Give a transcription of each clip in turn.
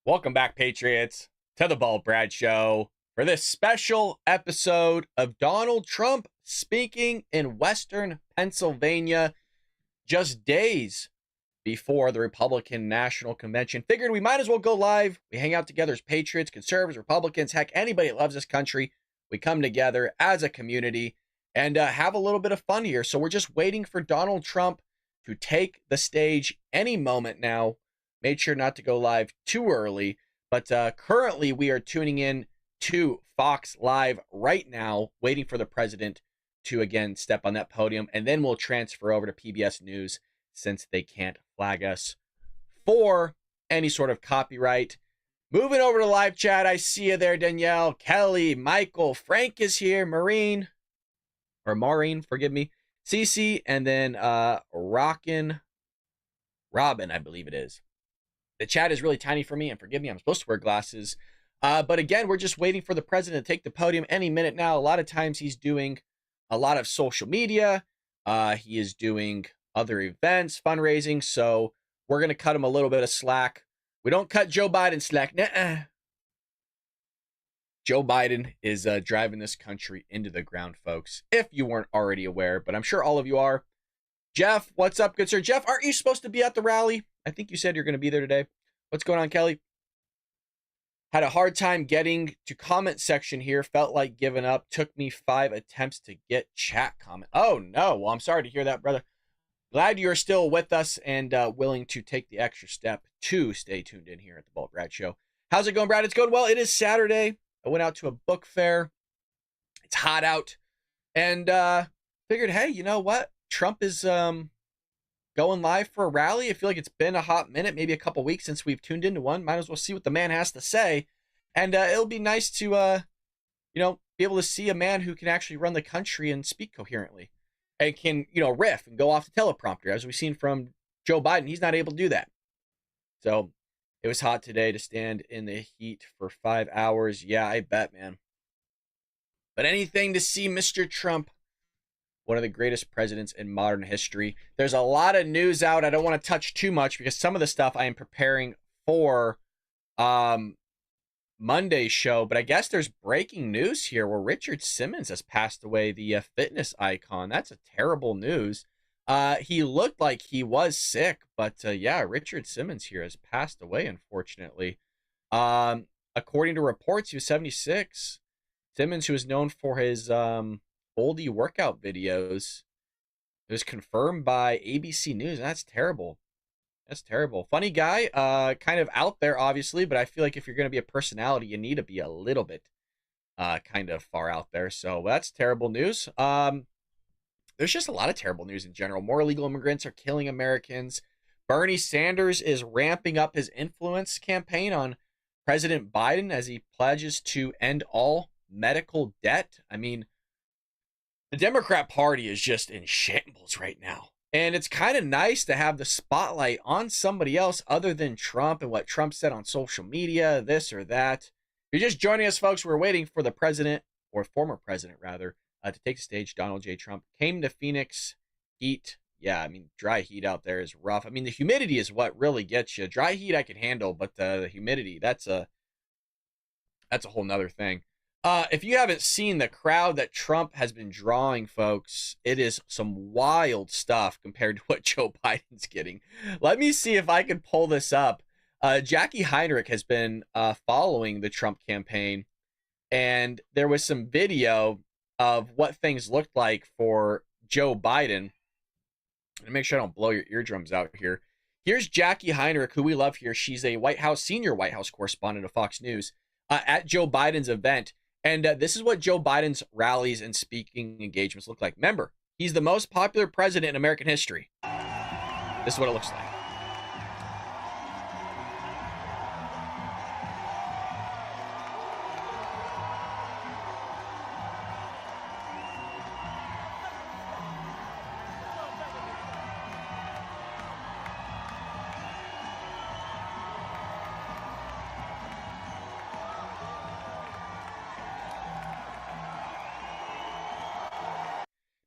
Welcome back, Patriots, to the Bald Brad Show for this special episode of Donald Trump speaking in Western Pennsylvania just days before the Republican National Convention. Figured we might as well go live. We hang out together as Patriots, conservatives, Republicans, heck, anybody that loves this country. We come together as a community and have a little bit of fun here. So we're just waiting for Donald Trump to take the stage any moment now. Made sure not to go live too early, but currently we are tuning in to Fox Live right now, waiting for the president to again step on that podium, and then we'll transfer over to PBS News since they can't flag us for any sort of copyright. Moving over to live chat, I see you there, Danielle, Kelly, Michael, Frank is here, Maureen, forgive me, Cece, and then Rockin' Robin, I believe it is. The chat is really tiny for me, and forgive me, I'm supposed to wear glasses. But again, we're just waiting for the president to take the podium any minute now. A lot of times he's doing a lot of social media. He is doing other events, fundraising. So we're going to cut him a little bit of slack. We don't cut Joe Biden slack. Nuh-uh. Joe Biden is driving this country into the ground, folks, if you weren't already aware. But I'm sure all of you are. Jeff, what's up, good sir? Jeff, aren't you supposed to be at the rally? I think you said you're going to be there today. What's going on, Kelly? Had a hard time getting to comment section here. Felt like giving up. Took me 5 attempts to get chat comment. Oh, no. Well, I'm sorry to hear that, brother. Glad you're still with us and willing to take the extra step to stay tuned in here at the Bald Brad Show. How's it going, Brad? It's going well. It is Saturday. I went out to a book fair. It's hot out. And figured, hey, you know what? Trump is going live for a rally. I feel like it's been a hot minute, maybe a couple weeks since we've tuned into one. Might as well see what the man has to say. And it'll be nice to, be able to see a man who can actually run the country and speak coherently and can, riff and go off the teleprompter. As we've seen from Joe Biden, he's not able to do that. So it was hot today to stand in the heat for 5 hours. Yeah, I bet, man. But anything to see Mr. Trump, one of the greatest presidents in modern history. There's a lot of news out. I don't want to touch too much because some of the stuff I am preparing for Monday's show. But I guess there's breaking news here where Richard Simmons has passed away, the fitness icon. That's a terrible news. He looked like he was sick, but yeah, Richard Simmons here has passed away, unfortunately. According to reports, he was 76. Simmons, who is known for his oldie workout videos. It was confirmed by ABC News. That's terrible. That's terrible. Funny guy, kind of out there, obviously, but I feel like if you're going to be a personality, you need to be a little bit kind of far out there. So that's terrible news. There's just a lot of terrible news in general. More illegal immigrants are killing Americans. Bernie Sanders is ramping up his influence campaign on President Biden as he pledges to end all medical debt. I mean, the Democrat Party is just in shambles right now. And it's kind of nice to have the spotlight on somebody else other than Trump and what Trump said on social media, this or that. If you're just joining us, folks, we're waiting for the president, or former president, rather, to take the stage. Donald J. Trump came to Phoenix. Heat. Yeah, I mean, dry heat out there is rough. I mean, the humidity is what really gets you. Dry heat I can handle, but the humidity, that's a whole nother thing. If you haven't seen the crowd that Trump has been drawing, folks, it is some wild stuff compared to what Joe Biden's getting. Let me see if I can pull this up. Jackie Heinrich has been following the Trump campaign, and there was some video of what things looked like for Joe Biden. And make sure I don't blow your eardrums out here. Here's Jackie Heinrich, who we love here. She's a senior White House correspondent of Fox News at Joe Biden's event. And this is what Joe Biden's rallies and speaking engagements look like. Remember, he's the most popular president in American history. This is what it looks like.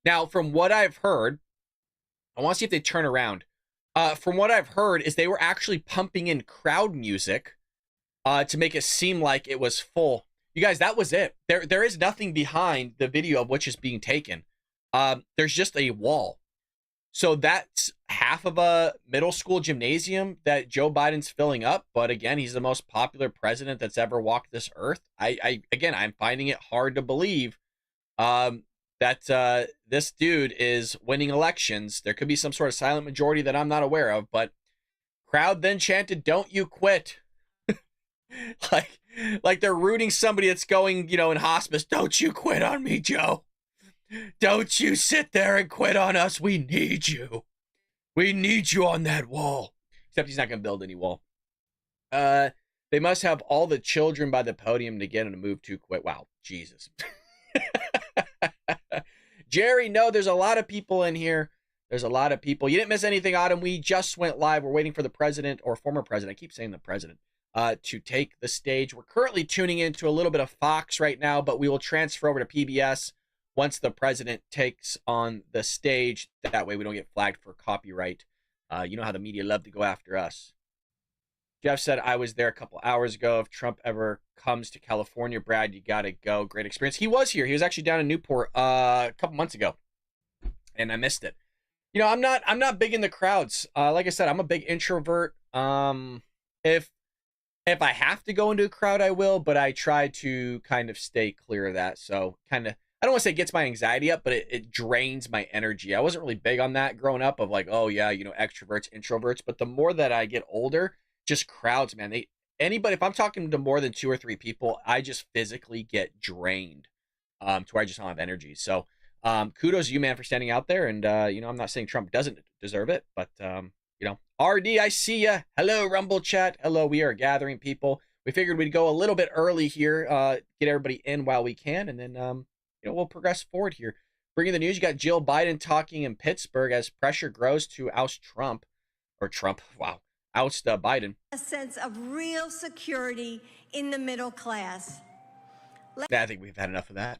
Now, from what I've heard, I want to see if they turn around. From what I've heard is they were actually pumping in crowd music to make it seem like it was full. You guys, that was it. There is nothing behind the video of which is being taken. There's just a wall. So that's half of a middle school gymnasium that Joe Biden's filling up. But again, he's the most popular president that's ever walked this earth. I'm finding it hard to believe that this dude is winning elections. There could be some sort of silent majority that I'm not aware of, but crowd then chanted, "Don't you quit." like they're rooting somebody that's going, in hospice. "Don't you quit on me, Joe. Don't you sit there and quit on us. We need you. We need you on that wall." Except he's not going to build any wall. They must have all the children by the podium to get him to move too quick. Wow, Jesus. Jerry, no, there's a lot of people in here. There's a lot of people. You didn't miss anything, Autumn. We just went live. We're waiting for the president or former president. I keep saying the president. To take the stage. We're currently tuning into a little bit of Fox right now, but we will transfer over to PBS once the president takes on the stage. That way we don't get flagged for copyright. You know how the media love to go after us. Jeff said, "I was there a couple hours ago. If Trump ever comes to California, Brad, you got to go. Great experience." He was here. He was actually down in Newport a couple months ago, and I missed it. I'm not big in the crowds. Like I said, I'm a big introvert. If I have to go into a crowd, I will, but I try to kind of stay clear of that. So I don't want to say it gets my anxiety up, but it drains my energy. I wasn't really big on that growing up of like, oh yeah, extroverts, introverts. But the more that I get older, just crowds, man, anybody, if I'm talking to more than 2 or 3 people, I just physically get drained to where I just don't have energy. So kudos to you, man, for standing out there. And, I'm not saying Trump doesn't deserve it, but, RD, I see ya. Hello, Rumble chat. Hello, we are gathering people. We figured we'd go a little bit early here, get everybody in while we can, and then, we'll progress forward here. Bringing the news, you got Jill Biden talking in Pittsburgh as pressure grows to oust Trump. Oust Biden. A sense of real security in the middle class. I think we've had enough of that.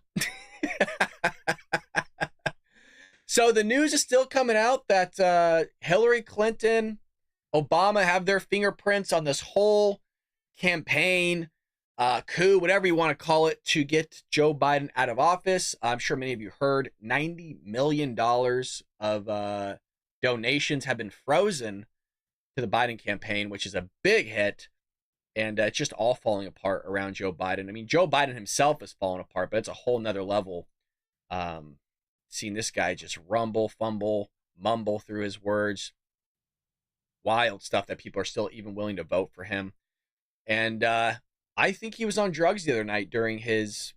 So the news is still coming out that Hillary Clinton, Obama have their fingerprints on this whole campaign, coup, whatever you want to call it, to get Joe Biden out of office. I'm sure many of you heard $90 million of donations have been frozen to the Biden campaign, which is a big hit. And it's just all falling apart around Joe Biden. I mean, Joe Biden himself is falling apart, but it's a whole nother level. Seeing this guy just rumble, fumble, mumble through his words. Wild stuff that people are still even willing to vote for him. And I think he was on drugs the other night during his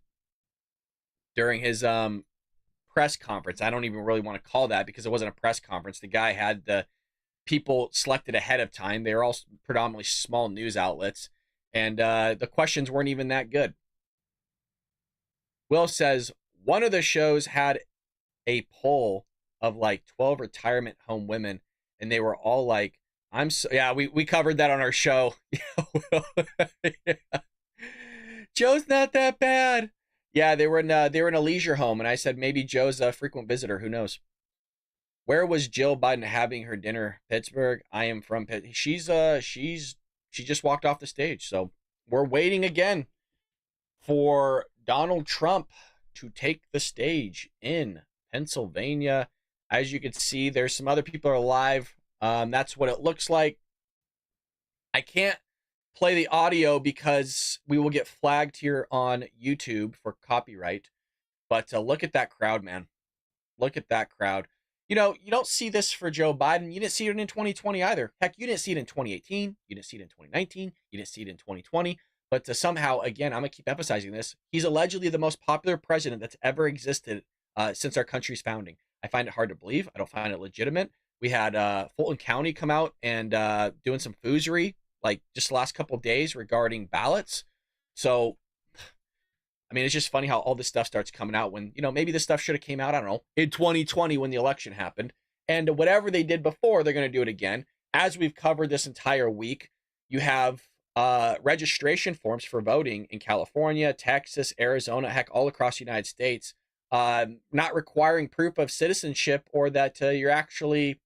press conference. I don't even really want to call that because it wasn't a press conference. The guy had the people selected ahead of time. They were all predominantly small news outlets. And the questions weren't even that good. Will says, one of the shows had a poll of like 12 retirement home women. And they were all like, we covered that on our show. Yeah. Joe's not that bad. Yeah, they were in a leisure home. And I said, maybe Joe's a frequent visitor. Who knows? Where was Jill Biden having her dinner? Pittsburgh. I am from Pitt. She just walked off the stage. So we're waiting again for Donald Trump to take the stage in Pennsylvania. As you can see, there's some other people are live. That's what it looks like. I can't play the audio because we will get flagged here on YouTube for copyright. But look at that crowd, man. Look at that crowd. You don't see this for Joe Biden. You didn't see it in 2020 either. Heck, you didn't see it in 2018. You didn't see it in 2019. You didn't see it in 2020. But somehow, again, I'm going to keep emphasizing this. He's allegedly the most popular president that's ever existed since our country's founding. I find it hard to believe. I don't find it legitimate. We had Fulton County come out and doing some foozery like just the last couple of days regarding ballots. So, I mean, it's just funny how all this stuff starts coming out when, maybe this stuff should have came out, I don't know, in 2020 when the election happened. And whatever they did before, they're going to do it again. As we've covered this entire week, you have registration forms for voting in California, Texas, Arizona, heck, all across the United States, not requiring proof of citizenship or that you're actually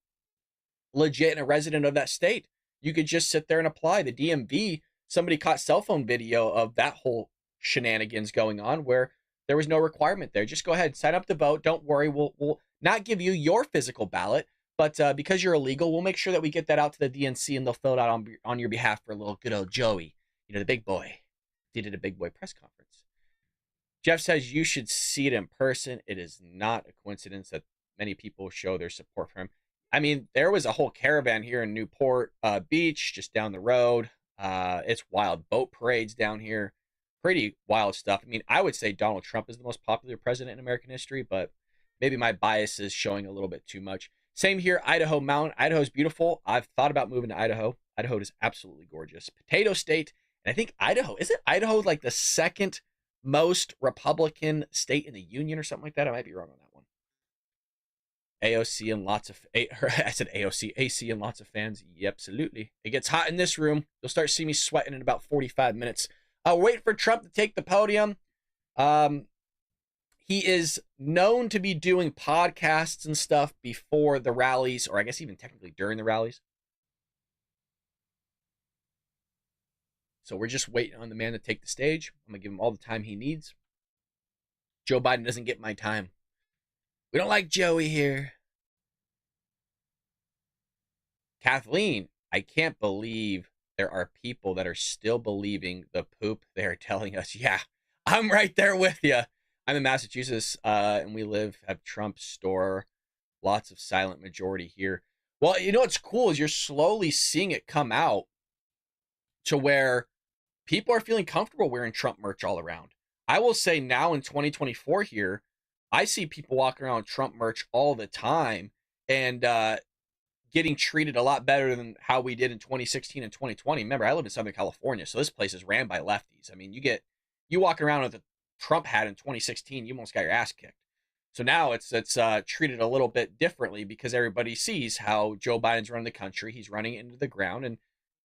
legit and a resident of that state. You could just sit there and apply. The DMV somebody caught cell phone video of that whole shenanigans going on where there was no requirement there. Just go ahead, sign up to vote. Don't worry, we'll not give you your physical ballot, but because you're illegal, we'll make sure that we get that out to the DNC and they'll fill it out on your behalf for a little good old Joey, the big boy. He did a big boy press conference. Jeff says you should see it in person. It is not a coincidence that many people show their support for him. I mean, there was a whole caravan here in Newport Beach, just down the road. It's wild. Boat parades down here. Pretty wild stuff. I mean, I would say Donald Trump is the most popular president in American history, but maybe my bias is showing a little bit too much. Same here, Idaho Mountain. Idaho's beautiful. I've thought about moving to Idaho. Idaho is absolutely gorgeous. Potato State. And I think Idaho, isn't Idaho like the second most Republican state in the union or something like that? I might be wrong on that one. AOC and lots of, I said AOC, AC and lots of fans. Yep, absolutely. It gets hot in this room. You'll start seeing me sweating in about 45 minutes. Wait for Trump to take the podium. He is known to be doing podcasts and stuff before the rallies, or I guess even technically during the rallies. So we're just waiting on the man to take the stage. I'm going to give him all the time he needs. Joe Biden doesn't get my time. We don't like Joey here. Kathleen, I can't believe there are people that are still believing the poop they're telling us. Yeah, I'm right there with you. I'm in Massachusetts, and we have Trump's store. Lots of silent majority here. Well, what's cool is you're slowly seeing it come out to where people are feeling comfortable wearing Trump merch all around. I will say now in 2024 here, I see people walking around with Trump merch all the time and getting treated a lot better than how we did in 2016 and 2020. Remember, I live in Southern California, so this place is ran by lefties. I mean, you walk around with a Trump hat in 2016, you almost got your ass kicked. So now it's treated a little bit differently because everybody sees how Joe Biden's running the country. He's running it into the ground, and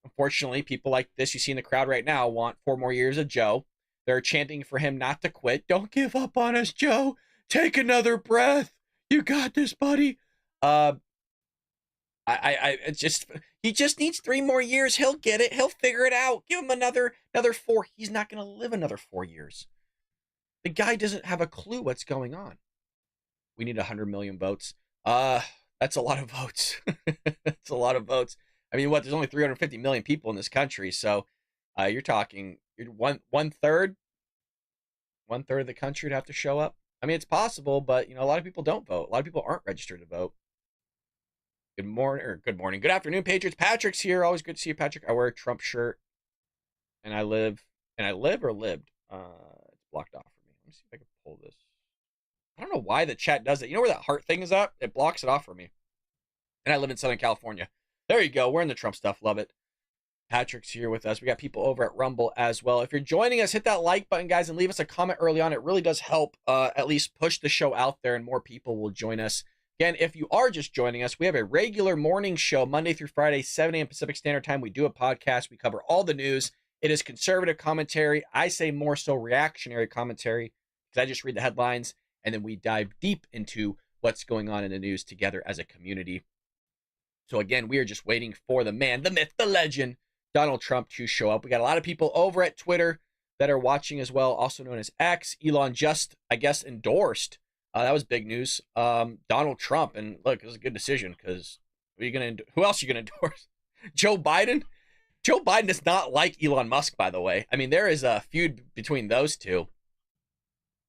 unfortunately, people like this you see in the crowd right now want 4 more years of Joe. They're chanting for him not to quit. Don't give up on us, Joe. Take another breath. You got this, buddy. He just needs 3 more years. He'll get it. He'll figure it out. Give him another 4. He's not going to live another 4 years. The guy doesn't have a clue what's going on. We need 100 million votes. That's a lot of votes. That's a lot of votes. I mean, there's only 350 million people in this country, so you're talking one third of the country would have to show up. I mean, it's possible, but a lot of people don't vote. A lot of people aren't registered to vote. Good morning, good afternoon, Patriots. Patrick's here. Always good to see you, Patrick. I wear a Trump shirt, and I lived. It's blocked off for me. Let me see if I can pull this. I don't know why the chat does it. You know where that heart thing is at? It blocks it off for me. And I live in Southern California. There you go. We're in the Trump stuff. Love it. Patrick's here with us. We got people over at Rumble as well. If you're joining us, hit that like button, guys, and leave us a comment early on. It really does help at least push the show out there, and more people will join us. Again, if you are just joining us, we have a regular morning show Monday through Friday, 7 a.m. Pacific Standard Time. We do a podcast. We cover all the news. It is conservative commentary. I say more so reactionary commentary because I just read the headlines, and then we dive deep into what's going on in the news together as a community. So again, we are just waiting for the man, the myth, the legend, Donald Trump to show up. We got a lot of people over at Twitter that are watching as well, also known as X. Elon just, I guess, endorsed. That was big news. Donald Trump, and look, it was a good decision because who else are you going to endorse? Joe Biden? Joe Biden does not like Elon Musk, by the way. I mean, there is a feud between those two.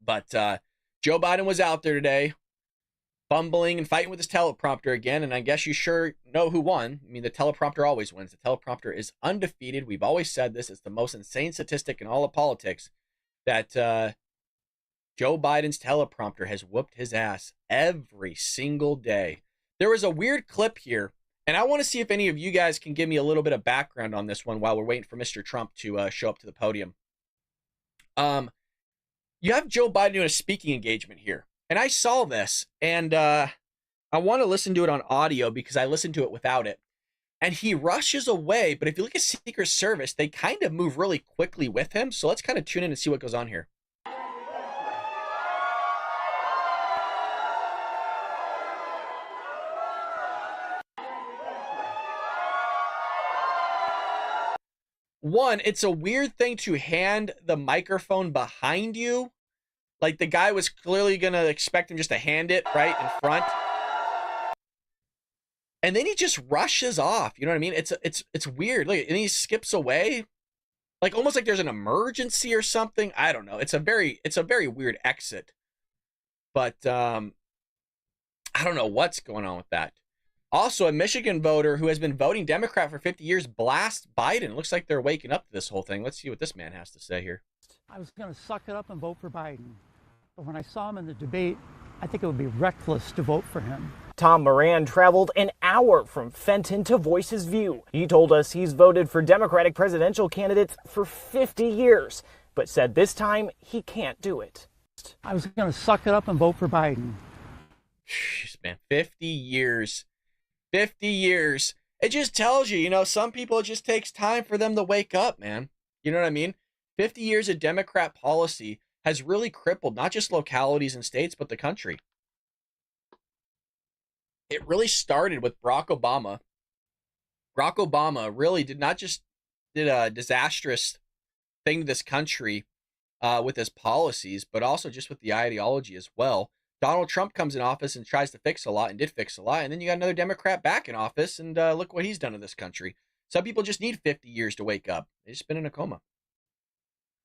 But Joe Biden was out there today, fumbling and fighting with his teleprompter again, and I guess you sure know who won. I mean, the teleprompter always wins. The teleprompter is undefeated. We've always said this. It's the most insane statistic in all of politics that Joe Biden's teleprompter has whooped his ass every single day. There was a weird clip here, and I want to see if any of you guys can give me a little bit of background on this one while we're waiting for Mr. Trump to show up to the podium. You have Joe Biden doing a speaking engagement here, and I saw this, and I want to listen to it on audio because I listened to it without it. And he rushes away, but if you look at Secret Service, they kind of move really quickly with him. So let's kind of tune in and see what goes on here. one, it's a weird thing to hand the microphone behind you. Like, the guy was clearly going to expect him just to hand it right in front. And then he just rushes off. You know what I mean? It's weird. Look, and he skips away. Like, almost like there's an emergency or something. I don't know. It's a very weird exit. But I don't know what's going on with that. Also, a Michigan voter who has been voting Democrat for 50 years blasts Biden. Looks like they're waking up to this whole thing. Let's see what this man has to say here. I was going to suck it up and vote for Biden. But when I saw him in the debate, I think it would be reckless to vote for him. Tom Moran traveled an hour from Fenton to voice his view. He told us he's voted for Democratic presidential candidates for 50 years, but said this time he can't do it. I was going to suck it up and vote for Biden. Jeez, man, 50 years. 50 years. It just tells you, some people, it just takes time for them to wake up, man. You know what I mean? 50 years of Democrat policy has really crippled not just localities and states, but the country. It really started with Barack Obama. Barack Obama really did a disastrous thing to this country with his policies, but also just with the ideology as well. Donald Trump comes in office and tries to fix a lot and did fix a lot. And then you got another Democrat back in office, and look what he's done to this country. Some people just need 50 years to wake up. They've just been in a coma.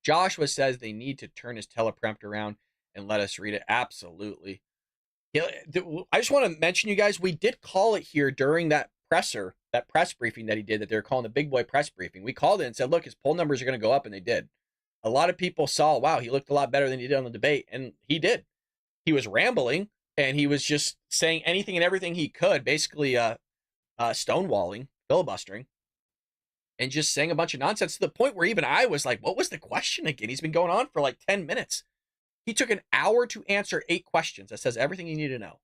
Joshua says they need to turn his teleprompter around and let us read it. Absolutely. I just want to mention, you guys, we did call it here during that press briefing that he did, that they were calling the big boy press briefing. We called it and said, look, his poll numbers are going to go up, and they did. A lot of people saw, wow, he looked a lot better than he did on the debate, and he did. He was rambling, and he was just saying anything and everything he could, basically stonewalling, filibustering, and just saying a bunch of nonsense to the point where even I was like, what was the question again? He's been going on for like 10 minutes. He took an hour to answer 8 questions. That says everything you need to know.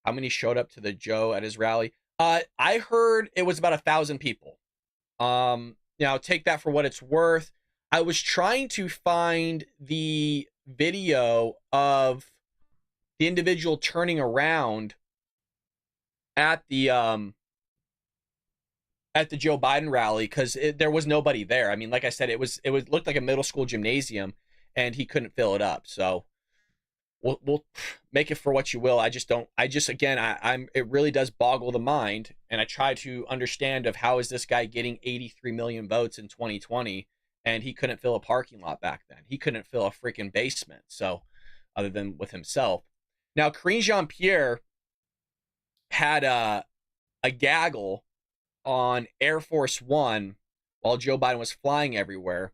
How many showed up to the Joe at his rally? I heard it was about 1,000 people. Take that for what it's worth. I was trying to find the video of the individual turning around at the Joe Biden rally, because there was nobody there. I mean, like I said, it looked like a middle school gymnasium, and he couldn't fill it up. So we'll make it for what you will. It really does boggle the mind, and I try to understand of how is this guy getting 83 million votes in 2020, and he couldn't fill a parking lot back then. He couldn't fill a freaking basement. So other than with himself. Now, Karine Jean-Pierre had a gaggle on Air Force One while Joe Biden was flying everywhere.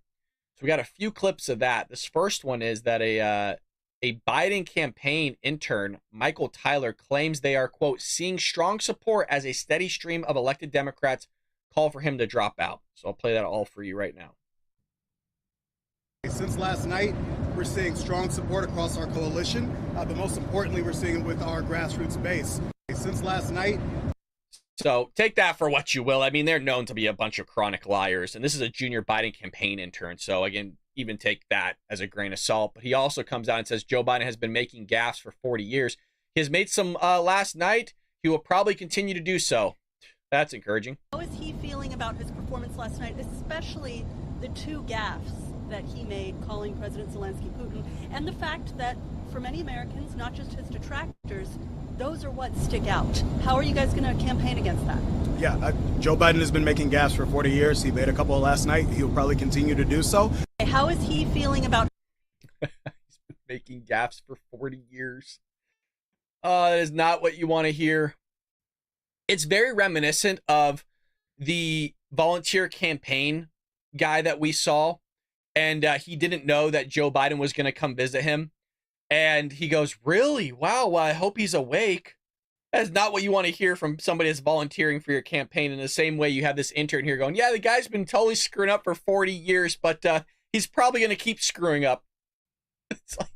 So we got a few clips of that. This first one is that a Biden campaign intern, Michael Tyler, claims they are, quote, seeing strong support as a steady stream of elected Democrats call for him to drop out. So I'll play that all for you right now. Since last night, we're seeing strong support across our coalition, but most importantly, we're seeing it with our grassroots base. Since last night. So take that for what you will. I mean, they're known to be a bunch of chronic liars, and this is a junior Biden campaign intern. So again, even take that as a grain of salt. But he also comes out and says Joe Biden has been making gaffes for 40 years. He has made some last night. He will probably continue to do so. That's encouraging. How is he feeling about his performance last night, especially the 2 gaffes that he made calling President Zelensky Putin, and the fact that for many Americans, not just his detractors, those are what stick out? How are you guys going to campaign against that? Yeah, Joe Biden has been making gaffes for 40 years. He made a couple last night. He'll probably continue to do so. How is he feeling about... He's been making gaffes for 40 years. That is not what you want to hear. It's very reminiscent of the volunteer campaign guy that we saw. And he didn't know that Joe Biden was going to come visit him. And he goes, really? Wow, well, I hope he's awake. That's not what you want to hear from somebody that's volunteering for your campaign. In the same way you have this intern here going, yeah, the guy's been totally screwing up for 40 years, but he's probably going to keep screwing up. It's like,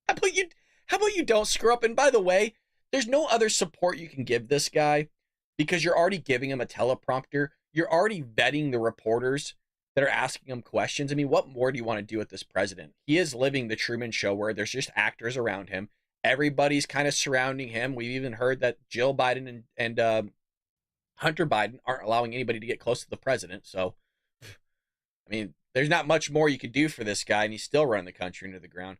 how about you don't screw up? And by the way, there's no other support you can give this guy, because you're already giving him a teleprompter. You're already vetting the reporters that are asking him questions. I mean, what more do you want to do with this president? He is living the Truman Show, where there's just actors around him. Everybody's kind of surrounding him. We've even heard that Jill Biden and Hunter Biden aren't allowing anybody to get close to the president. So, I mean, there's not much more you could do for this guy, and he's still running the country into the ground.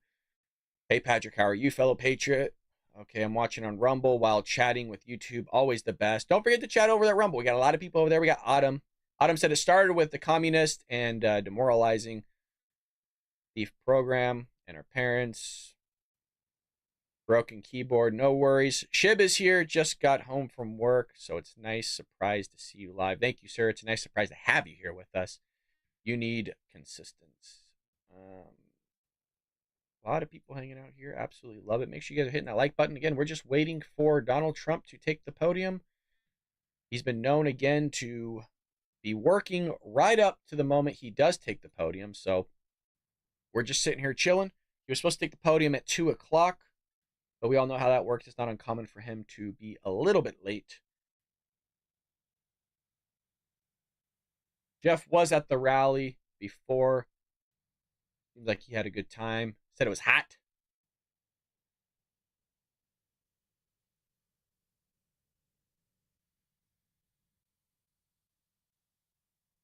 Hey, Patrick, how are you, fellow patriot? Okay, I'm watching on Rumble while chatting with YouTube. Always the best. Don't forget to chat over that Rumble. We got a lot of people over there. We got Autumn. Autumn said it started with the communist and demoralizing beef program and our parents. Broken keyboard, no worries. Shib is here, just got home from work, so it's nice surprise to see you live. Thank you, sir. It's a nice surprise to have you here with us. You need consistency. A lot of people hanging out here. Absolutely love it. Make sure you guys are hitting that like button. Again, we're just waiting for Donald Trump to take the podium. He's been known again to be working right up to the moment he does take the podium. So we're just sitting here chilling. He was supposed to take the podium at 2 o'clock, but we all know how that works. It's not uncommon for him to be a little bit late. Jeff was at the rally before. Seems like he had a good time. Said it was hot.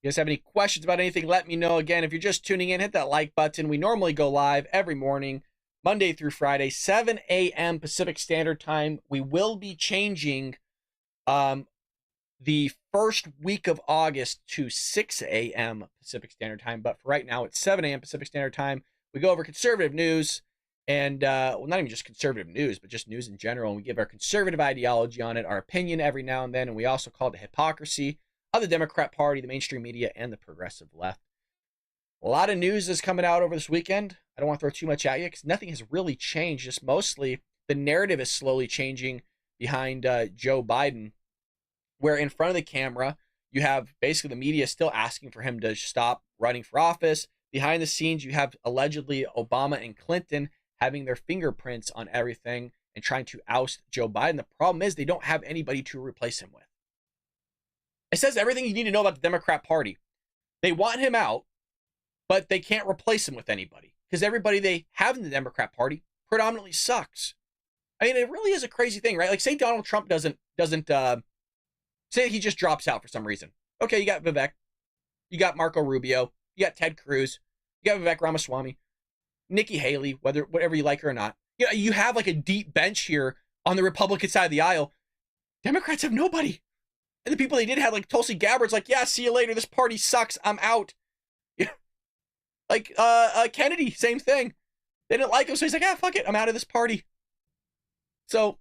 You guys have any questions about anything, let me know. Again, if you're just tuning in, hit that like button. We normally go live every morning, Monday through Friday, 7 a.m. Pacific Standard Time. We will be changing the first week of August to 6 a.m. Pacific Standard Time. But for right now, it's 7 a.m. Pacific Standard Time. We go over conservative news and, well, not even just conservative news, but just news in general. And we give our conservative ideology on it, our opinion every now and then. And we also call it the hypocrisy of the Democrat Party, the mainstream media, and the progressive left. A lot of news is coming out over this weekend. I don't want to throw too much at you because nothing has really changed. Just mostly the narrative is slowly changing behind Joe Biden, where in front of the camera, you have basically the media still asking for him to stop running for office. Behind the scenes, you have allegedly Obama and Clinton having their fingerprints on everything and trying to oust Joe Biden. The problem is they don't have anybody to replace him with. It says everything you need to know about the Democrat Party. They want him out, but they can't replace him with anybody because everybody they have in the Democrat Party predominantly sucks. I mean, it really is a crazy thing, right? Like, say Donald Trump doesn't say he just drops out for some reason. Okay, you got Vivek, you got Marco Rubio, you got Ted Cruz, you got Vivek Ramaswamy, Nikki Haley, whatever you like her or not. You know, you have like a deep bench here on the Republican side of the aisle. Democrats have nobody. And the people they did have, like Tulsi Gabbard's like, yeah, see you later. This party sucks. I'm out. Like Kennedy, same thing. They didn't like him, so he's like, ah, fuck it. I'm out of this party. So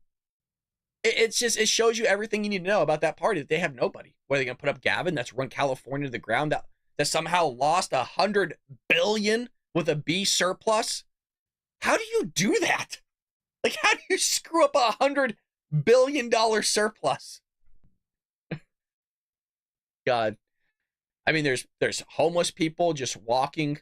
it shows you everything you need to know about that party, that they have nobody. What are they going to put up Gavin that's run California to the ground, that somehow lost $100 billion with a B surplus? How do you do that? Like, how do you screw up $100 billion surplus? God. I mean, there's homeless people just walking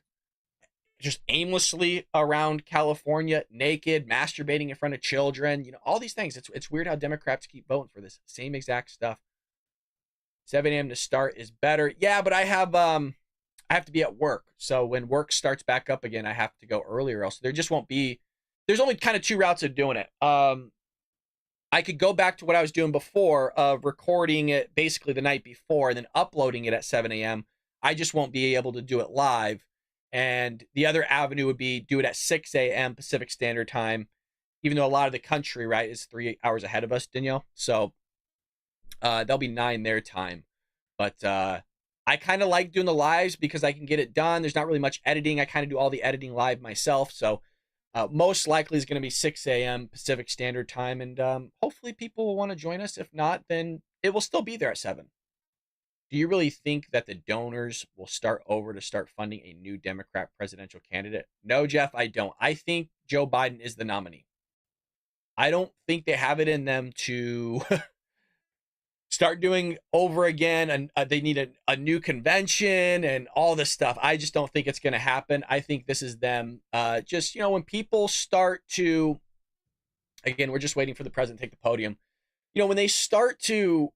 just aimlessly around California, naked, masturbating in front of children, you know, all these things. It's weird how Democrats keep voting for this same exact stuff. 7 a.m. to start is better. Yeah, but I have to be at work. So when work starts back up again, I have to go earlier. Else there just won't be, there's only kind of two routes of doing it. I could go back to what I was doing before of recording it basically the night before and then uploading it at 7 a.m. I just won't be able to do it live. And the other avenue would be do it at 6 a.m. Pacific Standard Time, even though a lot of the country, right, is 3 hours ahead of us, Danielle. So that'll be 9 their time. But I kind of like doing the lives because I can get it done. There's not really much editing. I kind of do all the editing live myself. So most likely is going to be 6 a.m. Pacific Standard Time. And hopefully people will want to join us. If not, then it will still be there at 7. Do you really think that the donors will start over to start funding a new Democrat presidential candidate? No, Jeff, I don't. I think Joe Biden is the nominee. I don't think they have it in them to start doing over again. And they need a new convention and all this stuff. I just don't think it's going to happen. I think this is them. Just, you know, when people start to, again, we're just waiting for the president to take the podium. You know, when they start to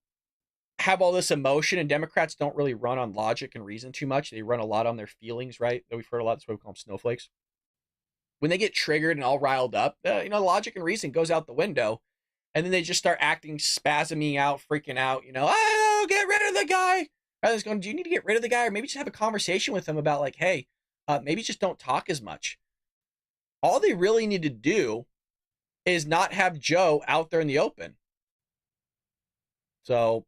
have all this emotion, and Democrats don't really run on logic and reason too much. They run a lot on their feelings, right? We've heard a lot. That's why we call them snowflakes. When they get triggered and all riled up, you know, logic and reason goes out the window. and then they just start acting, spasming out, freaking out, oh, get rid of the guy. Rather than going, do you need to get rid of the guy? Or maybe just have a conversation with him about like, hey, maybe just don't talk as much. All they really need to do is not have Joe out there in the open. So,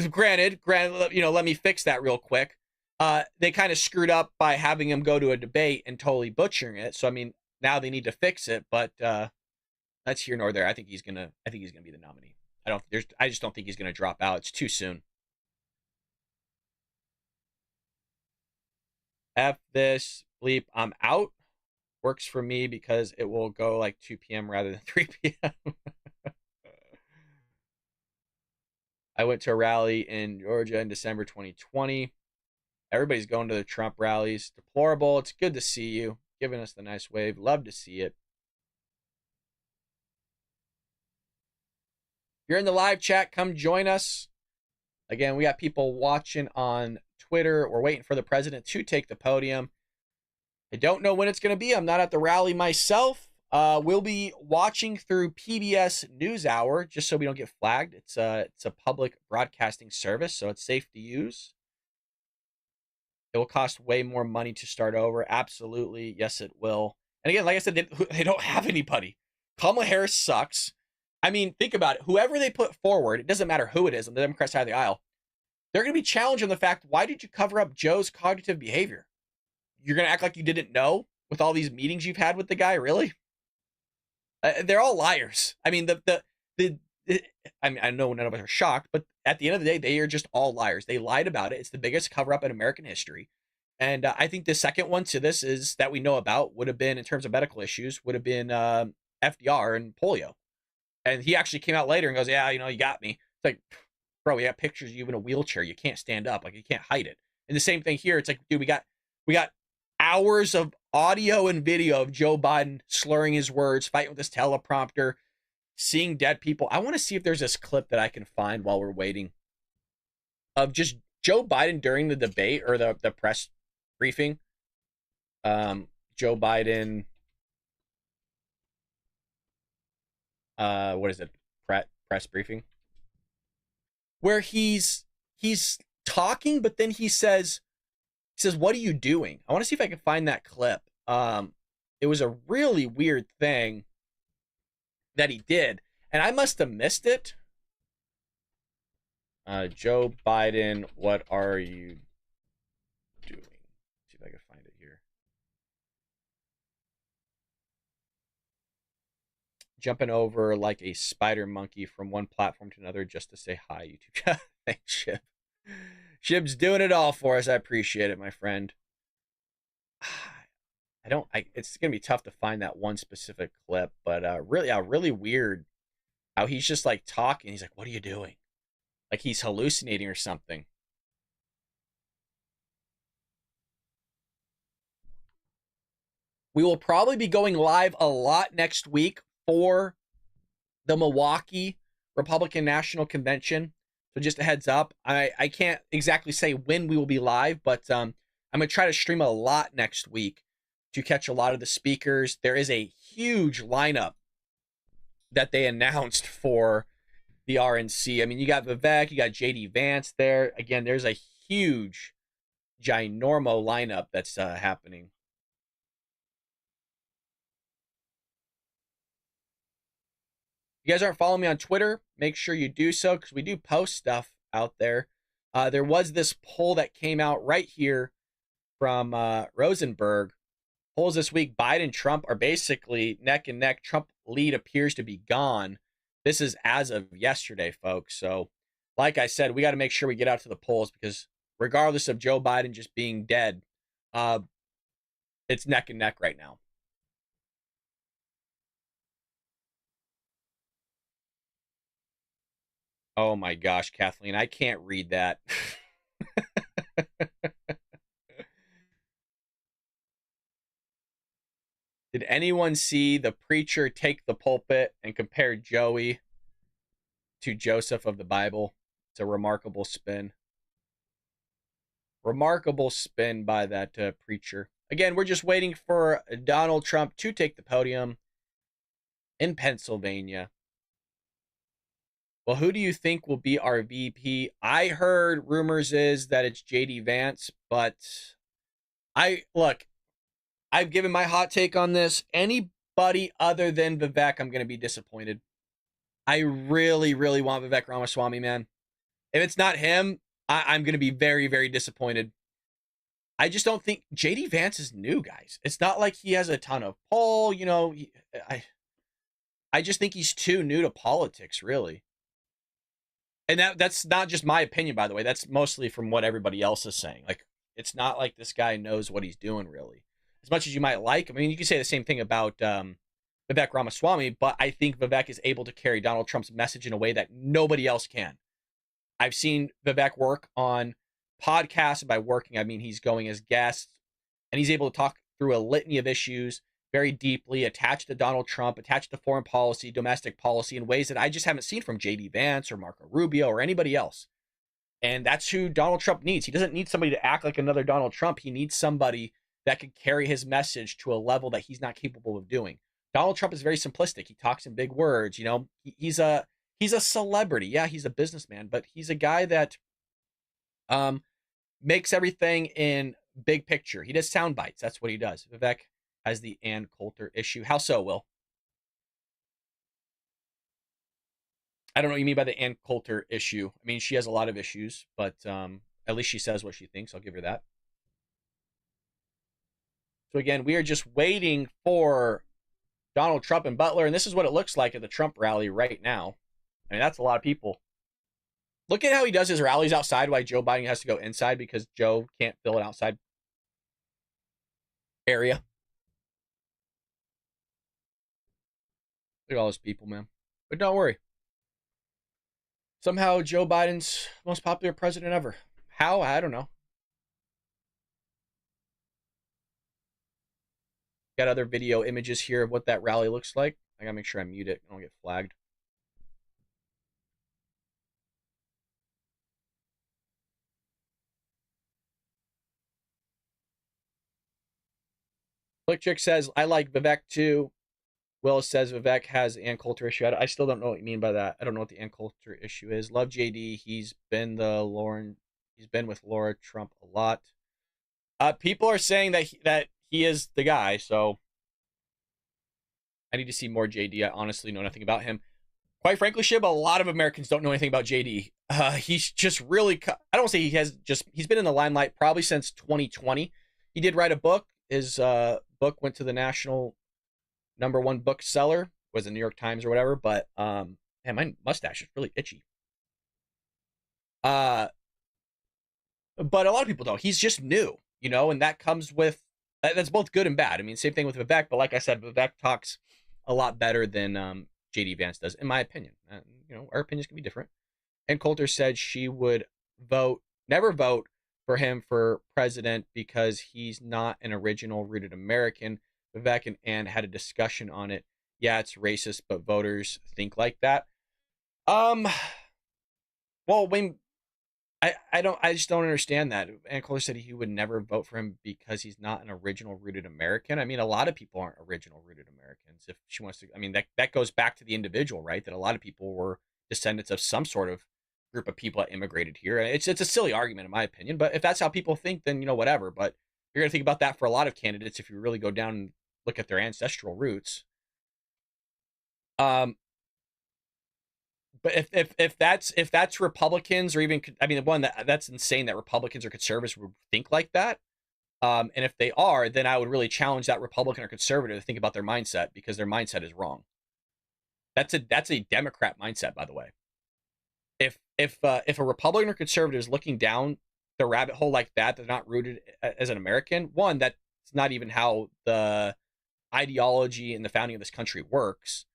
granted, let me fix that real quick. They kind of screwed up by having him go to a debate and totally butchering it. So, I mean, now they need to fix it, but that's here nor there. I think he's gonna be the nominee. I just don't think he's gonna drop out. It's too soon. F this bleep. I'm out. Works for me because it will go like 2 p.m. rather than 3 p.m. I went to a rally in Georgia in December 2020. Everybody's going to the Trump rallies. Deplorable. It's good to see you. Giving us the nice wave. Love to see it. If you're in the live chat, come join us. Again, we got people watching on Twitter. We're waiting for the president to take the podium. I don't know when it's going to be. I'm not at the rally myself. We'll be watching through PBS NewsHour just so we don't get flagged. It's a public broadcasting service, so it's safe to use. It will cost way more money to start over. Absolutely. Yes, it will. And again, like I said, they don't have anybody. Kamala Harris sucks. I mean, think about it. Whoever they put forward, it doesn't matter who it is on the Democrat side of the aisle, they're going to be challenged on the fact, why did you cover up Joe's cognitive behavior? You're going to act like you didn't know with all these meetings you've had with the guy? Really? They're all liars. I mean, I mean, I know none of us are shocked, but at the end of the day, they are just all liars. They lied about it. It's the biggest cover up in American history. And I think the second one to this is that we know about would have been, in terms of medical issues, would have been FDR and polio. And he actually came out later and goes, yeah, you got me. It's like, bro, we got pictures of you in a wheelchair. You can't stand up. Like, you can't hide it. And the same thing here. It's like, dude, we got hours of audio and video of Joe Biden slurring his words, fighting with his teleprompter, seeing dead people. I want to see if there's this clip that I can find while we're waiting of just Joe Biden during the debate or the press briefing. Joe Biden, what is it? Press briefing, where he's talking, but then he says, what are you doing? I want to see if I can find that clip. It was a really weird thing that he did, and I must have missed it. Joe Biden, what are you doing? Let's see if I can find it here. Jumping over like a spider monkey from one platform to another just to say hi, YouTube. Thanks, Shib. Shib's doing it all for us. I appreciate it, my friend. It's going to be tough to find that one specific clip, but really weird how he's just like talking. He's like, what are you doing? Like he's hallucinating or something. We will probably be going live a lot next week for the Milwaukee Republican National Convention. So just a heads up, I can't exactly say when we will be live, but I'm going to try to stream a lot next week to catch a lot of the speakers. There is a huge lineup that they announced for the RNC. I mean, you got Vivek, you got JD Vance there. Again, there's a huge, ginormo lineup that's happening. If you guys aren't following me on Twitter, make sure you do so because we do post stuff out there. There was this poll that came out right here from Rosenberg. Polls this week, Biden and Trump are basically neck and neck. Trump lead appears to be gone. This is as of yesterday, folks. So, like I said, we got to make sure we get out to the polls because regardless of Joe Biden just being dead, it's neck and neck right now. Oh my gosh, Kathleen, I can't read that. Did anyone see the preacher take the pulpit and compare Joey to Joseph of the Bible? It's a remarkable spin. Remarkable spin by that preacher. Again, we're just waiting for Donald Trump to take the podium in Pennsylvania. Well, who do you think will be our VP? I heard rumors is that it's JD Vance, but I've given my hot take on this. Anybody other than Vivek, I'm going to be disappointed. I really, really want Vivek Ramaswamy, man. If it's not him, I'm going to be very, very disappointed. I just don't think JD Vance is new, guys. It's not like he has a ton of pull. I just think he's too new to politics, really. And that's not just my opinion, by the way. That's mostly from what everybody else is saying. Like, it's not like this guy knows what he's doing, really. As much as you might like him. I mean, you can say the same thing about Vivek Ramaswamy, but I think Vivek is able to carry Donald Trump's message in a way that nobody else can. I've seen Vivek work on podcasts. By working, I mean he's going as guest, and he's able to talk through a litany of issues very deeply, attached to Donald Trump, attached to foreign policy, domestic policy, in ways that I just haven't seen from J.D. Vance or Marco Rubio or anybody else. And that's who Donald Trump needs. He doesn't need somebody to act like another Donald Trump. He needs somebody that could carry his message to a level that he's not capable of doing. Donald Trump is very simplistic. He talks in big words. He's a celebrity. Yeah, he's a businessman, but he's a guy that makes everything in big picture. He does sound bites. That's what he does. Vivek has the Ann Coulter issue. How so, Will? I don't know what you mean by the Ann Coulter issue. I mean, she has a lot of issues, but at least she says what she thinks. I'll give her that. So again, we are just waiting for Donald Trump and Butler, and this is what it looks like at the Trump rally right now. I mean, that's a lot of people. Look at how he does his rallies outside, while Joe Biden has to go inside because Joe can't fill an outside area. Look at all those people, man. But don't worry. Somehow Joe Biden's most popular president ever. How? I don't know. Got other video images here of what that rally looks like. I gotta make sure I mute it. I don't get flagged. Click Chick says, I like Vivek too. Will says Vivek has the Ann Coulter issue. I still don't know what you mean by that. I don't know what the Ann Coulter issue is. Love JD. He's been with Laura Trump a lot. People are saying that he is the guy, so I need to see more JD. I honestly know nothing about him. Quite frankly, Shib, a lot of Americans don't know anything about JD. He's just really, I don't say he's been in the limelight probably since 2020. He did write a book. His book went to the national #1 bookseller, was the New York Times or whatever, but man, my mustache is really itchy. But a lot of people don't. He's just new, and that comes with, that's both good and bad. I mean, same thing with Vivek, but like I said, Vivek talks a lot better than JD Vance does, in my opinion. Our opinions can be different. And Coulter said she would never vote for him for president because he's not an original rooted American. Vivek and Ann had a discussion on it. Yeah, it's racist, but voters think like that. Well, when I just don't understand that. Ann Coulter said he would never vote for him because he's not an original rooted American. I mean, a lot of people aren't original rooted Americans. If she wants to, I mean, that goes back to the individual, right? That a lot of people were descendants of some sort of group of people that immigrated here. It's a silly argument, in my opinion. But if that's how people think, then whatever. But you're gonna think about that for a lot of candidates if you really go down and look at their ancestral roots. But if that's Republicans, or even, I mean, the one that's insane that Republicans or conservatives would think like that. And if they are, then I would really challenge that Republican or conservative to think about their mindset, because their mindset is wrong. That's a Democrat mindset, by the way. If a Republican or conservative is looking down the rabbit hole like that, they're not rooted as an American. One, that's not even how the ideology and the founding of this country works.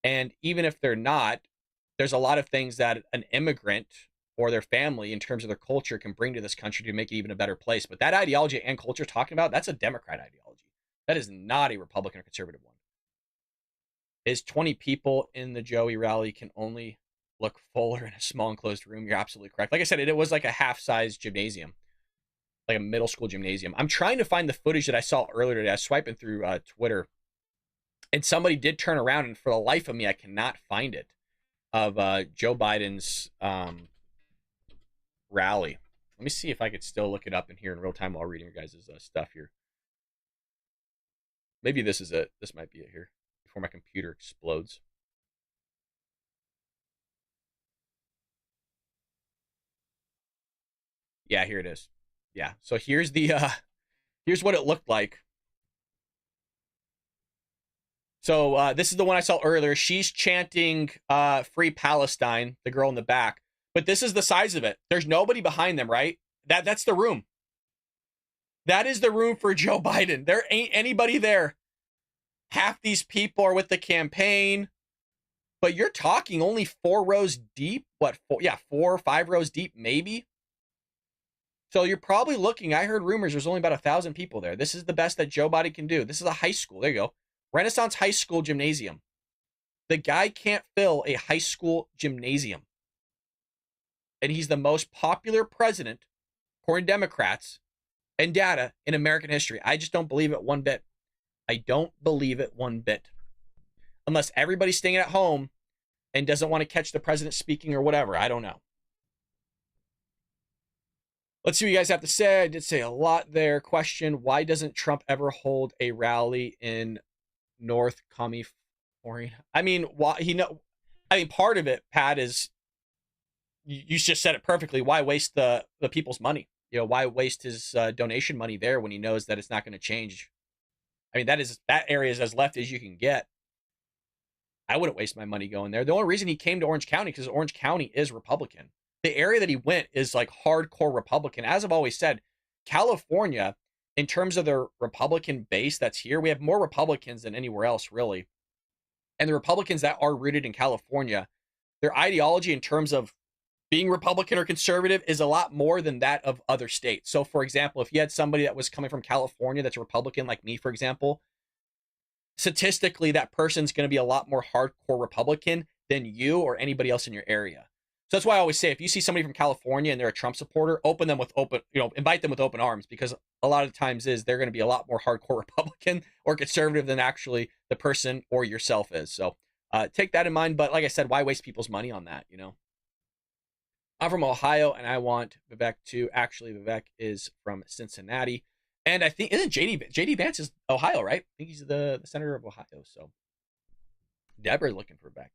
And even if they're not, there's a lot of things that an immigrant or their family, in terms of their culture, can bring to this country to make it even a better place. But that ideology and culture talking about, that's a Democrat ideology. That is not a Republican or conservative one. Is 20 people in the Joey rally can only look fuller in a small enclosed room. You're absolutely correct. Like I said, it was like a half-size gymnasium, like a middle school gymnasium. I'm trying to find the footage that I saw earlier today. I was swiping through Twitter, and somebody did turn around, and for the life of me, I cannot find it. of Joe Biden's rally. Let me see if I could still look it up in here in real time while reading your guys' stuff here. Maybe this is it. This might be it here before my computer explodes. Yeah, here it is. Yeah. So here's the here's what it looked like. So this is the one I saw earlier. She's chanting Free Palestine, the girl in the back. But this is the size of it. There's nobody behind them, right? That's the room. That is the room for Joe Biden. There ain't anybody there. Half these people are with the campaign. But you're talking only 4 rows deep. What? 4 or 5 rows deep, maybe. So you're probably looking. I heard rumors there's only about 1,000 people there. This is the best that Joe Biden can do. This is a high school. There you go. Renaissance High School gymnasium. The guy can't fill a high school gymnasium. And he's the most popular president, according to Democrats and data, in American history. I just don't believe it one bit. I don't believe it one bit. Unless everybody's staying at home and doesn't want to catch the president speaking or whatever. I don't know. Let's see what you guys have to say. I did say a lot there. Question, why doesn't Trump ever hold a rally in North California? I mean, part of it, Pat, is you just said it perfectly. Why waste the people's money? Why waste his donation money there when he knows that it's not going to change? I mean, that area is as left as you can get. I wouldn't waste my money going there. The only reason he came to Orange County because Orange County is Republican. The area that he went is like hardcore Republican. As I've always said, California, in terms of their Republican base that's here, we have more Republicans than anywhere else, really. And the Republicans that are rooted in California, their ideology in terms of being Republican or conservative is a lot more than that of other states. So, for example, if you had somebody that was coming from California that's a Republican, like me, for example, statistically, that person's going to be a lot more hardcore Republican than you or anybody else in your area. So that's why I always say, if you see somebody from California and they're a Trump supporter, invite them with open arms, because a lot of times they're going to be a lot more hardcore Republican or conservative than actually the person or yourself is. So take that in mind. But like I said, why waste people's money on that? I'm from Ohio and I want Vivek too. Actually, Vivek is from Cincinnati. And I think, isn't JD Vance is Ohio, right? I think he's the senator of Ohio. So Deborah's looking for Vivek.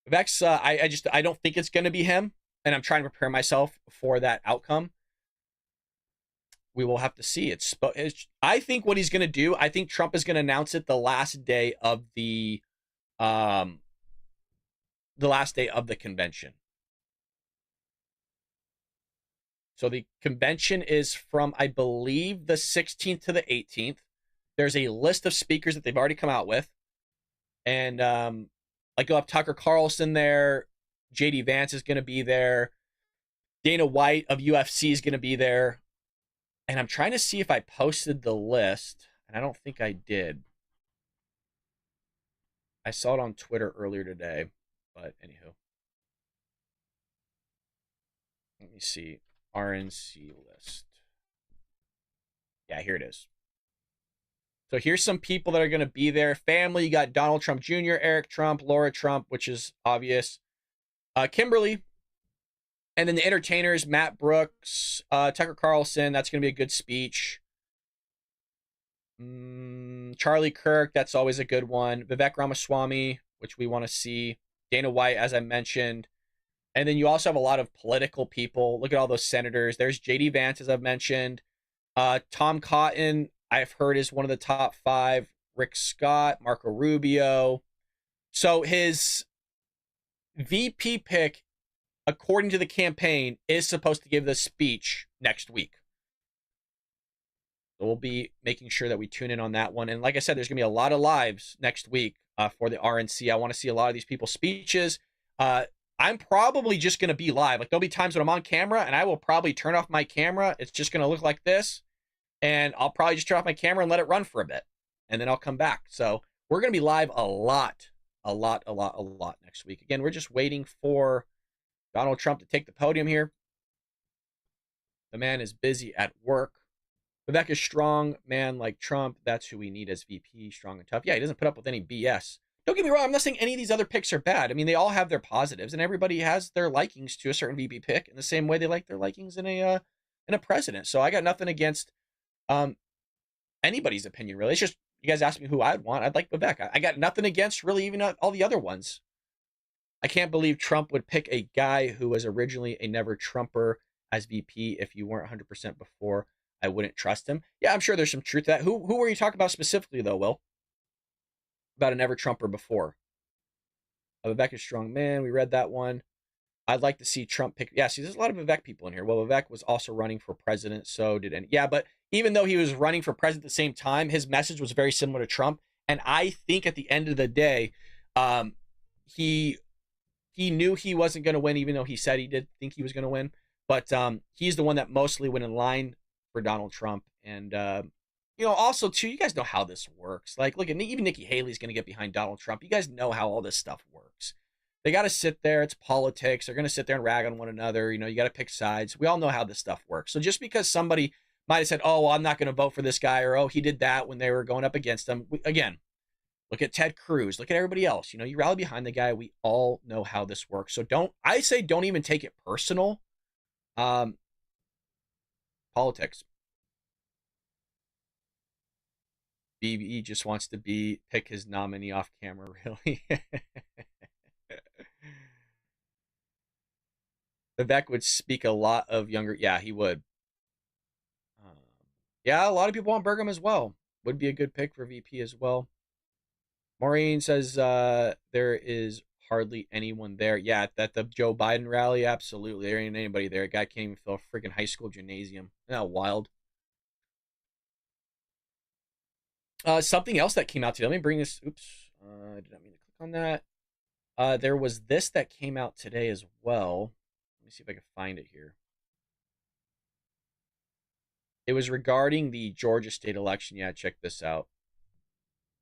Vivek's, I don't think it's going to be him. And I'm trying to prepare myself for that outcome. We will have to see. I think what he's going to do, I think Trump is going to announce it the last day of the convention. So the convention is from, I believe, the 16th to the 18th. There's a list of speakers that they've already come out with. And you'll have Tucker Carlson there. JD Vance is going to be there. Dana White of UFC is going to be there. And I'm trying to see if I posted the list. And I don't think I did. I saw it on Twitter earlier today. But anywho. Let me see. RNC list. Yeah, here it is. So here's some people that are going to be there. Family, you got Donald Trump Jr., Eric Trump, Laura Trump, which is obvious. Kimberly. And then the entertainers, Matt Brooks, Tucker Carlson. That's going to be a good speech. Charlie Kirk, that's always a good one. Vivek Ramaswamy, which we want to see. Dana White, as I mentioned. And then you also have a lot of political people. Look at all those senators. There's JD Vance, as I've mentioned. Tom Cotton, I've heard, is one of the top 5. Rick Scott, Marco Rubio. So his VP pick, according to the campaign, is supposed to give the speech next week. So we'll be making sure that we tune in on that one. And like I said, there's going to be a lot of lives next week for the RNC. I want to see a lot of these people's speeches. I'm probably just going to be live. Like, there'll be times when I'm on camera and I will probably turn off my camera. It's just going to look like this. And I'll probably just turn off my camera and let it run for a bit. And then I'll come back. So we're going to be live a lot next week. Again, we're just waiting for Donald Trump to take the podium here. The man is busy at work. Vivek is strong, man like Trump. That's who we need as VP, strong and tough. Yeah, he doesn't put up with any BS. Don't get me wrong, I'm not saying any of these other picks are bad. I mean, they all have their positives, and everybody has their likings to a certain VP pick in the same way they like their likings in a president. So I got nothing against um anybody's opinion, really. It's just you guys asked me who I'd want. I'd like Vivek. I got nothing against really even all the other ones. I can't believe Trump would pick a guy who was originally a never Trumper as VP. If you weren't 100% before, I wouldn't trust him. Yeah, I'm sure there's some truth to that. Who were you talking about specifically, though, Will? About a never Trumper before? Vivek is strong man. We read that one. I'd like to see Trump pick. Yeah, see, there's a lot of Vivek people in here. Well, Vivek was also running for president, so did any. Yeah, but even though he was running for president at the same time, his message was very similar to Trump. And I think at the end of the day, he knew he wasn't going to win, even though he said he did think he was going to win. But he's the one that mostly went in line for Donald Trump. And also too, you guys know how this works. Like, look at even Nikki Haley's going to get behind Donald Trump. You guys know how all this stuff works. They got to sit there. It's politics. They're going to sit there and rag on one another. You got to pick sides. We all know how this stuff works. So just because somebody might have said, oh, well, I'm not going to vote for this guy, or, oh, he did that when they were going up against him. Again, look at Ted Cruz. Look at everybody else. You rally behind the guy. We all know how this works. So don't even take it personal. Politics. BB just wants to pick his nominee off camera, really. Vivek would speak a lot of younger. Yeah, he would. Yeah, a lot of people want Burgum as well. Would be a good pick for VP as well. Maureen says there is hardly anyone there. Yeah, at the Joe Biden rally, absolutely. There ain't anybody there. A guy can't even fill a freaking high school gymnasium. Isn't that wild? Something else that came out today. Let me bring this. Oops. I did not mean to click on that. There was this that came out today as well. Let me see if I can find it here. It was regarding the Georgia state election. Yeah, check this out.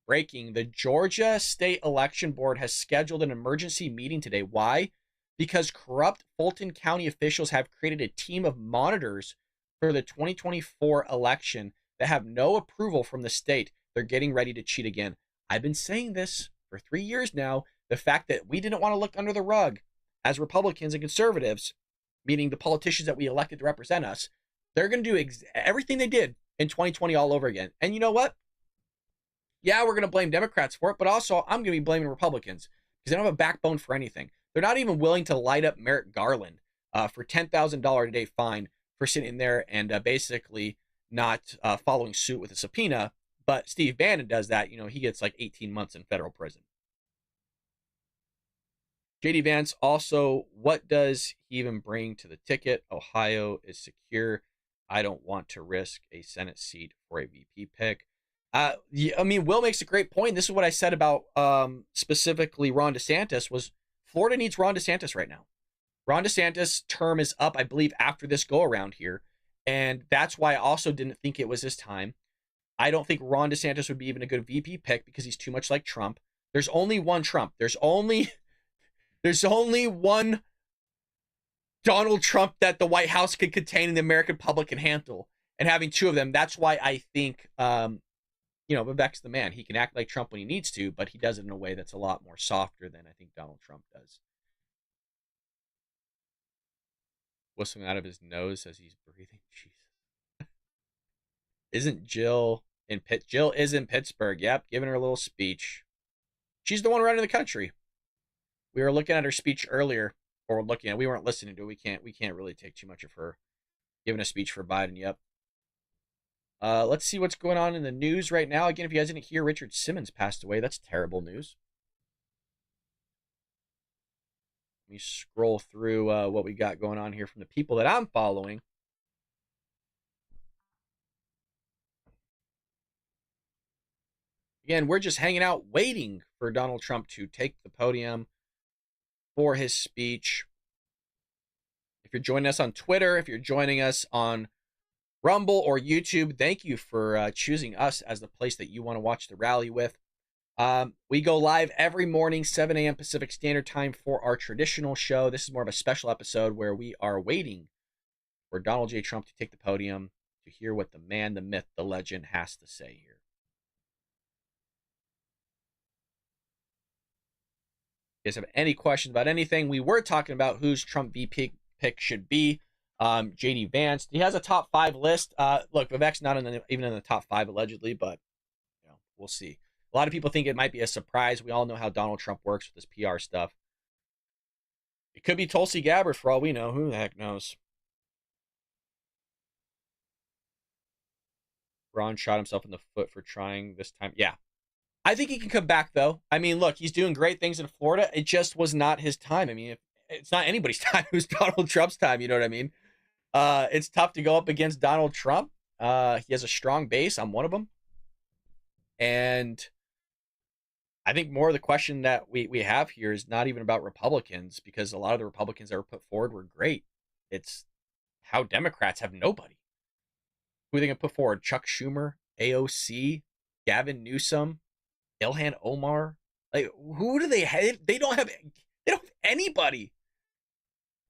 Breaking. The Georgia State Election Board has scheduled an emergency meeting today. Why? Because corrupt Fulton County officials have created a team of monitors for the 2024 election that have no approval from the state. They're getting ready to cheat again. I've been saying this for 3 years now. The fact that we didn't want to look under the rug as Republicans and conservatives, meaning the politicians that we elected to represent us, they're going to do everything they did in 2020 all over again. And you know what? Yeah, we're going to blame Democrats for it, but also I'm going to be blaming Republicans because they don't have a backbone for anything. They're not even willing to light up Merrick Garland for $10,000 a day fine for sitting there and basically not following suit with a subpoena. But Steve Bannon does that. He gets like 18 months in federal prison. JD Vance also, what does he even bring to the ticket? Ohio is secure. I don't want to risk a Senate seat for a VP pick. Will makes a great point. This is what I said about specifically Ron DeSantis was Florida needs Ron DeSantis right now. Ron DeSantis' term is up, I believe, after this go around here. And that's why I also didn't think it was his time. I don't think Ron DeSantis would be even a good VP pick because he's too much like Trump. There's only one Trump. There's only one Donald Trump that the White House could contain and the American public can handle. And having two of them, that's why I think, Vivek's the man. He can act like Trump when he needs to, but he does it in a way that's a lot more softer than I think Donald Trump does. Whistling out of his nose as he's breathing. Jesus. Isn't Jill in Jill is in Pittsburgh. Yep, giving her a little speech. She's the one running the country. We were looking at her speech earlier, or we weren't listening to it. We can't really take too much of her giving a speech for Biden. Yep. Let's see what's going on in the news right now. Again, if you guys didn't hear, Richard Simmons passed away. That's terrible news. Let me scroll through what we got going on here from the people that I'm following. Again, we're just hanging out waiting for Donald Trump to take the podium for his speech. If you're joining us on Twitter, if you're joining us on Rumble or YouTube, thank you for choosing us as the place that you want to watch the rally with. We go live every morning, 7 a.m. Pacific Standard Time for our traditional show. This is more of a special episode where we are waiting for Donald J. Trump to take the podium to hear what the man, the myth, the legend has to say here. you guys have any questions about anything, we were talking about whose Trump VP pick should be. JD Vance, he has a top 5 list. Look, Vivek's not even in the top 5 allegedly, but we'll see. A lot of people think it might be a surprise. We all know how Donald Trump works with his PR stuff. It could be Tulsi Gabbard for all we know. Who the heck knows? Ron shot himself in the foot for trying this time. Yeah. I think he can come back, though. I mean, look, he's doing great things in Florida. It just was not his time. I mean, it's not anybody's time. It was Donald Trump's time. You know what I mean? It's tough to go up against Donald Trump. He has a strong base. I'm one of them. And I think more of the question that we have here is not even about Republicans, because a lot of the Republicans that were put forward were great. It's how Democrats have nobody. Who are they going to put forward? Chuck Schumer, AOC, Gavin Newsom, Ilhan Omar. Like, who do they have? They don't have anybody.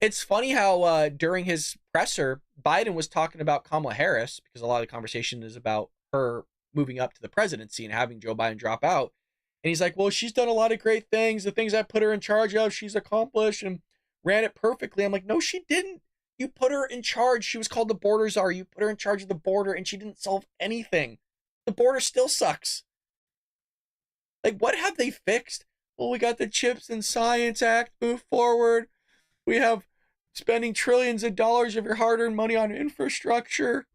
It's funny how during his presser, Biden was talking about Kamala Harris, because a lot of the conversation is about her moving up to the presidency and having Joe Biden drop out. And he's like, well, she's done a lot of great things. The things I put her in charge of, she's accomplished and ran it perfectly. I'm like, no, she didn't. You put her in charge. She was called the border czar. You put her in charge of the border, and she didn't solve anything. The border still sucks. Like, what have they fixed? Well, we got the CHIPS and Science Act, move forward. We have spending trillions of dollars of your hard-earned money on infrastructure.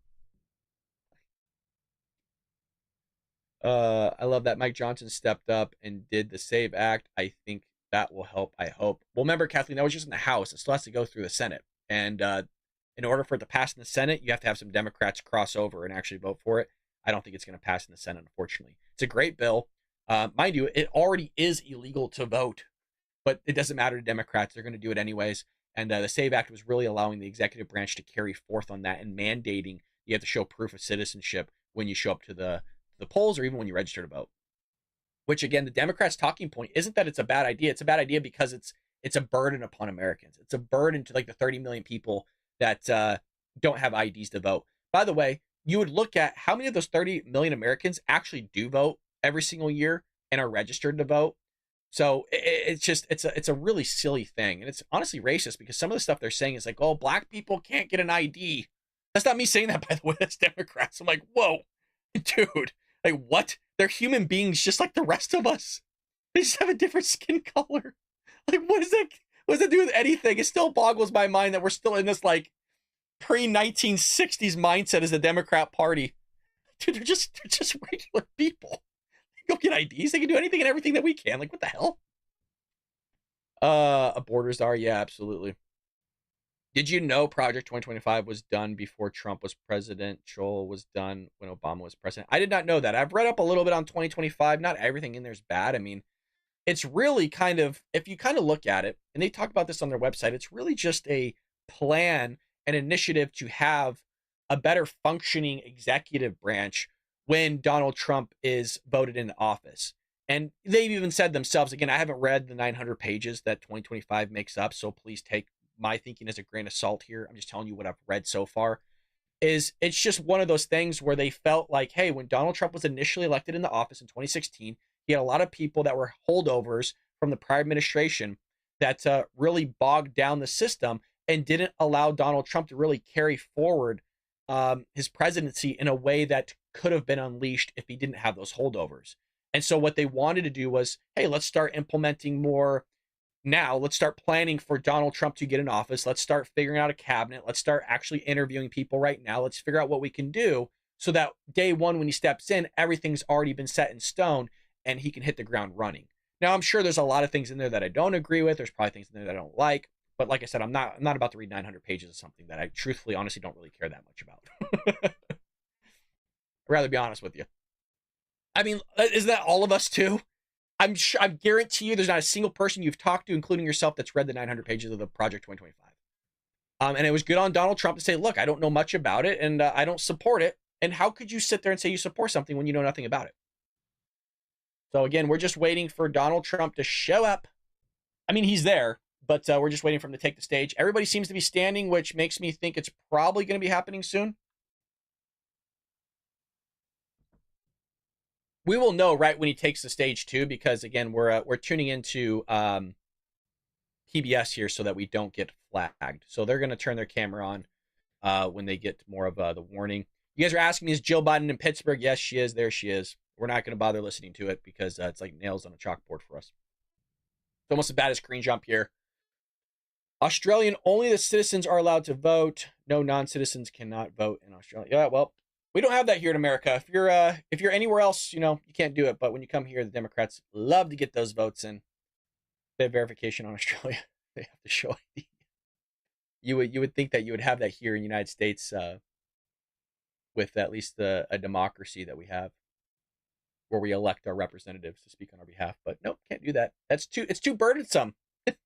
I love that Mike Johnson stepped up and did the SAVE Act. I think that will help, I hope. Well, remember, Kathleen, that was just in the House. It still has to go through the Senate. And in order for it to pass in the Senate, you have to have some Democrats cross over and actually vote for it. I don't think it's going to pass in the Senate, unfortunately. It's a great bill. Mind you, it already is illegal to vote, but it doesn't matter to Democrats. They're going to do it anyways. And the SAVE Act was really allowing the executive branch to carry forth on that and mandating you have to show proof of citizenship when you show up to the polls or even when you register to vote. Which, again, the Democrats' talking point isn't that it's a bad idea. It's a bad idea because it's a burden upon Americans. It's a burden to like the 30 million people that don't have IDs to vote. By the way, you would look at how many of those 30 million Americans actually do vote every single year and are registered to vote. So it's a really silly thing. And it's honestly racist because some of the stuff they're saying is like, oh, black people can't get an ID. That's not me saying that, by the way. That's Democrats. I'm like, whoa, dude. Like, what? They're human beings just like the rest of us. They just have a different skin color. Like, what does that do with anything? It still boggles my mind that we're still in this, like, pre-1960s mindset as the Democrat Party. Dude, they're just regular people. They go get IDs. They can do anything and everything that we can. Like, what the hell? Borders are, yeah, absolutely. Did you know Project 2025 was done before Trump was presidential, was done when Obama was president? I did not know that. I've read up a little bit on 2025. Not everything in there is bad. I mean, it's really kind of, if you kind of look at it, and they talk about this on their website, it's really just a plan, an initiative to have a better functioning executive branch when Donald Trump is voted into office. And they've even said themselves, again, I haven't read the 900 pages that 2025 makes up, so please take my thinking as a grain of salt here. I'm just telling you what I've read so far. It's just one of those things where they felt like, hey, when Donald Trump was initially elected into office in 2016, he had a lot of people that were holdovers from the prior administration that really bogged down the system and didn't allow Donald Trump to really carry forward his presidency in a way that could have been unleashed if he didn't have those holdovers. And so what they wanted to do was, hey, let's start implementing more now. Let's start planning for Donald Trump to get in office. Let's start figuring out a cabinet. Let's start actually interviewing people right now. Let's figure out what we can do so that day one, when he steps in, everything's already been set in stone and he can hit the ground running. Now, I'm sure there's a lot of things in there that I don't agree with. There's probably things in there that I don't like. But like I said, I'm not about to read 900 pages of something that I truthfully, honestly don't really care that much about. I'd rather be honest with you. I mean, is that all of us too? I'm sure, I guarantee you there's not a single person you've talked to, including yourself, that's read the 900 pages of the Project 2025. And it was good on Donald Trump to say, look, I don't know much about it and I don't support it. And how could you sit there and say you support something when you know nothing about it? So again, we're just waiting for Donald Trump to show up. I mean, he's there, but we're just waiting for him to take the stage. Everybody seems to be standing, which makes me think it's probably going to be happening soon. We will know right when he takes the stage too, because again, we're tuning into PBS here so that we don't get flagged. So they're going to turn their camera on when they get more of the warning. You guys are asking me, is Jill Biden in Pittsburgh? Yes, she is. There she is. We're not going to bother listening to it because it's like nails on a chalkboard for us. It's almost as bad as Green Jump here. Australian, only the citizens are allowed to vote. No non-citizens cannot vote in Australia. Yeah, well, we don't have that here in America. If you're anywhere else, you can't do it. But when you come here, the Democrats love to get those votes in. They have verification on Australia. They have to show ID. You would think that you would have that here in the United States with at least a democracy that we have, where we elect our representatives to speak on our behalf. But nope, can't do that. It's too burdensome. Isn't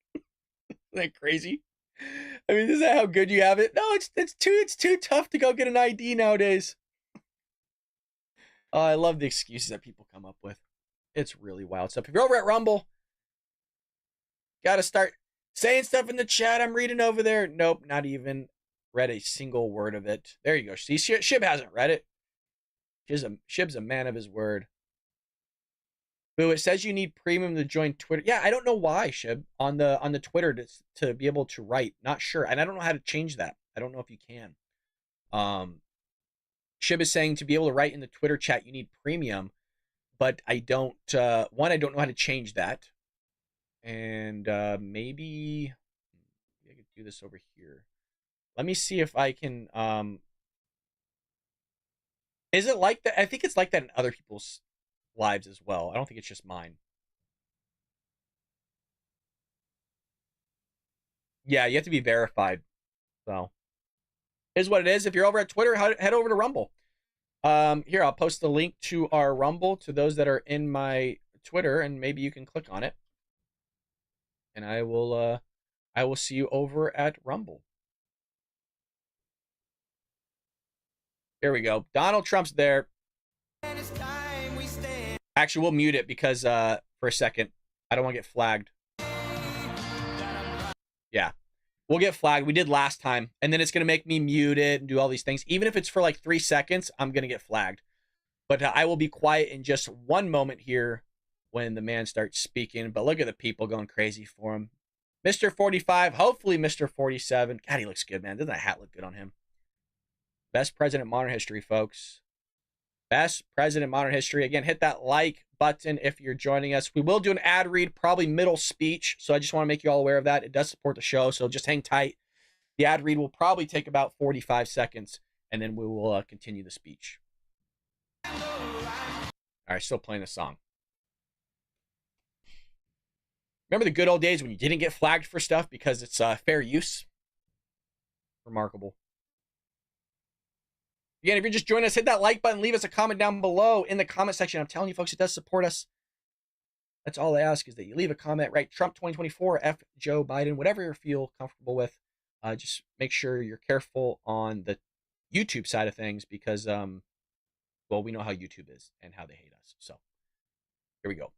that crazy? I mean, is that how good you have it? No, it's too tough to go get an ID nowadays. Oh, I love the excuses that people come up with. It's really wild stuff. If you're over at Rumble, gotta start saying stuff in the chat. I'm reading over there. Nope, not even read a single word of it. There you go. See, Shib hasn't read it. Shib's a man of his word. Boo, it says you need premium to join Twitter. Yeah, I don't know why, Shib, on the Twitter to be able to write. Not sure. And I don't know how to change that. I don't know if you can. Shib is saying to be able to write in the Twitter chat, you need premium. But I don't, one, I don't know how to change that. And maybe I could do this over here. Let me see if I can, is it like that? I think it's like that in other people's lives as well. I don't think it's just mine. Yeah, you have to be verified. So, is what it is. If you're over at Twitter, head over to Rumble. Here, I'll post the link to our Rumble to those that are in my Twitter, and maybe you can click on it. And I will see you over at Rumble. Here we go. Donald Trump's there. Actually, we'll mute it because for a second, I don't want to get flagged. Yeah, we'll get flagged. We did last time, and then it's going to make me mute it and do all these things. Even if it's for like 3 seconds, I'm going to get flagged. But I will be quiet in just one moment here when the man starts speaking. But look at the people going crazy for him. Mr. 45, hopefully Mr. 47. God, he looks good, man. Doesn't that hat look good on him? Best president in modern history, folks. Best president in modern history. Again, hit that like button if you're joining us. We will do an ad read, probably middle speech. So I just want to make you all aware of that. It does support the show, so just hang tight. The ad read will probably take about 45 seconds, and then we will continue the speech. All right, still playing the song. Remember the good old days when you didn't get flagged for stuff because it's fair use? Remarkable. Again, if you're just joining us, hit that like button. Leave us a comment down below in the comment section. I'm telling you, folks, it does support us. That's all I ask is that you leave a comment, right? Trump 2024, F Joe Biden, whatever you feel comfortable with. Just make sure you're careful on the YouTube side of things because, well, we know how YouTube is and how they hate us. So here we go.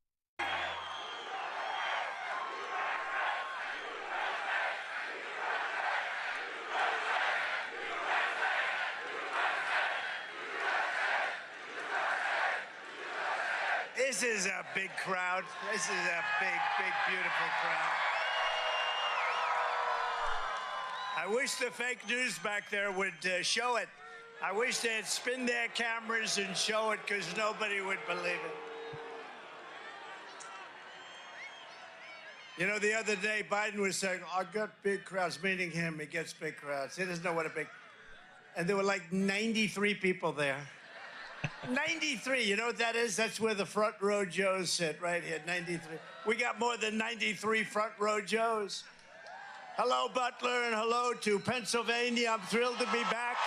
This is a big crowd. This is a big, big, beautiful crowd. I wish the fake news back there would show it. I wish they'd spin their cameras and show it because nobody would believe it. You know, the other day, Biden was saying, I got big crowds, meaning him. He gets big crowds. He doesn't know what a big... And there were like 93 people there. 93, you know what that is? That's where the front row Joes sit, right here, 93. We got more than 93 front row Joes. Hello, Butler, and hello to Pennsylvania. I'm thrilled to be back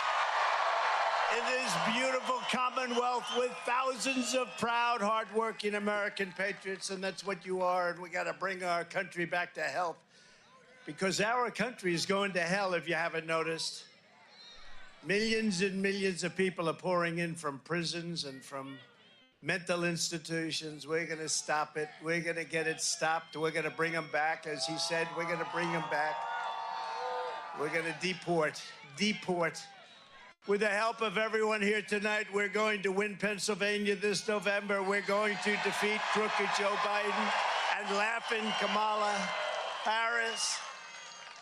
in this beautiful Commonwealth with thousands of proud, hardworking American patriots, and that's what you are, and we got to bring our country back to health because our country is going to hell if you haven't noticed. Millions and millions of people are pouring in from prisons and from mental institutions. We're going to stop it. We're going to get it stopped. We're going to bring them back. As he said, we're going to bring them back. We're going to deport. With the help of everyone here tonight, we're going to win Pennsylvania this November. We're going to defeat crooked Joe Biden and laughing Kamala. Paris.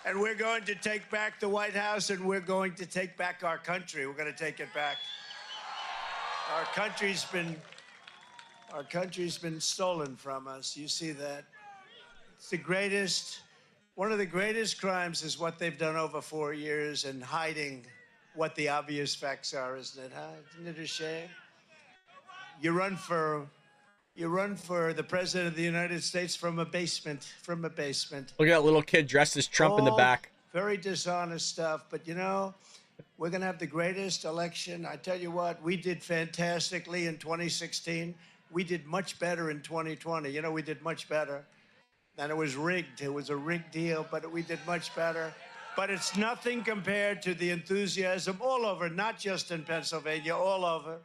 And we're going to take back the White House, and we're going to take back our country. We're going to take it back. Our country's been stolen from us. You see that? It's the greatest, one of the greatest crimes is what they've done over 4 years and hiding what the obvious facts are, isn't it, huh? Isn't it a shame? You run for the president of the United States from a basement, Look at that little kid dressed as Trump in the back. Very dishonest stuff, but you know, we're going to have the greatest election. I tell you what, we did fantastically in 2016. We did much better in 2020. You know, we did much better. And it was rigged. It was a rigged deal, but we did much better. But it's nothing compared to the enthusiasm all over, not just in Pennsylvania, all over.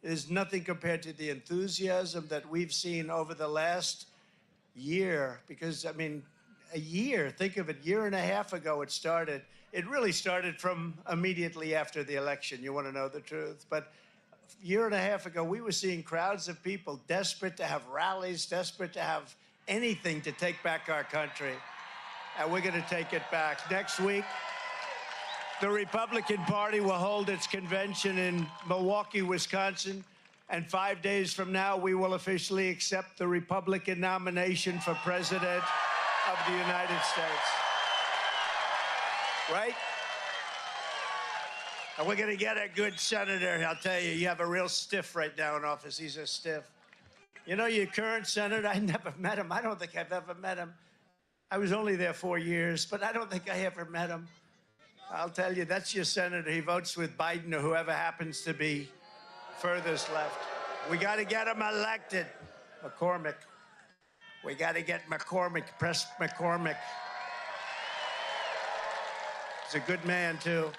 There's nothing compared to the enthusiasm that we've seen over the last year. Because, I mean, a year, think of it, year and a half ago it started. It really started from immediately after the election, you want to know the truth. But a year and a half ago, we were seeing crowds of people desperate to have rallies, desperate to have anything to take back our country. And we're going to take it back. Next week, the Republican Party will hold its convention in Milwaukee, Wisconsin. And 5 days from now, we will officially accept the Republican nomination for President of the United States. Right? And we're going to get a good senator. I'll tell you, you have a real stiff right now in office. He's a stiff. You know, your current senator, I never met him. I don't think I've ever met him. I was only there 4 years, but I don't think I ever met him. I'll tell you, that's your senator. He votes with Biden or whoever happens to be furthest left. We got to get him elected. McCormick. We got to get McCormick, press McCormick. He's a good man, too.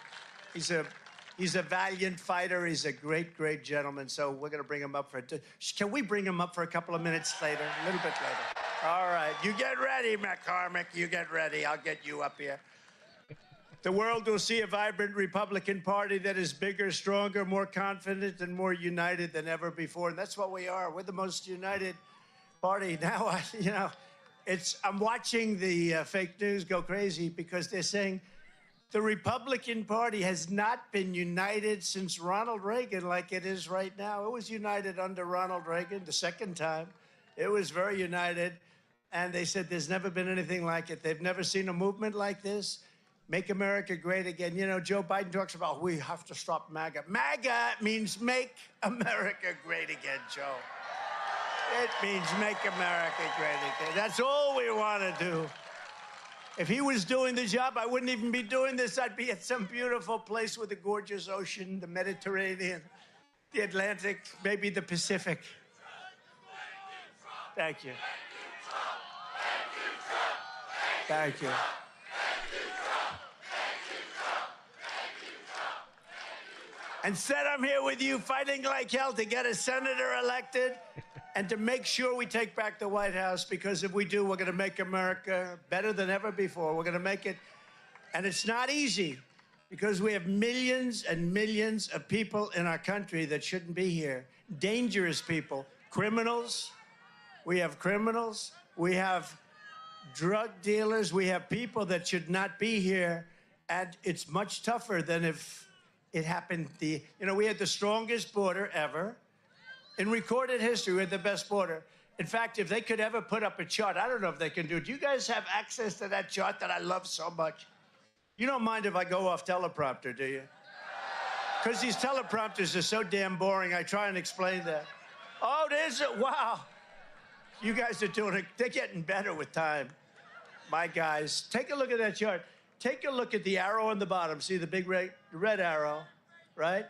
He's a valiant fighter. He's a great, great gentleman. So we're going to bring him up for it. Can we bring him up for a couple of minutes later? A little bit later. All right. You get ready, McCormick. You get ready. I'll get you up here. The world will see a vibrant Republican Party that is bigger, stronger, more confident, and more united than ever before. And that's what we are. We're the most united party. Now, you know, I'm watching the fake news go crazy because they're saying the Republican Party has not been united since Ronald Reagan like it is right now. It was united under Ronald Reagan the second time. It was very united. And they said there's never been anything like it. They've never seen a movement like this. Make America great again. You know, Joe Biden talks about we have to stop MAGA. MAGA means make America great again, Joe. It means make America great again. That's all we want to do. If he was doing the job, I wouldn't even be doing this. I'd be at some beautiful place with a gorgeous ocean, the Mediterranean, the Atlantic, maybe the Pacific. Thank you. Thank you. Instead, I'm here with you fighting like hell to get a senator elected and to make sure we take back the White House, because if we do, we're going to make America better than ever before. We're going to make it. And it's not easy because we have millions and millions of people in our country that shouldn't be here. Dangerous people, criminals. We have criminals. We have drug dealers. We have people that should not be here. And it's much tougher than if it happened. You know, we had the strongest border ever. In recorded history, we had the best border. In fact, if they could ever put up a chart, I don't know if they can do it. Do you guys have access to that chart that I love so much? You don't mind if I go off teleprompter, do you? Because these teleprompters are so damn boring, I try and explain that. Oh, there's a, wow. You guys are doing it. They're getting better with time. My guys, take a look at that chart. Take a look at the arrow on the bottom. See the big red arrow, right?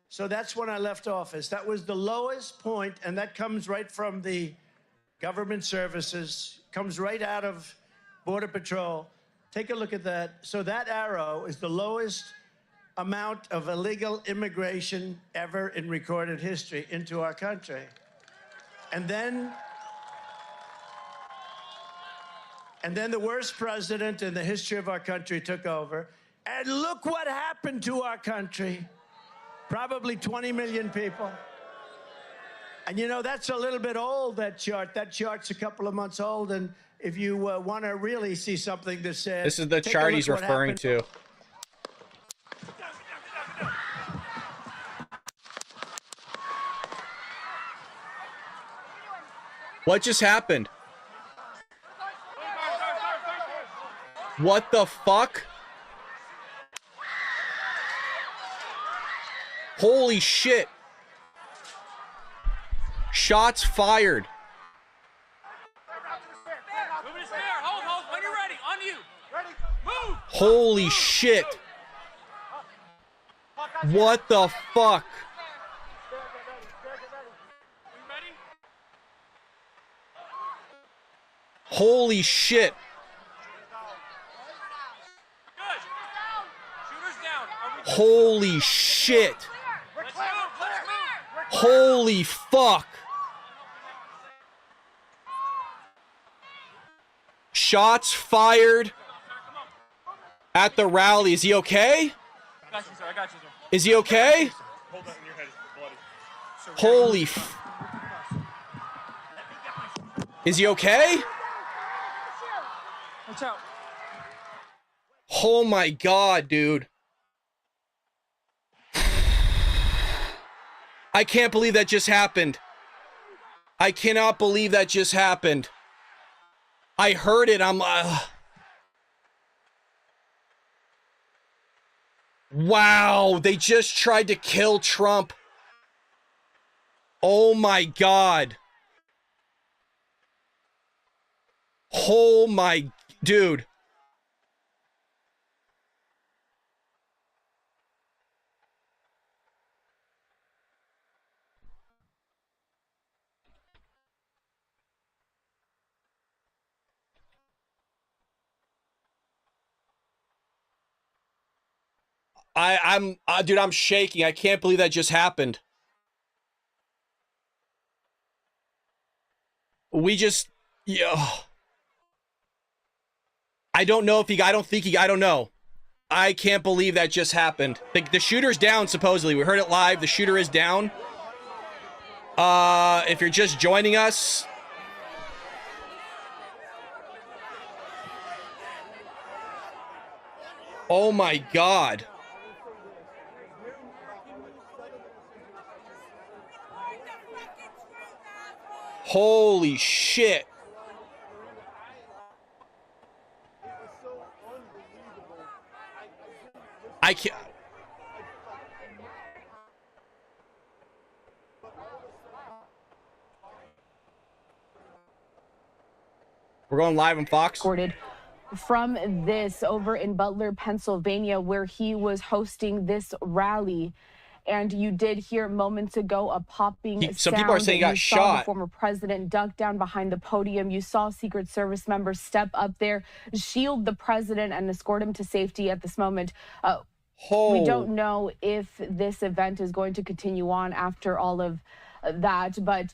So that's when I left office. That was the lowest point, and that comes right from the government services, comes right out of Border Patrol. Take a look at that. So that arrow is the lowest amount of illegal immigration ever in recorded history into our country. And then the worst president in the history of our country took over. And look what happened to our country. Probably 20 million people. And you know, that's a little bit old, that chart. That chart's a couple of months old. And if you want to really see something that says... This is the chart he's referring to. What just happened? What the fuck? Holy shit. Shots fired. Holy shit. What the fuck? Holy shit. Holy shit. Holy fuck. Shots fired at the rally. Is he okay? Is he okay? Holy f... Is he okay? Oh my god, dude. I can't believe that just happened. I cannot believe that just happened. I heard it. Wow, they just tried to kill Trump. Oh my god. Oh my... Dude. Dude, I'm shaking. I can't believe that just happened. We just... Yeah. I don't know if he... I don't know. I can't believe that just happened. The shooter's down, supposedly. We heard it live. The shooter is down. If you're just joining us... Oh my god. Holy shit. I can't. We're going live on Fox. From this over in Butler, Pennsylvania, where he was hosting this rally. And you did hear moments ago a popping sound. Some people are saying he got shot. You saw the former president duck down behind the podium. You saw Secret Service members step up there, shield the president, and escort him to safety at this moment. We don't know if this event is going to continue on after all of that, but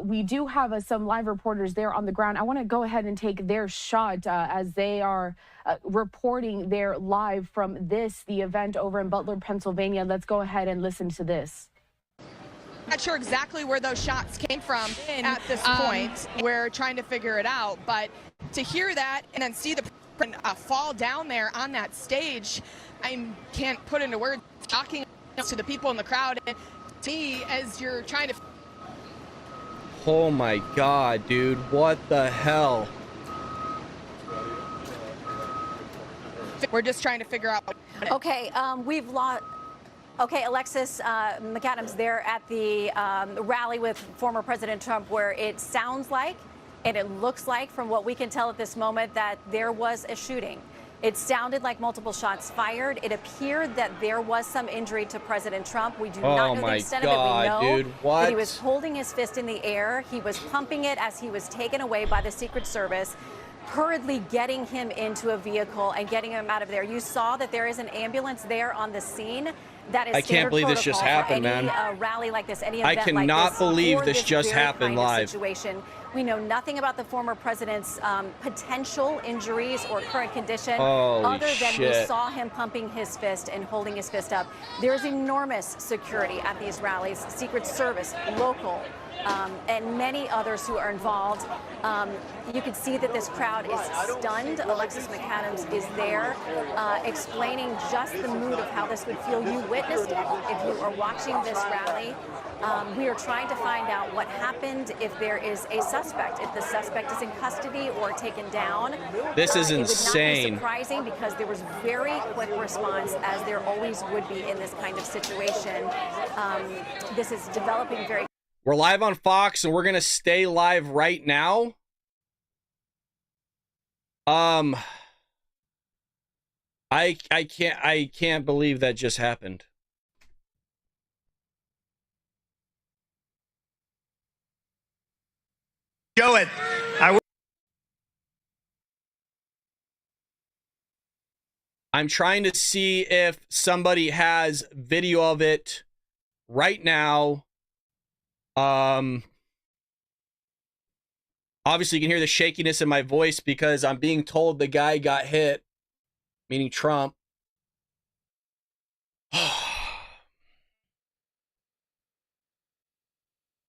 we do have some live reporters there on the ground. I want to go ahead and take their shot as they are reporting there live from the event over in Butler, Pennsylvania. Let's go ahead and listen to this. Not sure exactly where those shots came from at this point. We're trying to figure it out, but to hear that and then see the fall down there on that stage, I can't put into words. Talking to the people in the crowd and me as you're trying to... Oh my god, dude, what the hell? We're just trying to figure out. Okay, we've lost. Okay, Alexis McAdams there at the rally with former President Trump, where it sounds like, and it looks like from what we can tell at this moment, that there was a shooting. It sounded like multiple shots fired. It appeared that there was some injury to President Trump. We do not know the extent of it. We know that he was holding his fist in the air. He was pumping it as he was taken away by the Secret Service, hurriedly getting him into a vehicle and getting him out of there. You saw that there is an ambulance there on the scene. That is I can't believe this just happened, any, man. Rally like this, any I event cannot like this, believe for this just very happened kind of live. Situation. We know nothing about the former president's potential injuries or current condition, other than we saw him pumping his fist and holding his fist up. There's enormous security at these rallies, Secret Service, local, and many others who are involved. You can see that this crowd is stunned. Alexis McAdams is there explaining just the mood of how this would feel. You witnessed it if you are watching this rally. We are trying to find out what happened, if there is a suspect, if the suspect is in custody or taken down. This is insane. insane. It would not be surprising because there was very quick response, as there always would be in this kind of situation. This is developing very. We're live on Fox, and we're gonna stay live right now. I can't believe that just happened. Show it. I'm trying to see if somebody has video of it right now. Obviously you can hear the shakiness in my voice because I'm being told the guy got hit, meaning Trump.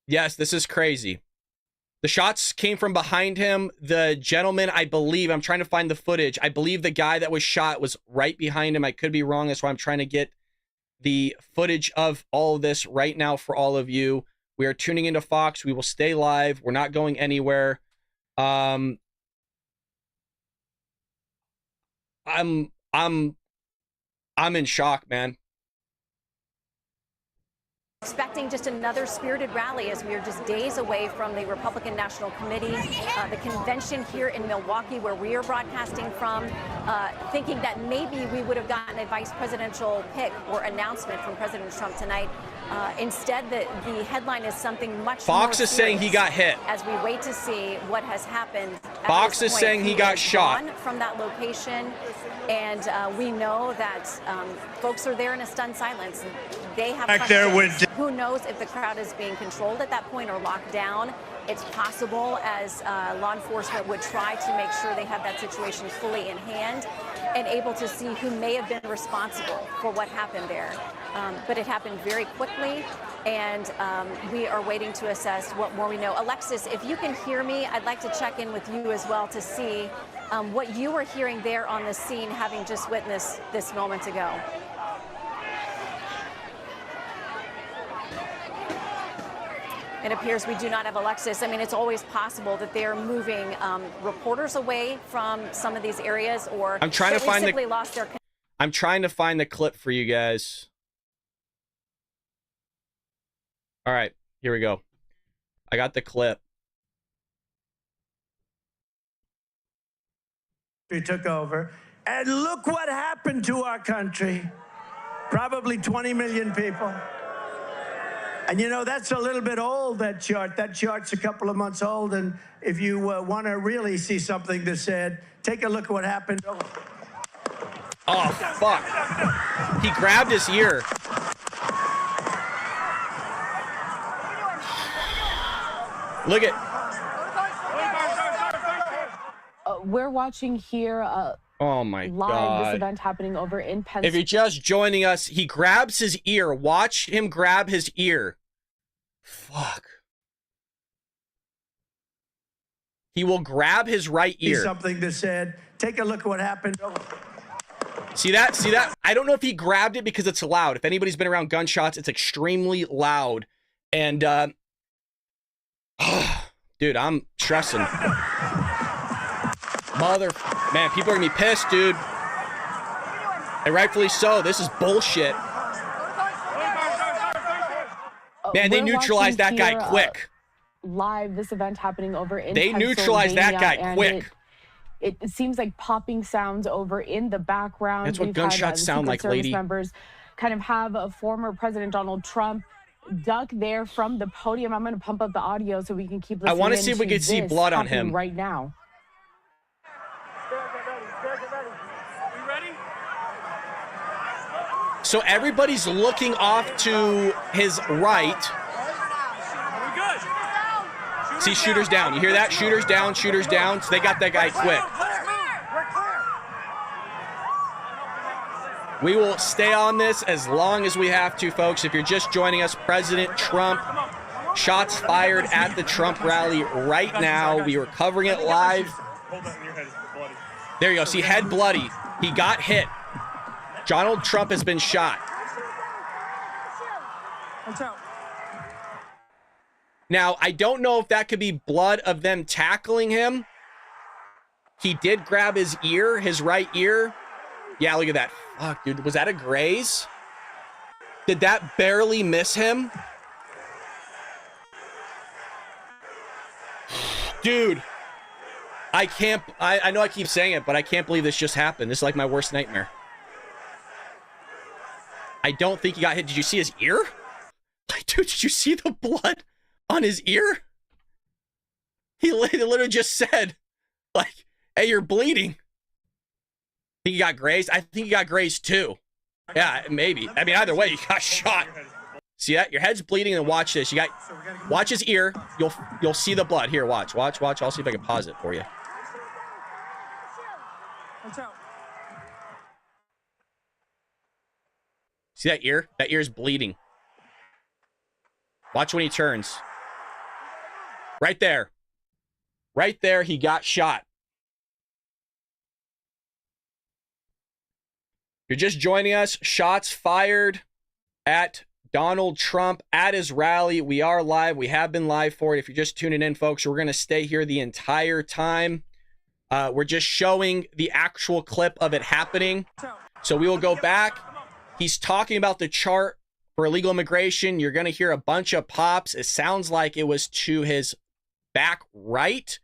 Yes, this is crazy. The shots came from behind him. The gentleman, I believe, I'm trying to find the footage. I believe the guy that was shot was right behind him. I could be wrong. That's why I'm trying to get the footage of all of this right now for all of you. We are tuning into Fox. We will stay live. We're not going anywhere. I'm in shock, man. Expecting just another spirited rally as we are just days away from the Republican National Committee, the convention here in Milwaukee where we are broadcasting from, thinking that maybe we would have gotten a vice presidential pick or announcement from President Trump tonight. Instead, the headline is something much Fox more is saying he got hit. As we wait to see what has happened. Fox is saying he got shot from that location, and we know that folks are there in a stunned silence. They have questions. Who knows if the crowd is being controlled at that point or locked down? It's possible, as law enforcement would try to make sure they have that situation fully in hand and able to see who may have been responsible for what happened there. But it happened very quickly, and we are waiting to assess what more we know. Alexis, if you can hear me, I'd like to check in with you as well to see what you were hearing there on the scene, having just witnessed this moment ago. It appears we do not have Alexis. I mean, it's always possible that they're moving reporters away from some of these areas, or I'm trying to find simply lost their. I'm trying to find the clip for you guys. All right, here we go. I got the clip. We took over, and look what happened to our country. Probably 20 million people. And you know, that's a little bit old, that chart. That chart's a couple of months old, and if you want to really see something that's said, take a look at what happened. Oh, fuck. He grabbed his ear. Look at. We're watching here oh my live God. this event happening over in Pennsylvania. If you're just joining us, he grabs his ear. Watch him grab his ear. Fuck. He will grab his right ear. Something that said, take a look at what happened. See that? See that? I don't know if he grabbed it because it's loud. If anybody's been around gunshots, it's extremely loud. And, dude, I'm stressing. Man, people are gonna be pissed, dude. And rightfully so. This is bullshit. Man, they neutralized that guy quick. Live, this event happening over in They neutralized that guy quick. It seems like popping sounds over in the background. That's what gunshots sound like, lady. Members kind of have a former President Donald Trump duck there from the podium. I'm going to pump up the audio so we can keep listening. I want to see if we can see blood on him right now. So everybody's looking off to his right. See, shooters down. You hear that? Shooters down, shooters down. So they got that guy quick. We will stay on this as long as we have to, folks. If you're just joining us, President Trump, shots fired at the Trump rally right now. We were covering it live. There you go. See, head bloody. He got hit. Donald Trump has been shot. Now, I don't know if that could be blood of them tackling him. He did grab his ear, his right ear. Yeah, look at that. Fuck, dude. Was that a graze? Did that barely miss him? Dude. I know I keep saying it, but I can't believe this just happened. This is like my worst nightmare. I don't think he got hit. Did you see his ear? Like, dude, did you see the blood on his ear? He literally just said, like, hey, you're bleeding. Think he got grazed? I think he got grazed too. Yeah, maybe. I mean, either way, he got shot. See that? Your head's bleeding, and watch this. Watch his ear. You'll see the blood. Here, watch. I'll see if I can pause it for you. See that ear? That ear's bleeding. Watch when he turns. Right there. Right there, he got shot. You're just joining us. Shots fired at Donald Trump at his rally. We are live. We have been live for it. If you're just tuning in, folks, we're going to stay here the entire time. We're just showing the actual clip of it happening. So we will go back. He's talking about the chart for illegal immigration. You're going to hear a bunch of pops. It sounds like it was to his back right.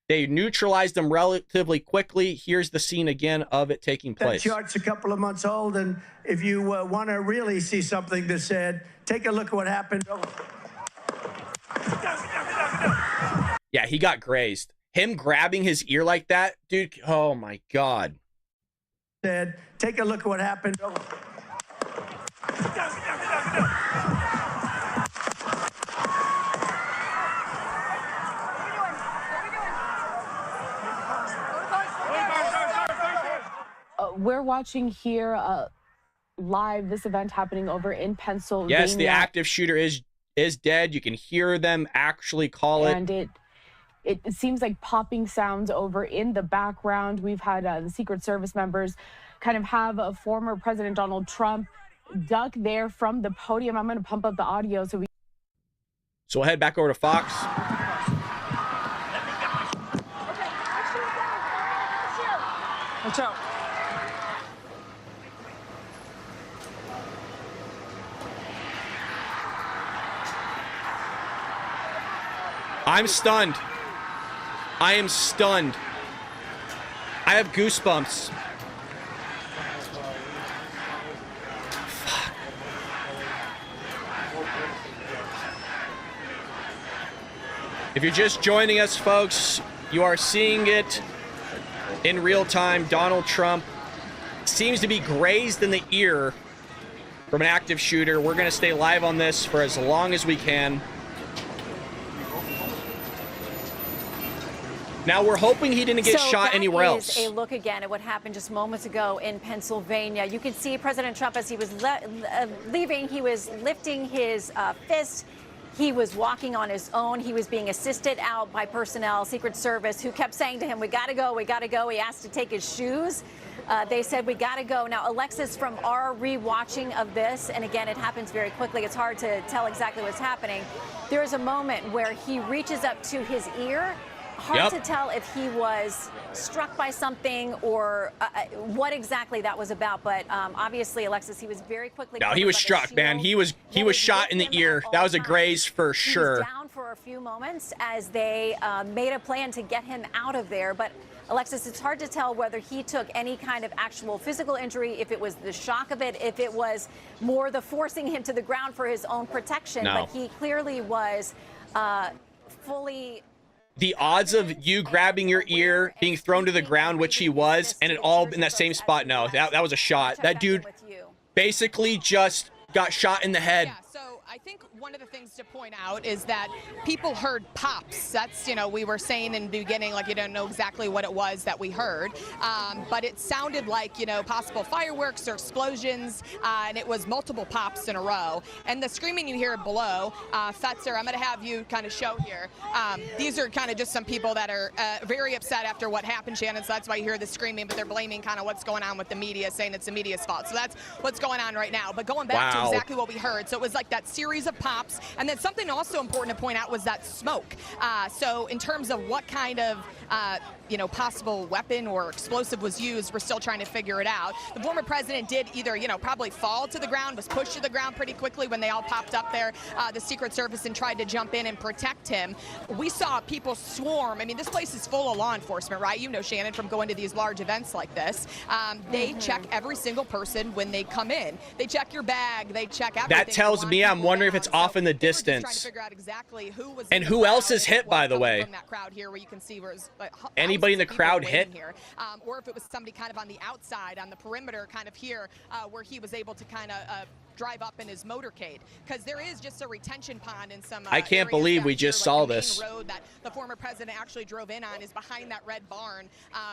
They neutralized them relatively quickly. Here's the scene again of it taking place. That chart's a couple of months old, and if you want to really see something that's said, take a look at what happened. Yeah, he got grazed. Him grabbing his ear like that, dude, oh my God. Said, take a look at what happened. We're watching here live this event happening over in Pennsylvania. Yes, the active shooter is dead. You can hear them actually call it. And it seems like popping sounds over in the background. We've had the Secret Service members kind of have a former President Donald Trump duck there from the podium. I'm going to pump up the audio so we'll head back over to Fox. Watch out. I'm stunned. I am stunned. I have goosebumps. Fuck. If you're just joining us, folks, you are seeing it in real time. Donald Trump seems to be grazed in the ear from an active shooter. We're going to stay live on this for as long as we can. Now, we're hoping he didn't get shot anywhere else. That is a look again at what happened just moments ago in Pennsylvania. You can see President Trump as he was leaving, he was lifting his fist. He was walking on his own. He was being assisted out by personnel, Secret Service, who kept saying to him, we got to go, we got to go. He asked to take his shoes. They said, we got to go. Now, Alexis, from our rewatching of this, and again, it happens very quickly. It's hard to tell exactly what's happening. There is a moment where he reaches up to his ear. Hard to tell if he was struck by something or what exactly that was about. But obviously, Alexis, he was very quickly. No, he was struck, man. He was shot in the ear. That was a graze for sure. He was down for a few moments as they made a plan to get him out of there. But Alexis, it's hard to tell whether he took any kind of actual physical injury, if it was the shock of it, if it was more the forcing him to the ground for his own protection. No. But he clearly was fully. The odds of you grabbing your ear, being thrown to the ground, which he was, and it all in that same spot. No, that was a shot. That dude, basically just got shot in the head. Yeah, so I think one of the things to point out is that people heard pops. That's, we were saying in the beginning, like, you don't know exactly what it was that we heard. But it sounded like, possible fireworks or explosions, and it was multiple pops in a row. And the screaming you hear below, Fetzer, I'm going to have you kind of show here. These are kind of just some people that are very upset after what happened, Shannon, so that's why you hear the screaming, but they're blaming kind of what's going on with the media, saying it's the media's fault. So that's what's going on right now. But going back to exactly what we heard, so it was like that series of pops, and then something also important to point out was that smoke. So in terms of what kind of possible weapon or explosive was used, we're still trying to figure it out. The former president did either, probably fall to the ground, was pushed to the ground pretty quickly when they all popped up there, the Secret Service, and tried to jump in and protect him. We saw people swarm. I mean, this place is full of law enforcement, right? Shannon, from going to these large events like this. They check every single person when they come in. They check your bag. They check everything. That tells me, I'm wondering if it's off in the distance. Trying to figure out exactly who was and who else is hit, by the way. From that crowd here, where you can see where's anybody in the crowd hit here, or if it was somebody kind of on the outside, on the perimeter, kind of here, where he was able to kind of drive up in his motorcade, because there is just a retention pond in some I can't believe we just saw this. The road that the former president actually drove in on is behind that red barn,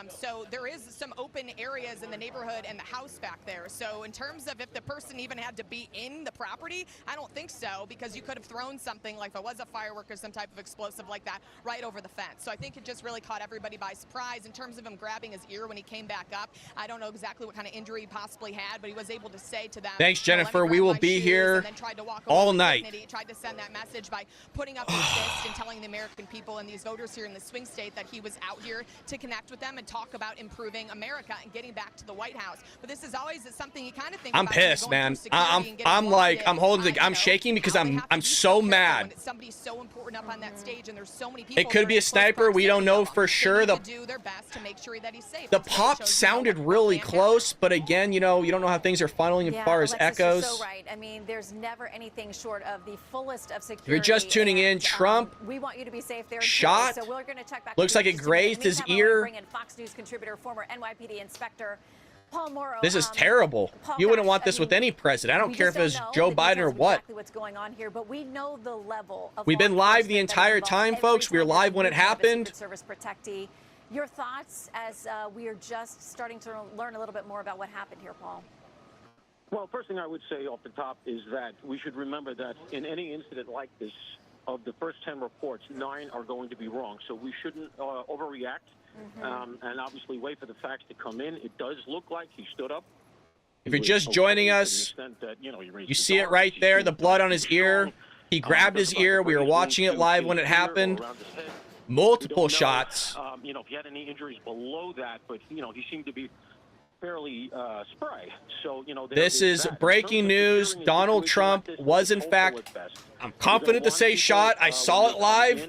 so there is some open areas in the neighborhood and the house back there. So in terms of if the person even had to be in the property, I don't think so, because you could have thrown something, like if it was a firework or some type of explosive like that, right over the fence. So I think it just really caught everybody by surprise. In terms of him grabbing his ear when he came back up, I don't know exactly what kind of injury he possibly had, but he was able to say to them, thanks, Jennifer, we will be here all night. He tried to send that message by putting up his fist and telling the American people and these voters here in the swing state that he was out here to connect with them and talk about improving America and getting back to the White House. But this is always something you kind of think I'm about. pissed, man. I'm shaking because I'm so mad. Somebody's so important up on that stage, and there's so many people. It could be a sniper. We don't know for sure. The do their best to make sure that he's safe. The pop sounded really close, but again, you don't know how things are funneling as far as Alexis, echoes. you're so right. I mean, there's never anything short of the fullest of security. If you're just tuning in, Trump we want you to be safe there. shot. So we're going to check back. Looks like it grazed his ear. Bring in Fox News contributor, former NYPD inspector Paul Morrow. This is terrible. Paul, you wouldn't want this with any president. I don't care if it was Joe Biden or what. Exactly what's going on here, but we know the level of We've been live the entire time, folks. We were live when it happened. Service protectee. Your thoughts as we are just starting to learn a little bit more about what happened here, Paul? Well, first thing I would say off the top is that we should remember that in any incident like this, of the first 10 reports, 9 are going to be wrong. So we shouldn't overreact and obviously wait for the facts to come in. It does look like he stood up. If you're just joining us, you see it right there, the blood on his ear. He grabbed his ear. We were watching it live when it happened. Multiple shots. If he had any injuries below that, but, he seemed to be fairly spry. So, this is breaking news. Donald Trump was, in fact, I'm confident to say shot. I saw it live.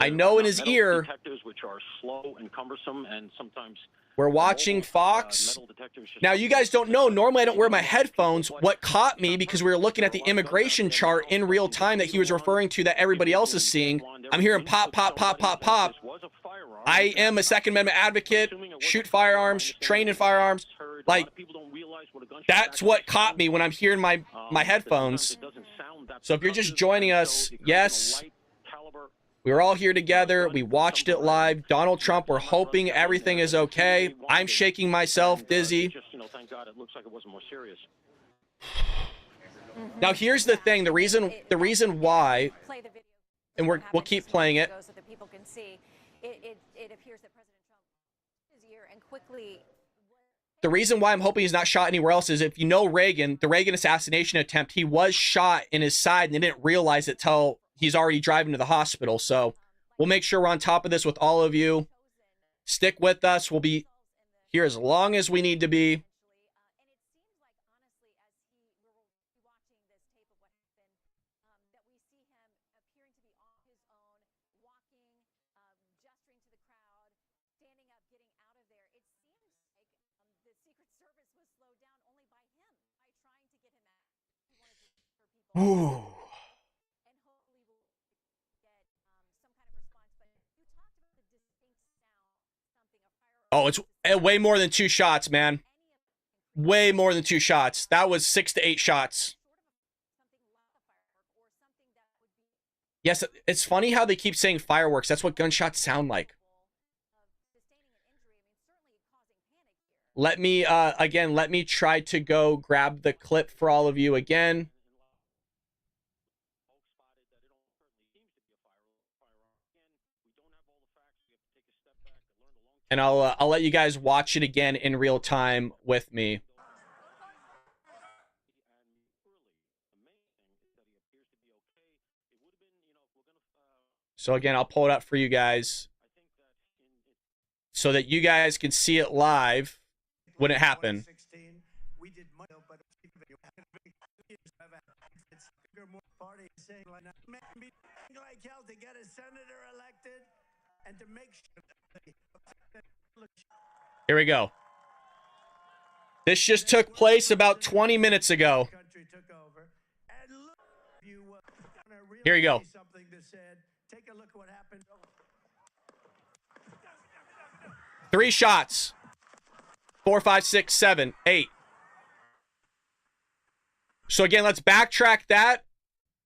I know in his ear. Detectors, which are slow and cumbersome, and sometimes we're watching Fox. Now, you guys don't know, normally I don't wear my headphones. What caught me, because we were looking at the immigration chart in real time that he was referring to that everybody else is seeing, I'm hearing pop, pop, pop, pop, pop. I am a Second Amendment advocate, shoot firearms, train in firearms. Like, that's what caught me when I'm hearing my headphones. So if you're just joining us, yes, we were all here together. We watched it live. Donald Trump, we're hoping everything is okay. I'm shaking myself, dizzy. Thank God it looks like it wasn't more serious. Now, here's the thing. The reason why, and we'll keep playing it. So that people can see. It appears that President Trump his ear and quickly. The reason why I'm hoping he's not shot anywhere else is if you know Reagan, the Reagan assassination attempt, he was shot in his side and they didn't realize it till he's already driving to the hospital. So we'll make sure we're on top of this with all of you. Stick with us. We'll be here as long as we need to be. Ooh. Oh, it's way more than 2 shots, man. way more than 2 shots. That was 6 to 8 shots. Yes, it's funny how they keep saying fireworks. That's what gunshots sound like. Let me, again, let me try to go grab the clip for all of you again. And I'll let you guys watch it again in real time with me. So again, I'll pull it up for you guys so that you guys can see it live when it happened. Here we go. This just took place about 20 minutes ago. Here we go. Take a look at what happened. 3 shots. 4, 5, 6, 7, 8. So again, let's backtrack that.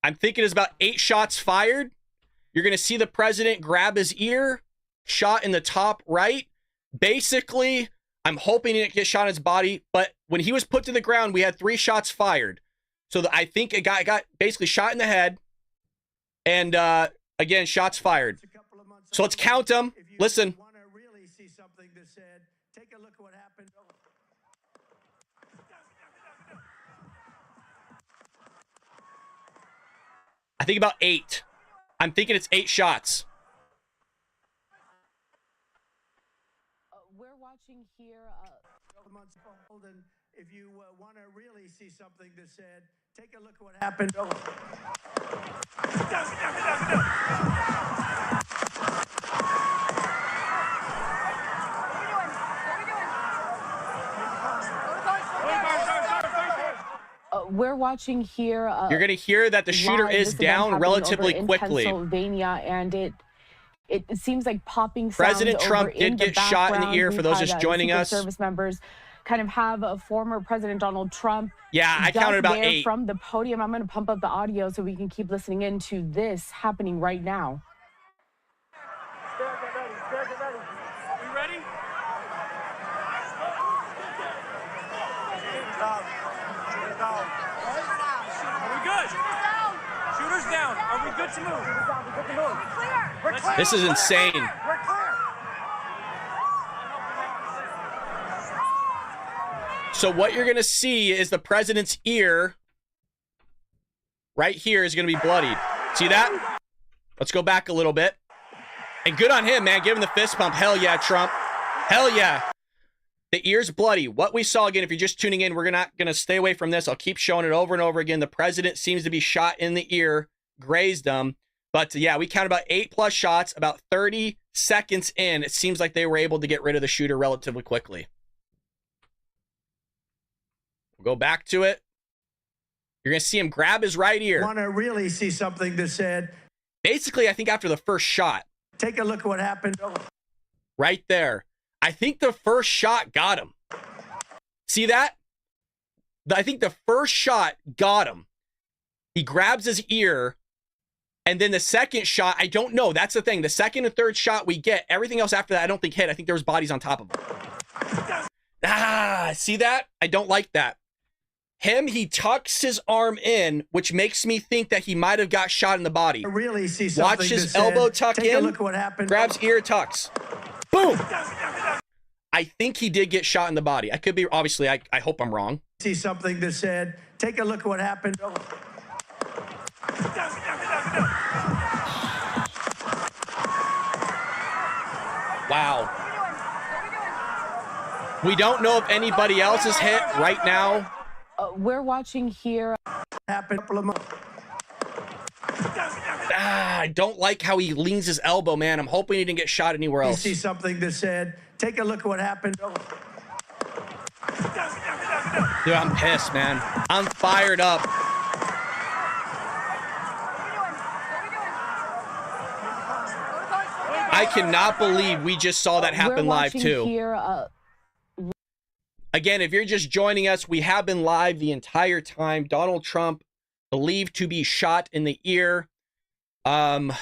I'm thinking it's about 8 shots fired. You're going to see the president grab his ear. Shot in the top right. Basically, I'm hoping he didn't get shot in his body. But when he was put to the ground, we had 3 shots fired. So I think a guy got basically shot in the head. And again, shots fired. So let's count them. Listen. I think about 8. I'm thinking it's 8 shots. We're watching here. If you want to really see something that's said, take a look at what happened. We're watching here. You're going to hear that the shooter is down relatively quickly. Pennsylvania, and it seems like popping. President Trump did get shot in the ear. For those just joining us, service members kind of have a former President Donald Trump. Yeah, I counted about 8 from the podium. I'm going to pump up the audio so we can keep listening into this happening right now. We ready? Are we good? Shooters down. Are we good to move? We're clear. This is insane. We're clear. So what you're going to see is the president's ear right here is going to be bloodied. See that? Let's go back a little bit. And good on him, man. Give him the fist pump. Hell yeah, Trump. Hell yeah. The ear's bloody. What we saw, again, if you're just tuning in, we're not going to stay away from this. I'll keep showing it over and over again. The president seems to be shot in the ear, grazed him. But yeah, we counted about 8+ shots. About 30 seconds in, it seems like they were able to get rid of the shooter relatively quickly. We'll go back to it. You're going to see him grab his right ear. Want to really see something that said. Basically, I think after the first shot. Take a look at what happened. Right there. I think the first shot got him. See that? I think the first shot got him. He grabs his ear. And then the second shot, I don't know. That's the thing. The second and third shot we get, everything else after that, I don't think hit. I think there was bodies on top of him. Ah, see that? I don't like that. He tucks his arm in, which makes me think that he might have got shot in the body. I really see watch his elbow tuck Take in. A look at what happened. Grabs ear, tucks. Boom. I think he did get shot in the body. I could be, obviously, I hope I'm wrong. See something that said, take a look at what happened. Wow. We don't know if anybody else is hit right now. We're watching here. I don't like how he leans his elbow, man. I'm hoping he didn't get shot anywhere else. You see something that said, take a look at what happened. Dude, I'm pissed, man. I'm fired up. I cannot believe we just saw that happen live, too. Here, Again, if you're just joining us, we have been live the entire time. Donald Trump believed to be shot in the ear. I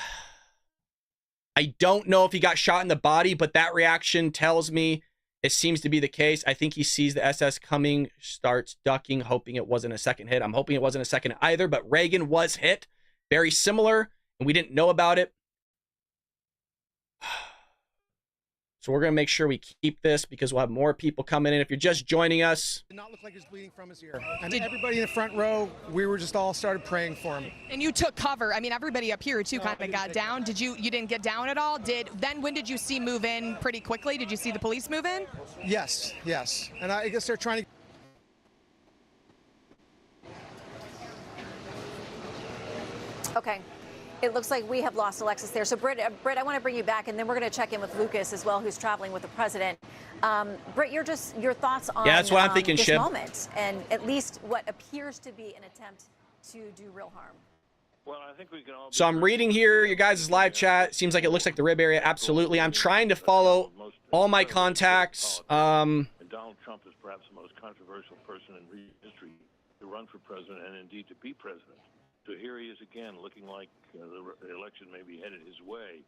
don't know if he got shot in the body, but that reaction tells me it seems to be the case. I think he sees the SS coming, starts ducking, hoping it wasn't a second hit. I'm hoping it wasn't a second either, but Reagan was hit. Very similar, and we didn't know about it. So we're going to make sure we keep this because we'll have more people coming in. If you're just joining us. Did not look like he was bleeding from his ear. And everybody in the front row, we were just all started praying for him. And you took cover. I mean, everybody up here too kind of got down. Did you didn't get down at all? When did you see move in pretty quickly? Did you see the police move in? Yes. And I guess they're trying to. Okay. It looks like we have lost Alexis there. So, Britt, I want to bring you back, and then we're going to check in with Lucas as well, who's traveling with the president. Britt, your thoughts on that's what I'm thinking, this Shiv. moment, and at least what appears to be an attempt to do real harm. Well, I think we can all. So I'm reading here your guys' live chat. Seems like it looks like the rib area. Absolutely. I'm trying to follow all my contacts. And Donald Trump is perhaps the most controversial person in recent history to run for president and indeed to be president. So here he is again, looking like the election may be headed his way.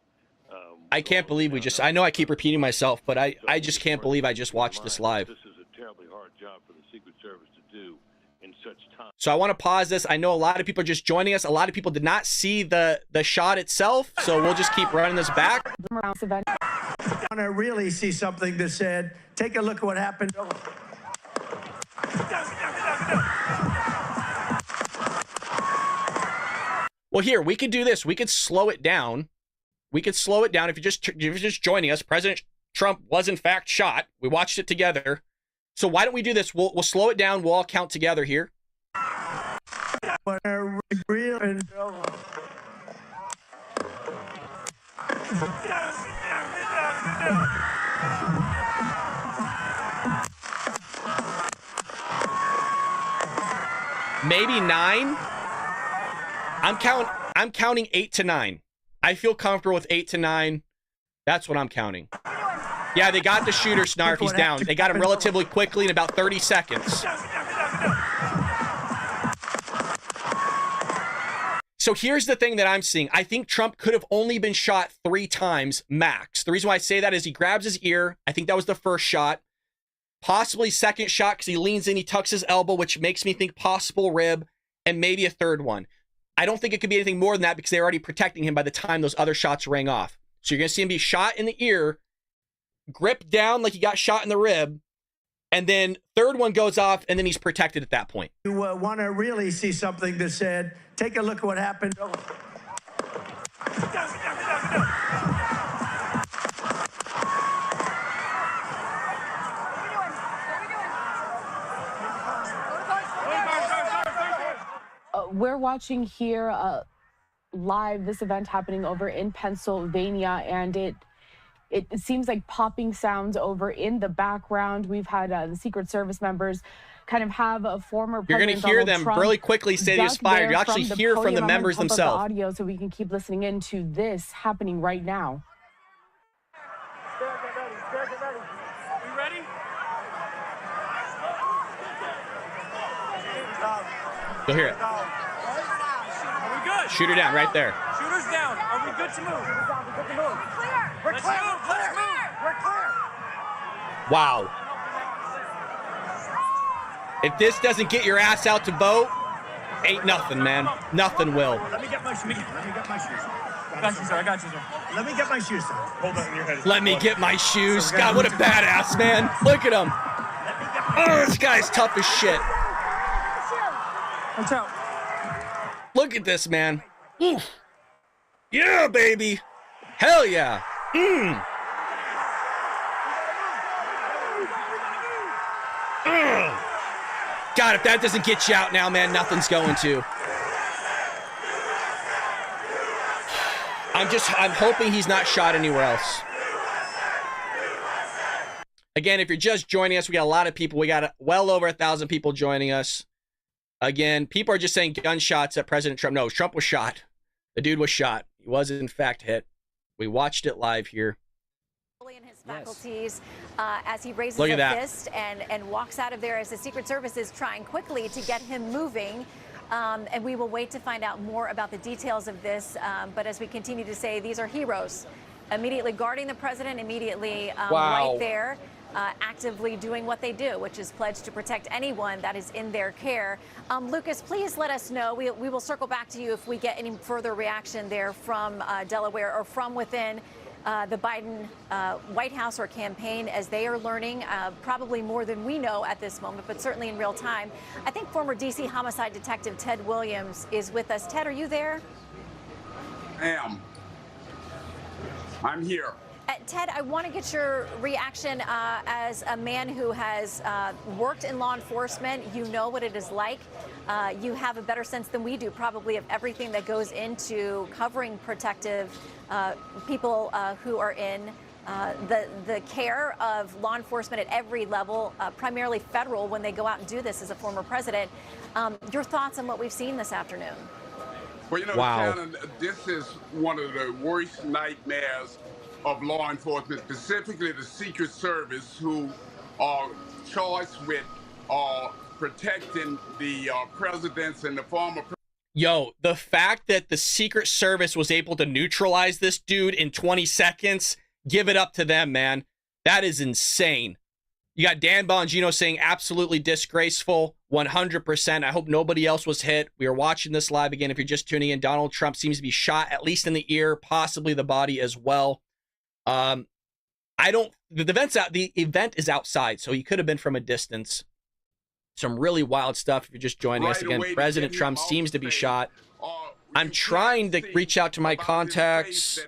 I can't believe I know I keep repeating myself, but I just can't believe I just watched this live. This is a terribly hard job for the Secret Service to do in such time. So I want to pause this. I know a lot of people are just joining us. A lot of people did not see the shot itself, so we'll just keep running this back. I want to really see something that said, take a look at what happened. Well, here, we could do this. We could slow it down. If you're just joining us, President Trump was in fact shot. We watched it together. So why don't we do this? We'll slow it down. We'll all count together here. Maybe 9. I'm counting 8 to 9. I feel comfortable with 8 to 9. That's what I'm counting. Yeah, they got the shooter, Snarf. He's down. They got him relatively quickly in about 30 seconds. So here's the thing that I'm seeing. I think Trump could have only been shot 3 times max. The reason why I say that is he grabs his ear. I think that was the first shot. Possibly second shot because he leans in, he tucks his elbow, which makes me think possible rib, and maybe a third one. I don't think it could be anything more than that because they're already protecting him by the time those other shots rang off. So you're going to see him be shot in the ear, gripped down like he got shot in the rib, and then third one goes off, and then he's protected at that point. You want to really see something that said, take a look at what happened. We're watching here live this event happening over in Pennsylvania, and it seems like popping sounds over in the background. We've had the Secret Service members kind of have a former You're going to hear them really quickly say he was fired. You actually hear from the members themselves. The audio so we can keep listening into this happening right now. We ready? You'll hear it. Are we good? Shoot her down right there. Shooter's down. Are we good to move? We're Let's clear. move. Let's move. We're clear. Wow. If this doesn't get your ass out to vote, ain't nothing, man. Nothing will. Let me get my shoes. Let me get my shoes. I got you, sir. I got you, sir. Let me get my shoes. Hold on in your head. Let me get my shoes. God, what a badass, man. Look at him. Oh, this guy's tough as shit. Watch out. Look at this, man. Oof. Yeah, baby. Hell yeah. God, if that doesn't get you out now, man, nothing's going to. I'm hoping he's not shot anywhere else. Again, if you're just joining us, we got a lot of people. We got well over 1,000 people joining us. Again, people are just saying gunshots at President Trump. No, Trump was shot. The dude was shot. He was, in fact, hit. We watched it live here. In his faculties as he raises Look at a that. fist and walks out of there as the Secret Service is trying quickly to get him moving. And we will wait to find out more about the details of this. But as we continue to say, these are heroes. Immediately guarding the president, immediately Wow. right there, actively doing what they do, which is pledge to protect anyone that is in their care. Lucas, please let us know. We will circle back to you if we get any further reaction there from Delaware or from within the Biden White House or campaign, as they are learning probably more than we know at this moment, but certainly in real time. I think former D.C. homicide detective Ted Williams is with us. Ted, are you there? I'm here. Ted, I want to get your reaction as a man who has worked in law enforcement. You know what it is like. You have a better sense than we do, probably, of everything that goes into covering protective people who are in the care of law enforcement at every level, primarily federal, when they go out and do this as a former president. Your thoughts on what we've seen this afternoon? Well, you know, Wow. Shannon, this is one of the worst nightmares of law enforcement, specifically the Secret Service, who are charged with protecting the presidents and the former. Yo, the fact that the Secret Service was able to neutralize this dude in 20 seconds, give it up to them, man. That is insane. You got Dan Bongino saying absolutely disgraceful, 100%. I hope nobody else was hit. We are watching this live again. If you're just tuning in, Donald Trump seems to be shot, at least in the ear, possibly the body as well. The event is outside, so he could have been from a distance. Some really wild stuff if you're just joining us again. President Trump seems to be shot. I'm trying to reach out to my contacts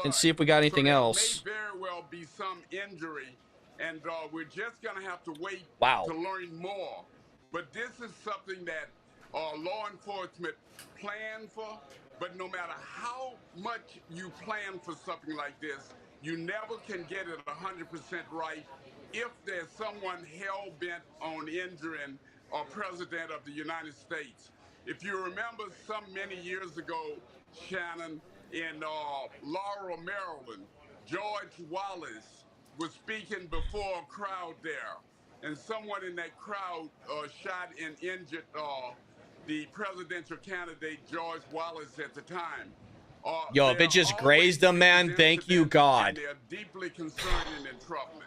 and see if we got anything else. May very well be some injury, and we're just going to have to wait Wow. to learn more. But this is something that law enforcement planned for. But no matter how much you plan for something like this, you never can get it 100% right if there's someone hell-bent on injuring a president of the United States. If you remember many years ago, Shannon, in Laurel, Maryland, George Wallace was speaking before a crowd there, and someone in that crowd shot and injured the presidential candidate, George Wallace, at the time. Yo, if it just grazed them, man, thank you, God. They're deeply concerning entrapment.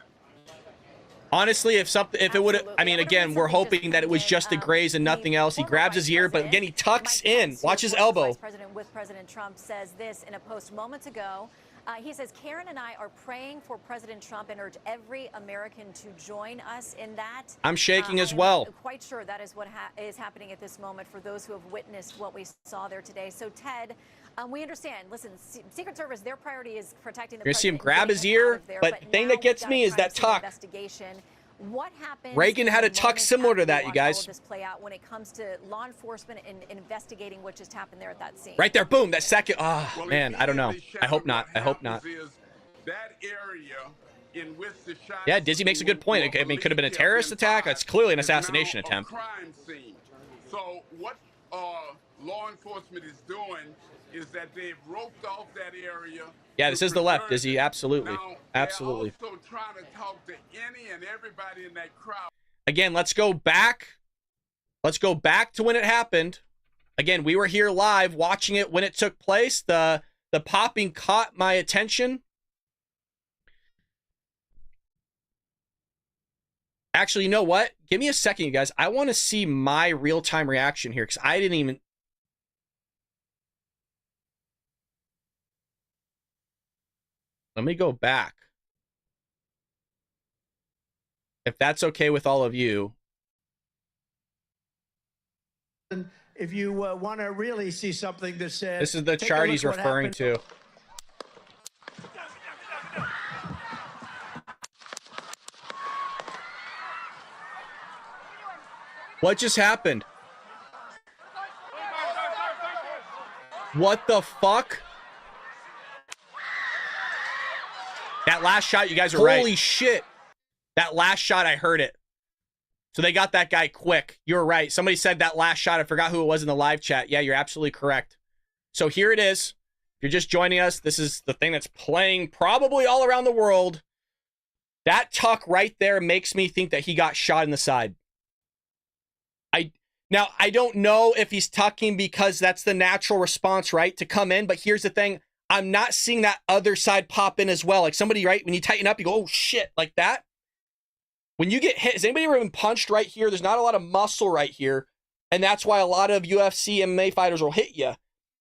Honestly, if it would have, I mean, again, we're hoping that it was just a graze and nothing else. He grabs his ear, but again, he tucks in. Watch his elbow. Vice President with President Trump says this in a post moments ago. He says, Karen and I are praying for President Trump and urge every American to join us in that. I'm shaking as well. I'm quite sure that is what is happening at this moment for those who have witnessed what we saw there today. So, Ted, we understand. Listen, Secret Service, their priority is protecting the You're gonna see him president, grab getting his him ear, out of there. but the thing that now gets we've me gotta is try that and see the tuck. investigation. What happens? Reagan had a in the tuck moments similar to after that, we you watch guys. all of this play out when it comes to law enforcement and investigating what just happened there at that scene. Right there, boom, that second. Ah, Well, man, I don't know. I hope not. I hope not. That area in which the shots Yeah, Dizzy makes a good point. I mean, it could have been a terrorist attack. It's clearly an assassination is now attempt. a crime scene. So what law enforcement is doing is that they've roped off that area. Yeah, this is the left, Dizzy. Absolutely. Now, Absolutely. They're also trying to talk to any and everybody in that crowd. Again, let's go back. Let's go back to when it happened. Again, we were here live watching it when it took place. The popping caught my attention. Actually, you know what? Give me a second, you guys. I want to see my real-time reaction here because I didn't even... Let me go back. If that's okay with all of you. If you want to really see something that says... This is the chart he's referring to. What just happened? What the fuck? That last shot, you guys are right. Holy shit. That last shot, I heard it. So they got that guy quick. You're right. Somebody said that last shot. I forgot who it was in the live chat. Yeah, you're absolutely correct. So here it is. you're just joining us, this is the thing that's playing probably all around the world. That tuck right there makes me think that he got shot in the side. Now, I don't know if he's tucking because that's the natural response, right, to come in. But here's the thing. I'm not seeing that other side pop in as well. Like somebody, right, when you tighten up, you go, oh, shit, like that. When you get hit, has anybody ever been punched right here? There's not a lot of muscle right here. And that's why a lot of UFC MMA fighters will hit you.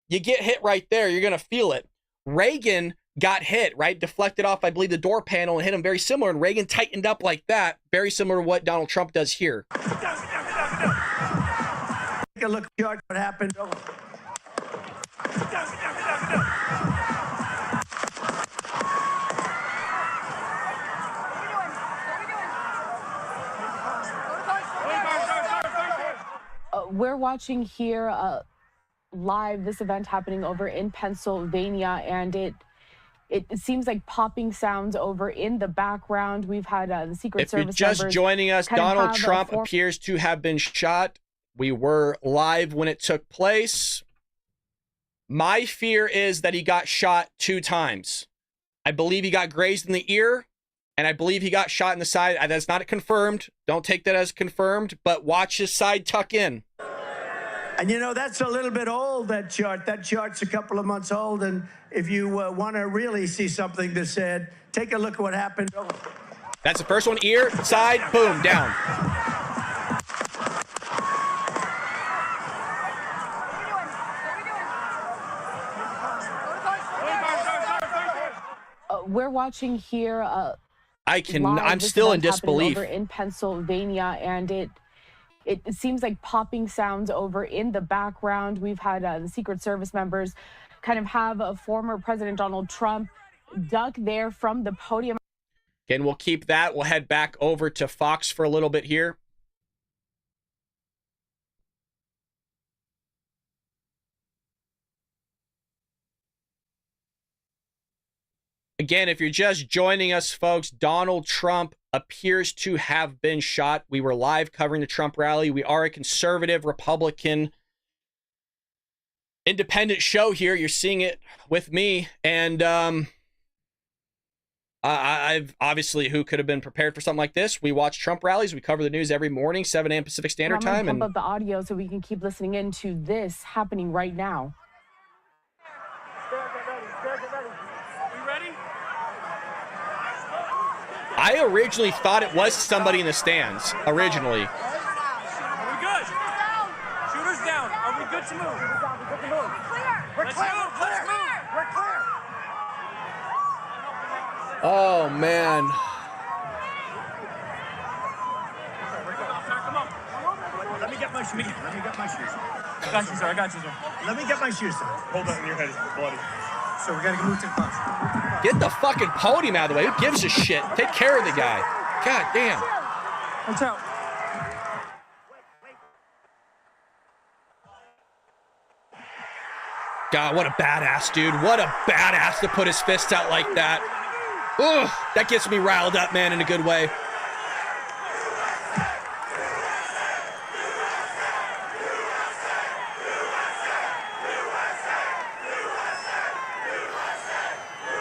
You get hit right there, you're going to feel it. Reagan got hit, right, deflected off, I believe, the door panel and hit him very similar. And Reagan tightened up like that, very similar to what Donald Trump does here. Take a look at what happened. We're watching here live this event happening over in Pennsylvania, and it seems like popping sounds over in the background. We've had the Secret Service If you're just joining us, Donald Trump appears to have been shot. We were live when it took place. My fear is that he got shot 2 times. I believe he got grazed in the ear, and I believe he got shot in the side. That's not confirmed. Don't take that as confirmed, but watch his side tuck in. And you know, that's a little bit old, that chart. That chart's a couple of months old. And if you want to really see something that's said, take a look at what happened. That's the first one. Ear, side, boom, down. We're watching here. I'm still in disbelief. Over in Pennsylvania, and it seems like popping sounds over in the background. We've had the Secret Service members kind of have former President Donald Trump duck there from the podium. Again, we'll keep that. We'll head back over to Fox for a little bit here. Again, if you're just joining us, folks, Donald Trump appears to have been shot. We were live covering the Trump rally. We are a conservative, Republican, independent show here. You're seeing it with me. And I've obviously, who could have been prepared for something like this? We watch Trump rallies. We cover the news every morning, 7 a.m. Pacific Standard Time. And pump up the audio so we can keep listening into this happening right now. I originally thought it was somebody in the stands. Originally. Are we good? Shooters down. Are we good to move? We're clear. Let's move. We're clear. Oh, man. Come on. Let me get my shoes. I got you, sir. Let me get my shoes, sir. Hold on, your head is bloody. So we got to move to the box. Get the fucking podium out of the way. Who gives a shit? Take care of the guy. God damn. Watch out. God, what a badass, dude. What a badass to put his fist out like that. Ugh, that gets me riled up, man, in a good way.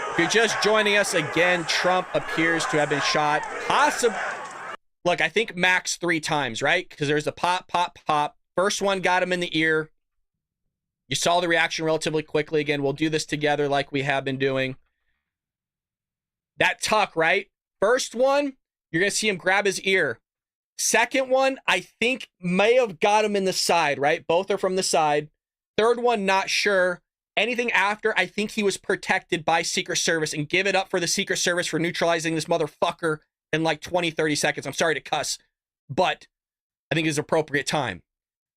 If you're just joining us again, Trump appears to have been shot. Look, I think max 3 times, right? Because there's a pop, pop, pop. First one got him in the ear. You saw the reaction relatively quickly. Again, we'll do this together like we have been doing. That tuck, right? First one, you're going to see him grab his ear. Second one, I think may have got him in the side, right? Both are from the side. Third one, not sure. Anything after, I think he was protected by Secret Service, and give it up for the Secret Service for neutralizing this motherfucker in like 20, 30 seconds. I'm sorry to cuss, but I think it's appropriate time.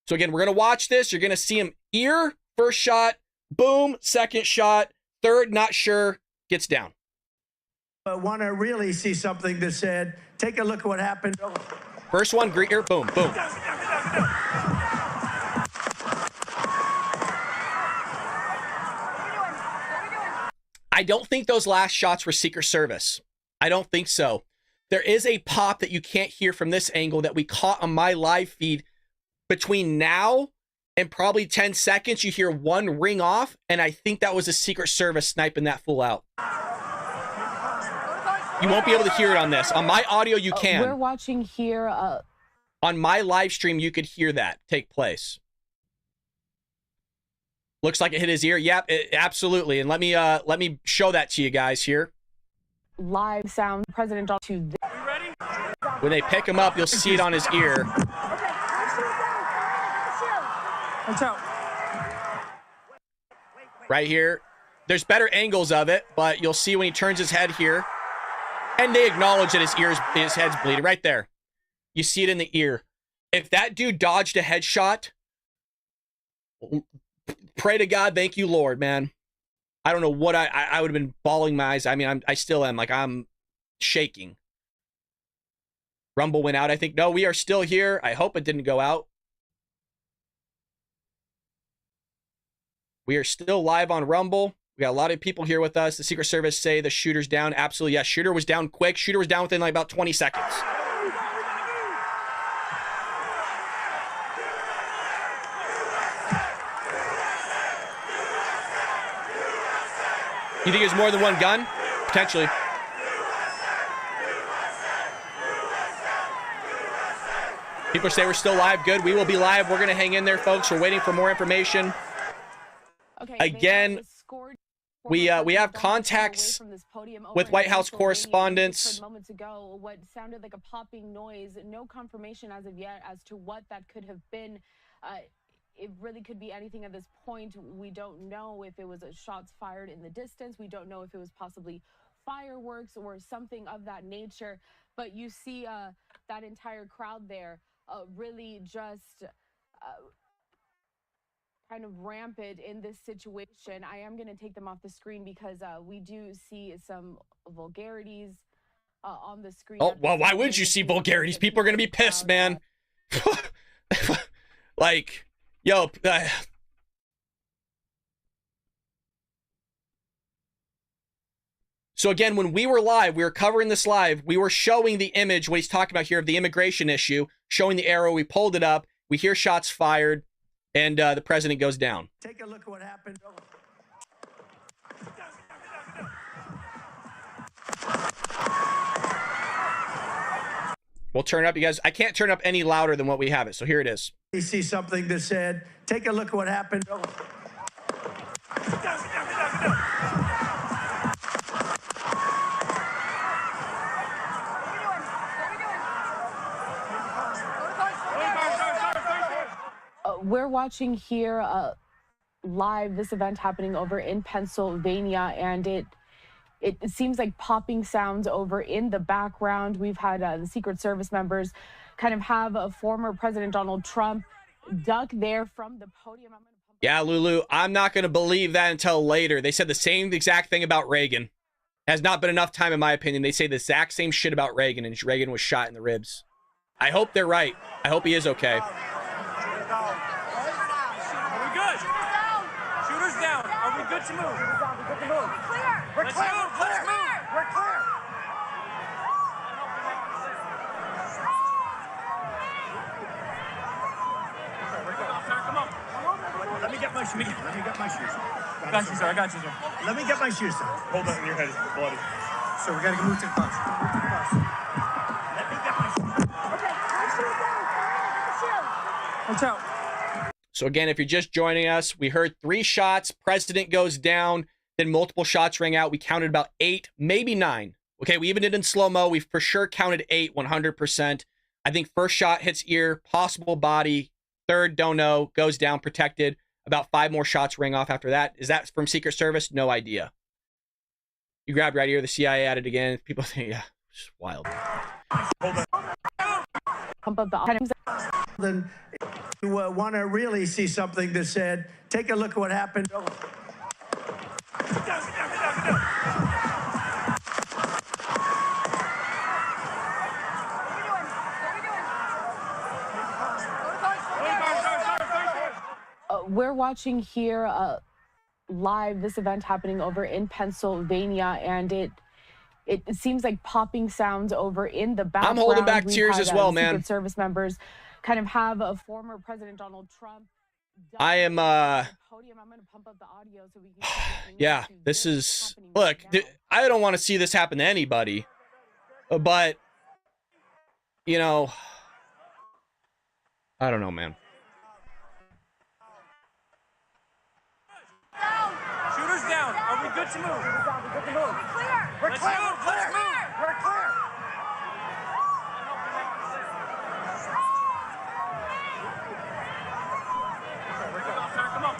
So again, we're going to watch this. You're going to see him ear, first shot, boom, second shot, third, not sure, gets down. I want to really see something that said, take a look at what happened. First one, ear, boom, boom. I don't think those last shots were Secret Service. I don't think so. There is a pop that you can't hear from this angle that we caught on my live feed between now in probably 10 seconds, you hear one ring off, and I think that was the Secret Service sniping that fool out. You won't be able to hear it on this. On my audio, you can. We're watching here. On my live stream, you could hear that take place. Looks like it hit his ear. Yep, absolutely. And let me show that to you guys here. Live sound, President Donald to this. You ready? When they pick him up, you'll see it on his ear. Watch out. Right here. There's better angles of it, but you'll see when he turns his head here. And they acknowledge that his head's bleeding. Right there. You see it in the ear. If that dude dodged a headshot, pray to God, thank you, Lord, man. I don't know what I would have been bawling my eyes. I mean, I still am. Like, I'm shaking. Rumble went out, I think. No, we are still here. I hope it didn't go out. We are still live on Rumble. We got a lot of people here with us. The Secret Service say the shooter's down. Absolutely, yes. Shooter was down quick. Shooter was down within like about 20 seconds. You think there's more than one gun? Potentially. People say we're still live. Good. We will be live. We're going to hang in there, folks. We're waiting for more information. Okay, again, we have contacts with White House correspondents. Moments ago, what sounded like a popping noise. No confirmation as of yet as to what that could have been. It really could be anything at this point. We don't know if it was shots fired in the distance. We don't know if it was possibly fireworks or something of that nature. But you see that entire crowd there really just kind of rampant in this situation. I am going to take them off the screen because we do see some vulgarities on the screen. Oh, well, why would you see vulgarities? People are going to be pissed, man. Like, yo. So again, when we were live, we were covering this live, we were showing the image, what he's talking about here, of the immigration issue, showing the arrow, we pulled it up, we hear shots fired, and the president goes down. Take a look at what happened. We'll turn it up, you guys. I can't turn up any louder than what we have it, so here it is. You see something that said, take a look at what happened. We're watching here live this event happening over in Pennsylvania, and it seems like popping sounds over in the background. We've had the Secret Service members kind of have former President Donald Trump duck there from the podium. Yeah, Lulu, I'm not going to believe that until later. They said the same exact thing about Reagan. Has not been enough time, in my opinion. They say the exact same shit about Reagan, and Reagan was shot in the ribs. I hope they're right. I hope he is okay. Are we good? Shooter's down. Are we good to move? We're Let's clear. move. Let's move. We're clear. Come on. Let me get my shoes. Let me get my shoes. I got you, sir. I got you, sir. Let me get my shoes. Hold that in your head. It's bloody. So we got to move to the bus. Move to the bus. Let me get my shoes. Watch out. So again, if you're just joining us, we heard 3 shots. President goes down. Then multiple shots rang out. We counted about 8, maybe 9. Okay, we even did in slow-mo. We for sure counted 8, 100%. I think first shot hits ear, possible body. Third, don't know, goes down, protected. About 5 more shots ring off after that. Is that from Secret Service? No idea. You grabbed right here. The CIA added again. People think, yeah, it's wild. Pump up the Then you want to really see something that said, take a look at what happened. We're watching here live this event happening over in Pennsylvania, and it seems like popping sounds over in the background. I'm holding back tears as well, man. Secret Service members kind of have a former President Donald Trump I am, Podium. I'm going to pump up the audio so we can yeah, this is, look, I don't want to see this happen to anybody, but, you know, I don't know, man. Shooters down. Are we good to move? We're clear. We're clear. Let's move. We're clear. Come on.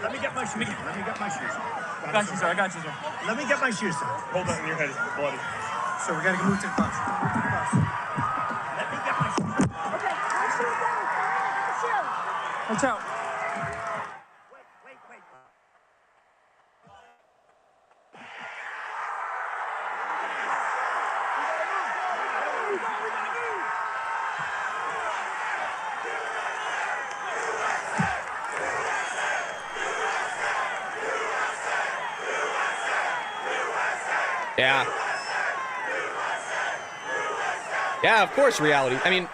Let me get my shoes. Let me get my shoes. I got you, sir. I got you, sir. Let me get my shoes, sir. Hold that in your head. It's bloody. So we gotta move to the bus. Move to the bus. Let me get my shoes. Okay, my shoes down. My shoes. Watch out. Wait. Yeah. Yeah, of course, reality. I mean,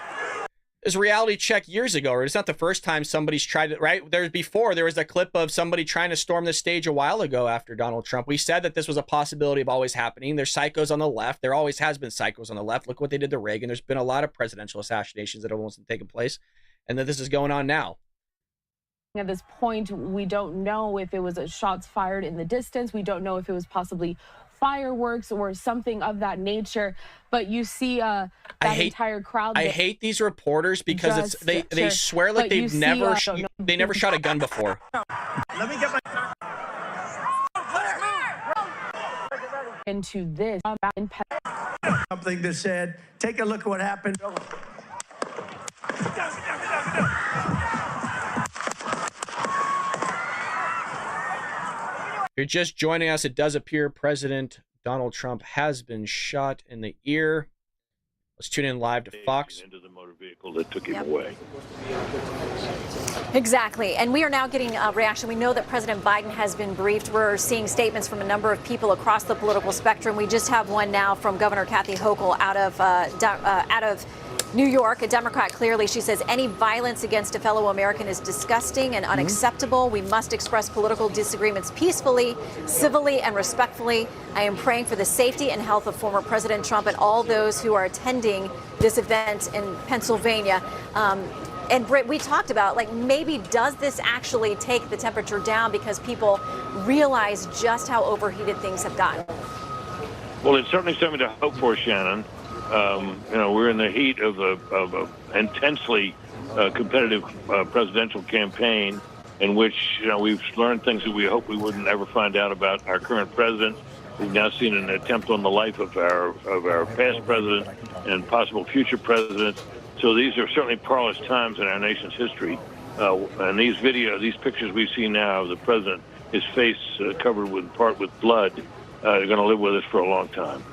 there's a reality check years ago, or it's not the first time somebody's tried it, right? There was a clip of somebody trying to storm the stage a while ago after Donald Trump. We said that this was a possibility of always happening. There's psychos on the left. There always has been psychos on the left. Look what they did to Reagan. There's been a lot of presidential assassinations that have almost taken place, and that this is going on now. At this point, we don't know if it was shots fired in the distance. We don't know if it was possibly fireworks or something of that nature. But you see entire crowd. I hate these reporters because they swear like they've never they never shot a gun before. Let me get my. Into this Something that said, take a look at what happened. If you're just joining us, it does appear President Donald Trump has been shot in the ear. Let's tune in live to Fox. Into the motor vehicle that took him away. Exactly. And we are now getting a reaction. We know that President Biden has been briefed. We're seeing statements from a number of people across the political spectrum. We just have one now from Governor Kathy Hochul out of New York, a Democrat. Clearly, she says any violence against a fellow American is disgusting and unacceptable. We must express political disagreements peacefully, civilly, and respectfully. I am praying for the safety and health of former President Trump and all those who are attending this event in Pennsylvania. And Britt, we talked about, like, maybe does this actually take the temperature down because people realize just how overheated things have gotten? Well, it's certainly something to hope for, Shannon. We're in the heat of a intensely competitive presidential campaign in which, we've learned things that we hope we wouldn't ever find out about our current president. We've now seen an attempt on the life of our past president and possible future presidents. So these are certainly perilous times in our nation's history. And these pictures we see now of the president, his face covered in part with blood, are going to live with us for a long time.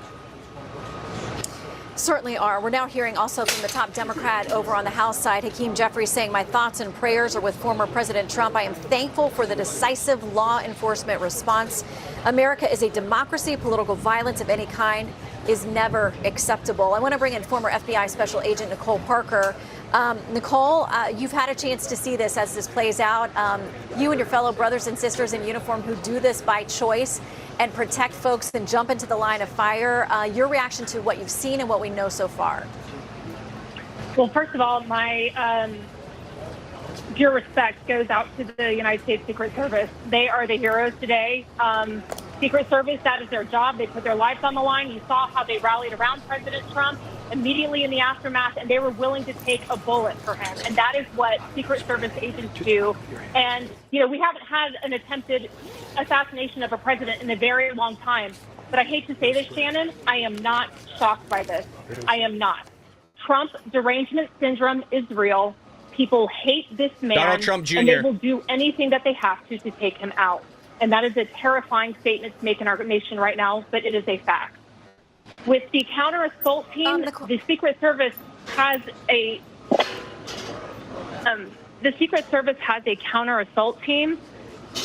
Certainly are. We're now hearing also from the top Democrat over on the House side, Hakeem Jeffries, saying my thoughts and prayers are with former President Trump. I am thankful for the decisive law enforcement response. America is a democracy. Political violence of any kind is never acceptable. I want to bring in former FBI Special Agent Nicole Parker. Nicole, you've had a chance to see this as this plays out. You and your fellow brothers and sisters in uniform who do this by choice and protect folks and jump into the line of fire. Your reaction to what you've seen and what we know so far? Well, first of all, my due respect goes out to the United States Secret Service. They are the heroes today. Secret Service, that is their job. They put their lives on the line. You saw how they rallied around President Trump immediately in the aftermath, and they were willing to take a bullet for him. And that is what Secret Service agents do. And, we haven't had an attempted assassination of a president in a very long time. But I hate to say this, Shannon, I am not shocked by this. I am not. Trump derangement syndrome is real. People hate this man. Donald Trump Jr. And they will do anything that they have to take him out. And that is a terrifying statement to make in our nation right now, but it is a fact. With the counter assault team, the Secret Service has a counter assault team, and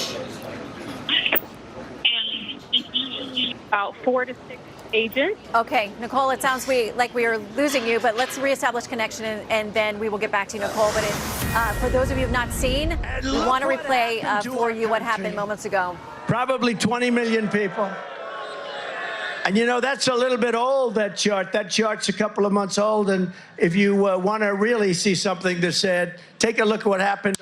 it's usually about 4 to 6 agent. Okay, Nicole, it sounds like we are losing you, but let's reestablish connection and then we will get back to you, Nicole. But for those of you who have not seen, we want to replay for you what happened moments ago. Probably 20 million people. And you know, that's a little bit old, that chart. That chart's a couple of months old. And if you want to really see something that's said, take a look at what happened.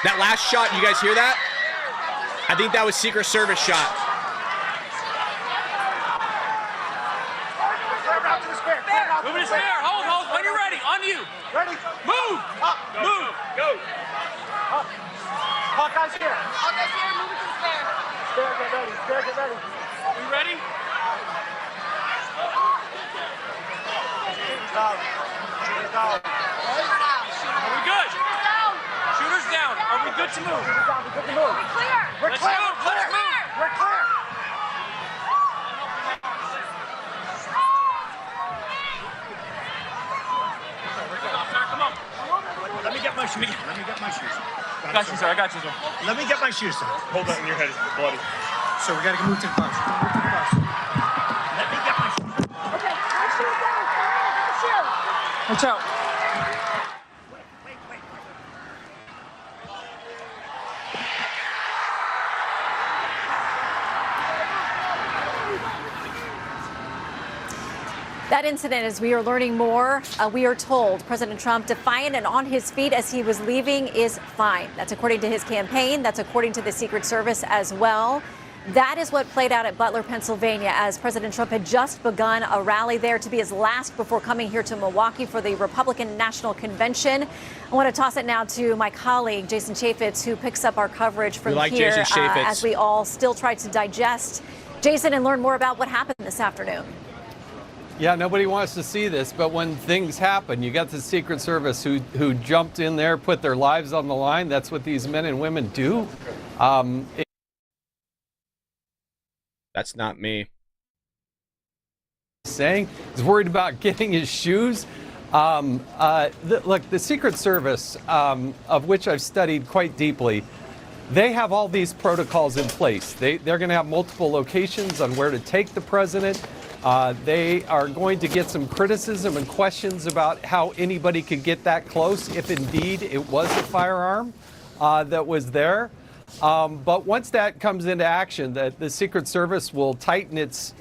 That last shot, you guys hear that? I think that was Secret Service shot. Move to spare. Hold. When you're ready. On you. Ready? Move. Up. Move. Go. Up. Hawkeye's here. Hawkeye's here. Move it to the spare. Spare, get ready. Spare, get ready. You ready? Are we good? Shooters down. Are we good to move? We're good to move. We're clear. We're clear. Let's move. We're clear. Come on. Let me get my shoes. Let me get my shoes. I got you, sir. I got you, sir. Let me get my shoes. Hold that in your head. It's bloody. So we got to move to the bus. Move to the bus. Let me get my shoes. Okay, my shoes down. Get the shoe. Watch out. That incident, as we are learning more, we are told President Trump, defiant and on his feet as he was leaving, is fine. That's according to his campaign. That's according to the Secret Service as well. That is what played out at Butler, Pennsylvania, as President Trump had just begun a rally there to be his last before coming here to Milwaukee for the Republican National Convention. I want to toss it now to my colleague, Jason Chaffetz, who picks up our coverage from here as we all still try to digest, Jason, and learn more about what happened this afternoon. Yeah, nobody wants to see this, but when things happen, you got the Secret Service who jumped in there, put their lives on the line. That's what these men and women do. That's not me. Saying he's worried about getting his shoes. Look, the Secret Service, of which I've studied quite deeply, they have all these protocols in place. They're going to have multiple locations on where to take the president. They are going to get some criticism and questions about how anybody could get that close, if indeed it was a firearm that was there. But once that comes into action, the Secret Service will tighten its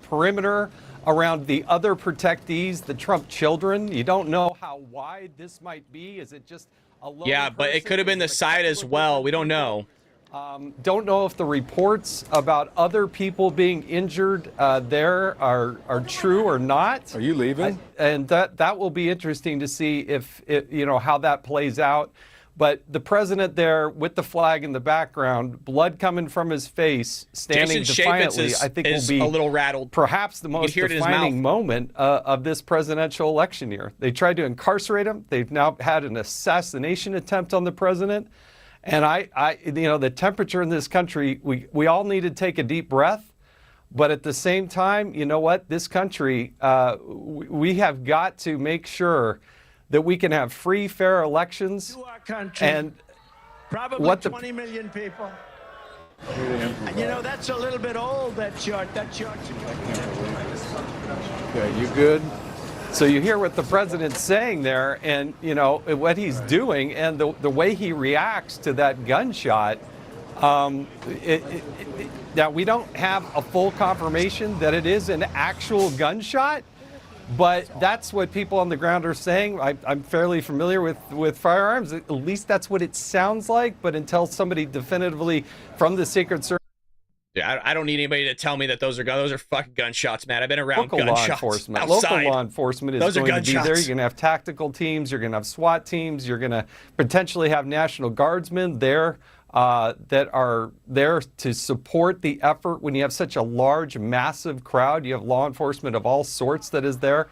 perimeter around the other protectees, the Trump children. You don't know how wide this might be. Is it just a lone Yeah, but it could have been the side as well. We don't know. Don't know if the reports about other people being injured there are true or not. Are you leaving? And that will be interesting to see if how that plays out. But the president there with the flag in the background, blood coming from his face, standing defiantly, I think will be a little rattled. Perhaps the most defining moment of this presidential election year. They tried to incarcerate him. They've now had an assassination attempt on the president. And the temperature in this country, we all need to take a deep breath. But at the same time, you know what? This country, we have got to make sure that we can have free, fair elections. To our country, and probably 20 million people. And you know, that's a little bit old, that chart. That chart's Okay, you good? So you hear what the president's saying there, and what he's doing, and the way he reacts to that gunshot. Now we don't have a full confirmation that it is an actual gunshot, but that's what people on the ground are saying. I'm fairly familiar with firearms. At least that's what it sounds like. But until somebody definitively from the Secret Service. Yeah, I don't need anybody to tell me that those are fucking gunshots, man. I've been around gunshots outside. Local law enforcement is going to be there. You're going to have tactical teams. You're going to have SWAT teams. You're going to potentially have National Guardsmen there that are there to support the effort. When you have such a large, massive crowd, you have law enforcement of all sorts that is there.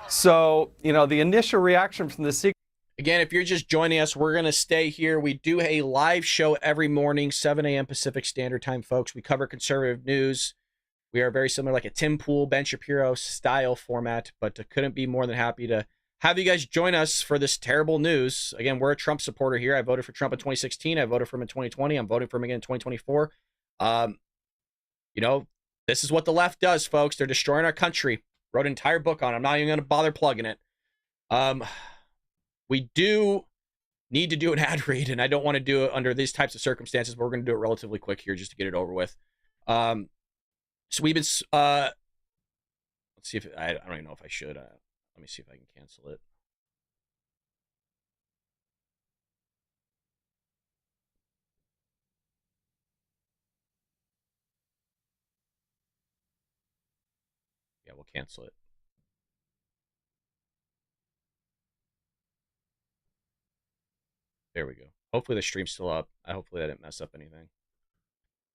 So, the initial reaction from the Secret. Again, if you're just joining us, we're going to stay here. We do a live show every morning, 7 a.m. Pacific Standard Time, folks. We cover conservative news. We are very similar, like a Tim Pool, Ben Shapiro style format, but couldn't be more than happy to have you guys join us for this terrible news. Again, we're a Trump supporter here. I voted for Trump in 2016. I voted for him in 2020. I'm voting for him again in 2024. You know, this is what the left does, folks. They're destroying our country. Wrote an entire book on it. I'm not even going to bother plugging it. We do need to do an ad read, and I don't want to do it under these types of circumstances, but we're going to do it relatively quick here just to get it over with. So we've been, let's see if, I don't even know if I should. Let me see if I can cancel it. Yeah, we'll cancel it. There we go. Hopefully the stream's still up. Hopefully I didn't mess up anything.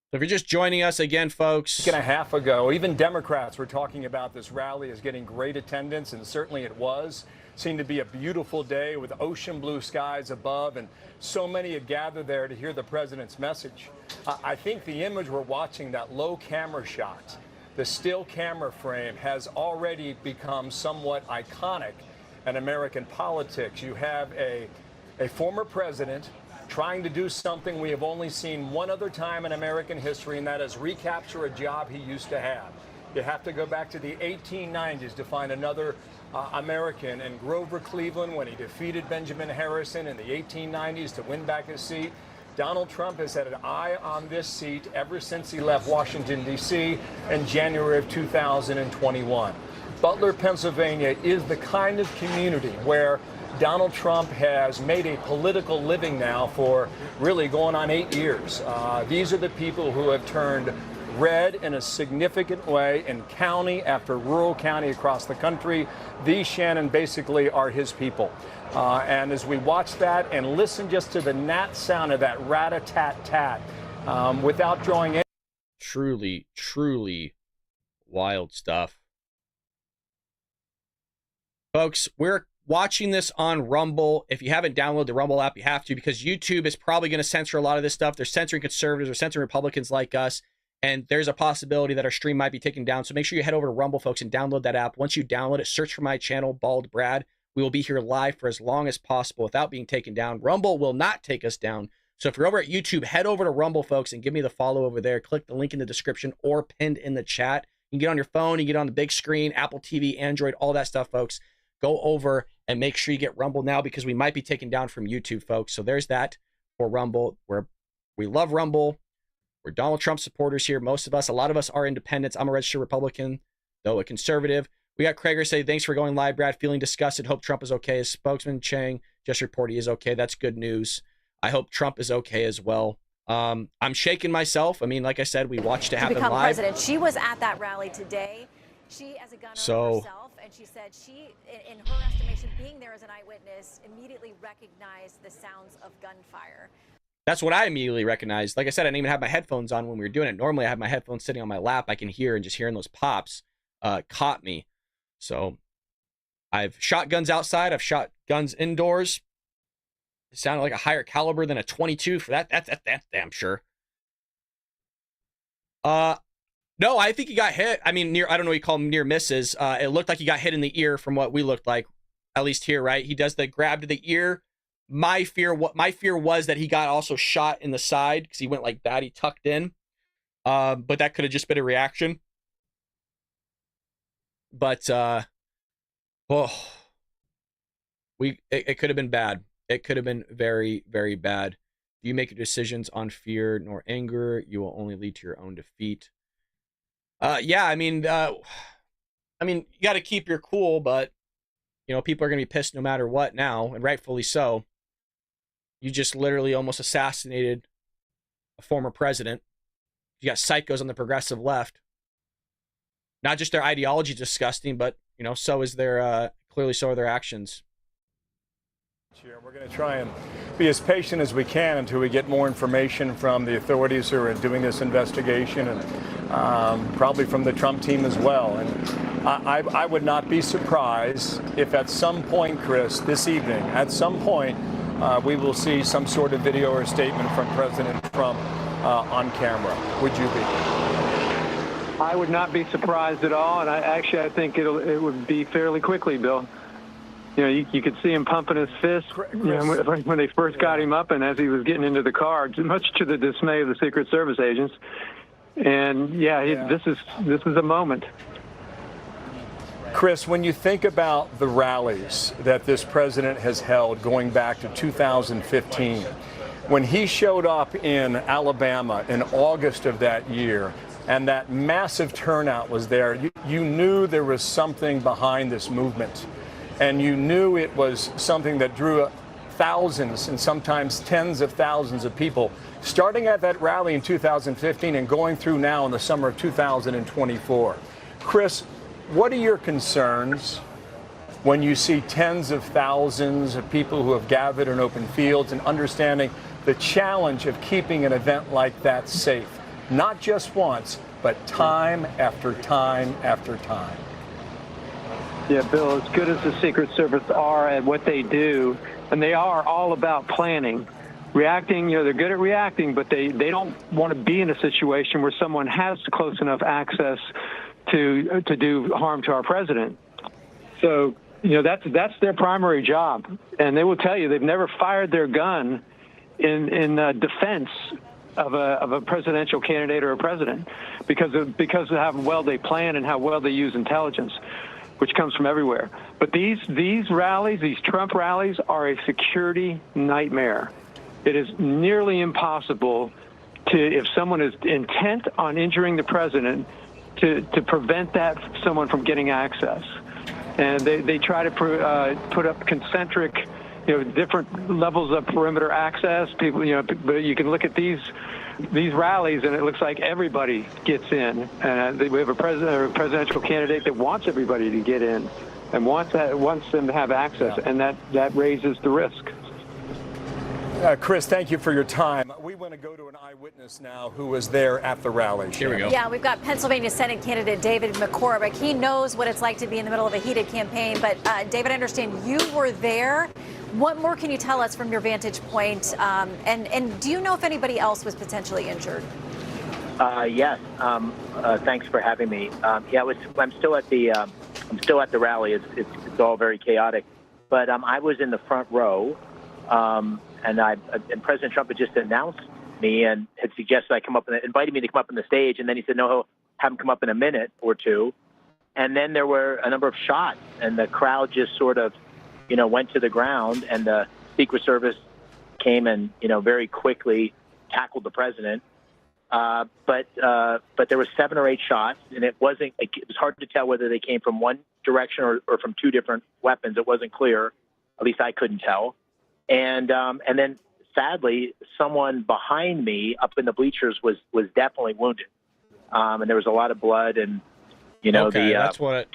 So if you're just joining us again, folks. A week and a half ago, even Democrats were talking about this rally as getting great attendance, and certainly it was. Seemed to be a beautiful day with ocean blue skies above, and so many had gathered there to hear the president's message. I think the image we're watching, that low camera shot, the still camera frame, has already become somewhat iconic in American politics. You have a former president trying to do something we have only seen one other time in American history, and that is recapture a job he used to have. You have to go back to the 1890s to find another American in Grover Cleveland when he defeated Benjamin Harrison in the 1890s to win back his seat. Donald Trump has had an eye on this seat ever since he left Washington, D.C. in January of 2021. Butler, Pennsylvania is the kind of community where Donald Trump has made a political living now for really going on 8 years. These are the people who have turned red in a significant way in county after rural county across the country. These, Shannon, basically are his people. And as we watch that and listen just to the gnat sound of that rat-a-tat-tat, without drawing any... Truly, truly wild stuff. Folks, we're watching this on Rumble. If you haven't downloaded the Rumble app, you have to, because YouTube is probably going to censor a lot of this stuff. They're censoring conservatives or censoring Republicans like us, and there's a possibility that our stream might be taken down. So make sure you head over to Rumble, folks, and download that app. Once you download it, search for my channel, Bald Brad. We will be here live for as long as possible without being taken down. Rumble will not take us down. So if you're over at YouTube, head over to Rumble, folks, and give me the follow over there. Click the link in the description or pinned in the chat. You can get on your phone, you can get on the big screen, Apple TV, Android, all that stuff, folks. Go over and make sure you get Rumble now, because we might be taken down from YouTube, folks. So there's that for Rumble. We love Rumble. We're Donald Trump supporters here. Most of us, a lot of us are independents. I'm a registered Republican, though a conservative. We got Krager say, thanks for going live, Brad. Feeling disgusted. Hope Trump is okay. His spokesman, Chang, just reported he is okay. That's good news. I hope Trump is okay as well. I'm shaking myself. I mean, like I said, we watched it happen live. To become president. She was at that rally today. She, as a gunner herself, and she said she, in her estimation, being there as an eyewitness, immediately recognized the sounds of gunfire. That's what I immediately recognized. Like I said, I didn't even have my headphones on when we were doing it. Normally, I have my headphones sitting on my lap. I can hear, and just hearing those pops caught me. So I've shot guns outside. I've shot guns indoors. It sounded like a higher caliber than a 22 for that. That's damn sure. No, I think he got hit. I mean, I don't know what you call them, near misses. It looked like he got hit in the ear from what we looked like, at least here, right? He does the grab to the ear. My fear was that he got also shot in the side, because he went like that. He tucked in. But that could have just been a reaction. But it could have been bad. It could have been very, very bad. Do you make your decisions on fear nor anger? You will only lead to your own defeat. Yeah, I mean, you got to keep your cool, but, you know, people are going to be pissed no matter what now, and rightfully so. You just literally almost assassinated a former president. You got psychos on the progressive left. Not just their ideology is disgusting, but, you know, so is their, clearly so are their actions. We're going to try and be as patient as we can until we get more information from the authorities who are doing this investigation, and probably from the Trump team as well. And I would not be surprised if at some point, Chris, this evening, at some point, we will see some sort of video or statement from President Trump on camera. Would you be? I would not be surprised at all, and I think it would be fairly quickly, Bill. You know, you could see him pumping his fist when they first got him up, and as he was getting into the car, much to the dismay of the Secret Service agents. And this is a moment. Chris, when you think about the rallies that this president has held going back to 2015, when he showed up in Alabama in August of that year, and that massive turnout was there, you knew there was something behind this movement. And you knew it was something that drew thousands and sometimes tens of thousands of people, starting at that rally in 2015 and going through now in the summer of 2024. Chris, what are your concerns when you see tens of thousands of people who have gathered in open fields and understanding the challenge of keeping an event like that safe? Not just once, but time after time after time. Yeah, Bill, as good as the Secret Service are at what they do, and they are all about planning, reacting, they're good at reacting, but they don't want to be in a situation where someone has close enough access to do harm to our president. So, that's their primary job. And they will tell you they've never fired their gun in defense of a presidential candidate or a president because of how well they plan and how well they use intelligence, which comes from everywhere. But these rallies, these Trump rallies, are a security nightmare. It is nearly impossible if someone is intent on injuring the president, to prevent someone from getting access. And they try to put up concentric, different levels of perimeter access. People, but you can look at these rallies, and it looks like everybody gets in. And we have a presidential candidate that wants everybody to get in, and wants them to have access, and that raises the risk. Chris, thank you for your time. We want to go to an eyewitness now who was there at the rally. Here we go. Yeah, we've got Pennsylvania Senate candidate David McCormick. He knows what it's like to be in the middle of a heated campaign. But David, I understand you were there. What more can you tell us from your vantage point? And do you know if anybody else was potentially injured? Yes. Thanks for having me. I'm still at the rally. It's all very chaotic. But I was in the front row. And President Trump had just announced me and had suggested I come up and invited me to come up on the stage. And then he said, no, he'll have him come up in a minute or two. And then there were a number of shots, and the crowd just sort of, went to the ground, and the Secret Service came and, very quickly tackled the president. But there were 7 or 8 shots, and it was hard to tell whether they came from one direction or from 2 different weapons. It wasn't clear. At least I couldn't tell. And then, sadly, someone behind me up in the bleachers was definitely wounded. And there was a lot of blood, and, that's what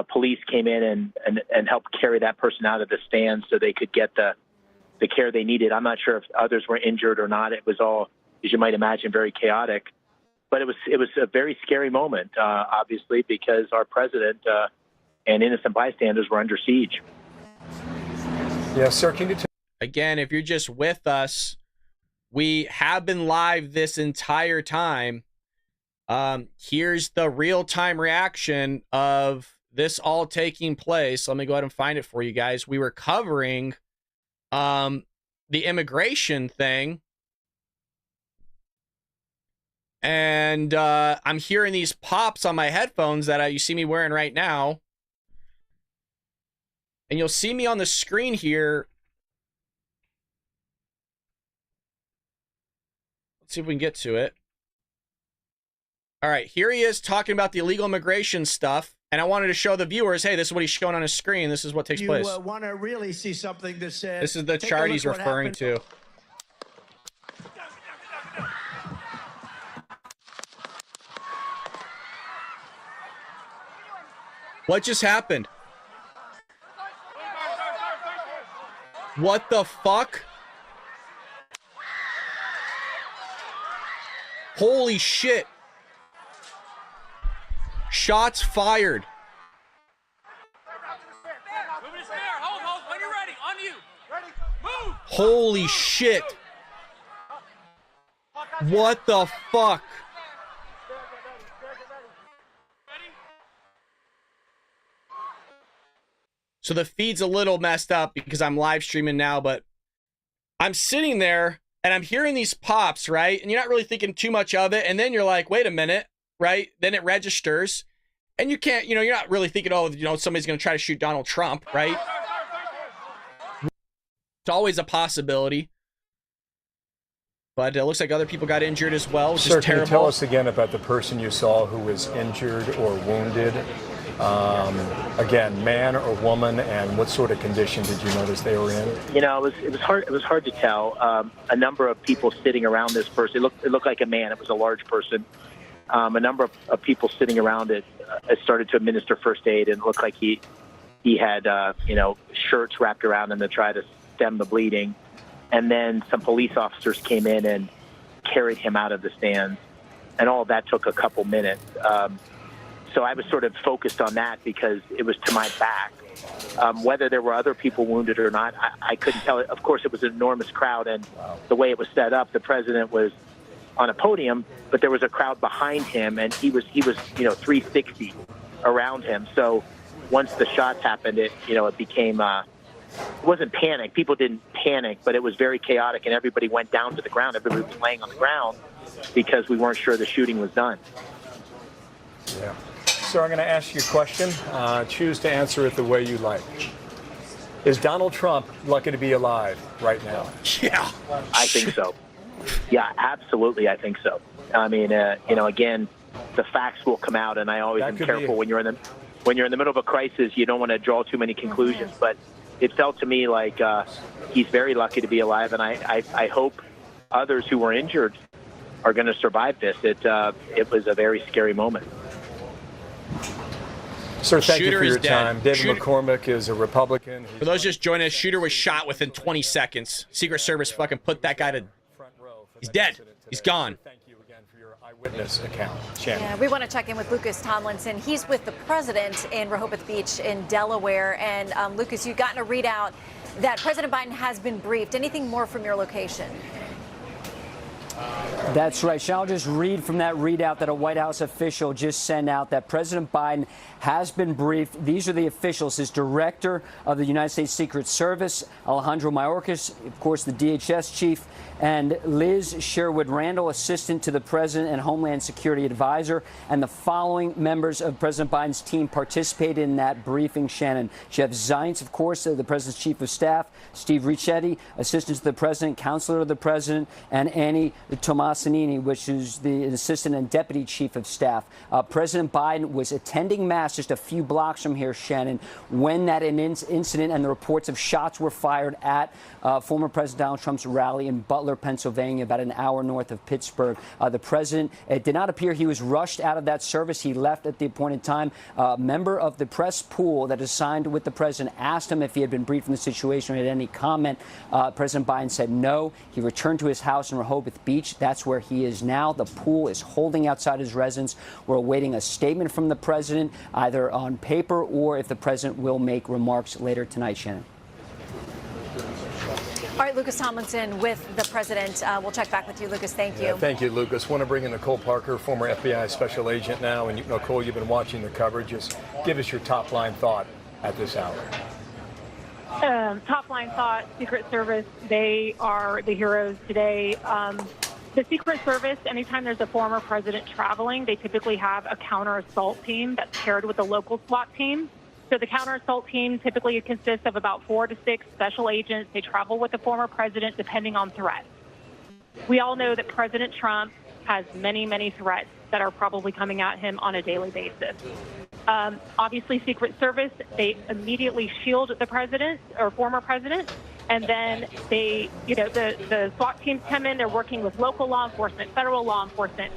police came in and helped carry that person out of the stands so they could get the care they needed. I'm not sure if others were injured or not. It was all, as you might imagine, very chaotic. But it was a very scary moment, obviously, because our president and innocent bystanders were under siege. Yes, sir. Can you Again, if you're just with us, we have been live this entire time. Here's the real-time reaction of this all taking place. Let me go ahead and find it for you guys. We were covering the immigration thing. And I'm hearing these pops on my headphones that you see me wearing right now. And you'll see me on the screen here. See if we can get to it. All right, here he is talking about the illegal immigration stuff, and I wanted to show the viewers, hey, this is what he's showing on his screen. This is what takes place. You want to really see something that says... This is the chart he's referring to. What just happened? What the fuck? Holy shit. Shots fired. Holy shit. What the fuck? So the feed's a little messed up because I'm live streaming now, but I'm sitting there and I'm hearing these pops, right? And you're not really thinking too much of it. And then you're like, wait a minute, right? Then it registers and you can't, you're not really thinking, oh, somebody's going to try to shoot Donald Trump, right? It's always a possibility. But it looks like other people got injured as well, which Sir, is can terrible. you tell us again about the person you saw who was injured or wounded? Again, man or woman, and what sort of condition did you notice they were in? It was hard to tell. A number of people sitting around this person. It looked like a man. It was a large person. A number of people sitting around it started to administer first aid, and it looked like he had shirts wrapped around him to try to stem the bleeding. And then some police officers came in and carried him out of the stands, and all of that took a couple minutes. So I was sort of focused on that because it was to my back. Whether there were other people wounded or not, I couldn't tell. Of course, it was an enormous crowd, and the way it was set up, the president was on a podium, but there was a crowd behind him, and he was 360 around him. So once the shots happened, it became. It wasn't panic. People didn't panic, but it was very chaotic, and everybody went down to the ground. Everybody was laying on the ground because we weren't sure the shooting was done. Yeah. Sir, I'm going to ask you a question. Choose to answer it the way you like. Is Donald Trump lucky to be alive right now? Yeah. I think so. Yeah, absolutely, I think so. I mean, again, the facts will come out, and I always am careful when you're in the middle of a crisis. You don't want to draw too many conclusions, but it felt to me like he's very lucky to be alive, and I hope others who were injured are going to survive this. It was a very scary moment. Sir, thank you for your time. David McCormick is a Republican. For those just joining us, Shooter was shot within 20 seconds. Secret Service fucking put that guy to... He's dead. He's gone. Eyewitness account. Yeah, we want to check in with Lucas Tomlinson. He's with the president in Rehoboth Beach in Delaware. And Lucas, you've gotten a readout that President Biden has been briefed. Anything more from your location? That's right. Shall I just read from that readout that a White House official just sent out that President Biden has been briefed. These are the officials. His director of the United States Secret Service, Alejandro Mayorkas, of course, the DHS chief, and Liz Sherwood Randall, assistant to the president and Homeland Security advisor. And the following members of President Biden's team participated in that briefing, Shannon. Jeff Zients, of course, the president's chief of staff, Steve Ricchetti, assistant to the president, counselor of the president, and Annie Tomasinini, which is the assistant and deputy chief of staff. President Biden was attending mass just a few blocks from here, Shannon, when that incident and the reports of shots were fired at former President Donald Trump's rally in Butler, Pennsylvania, about an hour north of Pittsburgh. The president, it did not appear he was rushed out of that service. He left at the appointed time. A member of the press pool that is signed with the president asked him if he had been briefed on the situation or had any comment. President Biden said no. He returned to his house in Rehoboth Beach. That's where he is now. The pool is holding outside his residence. We're awaiting a statement from the president, either on paper or if the president will make remarks later tonight, Shannon. All right, Lucas Tomlinson with the president. We'll check back with you, Lucas. Thank you. Thank you, Lucas. Want to bring in Nicole Parker, former FBI special agent now. And Nicole, you've been watching the coverage. Just give us your top line thought at this hour. Top line thought, Secret Service, they are the heroes today. The Secret Service, anytime there's a former president traveling, they typically have a counter-assault team that's paired with a local SWAT team. So the counter-assault team typically consists of about 4 to 6 special agents. They travel with the former president depending on threats. We all know that President Trump has many, many threats that are probably coming at him on a daily basis. Obviously, Secret Service, they immediately shield the president or former president. And then they, the SWAT teams come in, they're working with local law enforcement, federal law enforcement,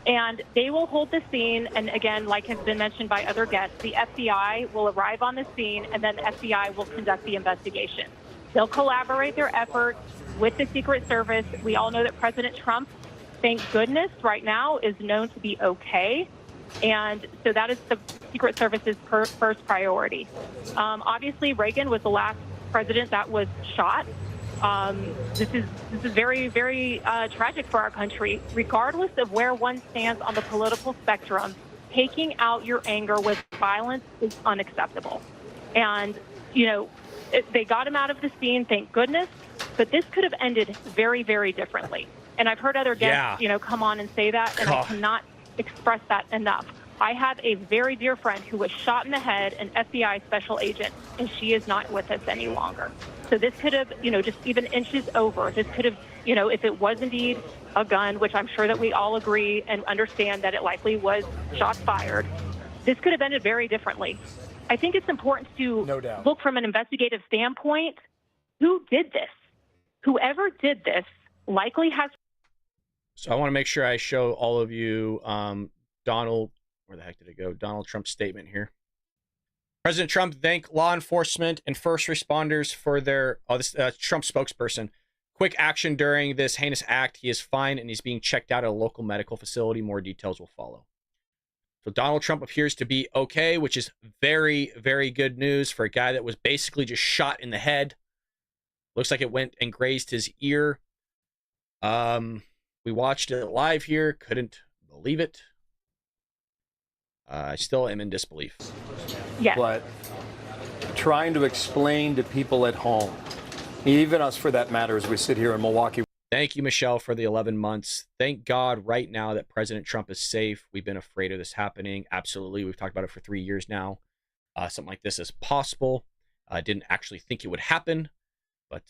and they will hold the scene. And again, like has been mentioned by other guests, the FBI will arrive on the scene and then the FBI will conduct the investigation. They'll collaborate their efforts with the Secret Service. We all know that President Trump, thank goodness, right now is known to be okay. And so that is the Secret Service's first priority. Obviously, Reagan was the last president that was shot. This is very, very tragic for our country. Regardless of where one stands on the political spectrum, taking out your anger with violence is unacceptable. And They got him out of the scene, thank goodness. But this could have ended very, very differently. And I've heard other guests, come on and say that, and I cannot express that enough. I have a very dear friend who was shot in the head, an FBI special agent, and she is not with us any longer. So this could have, just even inches over. This could have, if it was indeed a gun, which I'm sure that we all agree and understand that it likely was shots fired, this could have ended very differently. I think it's important to look from an investigative standpoint. Who did this? Whoever did this likely has. So I want to make sure I show all of you Donald, where the heck did it go? Donald Trump's statement here. President Trump thanked law enforcement and first responders for their, Trump spokesperson, quick action during this heinous act. He is fine and he's being checked out at a local medical facility. More details will follow. So Donald Trump appears to be okay, which is very, very good news for a guy that was basically just shot in the head. Looks like it went and grazed his ear. We watched it live here. Couldn't believe it. I still am in disbelief. Yes. But trying to explain to people at home, even us for that matter, as we sit here in Milwaukee. Thank you, Michelle, for the 11 months. Thank God right now that President Trump is safe. We've been afraid of this happening. Absolutely. We've talked about it for 3 years now. Something like this is possible. I didn't actually think it would happen, but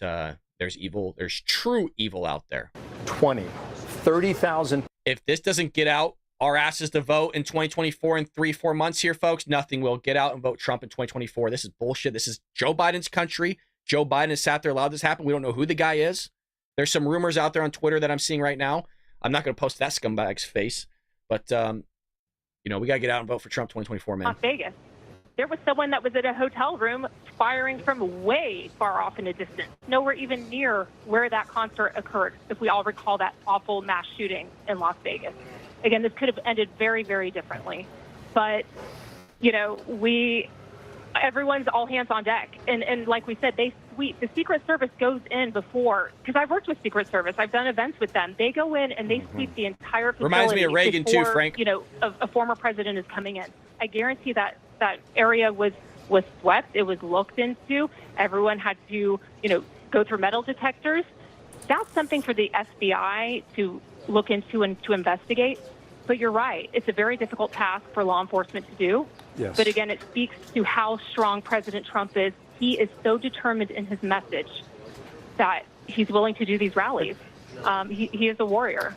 there's evil. There's true evil out there. 30,000. If this doesn't get out our asses to vote in 2024 in 3-4 months here, folks, nothing will. Get out and vote Trump in 2024. This is bullshit. This is Joe Biden's country. Joe Biden has sat there, allowed this to happen. We don't know who the guy is. There's some rumors out there on Twitter that I'm seeing right now. I'm not going to post that scumbag's face, but we got to get out and vote for Trump 2024, man. Las Vegas. There was someone that was at a hotel room firing from way far off in a distance, nowhere even near where that concert occurred, if we all recall that awful mass shooting in Las Vegas. Again, this could have ended very, very differently. But, everyone's all hands on deck. And like we said, the Secret Service goes in before, because I've worked with Secret Service. I've done events with them. They go in and they sweep the entire facility. Reminds me of Reagan before, too, Frank. A former president is coming in. I guarantee that area was swept. It was looked into. Everyone had to, go through metal detectors. That's something for the FBI to look into and to investigate. But you're right. It's a very difficult task for law enforcement to do. Yes. But again, it speaks to how strong President Trump is. He is so determined in his message that he's willing to do these rallies. He is a warrior.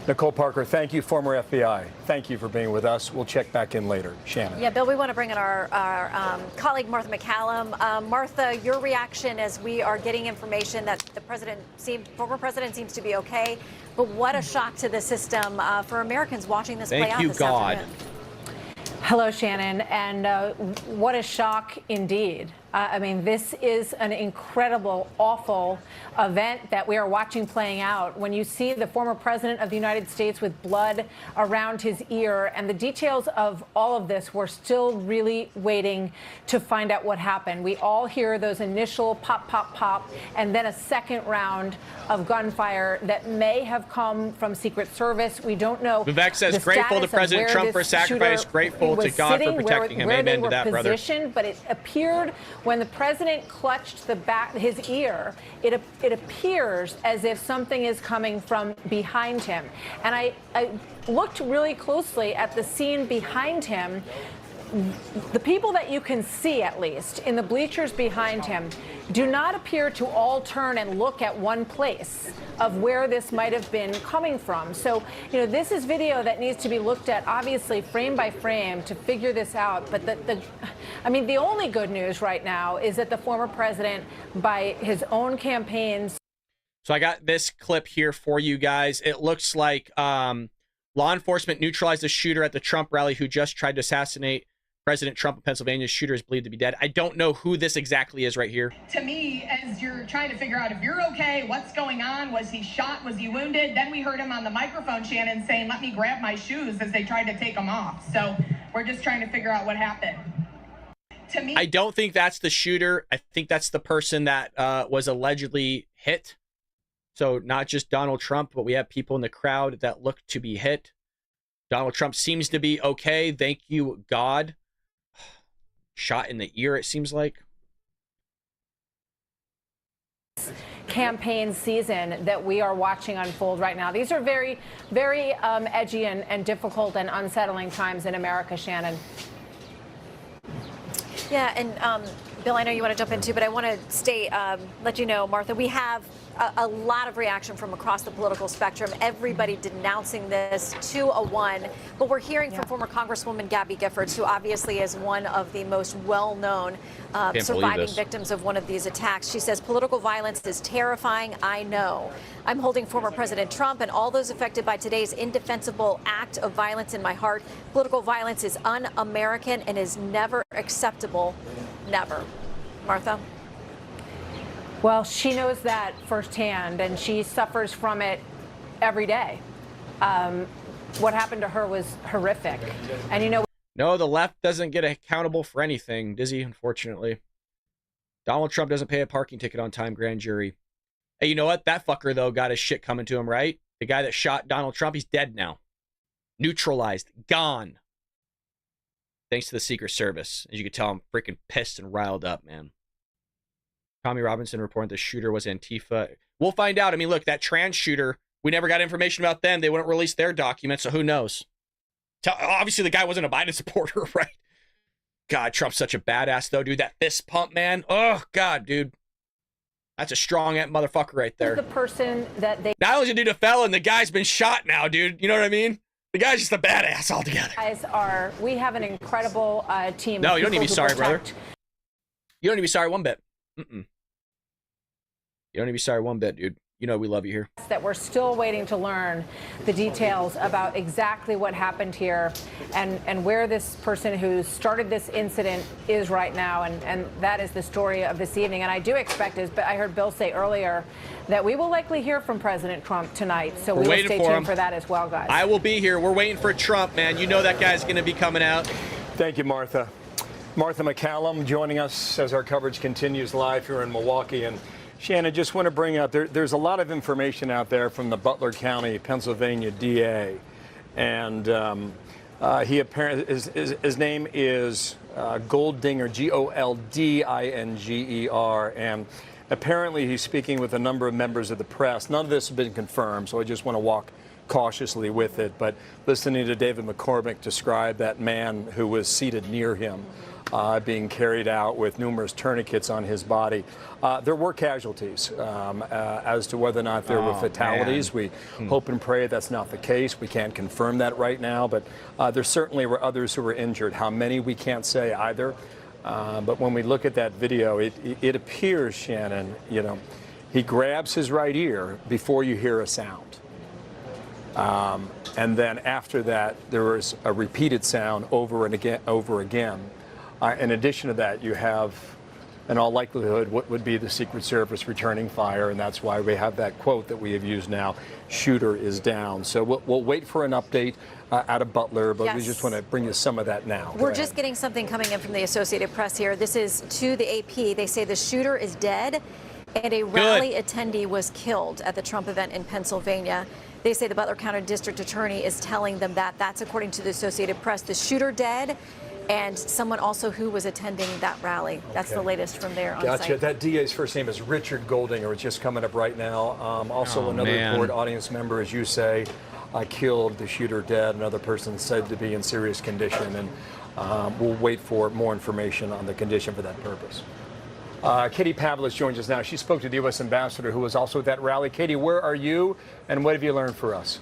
Nicole Parker, thank you, former FBI. Thank you for being with us. We'll check back in later. Shannon. Yeah, Bill, we want to bring in our colleague, Martha McCallum. Martha, your reaction as we are getting information that the former president seems to be okay, but what a shock to the system for Americans watching this play out this afternoon. Hello, Shannon, and what a shock indeed. I mean, this is an incredible, awful event that we are watching playing out. When you see the former president of the United States with blood around his ear, and the details of all of this, we're still really waiting to find out what happened. We all hear those initial pop, pop, pop, and then a second round of gunfire that may have come from Secret Service. We don't know. Vivek says, grateful to President Trump for his sacrifice, grateful to God for protecting him. Amen to that, brother. But it appeared when the president clutched his ear, it appears as if something is coming from behind him. And I looked really closely at the scene behind him. The people that you can see, at least, in the bleachers behind him, do not appear to all turn and look at one place of where this might have been coming from. So, this is video that needs to be looked at, obviously, frame by frame to figure this out. But the only good news right now is that the former president, by his own campaigns. So I got this clip here for you guys. It looks like law enforcement neutralized a shooter at the Trump rally who just tried to assassinate President Trump of Pennsylvania. Shooter is believed to be dead. I don't know who this exactly is right here. To me, as you're trying to figure out if you're okay, what's going on, was he shot, was he wounded? Then we heard him on the microphone, Shannon, saying, let me grab my shoes as they tried to take them off. So we're just trying to figure out what happened. To me, I don't think that's the shooter. I think that's the person that was allegedly hit. So not just Donald Trump, but we have people in the crowd that look to be hit. Donald Trump seems to be okay. Thank you, God. shot in the ear, it seems like. Campaign season that we are watching unfold right now. These are very, very edgy and difficult and unsettling times in America, Shannon. Yeah, and Bill, I know you want to jump into, but I want to let you know, Martha, we have a lot of reaction from across the political spectrum, everybody denouncing this to a one. But we're hearing from former Congresswoman Gabby Giffords, who obviously is one of the most well-known surviving victims of one of these attacks. She says political violence is terrifying. I know. I'm holding former President Trump and all those affected by today's indefensible act of violence in my heart. Political violence is un-American and is never acceptable. Never. Martha? Well, she knows that firsthand, and she suffers from it every day. What happened to her was horrific. And, you know... No, the left doesn't get accountable for anything, does he, unfortunately? Donald Trump doesn't pay a parking ticket on time, grand jury. Hey, you know what? That fucker, though, got his shit coming to him, right? The guy that shot Donald Trump, he's dead now. Neutralized. Gone. Thanks to the Secret Service. As you can tell, I'm freaking pissed and riled up, man. Tommy Robinson reported the shooter was Antifa. We'll find out. I mean, look, that trans shooter, we never got information about them. They wouldn't release their documents, so who knows? Obviously, the guy wasn't a Biden supporter, right? God, Trump's such a badass, though, dude. That fist pump, man. Oh, God, dude. That's a strong motherfucker right there. The person that they... Not only did he do a felon, the guy's been shot now, dude. You know what I mean? The guy's just a badass altogether. We have an incredible team. No, you don't need to be sorry, brother. You don't need to be sorry one bit. You don't need to be sorry one bit, dude. You know we love you here. That we're still waiting to learn the details about exactly what happened here and where this person who started this incident is right now. And that is the story of this evening. And I do expect, as I heard Bill say earlier, that we will likely hear from President Trump tonight. So we will stay tuned for that as well, guys. I will be here. We're waiting for Trump, man. You know that guy's going to be coming out. Thank you, Martha. Martha McCallum joining us as our coverage continues live here in Milwaukee. And Shannon, just want to bring up, there's a lot of information out there from the Butler County, Pennsylvania DA. And he apparently, his name is Goldinger, Goldinger. And apparently he's speaking with a number of members of the press. None of this has been confirmed, so I just want to walk cautiously with it. But listening to David McCormick describe that man who was seated near him, being carried out with numerous tourniquets on his body. There were casualties. As to whether or not there were fatalities, we hope and pray that's not the case. We can't confirm that right now, but there certainly were others who were injured. How many, we can't say either. But when we look at that video, it appears, Shannon, you know, he grabs his right ear before you hear a sound. And then after that, there was a repeated sound over and again. In addition to that, you have, in all likelihood, what would be the Secret Service returning fire, and that's why we have that quote that we have used now, shooter is down. So we'll wait for an update out of Butler, but we just want to bring you some of that now. We're just getting something coming in from the Associated Press here. This is to the AP. They say the shooter is dead, and a rally attendee was killed at the Trump event in Pennsylvania. They say the Butler County District Attorney is telling them that. That's according to the Associated Press. The shooter dead, and someone also who was attending that rally. That's the latest from there on Gotcha. site. That DA's first name is Richard Goldinger. It's just coming up right now. Also another report, audience member, as you say, killed, the shooter dead, another person said to be in serious condition. And we'll wait for more information on the condition for that purpose. Katie Pavlis joins us now. She spoke to the U.S. ambassador who was also at that rally. Katie, where are you, and what have you learned for us?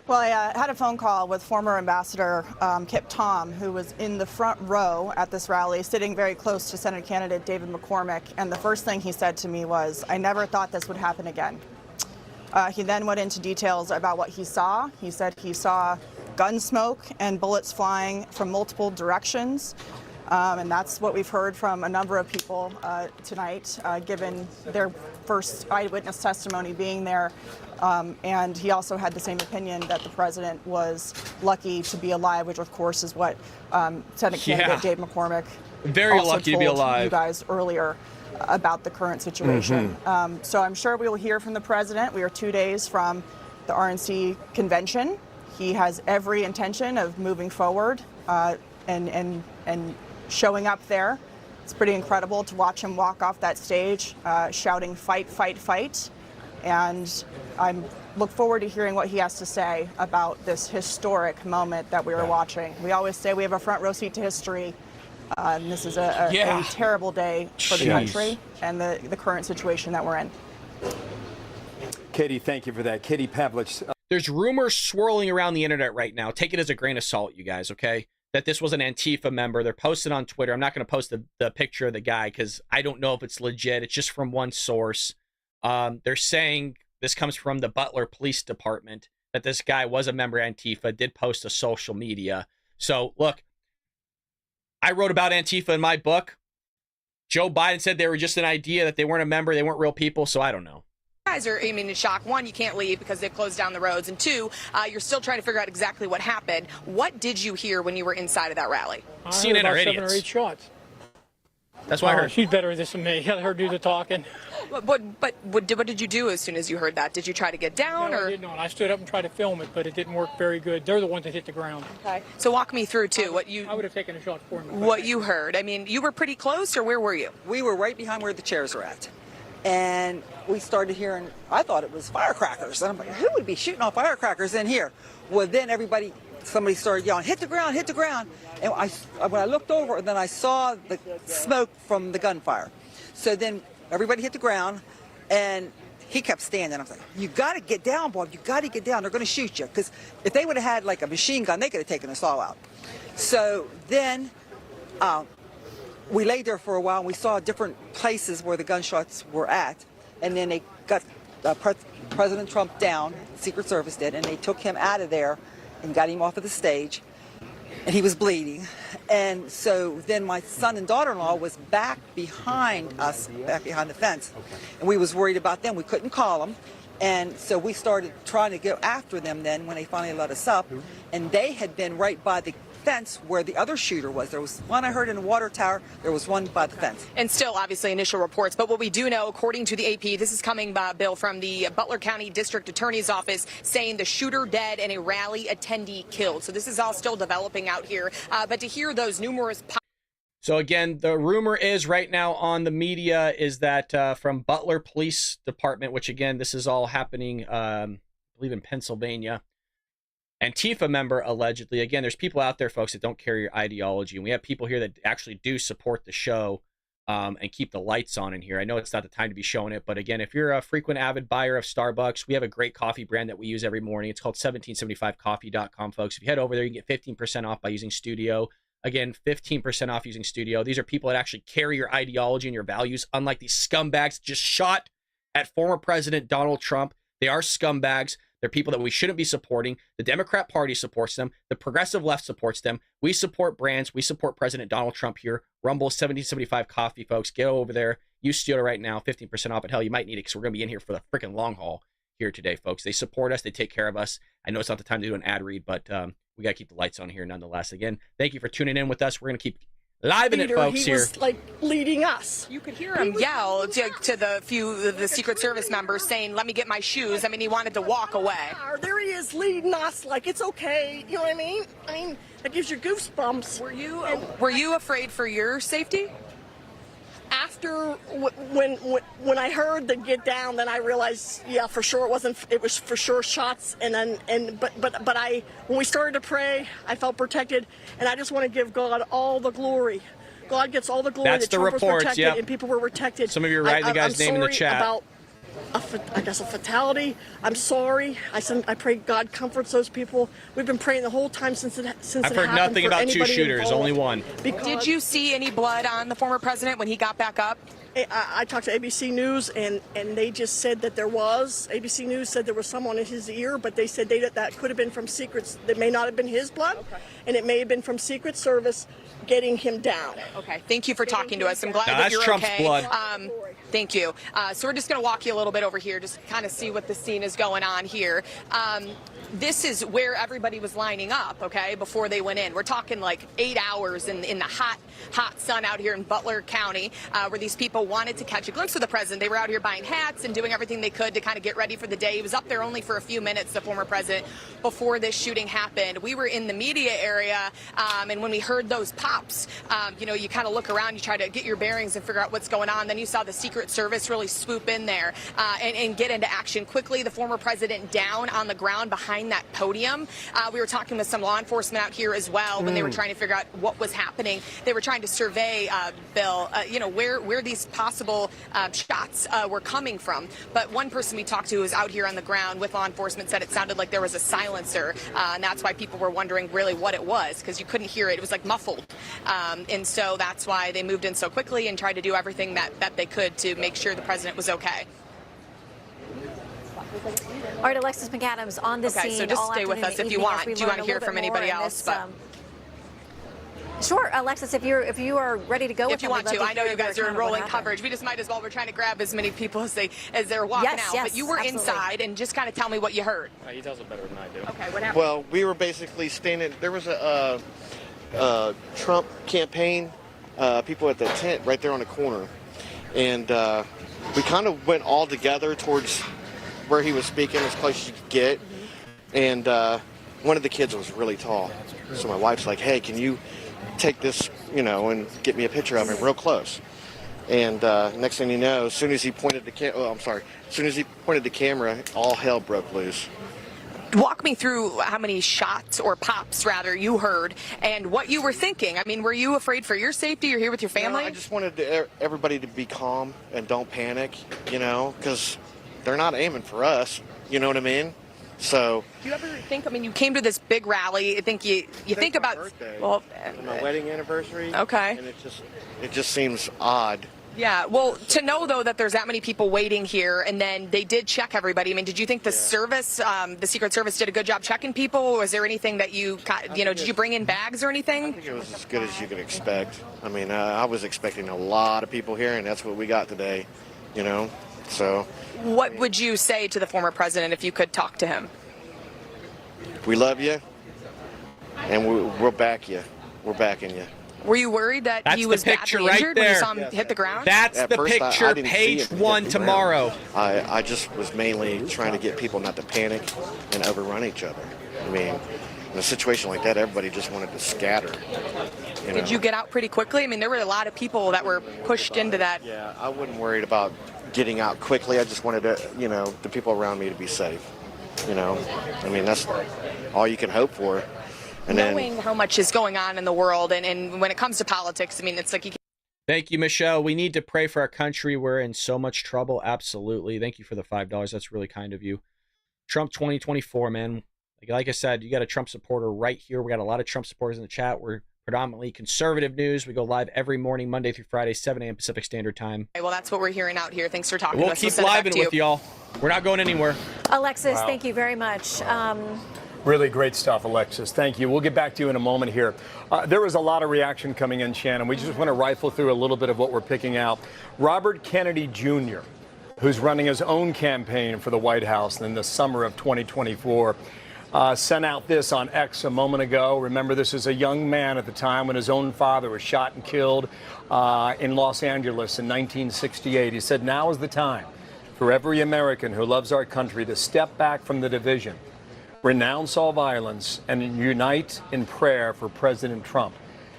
Well, I had a phone call with former Ambassador Kip Tom, who was in the front row at this rally, sitting very close to Senate candidate David McCormick. And the first thing he said to me was, I never thought this would happen again. He then went into details about what he saw. He said he saw gun smoke and bullets flying from multiple directions. And that's what we've heard from a number of people tonight, given their first eyewitness testimony being there. And he also had the same opinion that the president was lucky to be alive, which of course is what Senate candidate Dave McCormick very also lucky told to be alive. You guys earlier about the current situation. So I'm sure we will hear from the president. We are 2 days from the RNC convention. He has every intention of moving forward and showing up there. It's pretty incredible to watch him walk off that stage shouting, "Fight, fight, fight." And I look forward to hearing what he has to say about this historic moment that we were watching. We always say we have a front row seat to history. And this is a terrible day for the country and the current situation that we're in. Katie, thank you for that. Katie Pavlich. There's rumors swirling around the internet right now. Take it as a grain of salt, you guys, okay? That this was an Antifa member. They're posted on Twitter. I'm not going to post the picture of the guy because I don't know if it's legit. It's just from one source. They're saying this comes from the Butler Police Department, that this guy was a member of Antifa, did post to social media. So, look, I wrote about Antifa in my book. Joe Biden said they were just an idea, that they weren't a member, they weren't real people, so I don't know. Guys are, in shock. One, you can't leave because they've closed down the roads. And two, you're still trying to figure out exactly what happened. What did you hear when you were inside of that rally? CNN are idiots. 7 or 8 shots. That's what I heard. She's better at this than me. I let her do the talking. But what did you do as soon as you heard that? Did you try to get down? No, or? I did not. I stood up and tried to film it, but it didn't work very good. They're the ones that hit the ground. Okay. So walk me through, too, I would have taken a shot for him. What you heard. I mean, you were pretty close, or where were you? We were right behind where the chairs are at. And we started hearing, I thought it was firecrackers. And I'm like, who would be shooting off firecrackers in here? Well, then somebody started yelling, hit the ground, hit the ground. And when I looked over, then I saw the smoke from the gunfire. So then everybody hit the ground, and he kept standing. I was like, you got to get down, Bob. You got to get down. They're going to shoot you. Because if they would have had like a machine gun, they could have taken us all out. So then we laid there for a while, and we saw different places where the gunshots were at. And then they got President Trump down, Secret Service did, and they took him out of there and got him off of the stage. And he was bleeding. And so then my son and daughter-in-law was back behind us, back behind the fence. And we was worried about them. We couldn't call them. And so we started trying to go after them then when they finally let us up. And they had been right by the fence where the other shooter was. There was one I heard in the water tower. There was one by the fence. And still, obviously, initial reports. But what we do know, according to the AP, this is coming, Bill, from the Butler County District Attorney's Office, saying the shooter dead and a rally attendee killed. So this is all still developing out here. But to hear those numerous... So again, the rumor is right now on the media is that from Butler Police Department, which again, this is all happening, I believe in Pennsylvania, Antifa member allegedly. Again, there's people out there, folks, that don't carry your ideology. And we have people here that actually do support the show and keep the lights on in here. I know it's not the time to be showing it, but again, if you're a frequent avid buyer of Starbucks, we have a great coffee brand that we use every morning. It's called 1775coffee.com, folks. If you head over there, you can get 15% off by using Studio. Again, 15% off using Studio. These are people that actually carry your ideology and your values, unlike these scumbags that just shot at former President Donald Trump. They are scumbags. They're people that we shouldn't be supporting. The Democrat Party supports them. The progressive left supports them. We support brands. We support President Donald Trump here. Rumble 1775 Coffee, folks. Get over there. Use Studio right now. 15% off. And hell, you might need it because we're going to be in here for the freaking long haul here today, folks. They support us. They take care of us. I know it's not the time to do an ad read, but we got to keep the lights on here nonetheless. Again, thank you for tuning in with us. We're going to keep live in it, folks, he here. was like leading us. You could hear him yell to the Secret Service members saying, let me get my shoes. I mean, he wanted to walk away. There he is leading us like it's okay. You know what I mean? I mean, that gives you goosebumps. Were you afraid for your safety? After when I heard the get down, then I realized, yeah, for sure it was for sure shots. But when we started to pray, I felt protected, and I just want to give God all the glory. God gets all the glory. That's that the Trump reports, was protected yep. and people were protected. Some of you are writing the guy's name in the chat. About I guess a fatality. I'm sorry. I pray God comforts those people. We've been praying the whole time since it happened. I've heard nothing about two shooters, involved. only one. Did you see any blood on the former president when he got back up? I talked to ABC News, and they just said that there was. ABC News said there was someone in his ear, but they said that could have been from Secrets. That may not have been his blood, and it may have been from Secret Service getting him down. Okay, thank you for talking to us. I'm glad that you're Trump's okay. Blood. Thank you. So we're just going to walk you a little bit over here, just kind of see what the scene is going on here. This is where everybody was lining up, okay, before they went in. We're talking like 8 hours in the hot sun out here in Butler County, where these people people wanted to catch a glimpse of the president. They were out here buying hats and doing everything they could to kind of get ready for the day. He was up there only for a few minutes, the former president, before this shooting happened. We were in the media area, and when we heard those pops, you kind of look around, you try to get your bearings and figure out what's going on. Then you saw the Secret Service really swoop in there and get into action quickly. The former president down on the ground behind that podium. We were talking with some law enforcement out here as well when they were trying to figure out what was happening. They were trying to survey, Bill, where these possible shots were coming from. But one person we talked to who was out here on the ground with law enforcement said it sounded like there was a silencer, and that's why people were wondering really what it was, because you couldn't hear it. It was like muffled. And so that's why they moved in so quickly and tried to do everything that they could to make sure the president was okay. All right, Alexis McAdams on the scene. Okay, so just stay with us if you want. Do you want to hear from anybody else? Sure, Alexis, if you are ready to go with if you want to. I know you guys are in rolling coverage. We just might as well. We're trying to grab as many people as they're walking out. Yes, but you were inside, and just kind of tell me what you heard. He tells it better than I do. Okay, what happened? Well, we were basically standing. There was a Trump campaign people at the tent right there on the corner, and we kind of went all together towards where he was speaking as close as you could get. And one of the kids was really tall, so my wife's like, "Hey, can you take this, and get me a picture of him real close?" And next thing you know, as soon as he pointed the camera, all hell broke loose. Walk me through how many shots, or pops rather, you heard and what you were thinking. I mean, were you afraid for your safety? You're here with your family? No, I just wanted everybody to be calm and don't panic, because they're not aiming for us. You know what I mean? So. Do you ever think? I mean, you came to this big rally. I think you think about. Birthday, well, my wedding anniversary. Okay. And it just seems odd. Yeah, well, to know, though, that there's that many people waiting here, and then they did check everybody. I mean, did you think the service, the Secret Service, did a good job checking people? Or was there anything that did you bring in bags or anything? I think it was as good as you could expect. I mean, I was expecting a lot of people here, and that's what we got today, so. What would you say to the former president if you could talk to him? We love you, and we'll back you. We're backing you. Were you worried that he was badly injured when you saw him hit the ground? That's the picture, page 1 tomorrow. I just was mainly trying to get people not to panic and overrun each other. I mean, in a situation like that, everybody just wanted to scatter. Did you get out pretty quickly? I mean, there were a lot of people that were pushed into that. Yeah, I wasn't worried about getting out quickly. I just wanted to, the people around me to be safe. I mean, that's all you can hope for. And knowing how much is going on in the world, and when it comes to politics, I mean, it's like you can't. Thank you, Michelle. We need to pray for our country. We're in so much trouble. Absolutely. Thank you for the $5. That's really kind of you. Trump 2024, man. Like I said, you got a Trump supporter right here. We got a lot of Trump supporters in the chat. We're predominantly conservative news. We go live every morning, Monday through Friday, 7 a.m. Pacific Standard Time. Well, that's what we're hearing out here. Thanks for talking to us. We'll keep living with y'all. We're not going anywhere. Alexis, thank you very much. Really great stuff, Alexis. Thank you. We'll get back to you in a moment here. There was a lot of reaction coming in, Shannon. We just want to rifle through a little bit of what we're picking out. Robert Kennedy Jr., who's running his own campaign for the White House in the summer of 2024, sent out this on X a moment ago. Remember, this is a young man at the time when his own father was shot and killed in Los Angeles in 1968. He said, "Now is the time for every American who loves our country to step back from the division, renounce all violence, and unite in prayer for President Trump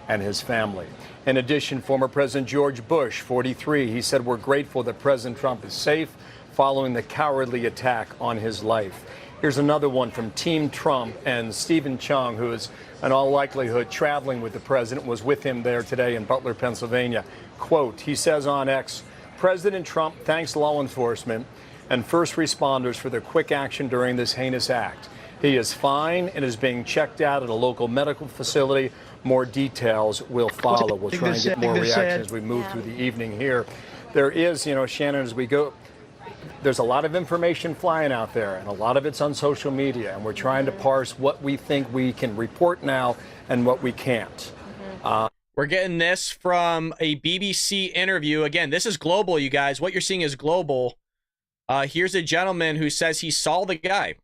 and his family." In addition, former President George Bush, 43, he said, "We're grateful that President Trump is safe following the cowardly attack on his life." Here's another one from Team Trump, and Stephen Chung, who is in all likelihood traveling with the president, was with him there today in Butler, Pennsylvania. Quote, he says on X, "President Trump thanks law enforcement and first responders for their quick action during this heinous act. He is fine and is being checked out at a local medical facility. More details will follow." We'll try and get more reaction as we move through the evening here. There is, Shannon, as we go, there's a lot of information flying out there, and a lot of it's on social media, and we're trying to parse what we think we can report now and what we can't. We're getting this from a BBC interview. Again, this is global, you guys. What you're seeing is global. Here's a gentleman who says he saw the guy.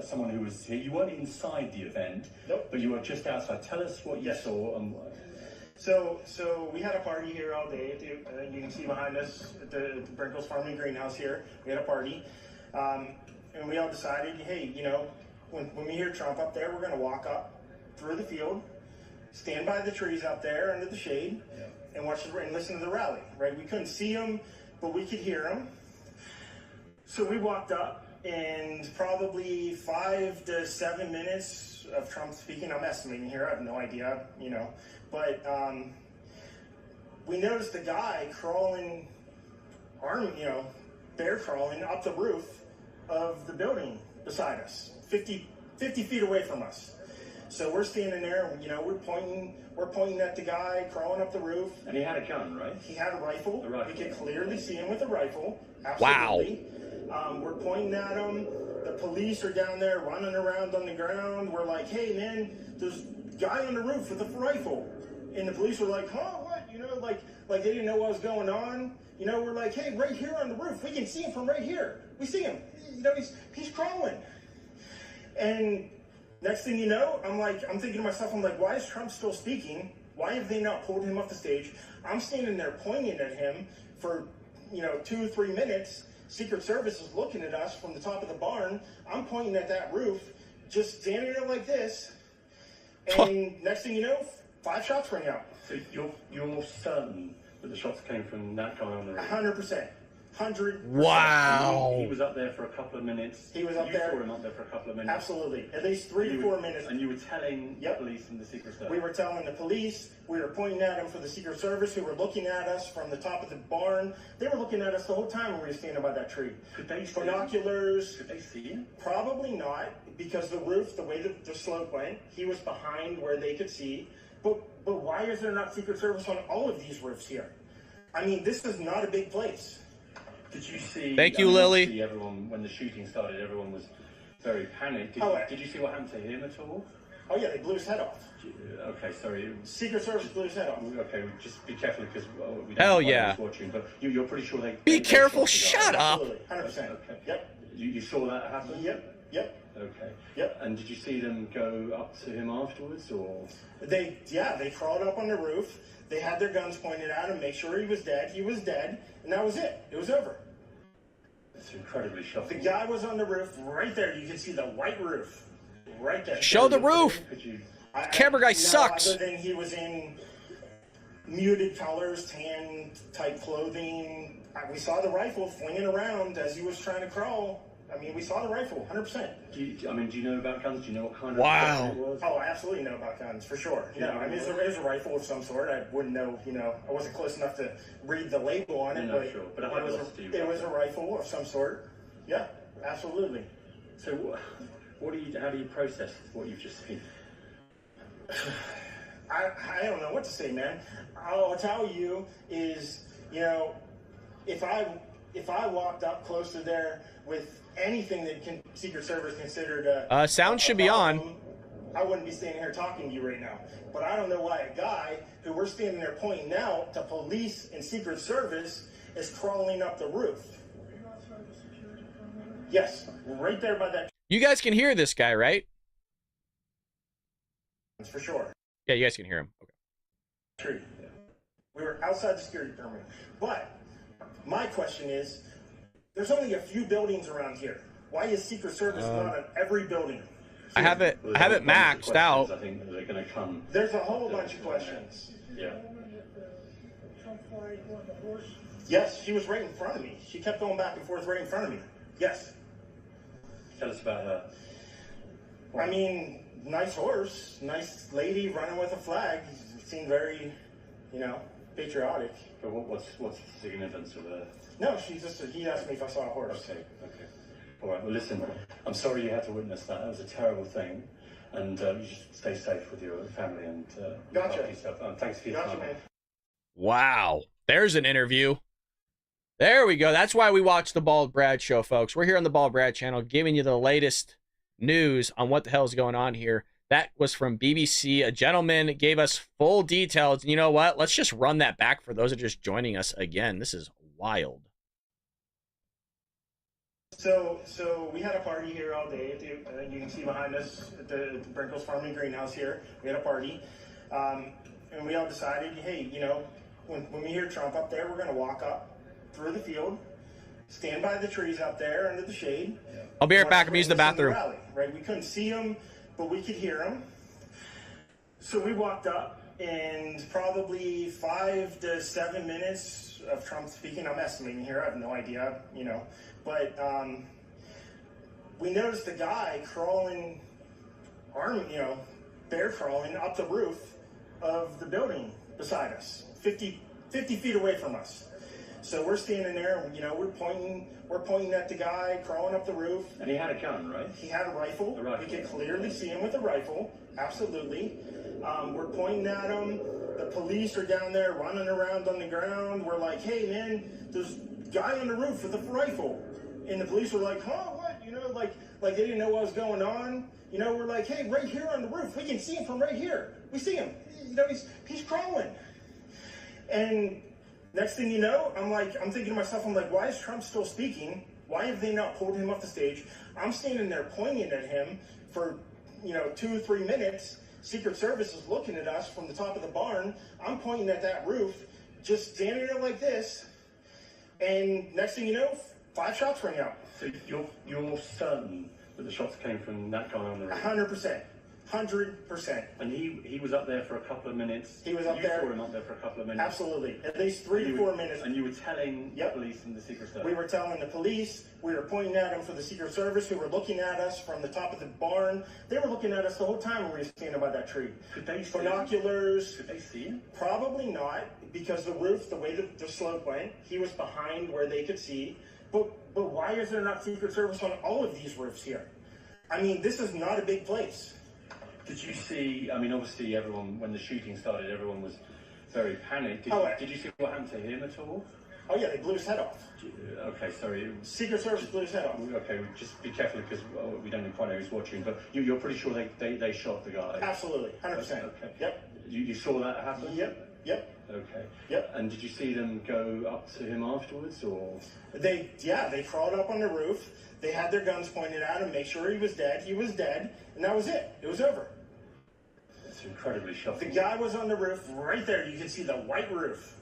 Someone who was here. You weren't inside the event, but you were just outside. Tell us what you saw. So we had a party here all day. You can see behind us at the Brinkles Farming Greenhouse here. We had a party, and we all decided, hey, you know, when we hear Trump up there, we're going to walk up through the field, stand by the trees out there under the shade, and and listen to the rally. Right? We couldn't see him, but we could hear him. So we walked up, and probably 5 to 7 minutes of Trump speaking. I'm estimating here. I have no idea, you know. But we noticed a guy crawling, bear crawling up the roof of the building beside us, 50 feet away from us. So we're standing there, and, you know, we're pointing at the guy crawling up the roof. And he had a gun, right? He had a rifle. We could clearly see him with a rifle. Absolutely. Wow. We're pointing at him. The police are down there running around on the ground. We're like, hey, man, there's a guy on the roof with a rifle. And the police were like, huh, what? You know, like they didn't know what was going on. You know, we're like, hey, right here on the roof. We can see him from right here. We see him. You know, he's crawling. And next thing you know, I'm thinking to myself, I'm like, why is Trump still speaking? Why have they not pulled him off the stage? I'm standing there pointing at him for, 2 or 3 minutes. Secret Service is looking at us from the top of the barn. I'm pointing at that roof, just standing there like this. And next thing you know, 5 shots rang out. So you're certain that the shots came from that guy on the roof? 100%. 100%. Wow. He was up there for a couple of minutes. He was up there. You saw him up there for a couple of minutes. Absolutely. At least 3 to 4 minutes. And you were telling the police and the Secret Service? We were telling the police. We were pointing at them for the Secret Service, who were looking at us from the top of the barn. They were looking at us the whole time when we were standing by that tree. Could they see binoculars? Could they see him? Probably not, because the roof, the way the slope went, he was behind where they could see. But why is there not Secret Service on all of these roofs here? I mean, this is not a big place. Did you see? Thank you, Lily. See everyone, when the shooting started, everyone was very panicked. Did you see what happened to him at all? Oh yeah, they blew his head off. Okay, sorry. Secret Service blew his head off. Okay, just be careful because we don't Hell know yeah. who's watching. But you're pretty sure they. Be careful. Shut up. Absolutely, 100%. Okay. Yep. You saw that happen? Yep. Okay. Yep. And did you see them go up to him afterwards, or? They crawled up on the roof. They had their guns pointed at him, make sure he was dead. He was dead, and that was it. It was over. It's incredibly shocking. The guy was on the roof right there. You can see the white roof right there. Show the roof. Camera guy sucks. Other than he was in muted colors, tan type clothing. We saw the rifle flinging around as he was trying to crawl. I mean, we saw the rifle, 100%. Do you know about guns? Do you know what kind of wow. gun it was? Oh, I absolutely know about guns, for sure. No, I mean, it was a rifle of some sort. I wouldn't know, I wasn't close enough to read the label on it, but, sure. But it was a rifle of some sort. Yeah, absolutely. So how do you process what you've just seen? I don't know what to say, man. All I'll tell you is, if I walked up close to there with anything that Secret Service considered sound should be on. I wouldn't be standing here talking to you right now. But I don't know why a guy who we're standing there pointing out to police and Secret Service is crawling up the roof. Yes, right there by that. You guys can hear this guy, right? For sure. Yeah, you guys can hear him. Okay. Tree. We were outside the security perimeter. But my question is, there's only a few buildings around here. Why is Secret Service not on every building? I have it maxed out. I think they're going to come. There's a whole bunch of questions. Yeah. Yes, she was right in front of me. She kept going back and forth right in front of me. Yes. Tell us about her. I mean, nice horse, nice lady running with a flag. Seemed very, patriotic. But what's the significance of her? No, he asked me if I saw a horse. Okay. All right, well, listen, I'm sorry you had to witness that. That was a terrible thing. And you just stay safe with your family and gotcha. Yourself. Thanks for your time. Man. Wow. There's an interview. There we go. That's why we watch the Bald Brad Show, folks. We're here on the Bald Brad channel giving you the latest news on what the hell is going on here. That was from BBC. A gentleman gave us full details. And you know what? Let's just run that back for those that are just joining us again. This is wild. So we had a party here all day. You can see behind us at the Brinkles Farming Greenhouse here. We had a party. and we all decided, hey, you know, when we hear Trump up there, we're going to walk up through the field, stand by the trees up there under the shade. I'll be right back. I'm using the bathroom. Rally, right? We couldn't see him, but we could hear him. So we walked up, and probably 5 to 7 minutes of Trump speaking. I'm estimating here. I have no idea, you know. But we noticed a guy crawling, bear crawling up the roof of the building beside us, 50 feet away from us. So we're standing there, and, you know, we're pointing at the guy crawling up the roof. And he had a gun, right? He had a rifle. We could clearly see him with a rifle, absolutely. We're pointing at him. The police are down there running around on the ground. We're like, hey, man, there's a guy on the roof with a rifle. And the police were like, huh, what? You know, like they didn't know what was going on. You know, we're like, hey, right here on the roof. We can see him from right here. We see him. You know, he's crawling. And next thing you know, I'm thinking to myself, I'm like, why is Trump still speaking? Why have they not pulled him off the stage? I'm standing there pointing at him for, 2 or 3 minutes. Secret Service is looking at us from the top of the barn. I'm pointing at that roof, just standing there like this. And next thing you know, 5 shots rang out. So you're certain that the shots came from that guy on the roof? 100%. 100%. And he was up there for a couple of minutes. He was up there. You saw him up there for a couple of minutes. Absolutely. At least 3 to 4 minutes. And you were telling the police and the Secret Service? We were telling the police. We were pointing at them for the Secret Service, who were looking at us from the top of the barn. They were looking at us the whole time when we were standing by that tree. Could they see binoculars? Could they see him? Probably not, because the roof, the way the slope went, he was behind where they could see. But why is there not Secret Service on all of these roofs here? I mean, this is not a big place. Did you see, I mean, obviously everyone, when the shooting started, everyone was very panicked. Did you see what happened to him at all? Oh yeah, they blew his head off. Okay, sorry. Secret Service blew his head off. Okay, just be careful because we don't quite know who's watching, but you're pretty sure they shot the guy? Absolutely, 100%. Okay. Yep. You saw that happen? Yep. Okay. Yep. And did you see them go up to him afterwards, or? They crawled up on the roof. They had their guns pointed at him, make sure he was dead. He was dead, and that was it. It was over. It's incredibly shocking. The guy was on the roof right there. You can see the white roof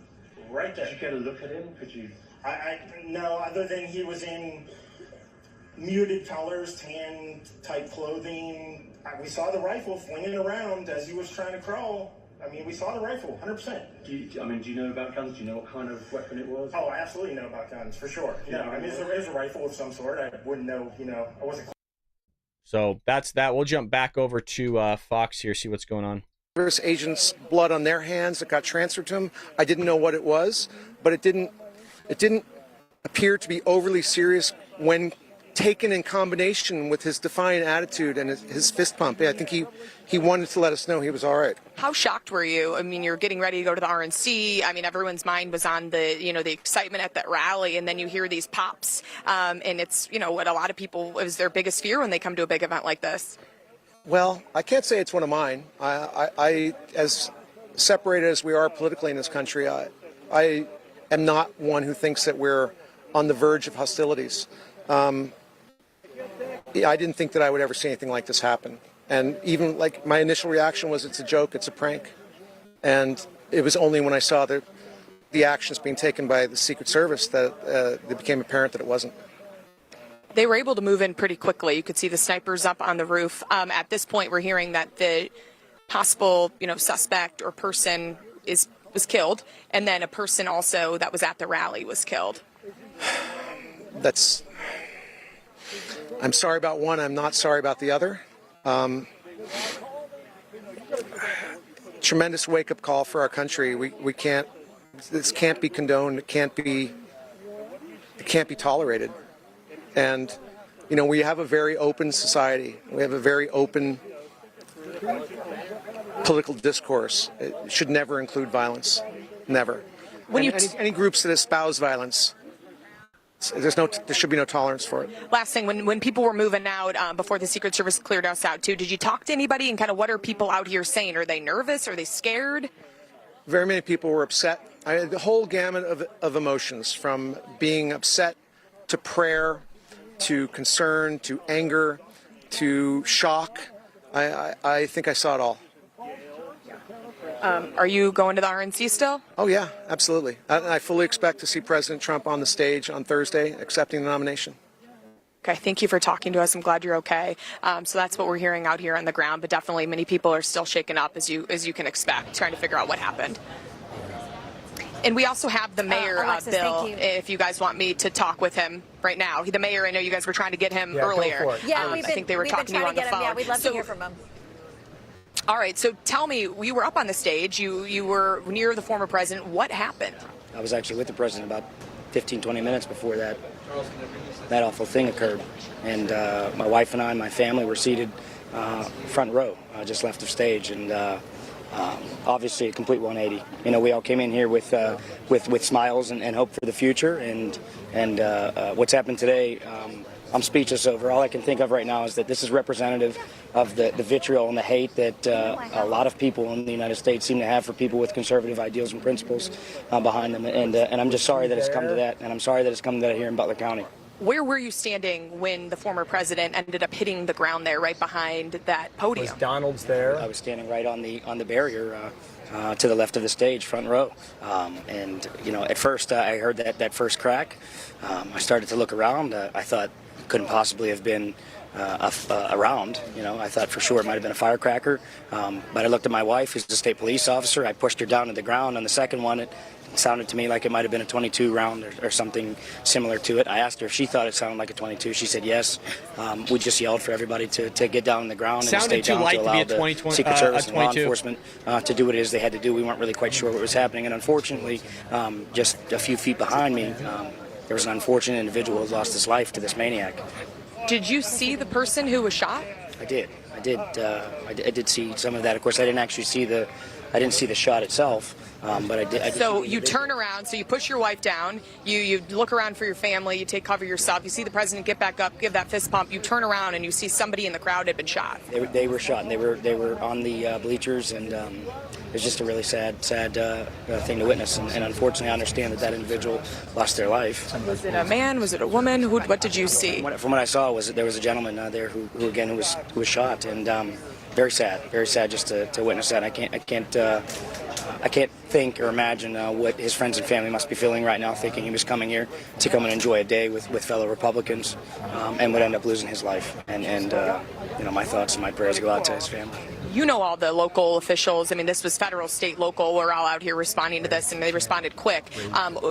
right there. Did you get a look at him? Could you? No, other than he was in muted colors, tan type clothing. We saw the rifle flinging around as he was trying to crawl. I mean, we saw the rifle, 100%. Do you know about guns? Do you know what kind of weapon it was? Oh, I absolutely know about guns, for sure. No, I mean, it was a rifle of some sort. I wouldn't know, I wasn't. So that's that. We'll jump back over to Fox here, see what's going on. Service agents' blood on their hands that got transferred to him. I didn't know what it was, but it didn't appear to be overly serious when taken in combination with his defiant attitude and his fist pump. I think he wanted to let us know he was all right. How shocked were you? I mean, you're getting ready to go to the RNC. I mean, everyone's mind was on the excitement at that rally, and then you hear these pops, and it's, what a lot of people is their biggest fear when they come to a big event like this. Well, I can't say it's one of mine. I as separated as we are politically in this country, I am not one who thinks that we're on the verge of hostilities. I didn't think that I would ever see anything like this happen. And even like my initial reaction was, it's a joke, it's a prank. And it was only when I saw the actions being taken by the Secret Service that it became apparent that it wasn't. They were able to move in pretty quickly. You could see the snipers up on the roof. At this point, we're hearing that the possible, suspect or person was killed, and then a person also that was at the rally was killed. I'm sorry about one. I'm not sorry about the other. Tremendous wake-up call for our country. This can't be condoned. It can't be tolerated. And, we have a very open society. We have a very open political discourse. It should never include violence. Never. Any groups that espouse violence, there should be no tolerance for it. Last thing, when people were moving out before the Secret Service cleared us out too, did you talk to anybody and kind of what are people out here saying? Are they nervous? Are they scared? Very many people were upset. The whole gamut of emotions, from being upset to prayer, to concern, to anger, to shock. I think I saw it all. Are you going to the RNC still? Oh, yeah, absolutely. I fully expect to see President Trump on the stage on Thursday accepting the nomination. Okay, thank you for talking to us. I'm glad you're okay. So that's what we're hearing out here on the ground, but definitely many people are still shaken up, as you can expect, trying to figure out what happened. And we also have the mayor, Alexis, Bill, if you guys want me to talk with him right now. The mayor, I know you guys were trying to get him earlier. Go for it. Yeah, I think they were talking to you on the phone. Yeah, we'd love to hear from him. All right, so tell me, you were up on the stage, you were near the former president. What happened? I was actually with the president about 15, 20 minutes before that awful thing occurred. And my wife and I and my family were seated front row, just left of stage. And obviously a complete 180. We all came in here with smiles and hope for the future. And what's happened today, I'm speechless over. All I can think of right now is that this is representative of the vitriol and the hate that a lot of people in the United States seem to have for people with conservative ideals and principles behind them. And I'm just sorry that it's come to that. And I'm sorry that it's come to that here in Butler County. Where were you standing when the former president ended up hitting the ground there, right behind that podium? Was Donald's there? I was standing right on the barrier to the left of the stage, front row. And at first I heard that first crack. I started to look around. I thought it couldn't possibly have been a round. I thought for sure it might have been a firecracker. But I looked at my wife, who's a state police officer. I pushed her down to the ground. On the second one, it sounded to me like it might have been a 22 round or something similar to it. I asked her if she thought it sounded like a 22. She said yes. We just yelled for everybody to get down on the ground and stay down to allow the Secret Service and law enforcement to do what it is they had to do. We weren't really quite sure what was happening. And unfortunately, just a few feet behind me, there was an unfortunate individual who lost his life to this maniac. Did you see the person who was shot? I did. I did see some of that. Of course, I didn't see the shot itself. But I did. So you turn around, so you push your wife down, you look around for your family, you take cover yourself, you see the president get back up, give that fist pump, you turn around and you see somebody in the crowd had been shot. They were shot, and they were on the bleachers, and it was just a really sad thing to witness. And unfortunately, I understand that individual lost their life. Was it a man? Was it a woman? What did you see? From what I saw, was that there was a gentleman there who was shot, and very sad just to witness that. I can't think or imagine what his friends and family must be feeling right now, thinking he was coming here to come and enjoy a day with fellow Republicans, and would end up losing his life. And my thoughts and my prayers go out to his family. You know all the local officials. I mean, this was federal, state, local. We're all out here responding to this, and they responded quick.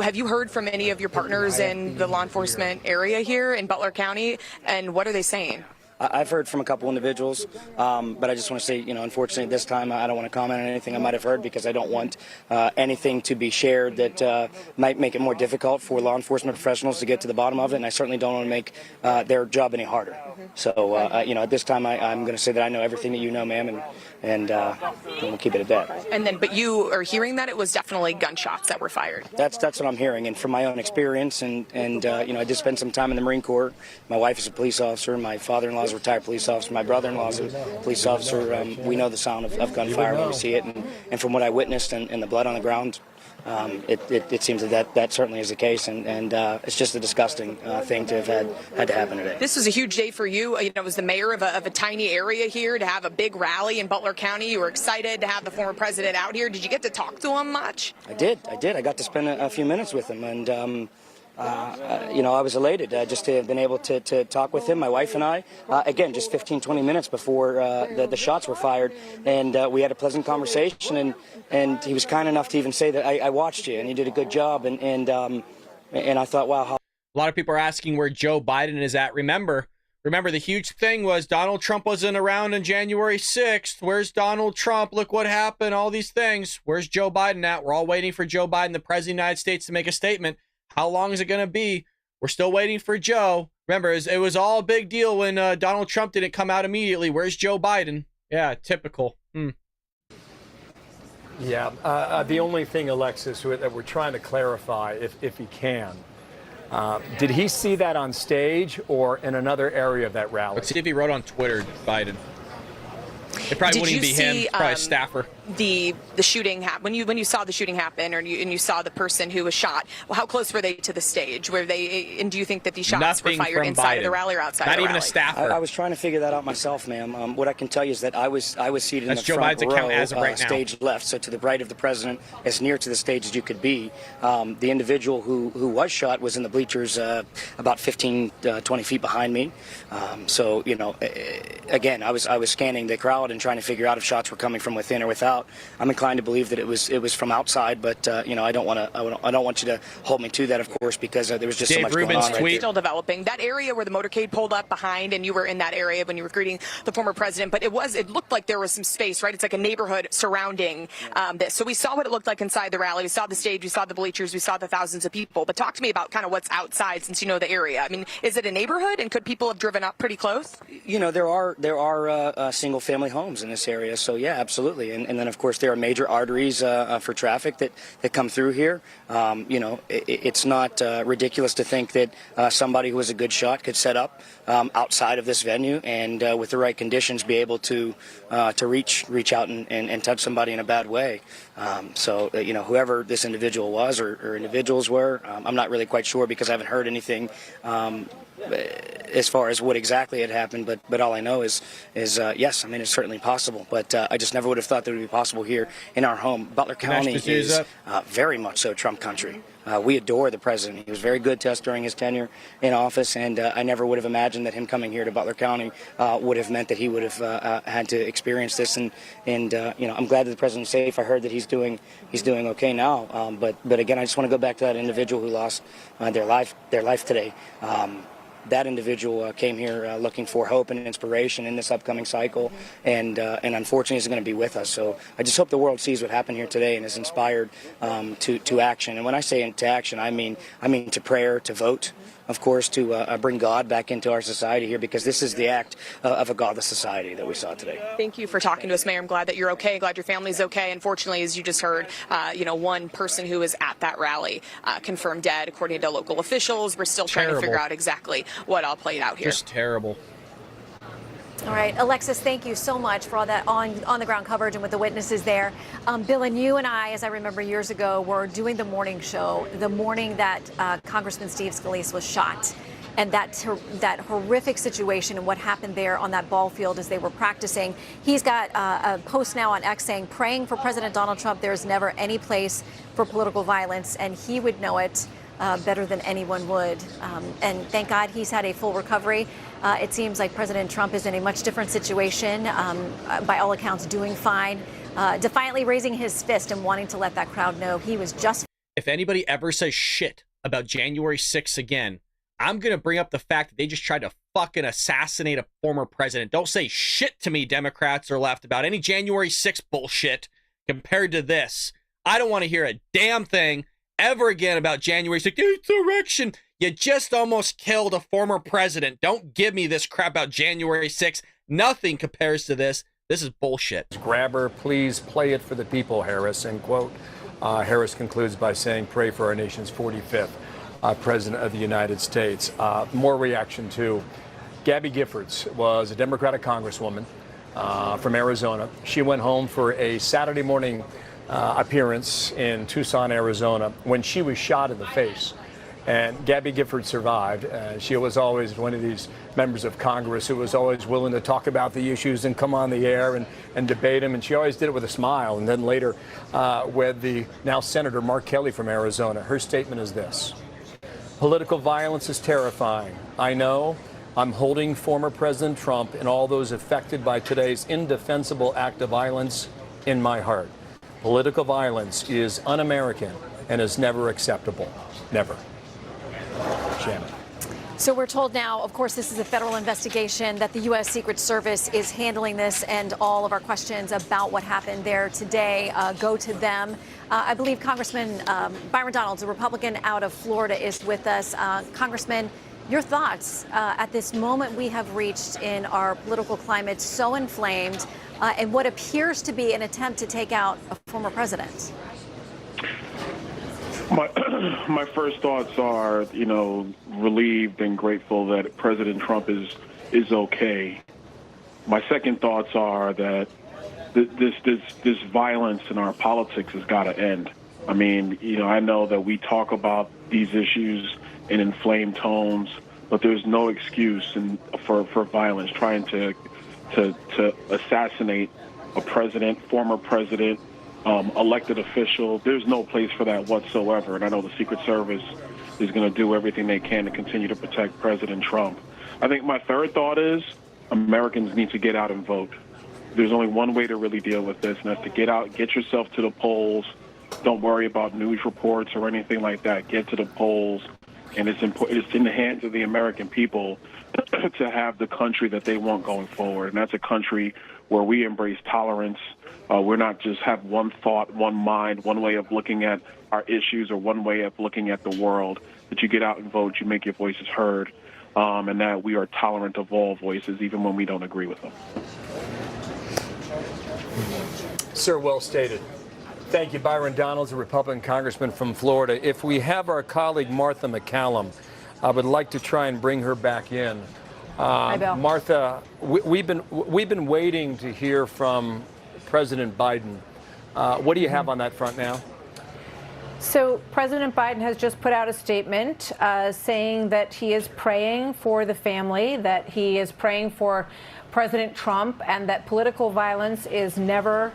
Have you heard from any of your partners in the law enforcement area here in Butler County, and what are they saying? I've heard from a couple individuals, but I just want to say, unfortunately, this time I don't want to comment on anything I might have heard, because I don't want anything to be shared that might make it more difficult for law enforcement professionals to get to the bottom of it, and I certainly don't want to make their job any harder. So, at this time, I'm going to say that I know everything that you know, ma'am, and we'll keep it at that. But you are hearing that it was definitely gunshots that were fired. That's what I'm hearing, and from my own experience, and I did spend some time in the Marine Corps. My wife is a police officer. My father-in-law is a retired police officer. My brother-in-law is a police officer. We know the sound of gunfire when we see it, and from what I witnessed and the blood on the ground, it seems that certainly is the case, and it's just a disgusting thing to have had to happen today. This was a huge day for you. It was the mayor of a tiny area here to have a big rally in Butler County. You were excited to have the former president out here. Did you get to talk to him much? I did. I got to spend a few minutes with him, and I was elated just to have been able to talk with him, my wife and I, again, just 15, 20 minutes before the shots were fired, and we had a pleasant conversation, and he was kind enough to even say that I watched you, and you did a good job, and I thought, wow. A lot of people are asking where Joe Biden is at. Remember, the huge thing was Donald Trump wasn't around on January 6th. Where's Donald Trump? Look what happened, all these things. Where's Joe Biden at? We're all waiting for Joe Biden, the president of the United States, to make a statement. How long is it going to be? We're still waiting for Joe. Remember, it was all a big deal when Donald Trump didn't come out immediately. Where's Joe Biden? Yeah, typical. Yeah, the only thing, Alexis, that we're trying to clarify, if he can, did he see that on stage or in another area of that rally? Let's see if he wrote on Twitter, Biden. It probably Did wouldn't you even be him. see, Probably a staffer. The shooting happen when you saw the shooting happen, and you saw the person who was shot? Well, how close were they to the stage? Were they? And do you think that these shots Nothing were fired from inside of the Biden. rally or outside? Not the even rally? a staffer. I was trying to figure that out myself, ma'am. What I can tell you is that I was seated That's in the Joe front Biden's row, account as of right now. stage left, so to the right of the president, as near to the stage as you could be. The individual who was shot was in the bleachers about 15, 20 feet behind me. So, you know, again, I was scanning the crowd and trying to figure out if shots were coming from within or without. I'm inclined to believe that it was from outside, but you know, I don't want you to hold me to that, of course, because there was just so much going on right there. Still developing that area where the motorcade pulled up behind, and you were in that area when you were greeting the former president. But it looked like there was some space, right? It's like a neighborhood surrounding this. So we saw what it looked like inside the rally. We saw the stage, we saw the bleachers, we saw the thousands of people. But talk to me about kind of what's outside, since you know the area. I mean, is it a neighborhood, and could people have driven up pretty close? You know, there are single-family homes in this area, so yeah, absolutely. And then, of course, there are major arteries for traffic that come through here. You know, it's not ridiculous to think that somebody who was a good shot could set up outside of this venue and with the right conditions be able to reach out and touch somebody in a bad way. So, you know, whoever this individual was or individuals were, I'm not really quite sure because I haven't heard anything as far as what exactly had happened, but all I know is yes, I mean, it's certainly possible, but I just never would have thought that it would be possible here in our home. Butler County is very much so Trump country. We adore the president. He was very good to us during his tenure in office, and I never would have imagined that him coming here to Butler County would have meant that he would have had to experience this. And you know, I'm glad that the president's safe. I heard that he's doing okay now. But again, I just want to go back to that individual who lost their life today. That individual came here looking for hope and inspiration in this upcoming cycle, and unfortunately is going to be with us. So I just hope the world sees what happened here today and is inspired to action. And when I say to action, I mean to prayer, to vote, of course, to bring God back into our society here, because this is the act of a godless society that we saw today. Thank you for talking to us, Mayor. I'm glad that you're okay. Glad your family's okay. Unfortunately, as you just heard, you know, one person who was at that rally confirmed dead, according to local officials. We're still trying to figure out exactly what all played out here. Just terrible. All right, Alexis, thank you so much for all that on-the-ground coverage and with the witnesses there. Bill, and you and I, as I remember years ago, were doing the morning show the morning that Congressman Steve Scalise was shot. And that horrific situation and what happened there on that ball field as they were practicing. He's got a post now on X saying, praying for President Donald Trump, there is never any place for political violence, and he would know it better than anyone would. And thank God he's had a full recovery. It seems like President Trump is in a much different situation, by all accounts doing fine, defiantly raising his fist and wanting to let that crowd know he was just. If anybody ever says shit about January 6th again, I'm going to bring up the fact that they just tried to fucking assassinate a former president. Don't say shit to me, Democrats or left, about any January 6th bullshit compared to this. I don't want to hear a damn thing ever again about January 6th. Insurrection. You just almost killed a former president. Don't give me this crap about January 6th. Nothing compares to this. This is bullshit. Grabber, please play it for the people, Harris, end quote. Harris concludes by saying, pray for our nation's 45th president of the United States. More reaction to Gabby Giffords was a Democratic congresswoman from Arizona. She went home for a Saturday morning appearance in Tucson, Arizona, when she was shot in the face. And Gabby Giffords survived. She was always one of these members of Congress who was always willing to talk about the issues and come on the air and debate them. And she always did it with a smile. And then later with the now Senator Mark Kelly from Arizona, her statement is this: political violence is terrifying. I know. I'm holding former President Trump and all those affected by today's indefensible act of violence in my heart. Political violence is un-American and is never acceptable. Never. Shannon. So we're told now, of course, this is a federal investigation, that the U.S. Secret Service is handling this, and all of our questions about what happened there today go to them. I believe Congressman Byron Donalds, a Republican out of Florida, is with us. Congressman, your thoughts at this moment we have reached in our political climate so inflamed and what appears to be an attempt to take out a former president? My first thoughts are, you know, relieved and grateful that President Trump is okay. My second thoughts are that this violence in our politics has got to end. I mean, I know that we talk about these issues in inflamed tones, but there's no excuse for violence. Trying to assassinate a president, former president, elected official, there's no place for that whatsoever. And I know the Secret Service is going to do everything they can to continue to protect President Trump. I think my third thought is Americans need to get out and vote. There's only one way to really deal with this, and that's to get out, get yourself to the polls. Don't worry about news reports or anything like that. Get to the polls, and it's in the hands of the American people to have the country that they want going forward, and that's a country where we embrace tolerance. We're not just have one thought, one mind, one way of looking at our issues or one way of looking at the world. That you get out and vote, you make your voices heard, and that we are tolerant of all voices, even when we don't agree with them. Sir, well stated. Thank you. Byron Donalds, a Republican congressman from Florida. If we have our colleague Martha McCallum, I would like to try and bring her back in. Hi, Bill. Martha, we've been waiting to hear from President Biden. What do you have on that front now? So President Biden has just put out a statement saying that he is praying for the family, that he is praying for President Trump, and that political violence is never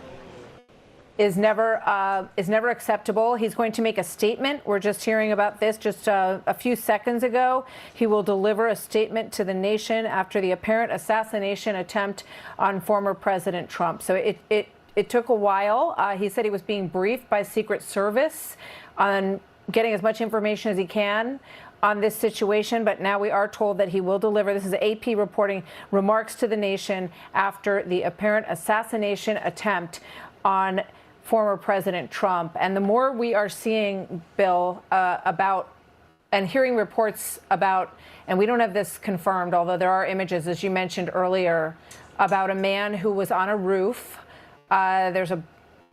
acceptable. He's going to make a statement. We're just hearing about this just a few seconds ago. He will deliver a statement to the nation after the apparent assassination attempt on former President Trump. So it took a while. He said he was being briefed by Secret Service on getting as much information as he can on this situation, but now we are told that he will deliver. This is AP reporting remarks to the nation after the apparent assassination attempt on former President Trump. And the more we are seeing, Bill, about and hearing reports about, and we don't have this confirmed, although there are images, as you mentioned earlier, about a man who was on a roof. There's a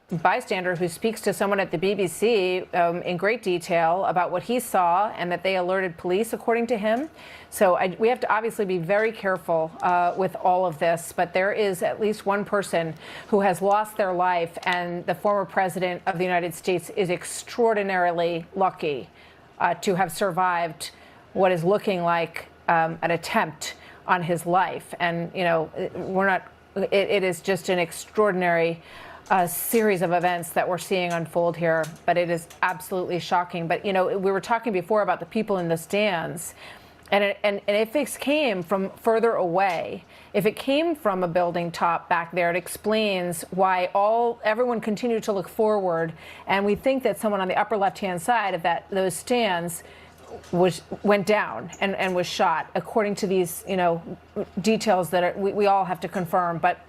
bystander who speaks to someone at the BBC in great detail about what he saw and that they alerted police, according to him. So we have to obviously be very careful with all of this. But there is at least one person who has lost their life, and the former president of the United States is extraordinarily lucky to have survived what is looking like an attempt on his life. And, it is just an extraordinary series of events that we're seeing unfold here, but it is absolutely shocking. But, we were talking before about the people in the stands, and if it came from further away, if it came from a building top back there, it explains why everyone continued to look forward, and we think that someone on the upper left-hand side of those stands went down and was shot, according to these, details that we all have to confirm. But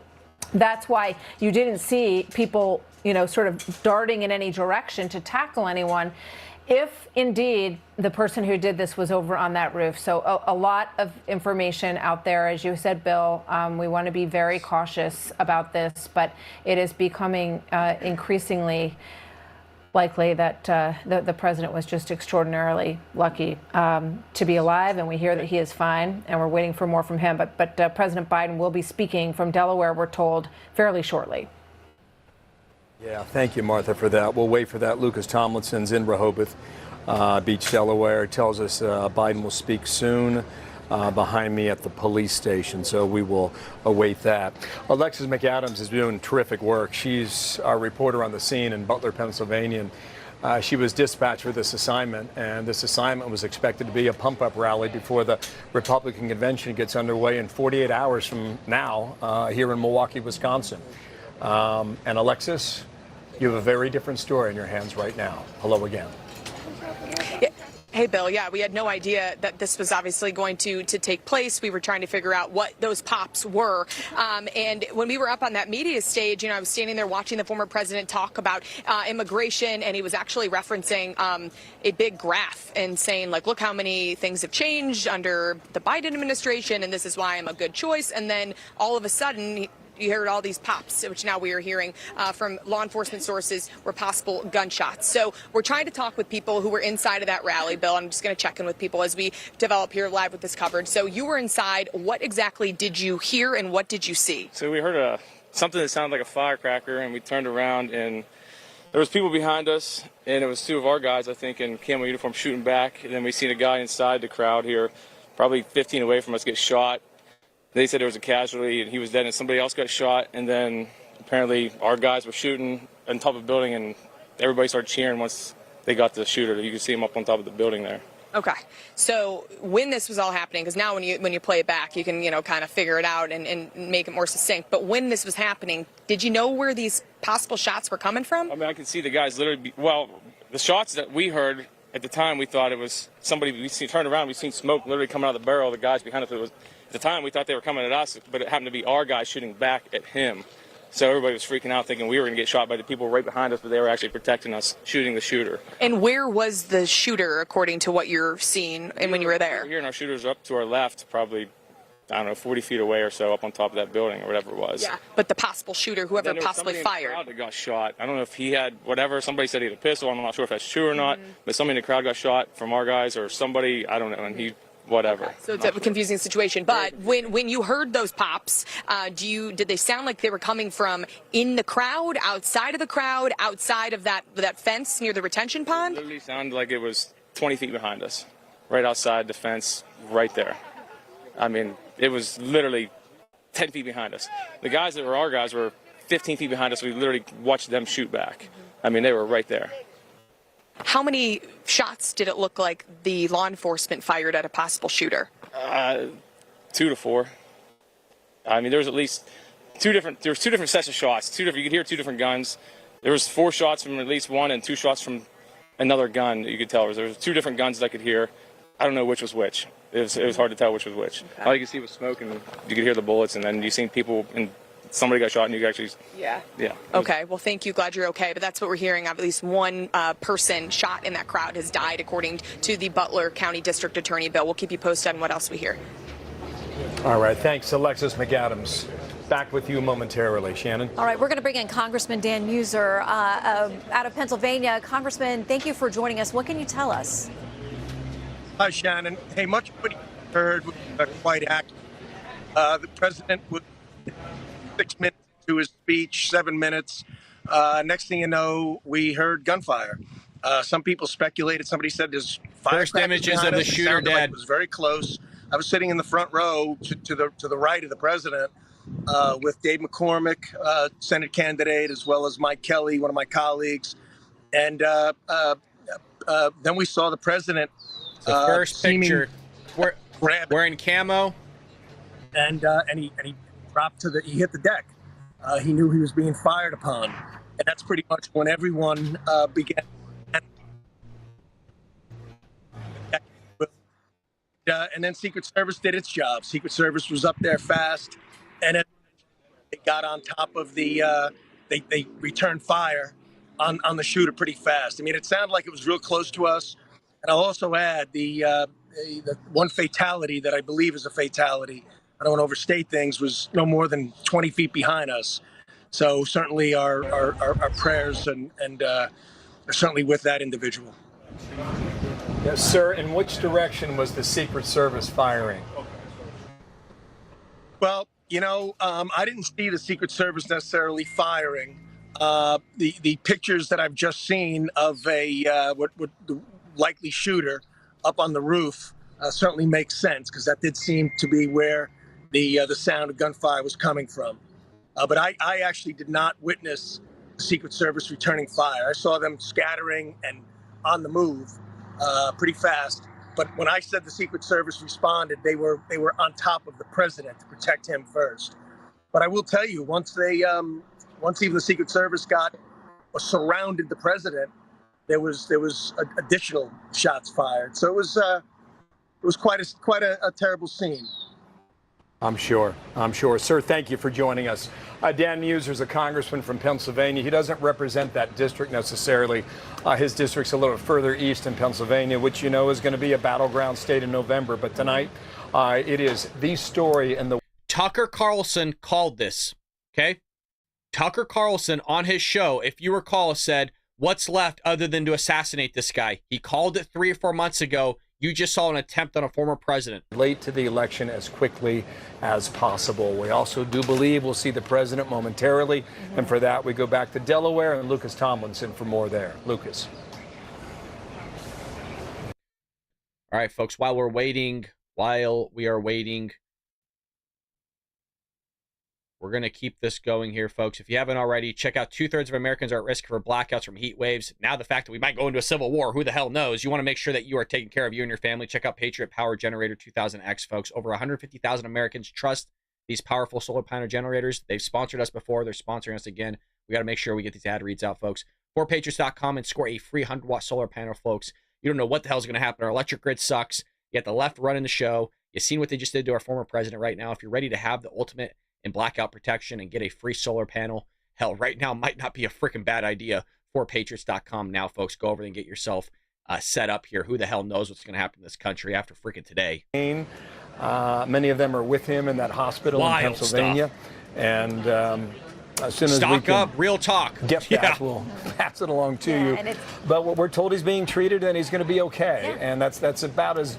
that's why you didn't see people, sort of darting in any direction to tackle anyone, if indeed the person who did this was over on that roof. So a lot of information out there, as you said, Bill. We want to be very cautious about this, but it is becoming increasingly likely that the president was just extraordinarily lucky to be alive, and we hear that he is fine, and we're waiting for more from him. But President Biden will be speaking from Delaware, we're told, fairly shortly. Yeah, thank you, Martha, for that. We'll wait for that. Lucas Tomlinson's in Rehoboth Beach, Delaware. Tells us Biden will speak soon. Behind me at the police station, so we will await that. Alexis McAdams is doing terrific work. She's our reporter on the scene in Butler, Pennsylvania. And, she was dispatched for this assignment, and this assignment was expected to be a pump-up rally before the Republican convention gets underway in 48 hours from now here in Milwaukee, Wisconsin. And Alexis, you have a very different story in your hands right now. Hello again. Yeah. Hey, Bill. Yeah, we had no idea that this was obviously going to take place. We were trying to figure out what those pops were. And when we were up on that media stage, I was standing there watching the former president talk about immigration, and he was actually referencing a big graph and saying, look how many things have changed under the Biden administration, and this is why I'm a good choice. And then all of a sudden, you heard all these pops, which now we are hearing from law enforcement sources were possible gunshots. So we're trying to talk with people who were inside of that rally, Bill. I'm just going to check in with people as we develop here live with this coverage. So you were inside. What exactly did you hear and what did you see? So we heard something that sounded like a firecracker, and we turned around, and there was people behind us, and it was two of our guys, I think, in camo uniform shooting back. And then we seen a guy inside the crowd here, probably 15 away from us, get shot. They said there was a casualty, and he was dead, and somebody else got shot. And then apparently our guys were shooting on top of the building, and everybody started cheering once they got the shooter. You could see him up on top of the building there. Okay, so when this was all happening, because now when you play it back, you can kind of figure it out and make it more succinct. But when this was happening, did you know where these possible shots were coming from? I mean, I could see the guys literally. The shots that we heard at the time, we thought it was somebody. Turned around, we seen smoke literally coming out of the barrel. The guys behind us. At the time, we thought they were coming at us, but it happened to be our guys shooting back at him. So everybody was freaking out, thinking we were going to get shot by the people right behind us, but they were actually protecting us, shooting the shooter. And where was the shooter, according to what you're seeing and when you were there? Here, and our shooter's up to our left, probably, 40 feet away or so, up on top of that building or whatever it was. Yeah, but the possible shooter, whoever possibly fired. In the crowd that got shot. I don't know if he had whatever. Somebody said he had a pistol. I'm not sure if that's true or not. But somebody in the crowd got shot from our guys or somebody. I don't know. And he. Whatever. Okay. So it's a confusing situation. But when you heard those pops, did they sound like they were coming from in the crowd, outside of the crowd, outside of that fence near the retention pond? It literally sounded like it was 20 feet behind us, right outside the fence, right there. I mean, it was literally 10 feet behind us. The guys that were our guys were 15 feet behind us. We literally watched them shoot back. I mean, they were right there. How many shots did it look like the law enforcement fired at a possible shooter? 2 to 4. I mean, there was at least two different sets of shots. You could hear 2 different guns. There was 4 shots from at least one and 2 shots from another gun that you could tell. There was 2 different guns that I could hear. I don't know which was which. It was hard to tell which was which. Okay. All you could see was smoke, and you could hear the bullets, and then you seen people and somebody got shot, and you could actually. Yeah. Okay. Well, thank you. Glad you're okay. But that's what we're hearing. At least one person shot in that crowd has died, according to the Butler County District Attorney. Bill, we'll keep you posted on what else we hear. All right. Thanks, Alexis McAdams. Back with you momentarily, Shannon. All right. We're going to bring in Congressman Dan Muser out of Pennsylvania. Congressman, thank you for joining us. What can you tell us? Hi, Shannon. Hey, much of what you heard was quite accurate. The president was 6 minutes to his speech, 7 minutes. Next thing you know, we heard gunfire. Some people speculated. Somebody said there's first images of the shooter dead. Like it was very close. I was sitting in the front row to the right of the president with Dave McCormick, Senate candidate, as well as Mike Kelly, one of my colleagues. And then we saw the president. The first picture, wearing camo, and he dropped he hit the deck. He knew he was being fired upon, and that's pretty much when everyone began. And then Secret Service did its job. Secret Service was up there fast, and they got on top of the. They returned fire on the shooter pretty fast. I mean, it sounded like it was real close to us. And I'll also add the one fatality that I believe is a fatality. I don't want to overstate things. Was no more than 20 feet behind us. So certainly our prayers and are certainly with that individual. Yes, sir. In which direction was the Secret Service firing? Well, I didn't see the Secret Service necessarily firing. The pictures that I've just seen of what the likely shooter up on the roof certainly makes sense, because that did seem to be where the sound of gunfire was coming from. But I actually did not witness the Secret Service returning fire. I saw them scattering and on the move pretty fast. But when I said the Secret Service responded, they were on top of the president to protect him first. But I will tell you, once even the Secret Service surrounded the president, there was additional shots fired. So it was quite a terrible scene. I'm sure. Sir, thank you for joining us. Dan Muser is a congressman from Pennsylvania. He doesn't represent that district necessarily. His district's a little further east in Pennsylvania, which is going to be a battleground state in November. But tonight, it is the story and the. Tucker Carlson called this. Okay? Tucker Carlson on his show, if you recall, said, what's left other than to assassinate this guy? He called it 3 or 4 months ago. You just saw an attempt on a former president. Late to the election as quickly as possible. We also do believe we'll see the president momentarily. And for that, we go back to Delaware and Lucas Tomlinson for more there. Lucas. All right, folks, while we are waiting, we're going to keep this going here, folks. If you haven't already, check out 2/3 of Americans are at risk for blackouts from heat waves. Now the fact that we might go into a civil war, who the hell knows? You want to make sure that you are taking care of you and your family. Check out Patriot Power Generator 2000X, folks. Over 150,000 Americans trust these powerful solar panel generators. They've sponsored us before. They're sponsoring us again. We got to make sure we get these ad reads out, folks. 4patriots.com and score a free 100-watt solar panel, folks. You don't know what the hell is going to happen. Our electric grid sucks. You got the left running the show. You've seen what they just did to our former president right now. If you're ready to have the ultimate in blackout protection and get a free solar panel, hell, right now might not be a freaking bad idea. 4patriots.com now, folks. Go over and get yourself set up here. Who the hell knows what's going to happen in this country after freaking today? Many of them are with him in that hospital in Pennsylvania. Stuff. And as soon as Stock we can up, real talk. Get that, we'll pass it along to you. But we're told he's being treated and he's going to be okay. Yeah. And that's about as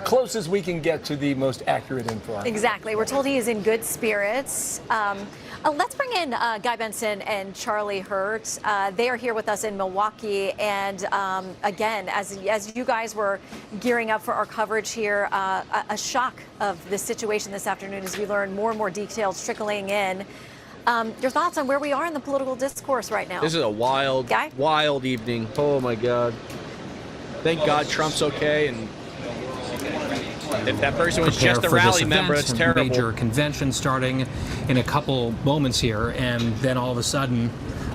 close as we can get to the most accurate info. Exactly. We're told he is in good spirits. Let's bring in Guy Benson and Charlie Hurt. They are here with us in Milwaukee. And again, as you guys were gearing up for our coverage here, a shock of this situation this afternoon as we learn more and more details trickling in. Your thoughts on where we are in the political discourse right now? This is a wild evening. Oh, my God. Thank God Trump's okay. And if that person was just a rally member, it's terrible. Major convention starting in a couple moments here, and then all of a sudden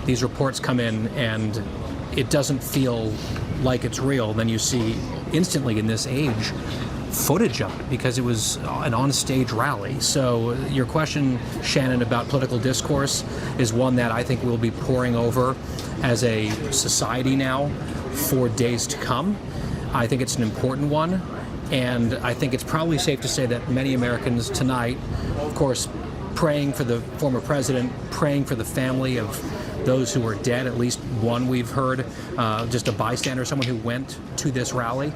these reports come in and it doesn't feel like it's real. Then you see instantly in this age footage of it because it was an on-stage rally. So your question, Shannon, about political discourse is one that I think we'll be poring over as a society now for days to come. I think it's an important one. And I think it's probably safe to say that many Americans tonight, of course, praying for the former president, praying for the family of those who are dead, at least one we've heard, just a bystander, someone who went to this rally,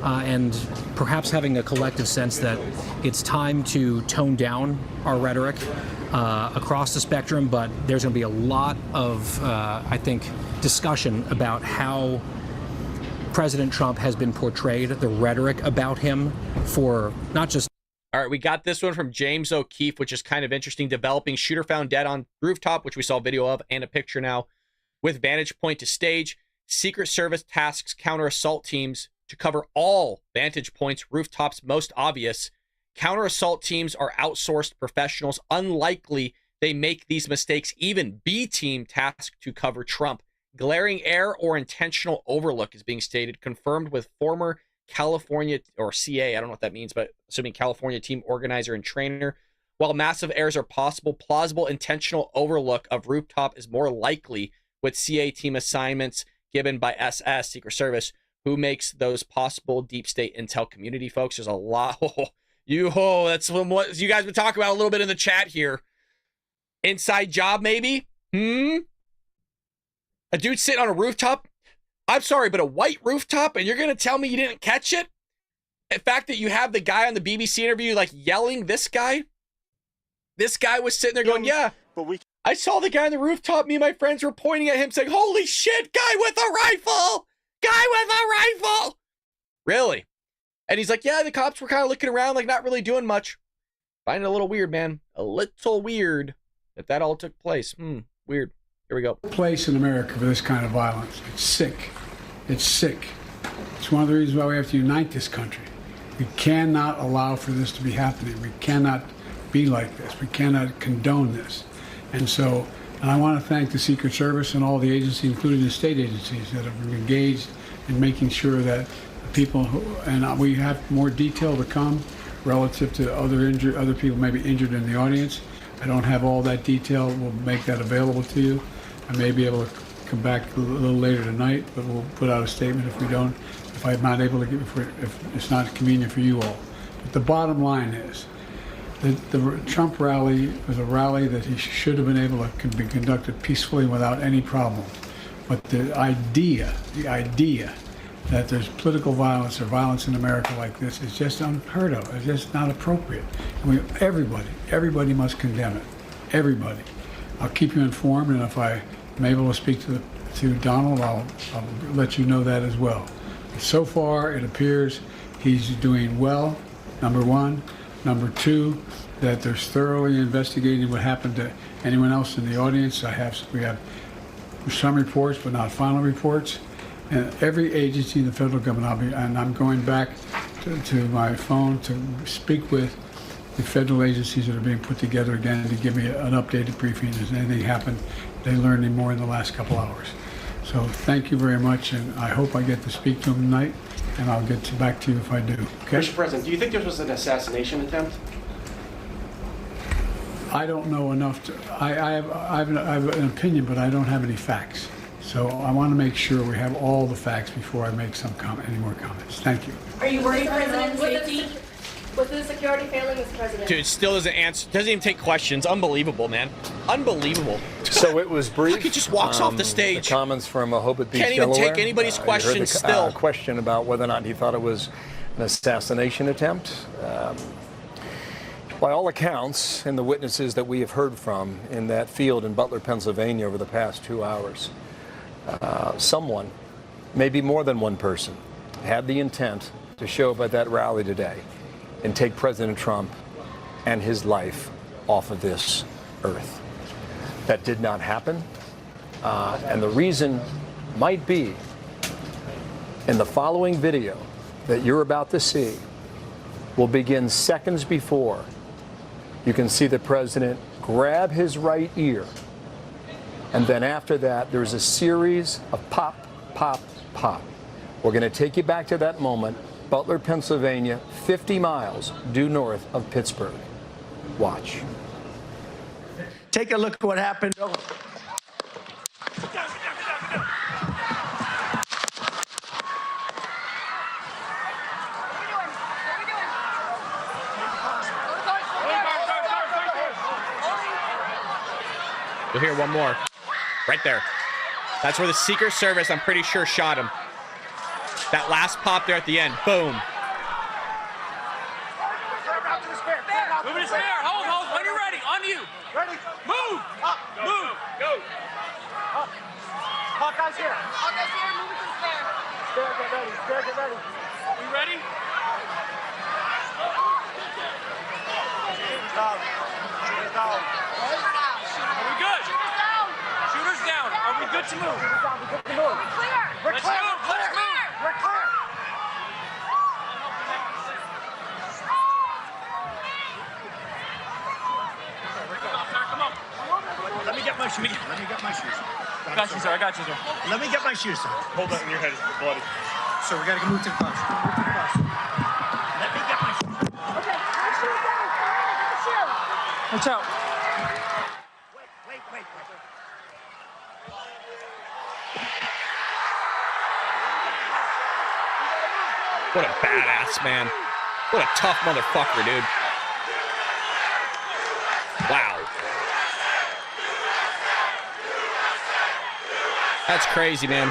and perhaps having a collective sense that it's time to tone down our rhetoric across the spectrum, but there's going to be a lot of, I think, discussion about how President Trump has been portrayed, the rhetoric about him for not just... All right, we got this one from James O'Keefe, which is kind of interesting. Developing shooter found dead on rooftop, which we saw a video of and a picture now, with vantage point to stage. Secret Service tasks counter-assault teams to cover all vantage points, rooftops most obvious. Counter-assault teams are outsourced professionals. Unlikely they make these mistakes. Even B-team tasked to cover Trump. Glaring error or intentional overlook is being stated, confirmed with former California, or CA, I don't know what that means, but assuming California team organizer and trainer. While massive errors are possible, plausible intentional overlook of rooftop is more likely, with CA team assignments given by SS, Secret Service, who makes those possible deep state intel community, folks. There's a lot. That's what you guys been talking about a little bit in the chat here. Inside job, maybe? A dude sitting on a rooftop? I'm sorry, but a white rooftop, and you're going to tell me you didn't catch it? The fact that you have the guy on the BBC interview, like, yelling, this guy was sitting there going, yeah, but I saw the guy on the rooftop. Me and my friends were pointing at him saying, holy shit, guy with a rifle! Guy with a rifle! Really? And he's like, yeah, the cops were kind of looking around, like, not really doing much. Find it a little weird, man. A little weird that all took place. Weird. Here we go. Place in America for this kind of violence. It's sick. It's sick. It's one of the reasons why we have to unite this country. We cannot allow for this to be happening. We cannot be like this. We cannot condone this. And I want to thank the Secret Service and all the agencies, including the state agencies, that have been engaged in making sure that people and we have more detail to come relative to other people maybe injured in the audience. I don't have all that detail. We'll make that available to you. I may be able to come back a little later tonight, but we'll put out a statement if I'm not able to if it's not convenient for you all. But the bottom line is, The Trump rally was a rally that he should have been able to be conducted peacefully without any problem. But the idea that there's political violence or violence in America like this is just unheard of. It's just not appropriate. Everybody must condemn it. Everybody. I'll keep you informed, and if I'm able to speak to Donald, I'll let you know that as well. So far, it appears he's doing well, number one. Number two, that they're thoroughly investigating what happened to anyone else in the audience. We have some reports, but not final reports. And every agency in the federal government, I'm going back to my phone to speak with the federal agencies that are being put together again to give me an updated briefing. Has anything happened? They learned any more in the last couple hours. So thank you very much, and I hope I get to speak to them tonight, and I'll get back to you if I do. Okay? Mr. President, do you think this was an assassination attempt? I don't know enough to. I have an opinion, but I don't have any facts. So I want to make sure we have all the facts before I make any more comments. Thank you. Are you worried, President, safety? Was the security failing, Mr. President? Dude, still doesn't answer. Doesn't even take questions. Unbelievable, man. Unbelievable. So it was brief. He just walks off the stage. The comments from Hobbit Beach, Can't even Delaware. take anybody's questions still. Question about whether or not he thought it was an assassination attempt. By all accounts, and the witnesses that we have heard from in that field in Butler, Pennsylvania over the past 2 hours, someone, maybe more than one person, had the intent to show up at that rally today and take President Trump and his life off of this earth. That did not happen. And the reason might be in the following video that you're about to see will begin seconds before you can see the president grab his right ear. And then after that, there's a series of pop, pop, pop. We're going to take you back to that moment, Butler, Pennsylvania, 50 miles due north of Pittsburgh. Watch. Take a look at what happened. You'll hear one more. Right there. That's where the Secret Service, I'm pretty sure, shot him. That last pop there at the end. Boom. Move to spare. Hold. When you're ready. On you. Ready. Move. Up. Move. Go. Up. Hawkeye's here. Hawkeye's here. Move to the spare. Spare, get ready. Spare, get ready. We ready? Shooters down. Shooters down. Are we good? Shooters down. Shooters down. Are we good to move? Shooters down. We're good to move. We're clear. We're clear. Let's move. We're clear. Come on. Let me get my shoes. Let me get my shoes. I got you, sir. I got you, sir. Let me get my shoes, sir. Hold that in your head. It's bloody. So we got to move to the bus. Move to the bus. Let me get my shoes. Okay. My shoes down. Get the shoe. Watch out. Wait. What a badass, man. What a tough motherfucker, dude. Wow. That's crazy, man.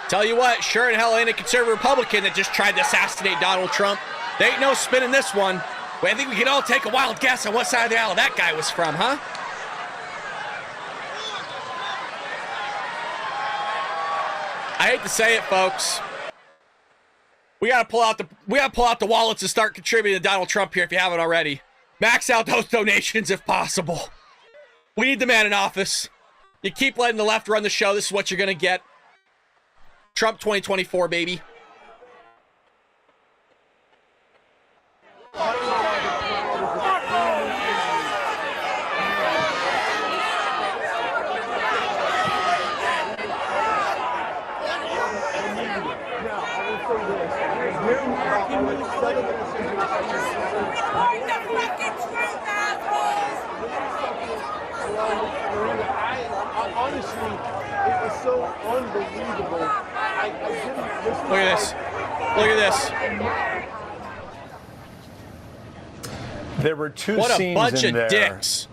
Tell you what, sure in hell ain't a conservative Republican that just tried to assassinate Donald Trump. There ain't no spin in this one. Well, I think we can all take a wild guess on what side of the aisle that guy was from, huh? I hate to say it, folks. We gotta pull out the wallets and start contributing to Donald Trump here if you haven't already. Max out those donations if possible. We need the man in office. You keep letting the left run the show, this is what you're gonna get. Trump 2024, baby. it was so unbelievable. I didn't. Look at this. Look at this. There were two what scenes a bunch in of there, dicks.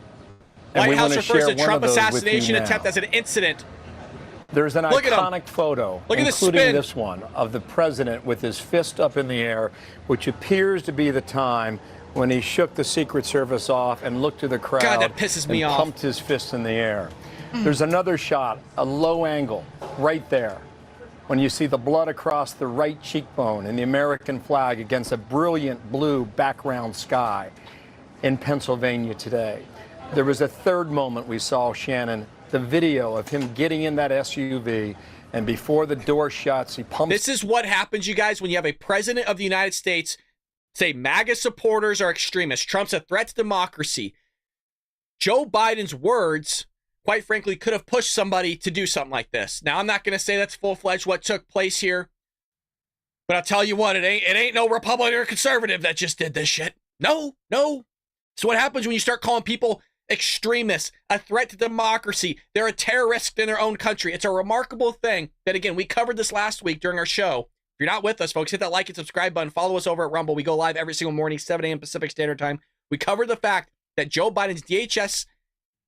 and White House we refers to share one Trump of those assassination with you attempt now. as an incident. There's an Look at iconic photo, Look at this including spin. this one, of the president with his fist up in the air, which appears to be the time when he shook the Secret Service off and looked to the crowd God, that pisses me and off. pumped his fist in the air. There's another shot, a low angle, right there, when you see the blood across the right cheekbone and the American flag against a brilliant blue background sky in Pennsylvania today. There was a third moment we saw, Shannon, the video of him getting in that SUV, and before the door shuts, he pumps. This is what happens, you guys, when you have a president of the United States say MAGA supporters are extremists. Trump's a threat to democracy. Joe Biden's words, quite frankly, could have pushed somebody to do something like this. Now, I'm not going to say that's full-fledged what took place here, but I'll tell you what, it ain't no Republican or conservative that just did this shit. No. It's what happens when you start calling people extremists, a threat to democracy. They're a terrorist in their own country. It's a remarkable thing that, again, we covered this last week during our show. If you're not with us, folks, hit that like and subscribe button. Follow us over at Rumble. We go live every single morning, 7 a.m. Pacific Standard Time. We covered the fact that Joe Biden's DHS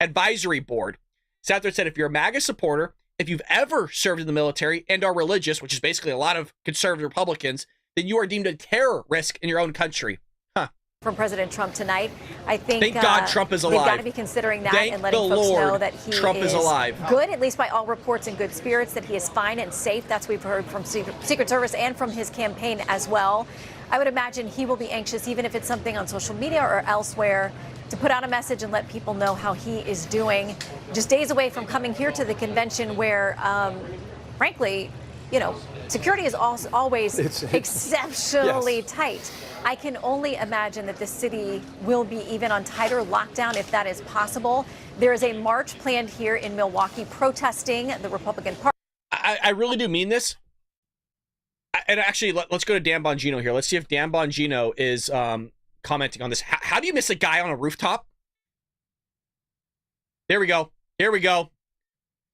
advisory board sat there and said, if you're a MAGA supporter, if you've ever served in the military and are religious, which is basically a lot of conservative Republicans, then you are deemed a terror risk in your own country. From President Trump tonight, I think. Thank God Trump is alive. They've got to be considering that Thank and letting the folks Lord know that he Trump is alive. Good, at least by all reports, in good spirits, that he is fine and safe. That's what we've heard from Secret Service and from his campaign as well. I would imagine he will be anxious, even if it's something on social media or elsewhere, to put out a message and let people know how he is doing. Just days away from coming here to the convention where, frankly, security is always exceptionally tight. I can only imagine that the city will be even on tighter lockdown if that is possible. There is a march planned here in Milwaukee protesting the Republican Party. I really do mean this. And actually, let's go to Dan Bongino here. Let's see if Dan Bongino is commenting on this. How do you miss a guy on a rooftop? There we go. Here we go.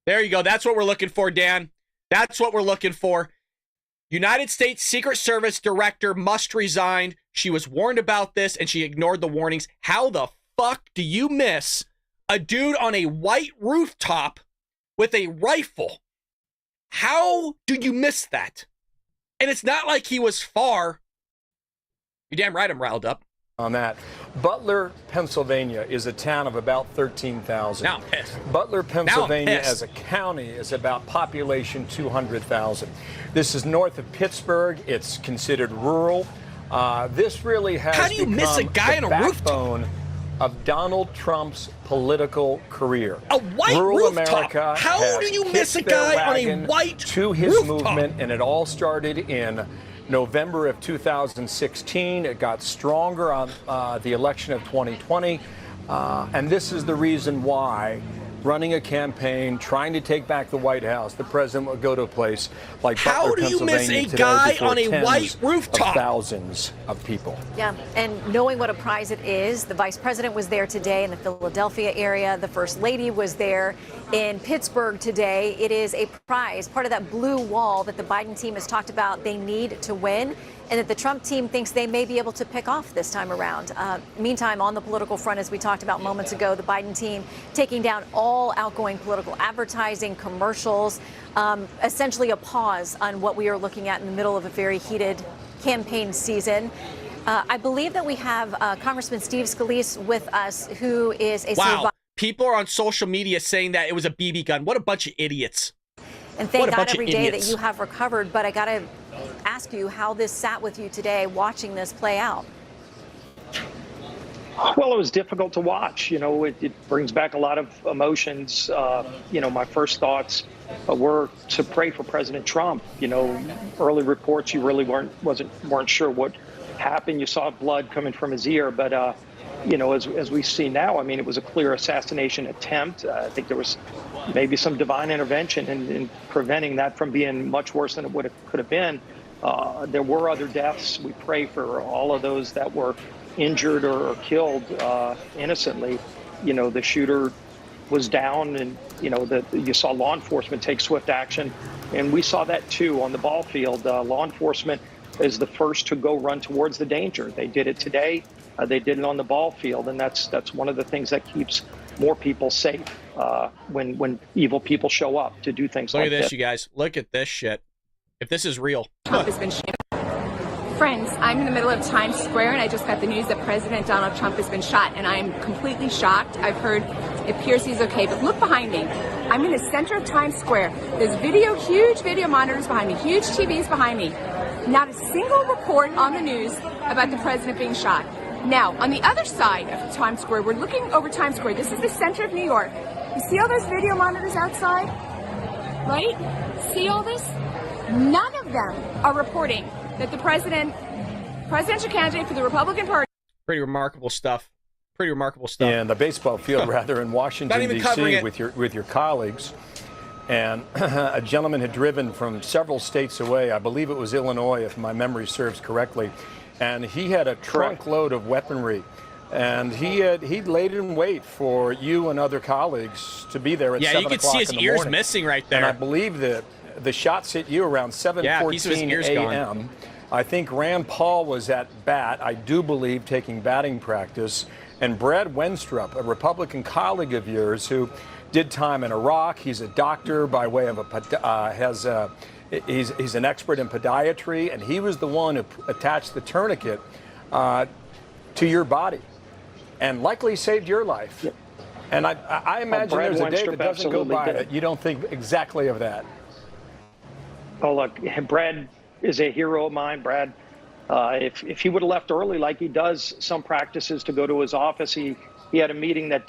There you go. That's what we're looking for, Dan. That's what we're looking for. United States Secret Service director must resign. She was warned about this and she ignored the warnings. How the fuck do you miss a dude on a white rooftop with a rifle? How do you miss that? And it's not like he was far. You're damn right I'm riled up. On that. Butler, Pennsylvania is a town of about 13,000. Now I'm pissed. Butler, Pennsylvania pissed. as a county is about population 200,000. This is north of Pittsburgh. It's considered rural. This really has How do you miss a guy the on a backbone rooftop of Donald Trump's political career. A white rural rooftop. America How has do you hitched miss a their guy on a wagon white to his rooftop? movement, and it all started in November of 2016. It got stronger on the election of 2020. And this is the reason why, running a campaign, trying to take back the White House, the president will go to a place like How Butler, do you miss Pennsylvania a today guy before on a tens white rooftop? of thousands of people. Yeah, and knowing what a prize it is, the vice president was there today in the Philadelphia area. The first lady was there in Pittsburgh today. It is a prize, part of that blue wall that the Biden team has talked about they need to win, and that the Trump team thinks they may be able to pick off this time around. Meantime, on the political front, as we talked about moments ago, the Biden team taking down all outgoing political advertising, commercials, essentially a pause on what we are looking at in the middle of a very heated campaign season. I believe that we have Congressman Steve Scalise with us, who is a wow. People are on social media saying that it was a BB gun. What a bunch of idiots. And thank God every day that you have recovered. But I got to ask you how this sat with you today, watching this play out. Well, it was difficult to watch. It brings back a lot of emotions. My first thoughts were to pray for President Trump. Early reports, you really weren't sure what happened. You saw blood coming from his ear, but as we see now, it was a clear assassination attempt. I think there was maybe some divine intervention in preventing that from being much worse than it could have been. There were other deaths. We pray for all of those that were injured or killed innocently. The shooter was down and you saw law enforcement take swift action, and we saw that too on the ball field. Law enforcement is the first to go run towards the danger. They did it today. They did it on the ball field, and that's one of the things that keeps more people safe when evil people show up to do things like this. Look at this, you guys. Look at this shit. If this is real. Trump has been Friends, I'm in the middle of Times Square, and I just got the news that President Donald Trump has been shot, and I am completely shocked. I've heard it appears he's okay, but look behind me. I'm in the center of Times Square. There's huge video monitors behind me, huge TVs behind me. Not a single report on the news about the president being shot. Now, on the other side of Times Square, we're looking over Times Square. This is the center of New York. You see all those video monitors outside? Right? See all this? None of them are reporting that the presidential candidate for the Republican Party. Pretty remarkable stuff. Pretty remarkable stuff. And the baseball field, rather, in Washington, D.C. with your colleagues. And a gentleman had driven from several states away. I believe it was Illinois, if my memory serves correctly. And he had a trunk load of weaponry. And he'd laid in wait for you and other colleagues to be there at 7 o'clock in the morning. Yeah, you could see his ears missing right there. And I believe that the shots hit you around 7:14 a.m. I think Rand Paul was at bat, I do believe, taking batting practice. And Brad Wenstrup, a Republican colleague of yours who did time in Iraq, he's a doctor by way of he's an expert in podiatry, and he was the one who attached the tourniquet to your body and likely saved your life. And I imagine there's a day that doesn't go by that you don't think exactly of that. Oh, look, Brad is a hero of mine. Brad, if he would have left early like he does some practices to go to his office, he had a meeting that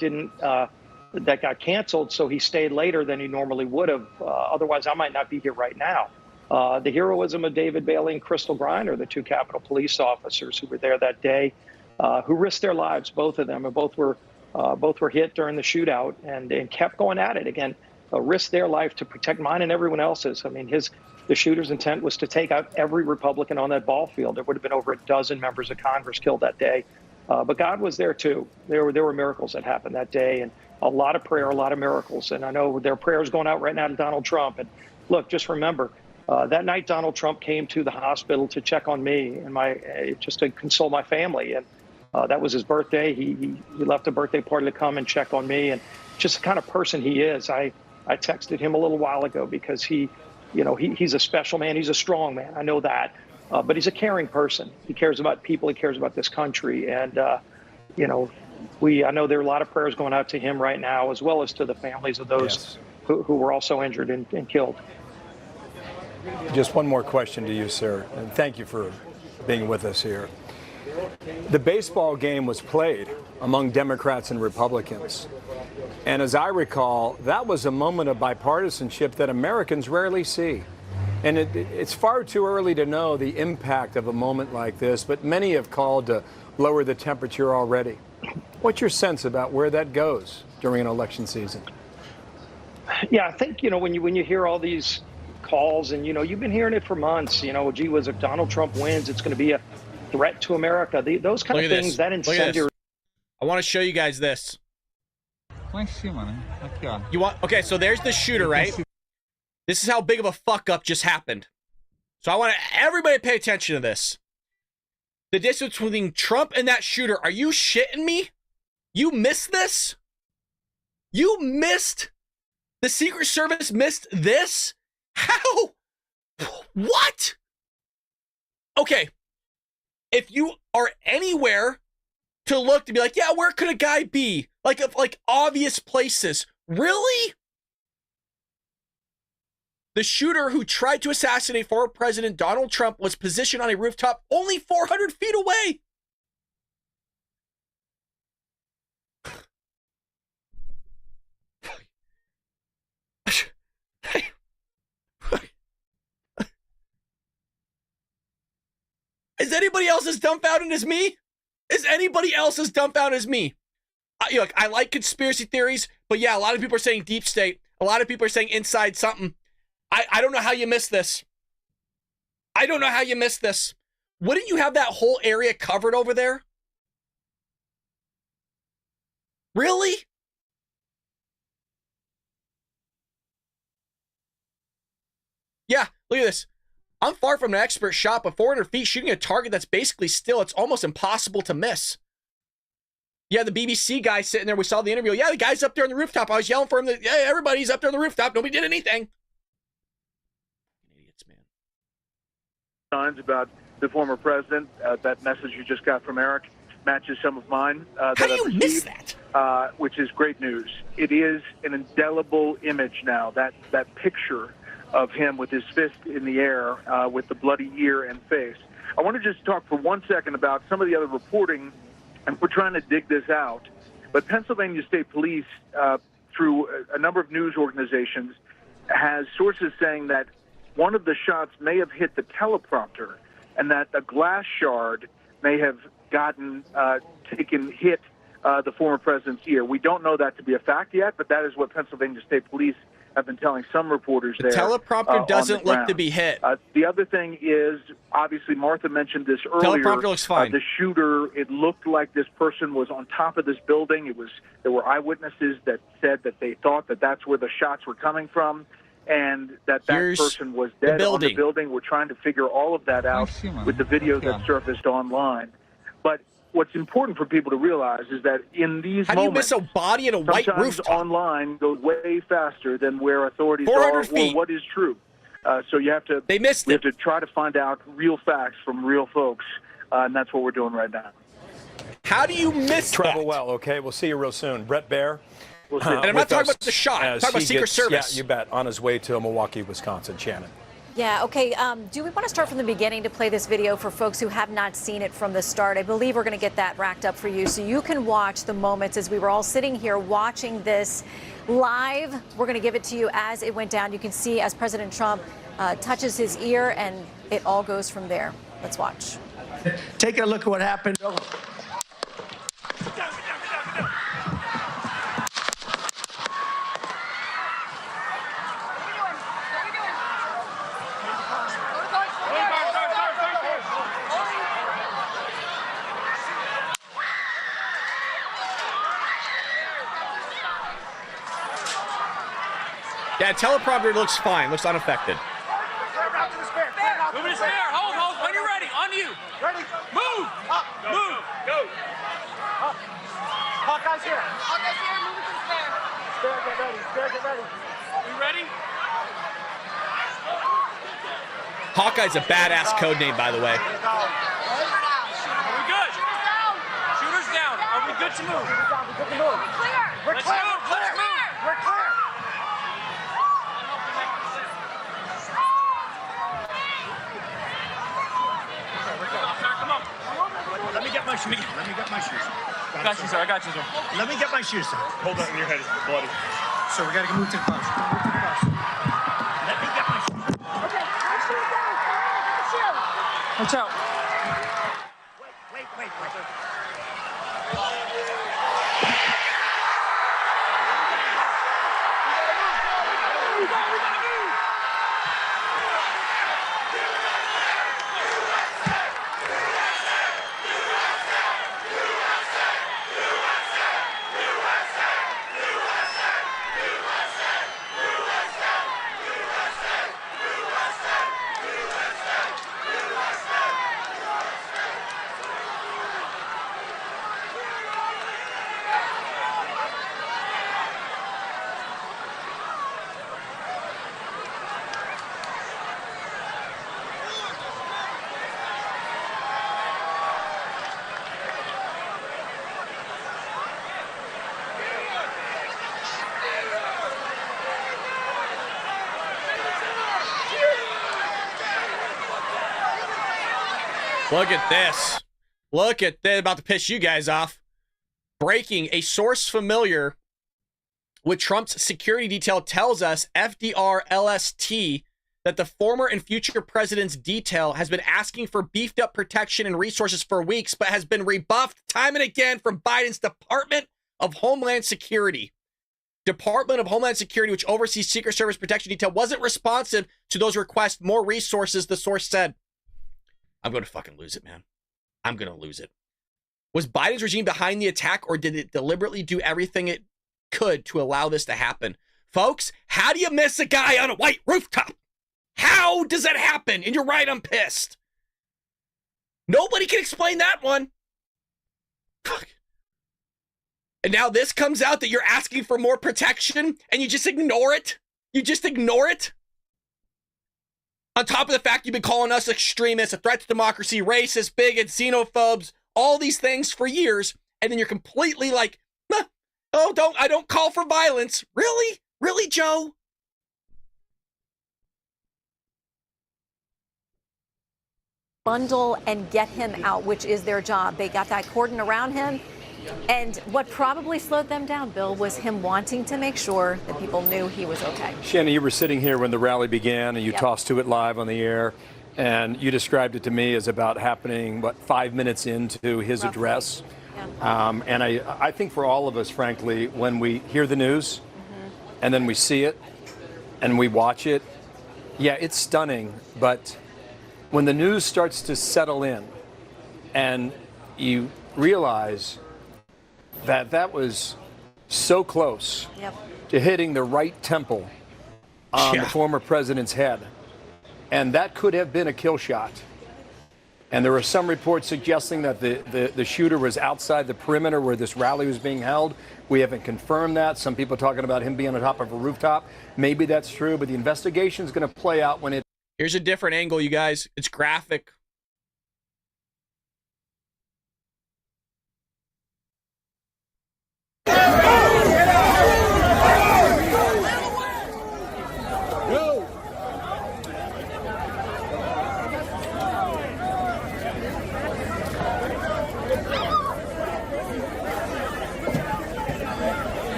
that got canceled, so he stayed later than he normally would have. Otherwise, I might not be here right now. The heroism of David Bailey and Crystal Griner, the two Capitol Police officers who were there that day, who risked their lives, both of them, and both were hit during the shootout and kept going at it again. Risked their life to protect mine and everyone else's. I mean, the shooter's intent was to take out every Republican on that ball field. There would have been over a dozen members of Congress killed that day. But God was there, too. There were miracles that happened that day, and a lot of prayer, a lot of miracles. And I know there are prayers going out right now to Donald Trump. And look, just remember, that night Donald Trump came to the hospital to check on me and just to console my family. And that was his birthday. He left a birthday party to come and check on me. And just the kind of person he is. I texted him a little while ago because he's a special man. He's a strong man. I know that. But he's a caring person. He cares about people. He cares about this country. And, I know there are a lot of prayers going out to him right now, as well as to the families of those who were also injured and killed. Just one more question to you, sir. And thank you for being with us here. The baseball game was played among Democrats and Republicans. And as I recall, that was a moment of bipartisanship that Americans rarely see. And it's far too early to know the impact of a moment like this, but many have called to lower the temperature already. What's your sense about where that goes during an election season? Yeah, I think, when you hear all these calls and, you've been hearing it for months, gee whiz, if Donald Trump wins, it's going to be a threat to America. Those kind of things, that incendiary. I want to show you guys this. Okay, so there's the shooter, right? This is how big of a fuck up just happened. So I want everybody to pay attention to this. The distance between Trump and that shooter. Are you shitting me? You missed this? You missed? The Secret Service missed this? How? What? Okay. If you are anywhere to look to be like, yeah, where could a guy be? Like obvious places. Really? The shooter who tried to assassinate former President Donald Trump was positioned on a rooftop only 400 feet away. Is anybody else as dumbfounded as me? Is anybody else as dumbfounded as me? Look, I like conspiracy theories, but yeah, a lot of people are saying deep state. A lot of people are saying inside something. I don't know how you missed this. I don't know how you missed this. Wouldn't you have that whole area covered over there? Really? Yeah, look at this. I'm far from an expert shot, but 400 feet shooting a target that's basically still, it's almost impossible to miss. Yeah, the BBC guy sitting there, we saw the interview. Yeah, the guy's up there on the rooftop. I was yelling for him. Yeah, everybody's up there on the rooftop. Nobody did anything. Idiots, man. Signs about the former president. That message you just got from Eric matches some of mine. How do you miss that? Which is great news. It is an indelible image now. That picture of him with his fist in the air, with the bloody ear and face. I want to just talk for 1 second about some of the other reporting, and we're trying to dig this out. But Pennsylvania State Police, through a number of news organizations, has sources saying that one of the shots may have hit the teleprompter, and that a glass shard may have hit the former president's ear. We don't know that to be a fact yet, but that is what Pennsylvania State Police have been telling some reporters there. The teleprompter doesn't look to be hit. The other thing is, obviously, Martha mentioned this earlier. Teleprompter looks fine. The shooter, it looked like this person was on top of this building. There were eyewitnesses that said that they thought that that's where the shots were coming from, and that person was dead on the building. We're trying to figure all of that out with the video that surfaced online. But what's important for people to realize is that in these moments, how do you miss a body in a white rooftop? Online goes way faster than where authorities 400 are feet. or what is true. So you have to. They missed we have to try to find out real facts from real folks, and that's what we're doing right now. How do you miss Travel that? well, okay? We'll see you real soon. Brett Baer. We'll see. And I'm not talking about the shot. I'm talking about Secret Service. Yeah, you bet. On his way to Milwaukee, Wisconsin. Shannon. Yeah, okay. Do we want to start from the beginning to play this video for folks who have not seen it from the start? I believe we're going to get that racked up for you so you can watch the moments as we were all sitting here watching this live. We're going to give it to you as it went down. You can see as President Trump touches his ear, and it all goes from there. Let's watch. Take a look at what happened. Yeah, teleprompter looks fine. Looks unaffected. Move to the spare. Hold. When you're ready. On you. Ready. Move. Up. Move. Go. Up. Hawkeye's here. Hawkeye's here. Move to the spare. Spare, get ready. Spare, get ready. You ready? Hawkeye's a badass code name, by the way. Are we good? Shooter's down. Are we good to move? We're clear. We're clear. Let's move. We're clear. Let me get my shoes. Let me get my shoes. I got you, sir. I got you, sir. Let me get my shoes, sir. Hold that in your head. It's bloody. So we got to move to the bus. Move to the bus. Let me get my shoes. Okay, my shoes down. Watch out. Wait. Look at this. Look at this. About to piss you guys off. Breaking. A source familiar with Trump's security detail tells us, FDR LST, that the former and future president's detail has been asking for beefed up protection and resources for weeks, but has been rebuffed time and again from Biden's Department of Homeland Security. Department of Homeland Security, which oversees Secret Service protection detail, wasn't responsive to those requests. More resources, the source said. I'm going to fucking lose it, man. I'm going to lose it. Was Biden's regime behind the attack, or did it deliberately do everything it could to allow this to happen? Folks, how do you miss a guy on a white rooftop? How does that happen? And you're right, I'm pissed. Nobody can explain that one. Fuck. And now this comes out that you're asking for more protection and you just ignore it? You just ignore it? On top of the fact you've been calling us extremists, a threat to democracy, racist, bigots, xenophobes, all these things for years, and then you're completely like, I don't call for violence. Really? Really, Joe? Bundle and get him out, which is their job. They got that cordon around him. And what probably slowed them down, Bill, was him wanting to make sure that people knew he was okay. Shannon, you were sitting here when the rally began, and you tossed to it live on the air, and you described it to me as about happening, 5 minutes into his address. Yeah. And I think for all of us, frankly, when we hear the news and then we see it and we watch it, yeah, it's stunning. But when the news starts to settle in and you realize that that was so close to hitting the right temple on the former president's head, and that could have been a kill shot. And there are some reports suggesting that the shooter was outside the perimeter where this rally was being held. We haven't confirmed that. Some people talking about him being on top of a rooftop. Maybe that's true, but the investigation is going to play out when it... Here's a different angle, you guys. It's graphic.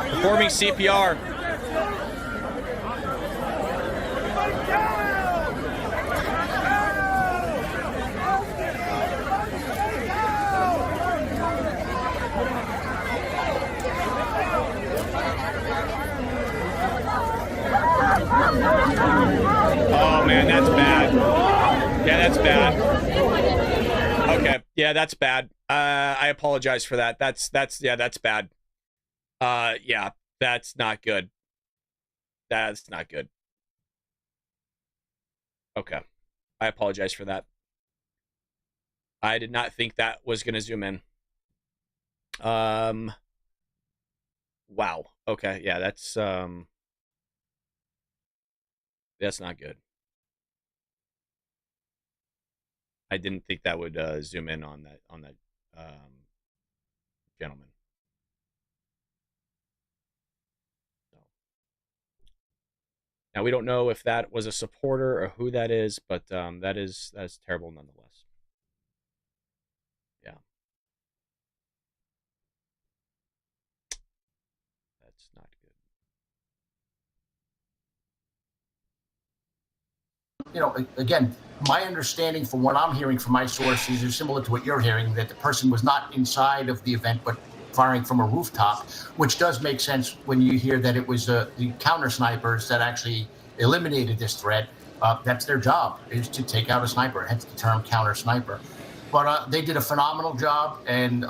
Performing CPR. Oh man, that's bad. Yeah, that's bad. Okay, yeah, that's bad. I apologize for that. That's bad. Yeah, that's not good. That's not good. Okay. I apologize for that. I did not think that was going to zoom in. Wow. Okay, yeah, that's not good. I didn't think that would zoom in on that gentleman. Now, we don't know if that was a supporter or who that is, but that's terrible nonetheless. Yeah. That's not good. You know, again, my understanding from what I'm hearing from my sources is similar to what you're hearing, that the person was not inside of the event, but firing from a rooftop, which does make sense when you hear that it was the counter snipers that actually eliminated this threat. That's their job, is to take out a sniper, hence the term counter sniper. But they did a phenomenal job, and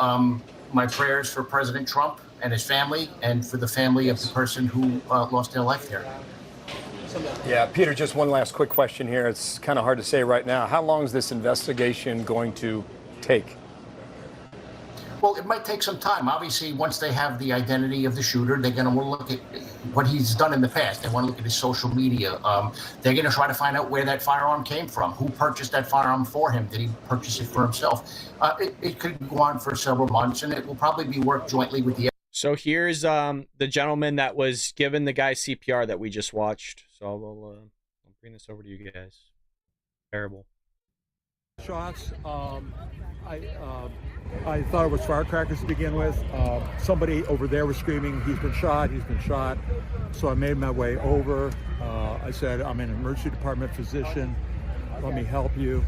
my prayers for President Trump and his family, and for the family of the person who lost their life there. Yeah, Peter, just one last quick question here. It's kind of hard to say right now. How long is this investigation going to take? Well, it might take some time. Obviously, once they have the identity of the shooter, they're going to want to look at what he's done in the past. They want to look at his social media. They're going to try to find out where that firearm came from. Who purchased that firearm for him? Did he purchase it for himself? It could go on for several months, and it will probably be worked jointly with the... So here's the gentleman that was given the guy CPR that we just watched. So I'll bring this over to you guys. Terrible. shots. I thought it was firecrackers to begin with. Somebody over there was screaming, he's been shot, he's been shot. So I made my way over. I said, I'm an emergency department physician. Let me help you.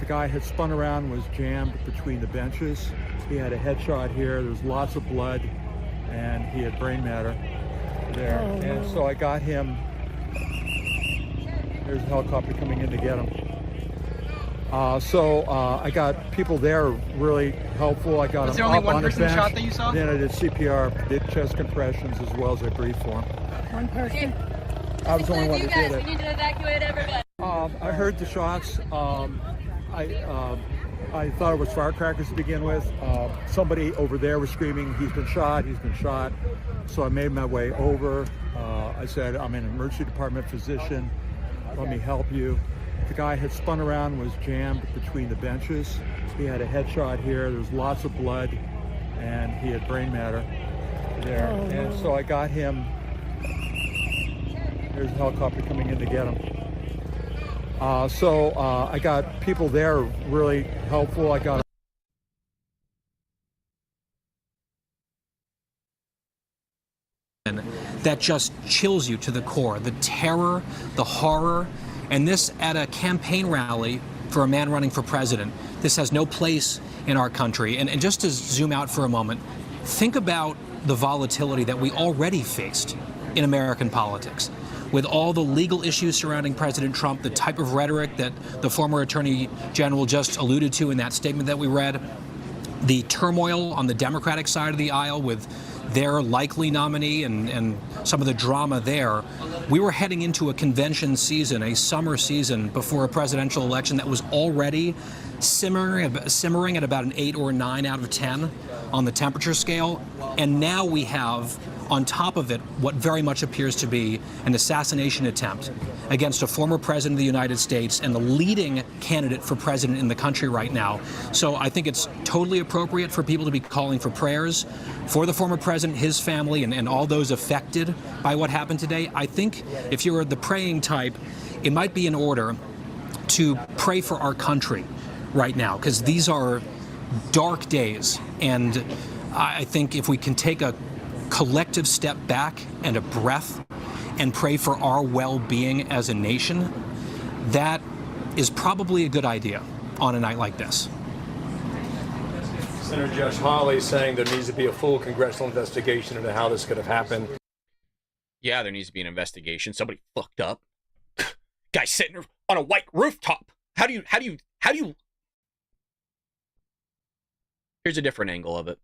The guy had spun around, was jammed between the benches. He had a headshot here. There was lots of blood, and he had brain matter there. And so I got him. There's a helicopter coming in to get him. I got people there really helpful. I got him up on the bench. Shot that you saw? Then I did CPR, did chest compressions, as well as I breathed for him. One person. I was the only one who did it. We need to evacuate everybody. I heard the shots. I thought it was firecrackers to begin with. Somebody over there was screaming, he's been shot, he's been shot. So I made my way over. I said, I'm an emergency department physician. Let me help you. The guy had spun around, was jammed between the benches. He had a headshot here. There was lots of blood, and he had brain matter there. And so I got him. There's a helicopter coming in to get him. I got people there really helpful. I got that just chills you to the core. The terror, the horror, and this at a campaign rally for a man running for president. This has no place in our country. And just to zoom out for a moment, think about the volatility that we already faced in American politics. With all the legal issues surrounding President Trump, the type of rhetoric that the former Attorney General just alluded to in that statement that we read, the turmoil on the Democratic side of the aisle with their likely nominee and some of the drama there, we were heading into a convention season, a summer season before a presidential election that was already simmering at about an 8 or 9 out of 10 on the temperature scale. And now we have, on top of it, what very much appears to be an assassination attempt against a former president of the United States and the leading candidate for president in the country right now. So I think it's totally appropriate for people to be calling for prayers for the former president, his family, and all those affected by what happened today. I think if you're the praying type, it might be in order to pray for our country right now, because these are dark days. And I think if we can take a collective step back and a breath and pray for our well-being as a nation, that is probably a good idea on a night like this. Senator Josh Hawley saying there needs to be a full congressional investigation into how this could have happened. Yeah, there needs to be an investigation. Somebody fucked up. Guy sitting on a white rooftop. How do you? Here's a different angle of it.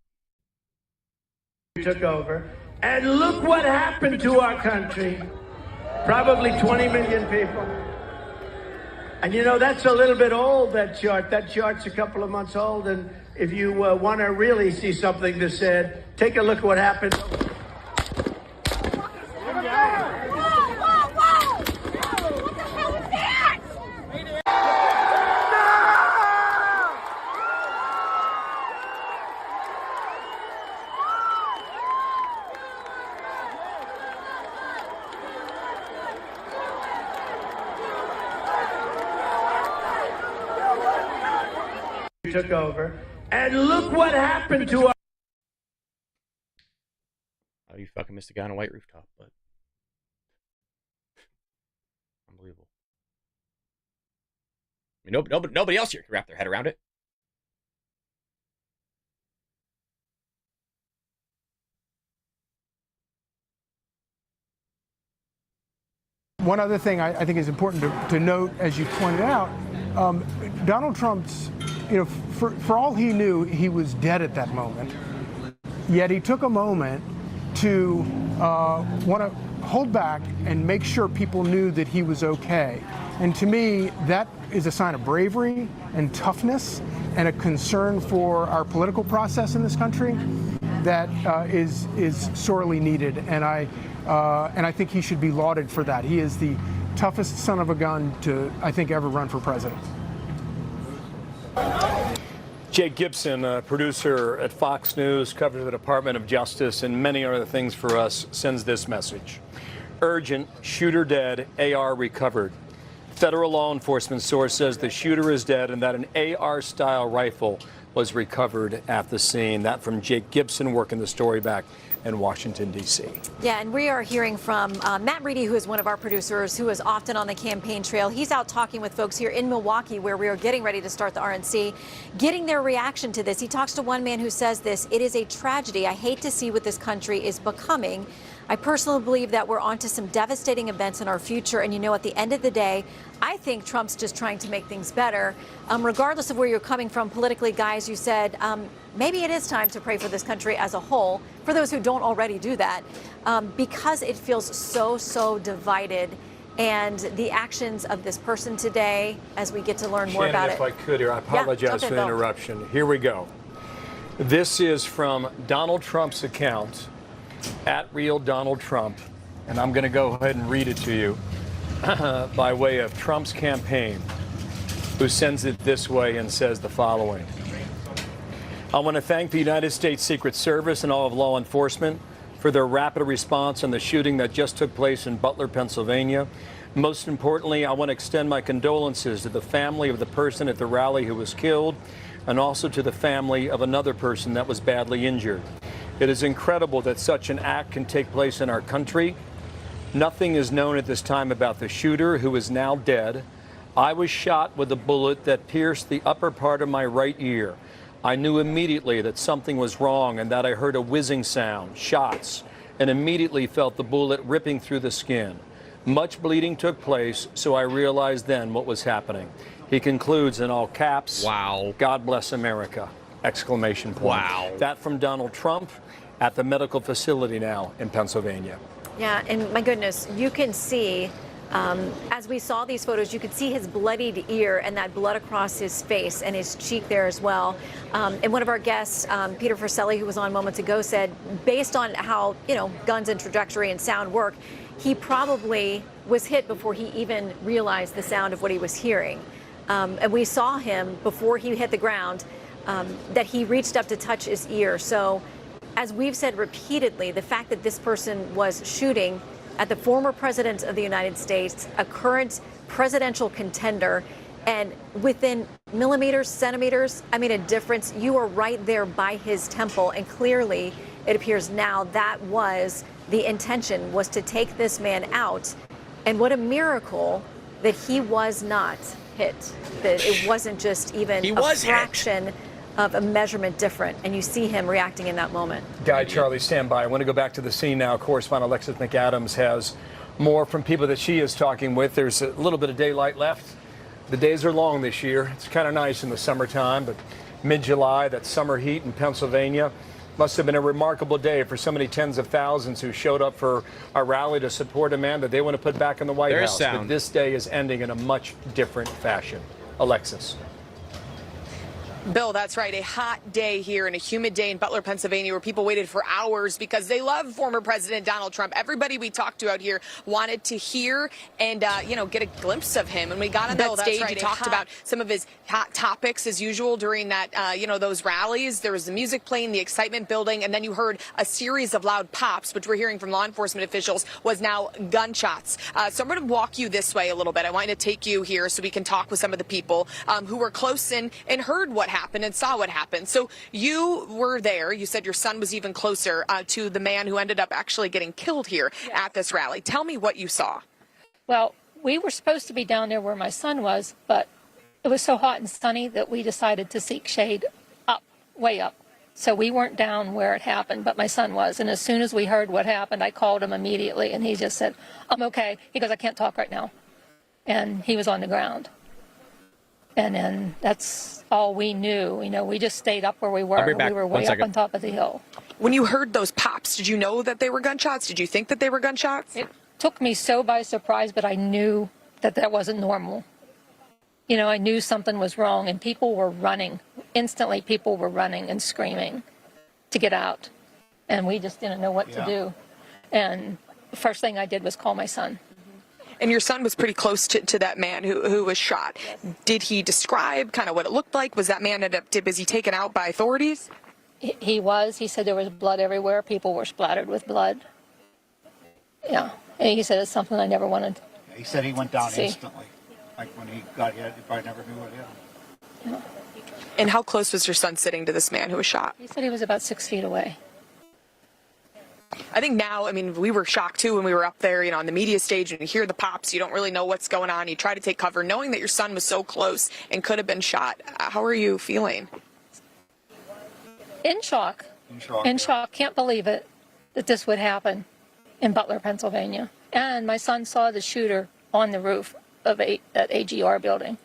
Took over, and look what happened to our country. Probably 20 million people. And you know, that's a little bit old, that chart. That chart's a couple of months old, and if you want to really see something that's said, take a look at what happened. Took over, and look what happened to our. Oh, you fucking missed a guy on a white rooftop, but unbelievable. I mean, nobody else here can wrap their head around it. One other thing I think is important to note, as you pointed out, Donald Trump's, for all he knew, he was dead at that moment. Yet he took a moment to want to hold back and make sure people knew that he was okay. And to me, that is a sign of bravery and toughness and a concern for our political process in this country that is sorely needed. And I think he should be lauded for that. He is the toughest son of a gun to, I think, ever run for president. Jake Gibson, a producer at Fox News, covers the Department of Justice and many other things for us, sends this message. Urgent, shooter dead, AR recovered. Federal law enforcement source says the shooter is dead and that an AR-style rifle was recovered at the scene. That from Jake Gibson, working the story back in Washington, D.C. Yeah, and we are hearing from Matt Reedy, who is one of our producers, who is often on the campaign trail. He's out talking with folks here in Milwaukee, where we are getting ready to start the RNC, getting their reaction to this. He talks to one man who says this: "It is a tragedy. I hate to see what this country is becoming. I personally believe that we're onto some devastating events in our future. And, you know, at the end of the day, I think Trump's just trying to make things better." Regardless of where you're coming from politically, guys, you said maybe it is time to pray for this country as a whole, for those who don't already do that, because it feels so divided. And the actions of this person today, as we get to learn more about it. If I could here, I apologize for the interruption. Here we go. This is from Donald Trump's account, @RealDonaldTrump, and I'm going to go ahead and read it to you by way of Trump's campaign, who sends it this way and says the following: "I want to thank the United States Secret Service and all of law enforcement for their rapid response on the shooting that just took place in Butler, Pennsylvania. Most importantly, I want to extend my condolences to the family of the person at the rally who was killed, and also to the family of another person that was badly injured. It is incredible that such an act can take place in our country. Nothing is known at this time about the shooter, who is now dead. I was shot with a bullet that pierced the upper part of my right ear. I knew immediately that something was wrong and that I heard a whizzing sound, shots, and immediately felt the bullet ripping through the skin. Much bleeding took place, so I realized then what was happening." He concludes in all caps, "Wow, God bless America!" Exclamation point. Wow. That from Donald Trump at the medical facility now in Pennsylvania. Yeah, and my goodness, you can see, as we saw these photos, you could see his bloodied ear and that blood across his face and his cheek there as well. And one of our guests, Peter Forcelli, who was on moments ago, said, based on how, you know, guns and trajectory and sound work, he probably was hit before he even realized the sound of what he was hearing. And we saw him before he hit the ground, that he reached up to touch his ear. So, as we've said repeatedly, the fact that this person was shooting at the former president of the United States, a current presidential contender, and within millimeters, centimeters, I mean, a difference, you are right there by his temple. And clearly, it appears now that was the intention, was to take this man out. And what a miracle that he was not hit, that it wasn't just even a fraction of a measurement different, and you see him reacting in that moment. Guy Charlie, stand by. I want to go back to the scene now. Correspondent Alexis McAdams has more from people that she is talking with. There's a little bit of daylight left. The days are long this year. It's kind of nice in the summertime, but mid-July, that summer heat in Pennsylvania must have been a remarkable day for so many tens of thousands who showed up for a rally to support a man that they want to put back in the White House. But this day is ending in a much different fashion. Alexis. Bill, that's right. A hot day here and a humid day in Butler, Pennsylvania, where people waited for hours because they love former President Donald Trump. Everybody we talked to out here wanted to hear and, get a glimpse of him. And we got on that stage, he talked about some of his hot topics as usual during that, those rallies. There was the music playing, the excitement building, and then you heard a series of loud pops, which we're hearing from law enforcement officials was now gunshots. So I'm going to walk you this way a little bit. I want to take you here so we can talk with some of the people who were close and heard what happened and saw what happened. So you were there. You said your son was even closer to the man who ended up actually getting killed here at this rally. Tell me what you saw. Well, we were supposed to be down there where my son was, but it was so hot and sunny that we decided to seek shade up, way up. So we weren't down where it happened, but my son was. And as soon as we heard what happened, I called him immediately, and he just said, "I'm okay." He goes, "I can't talk right now." And he was on the ground. And then that's all we knew. We just stayed up where we were. We were way up on top of the hill. When you heard those pops, did you know that they were gunshots? Did you think that they were gunshots? It took me so by surprise, but I knew that wasn't normal. I knew something was wrong, and people were running. Instantly, people were running and screaming to get out. And we just didn't know what to do. And the first thing I did was call my son. And your son was pretty close to that man who was shot. Did he describe kind of what it looked like? Was that man was he taken out by authorities? He was. He said there was blood everywhere. People were splattered with blood. Yeah. And he said it's something I never wanted. He said he went down instantly. Like when he got hit, he probably never knew what hit him. Yeah. And how close was your son sitting to this man who was shot? He said he was about 6 feet away. I think now, I mean, we were shocked too when we were up there, on the media stage, and you hear the pops, you don't really know what's going on. You try to take cover, knowing that your son was so close and could have been shot. How are you feeling? In shock. In shock. Can't believe it that this would happen in Butler, Pennsylvania. And my son saw the shooter on the roof of that AGR building.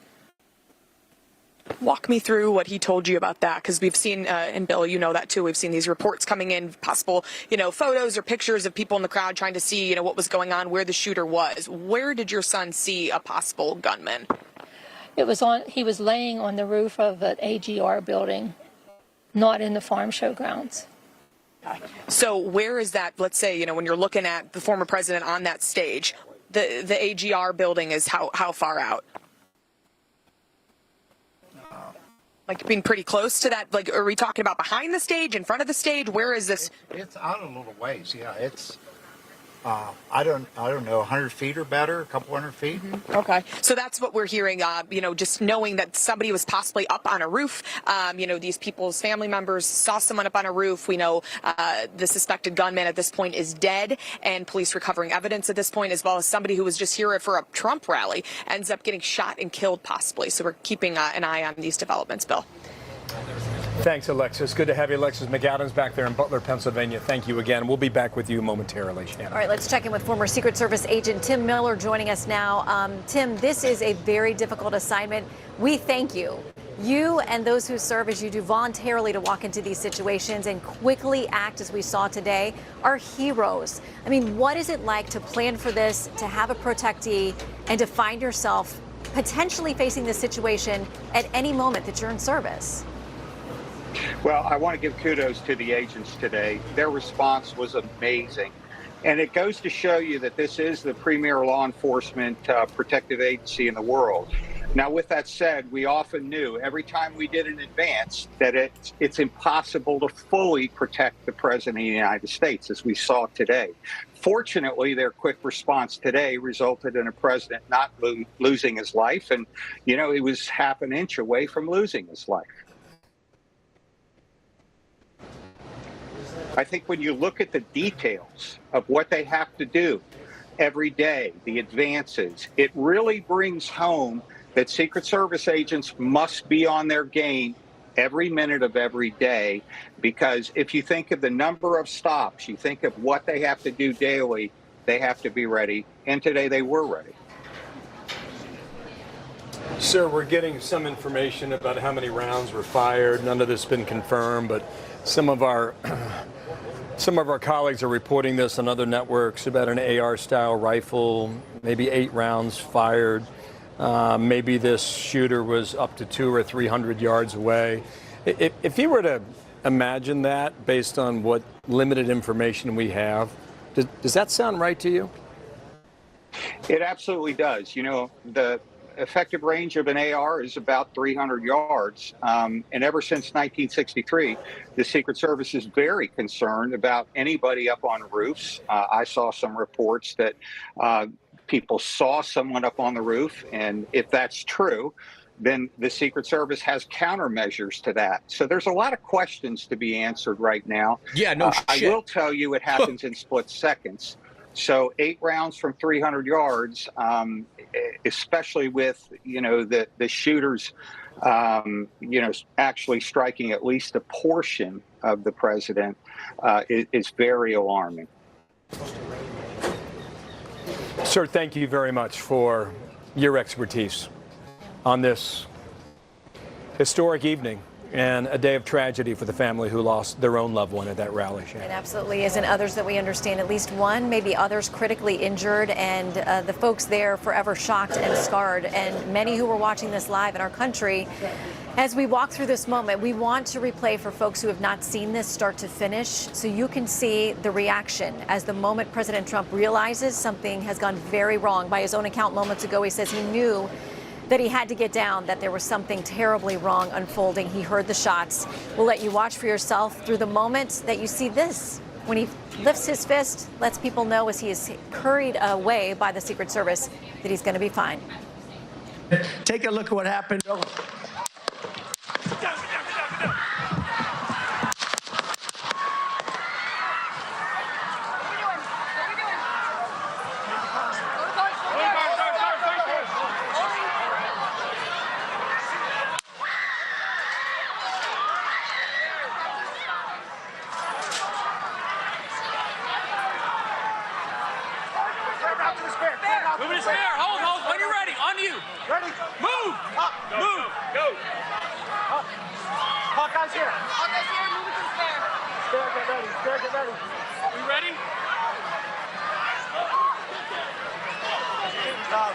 Walk me through what he told you about that, because we've seen, and Bill, you know that too, we've seen these reports coming in, possible, photos or pictures of people in the crowd trying to see, what was going on, where the shooter was. Where did your son see a possible gunman? He was laying on the roof of an AGR building, not in the farm show grounds. So where is that, let's say, when you're looking at the former president on that stage, the AGR building is how far out? Like being pretty close to that? Like, are we talking about behind the stage, in front of the stage? Where is this? It's out a little ways, yeah. It's, I don't know, 100 feet or better, a couple hundred feet. Mm-hmm. Okay. So that's what we're hearing, just knowing that somebody was possibly up on a roof. These people's family members saw someone up on a roof. We know the suspected gunman at this point is dead, and police recovering evidence at this point, as well as somebody who was just here for a Trump rally ends up getting shot and killed possibly. So we're keeping an eye on these developments, Bill. Thanks, Alexis. Good to have you, Alexis McAdams, back there in Butler, Pennsylvania. Thank you again. We'll be back with you momentarily, Shannon. All right, let's check in with former Secret Service agent Tim Miller joining us now. Tim, this is a very difficult assignment. We thank you. You and those who serve as you do voluntarily to walk into these situations and quickly act as we saw today are heroes. I mean, what is it like to plan for this, to have a protectee, and to find yourself potentially facing this situation at any moment that you're in service? Well, I want to give kudos to the agents today. Their response was amazing. And it goes to show you that this is the premier law enforcement protective agency in the world. Now, with that said, we often knew every time we did an advance that it's impossible to fully protect the President of the United States, as we saw today. Fortunately, their quick response today resulted in a president not losing his life. And, he was half an inch away from losing his life. I think when you look at the details of what they have to do every day, the advances, it really brings home that Secret Service agents must be on their game every minute of every day, because if you think of the number of stops, you think of what they have to do daily, they have to be ready. And today they were ready. Sir, we're getting some information about how many rounds were fired. None of this has been confirmed, but some of our colleagues are reporting this on other networks about an AR-style rifle, maybe 8 rounds fired. Maybe this shooter was up to 200 or 300 yards away. If you were to imagine that based on what limited information we have, does that sound right to you? It absolutely does. The effective range of an AR is about 300 yards. And ever since 1963, the Secret Service is very concerned about anybody up on roofs. I saw some reports that people saw someone up on the roof. And if that's true, then the Secret Service has countermeasures to that. So there's a lot of questions to be answered right now. Yeah, no shit. I will tell you it happens in split seconds. So 8 rounds from 300 yards, especially with, the shooters, actually striking at least a portion of the president, is very alarming. Sir, thank you very much for your expertise on this historic evening and a day of tragedy for the family who lost their own loved one at that rally. It absolutely is, and others that we understand, at least one, maybe others critically injured, and the folks there forever shocked and scarred, and many who were watching this live in our country. As we walk through this moment, we want to replay for folks who have not seen this start to finish, so you can see the reaction as the moment President Trump realizes something has gone very wrong. By his own account moments ago, he says he knew that he had to get down, that there was something terribly wrong unfolding. He heard the shots. We'll let you watch for yourself through the moment that you see this. When he lifts his fist, lets people know as he is hurried away by the Secret Service that he's going to be fine. Take a look at what happened. Moving his hair. Hold. When you're ready. On you. Ready. Move. Up. Move. Go. Up. Hawkeye's here. Hawkeye's here. Move it to the spare. Spare, get ready. Spare, get ready. We ready? Are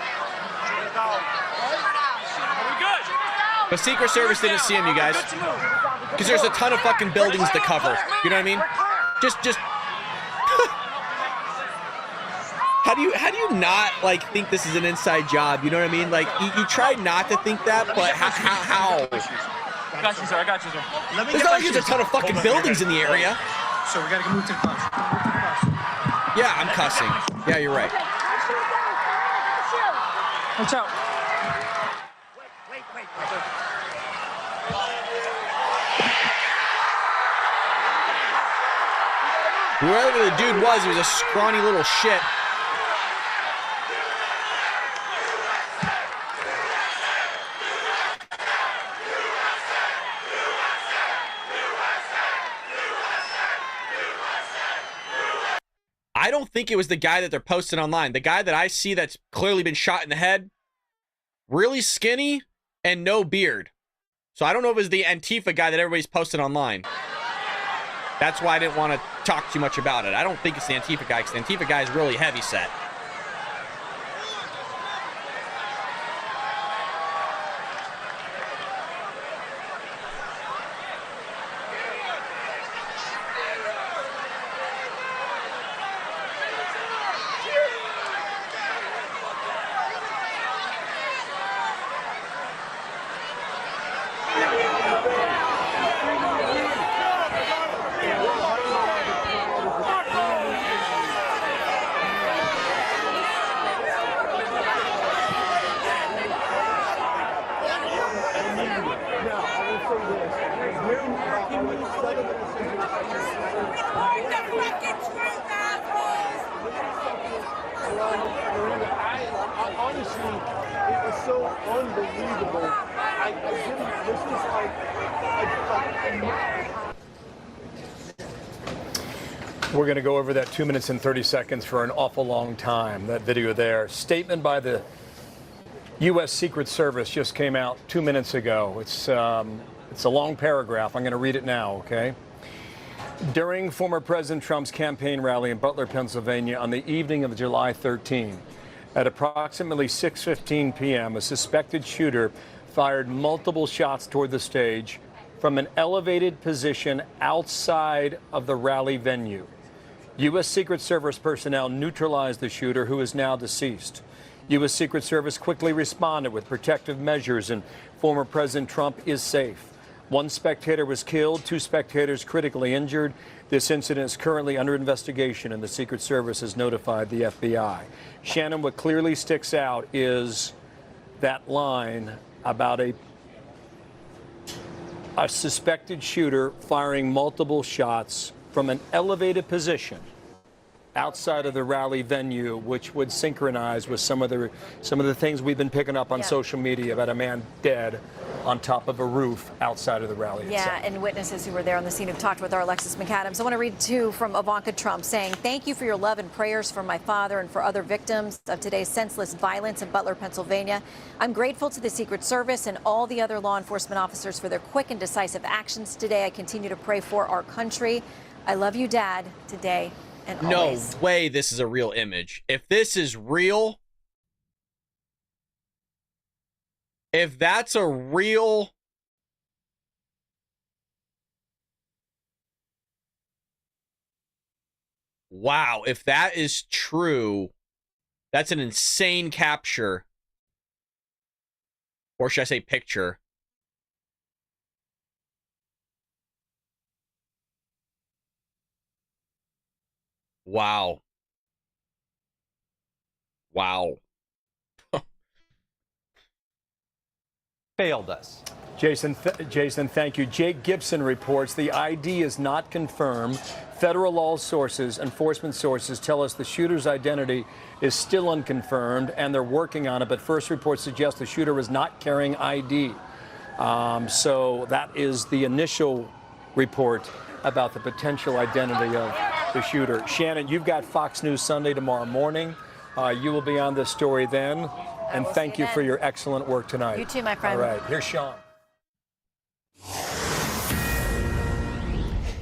we good? The Secret Service didn't see him, you guys. Because there's a ton of fucking buildings to cover. You know what I mean? Just How do you not like think this is an inside job? You know what I mean? Like you try not to think that, but how? I got you, sir. I got you, sir. There's not like there's a ton of fucking buildings in the area. So we gotta move to the bus. Yeah, I'm cussing. Yeah, you're right. Watch out. Wait. Whoever the dude was, he was a scrawny little shit. I don't think it was the guy that they're posting online. The guy that I see that's clearly been shot in the head, really skinny and no beard. So I don't know if it was the Antifa guy that everybody's posting online. That's why I didn't want to talk too much about it. I don't think it's the Antifa guy, because the Antifa guy is really heavy set. We're going to go over that 2 minutes and 30 seconds for an awful long time. That video there. Statement by the U.S. Secret Service just came out 2 minutes ago. It's a long paragraph. I'm going to read it now, okay? During former President Trump's campaign rally in Butler, Pennsylvania on the evening of July 13, at approximately 6:15 p.m., a suspected shooter fired multiple shots toward the stage from an elevated position outside of the rally venue. U.S. Secret Service personnel neutralized the shooter, who is now deceased. U.S. Secret Service quickly responded with protective measures, and former President Trump is safe. One spectator was killed, 2 spectators critically injured. This incident is currently under investigation, and the Secret Service has notified the FBI. Shannon, what clearly sticks out is that line about a suspected shooter firing multiple shots from an elevated position outside of the rally venue, which would synchronize with some of the things we've been picking up on social media about a man dead on top of a roof outside of the rally itself. Yeah, and witnesses who were there on the scene have talked with our Alexis McAdams. I want to read, too, from Ivanka Trump saying, "Thank you for your love and prayers for my father and for other victims of today's senseless violence in Butler, Pennsylvania. I'm grateful to the Secret Service and all the other law enforcement officers for their quick and decisive actions today. I continue to pray for our country. I love you, Dad, today and always." No way this is a real image. If this is real, if that's a real... Wow, if that is true, that's an insane capture. Or should I say picture? Wow. Wow. failed us. Jason, thank you. Jake Gibson reports the ID is not confirmed. Federal law sources, enforcement sources, tell us the shooter's identity is still unconfirmed, and they're working on it. But first reports suggest the shooter was not carrying ID. So that is the initial report about the potential identity of the shooter. Shannon, you've got Fox News Sunday tomorrow morning. You will be on this story then. And thank you for your excellent work tonight. You too, my friend. All right, here's Sean.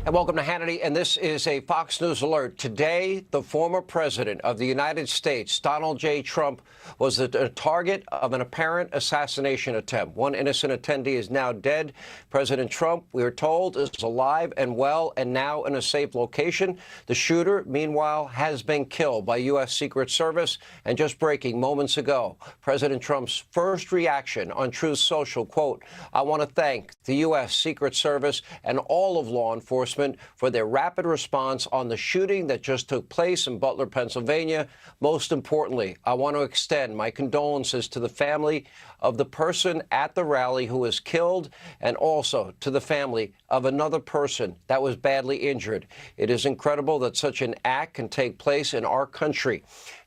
And welcome to Hannity, and this is a Fox News alert. Today, the former president of the United States, Donald J. Trump, was the target of an apparent assassination attempt. One innocent attendee is now dead. President Trump, we are told, is alive and well and now in a safe location. The shooter, meanwhile, has been killed by U.S. Secret Service. And just breaking moments ago, President Trump's first reaction on Truth Social, quote, "I want to thank the U.S. Secret Service and all of law enforcement for their rapid response on the shooting that just took place in Butler, Pennsylvania. Most importantly, I want to extend my condolences to the family of the person at the rally who was killed and also to the family of another person that was badly injured. It is incredible that such an act can take place in our country."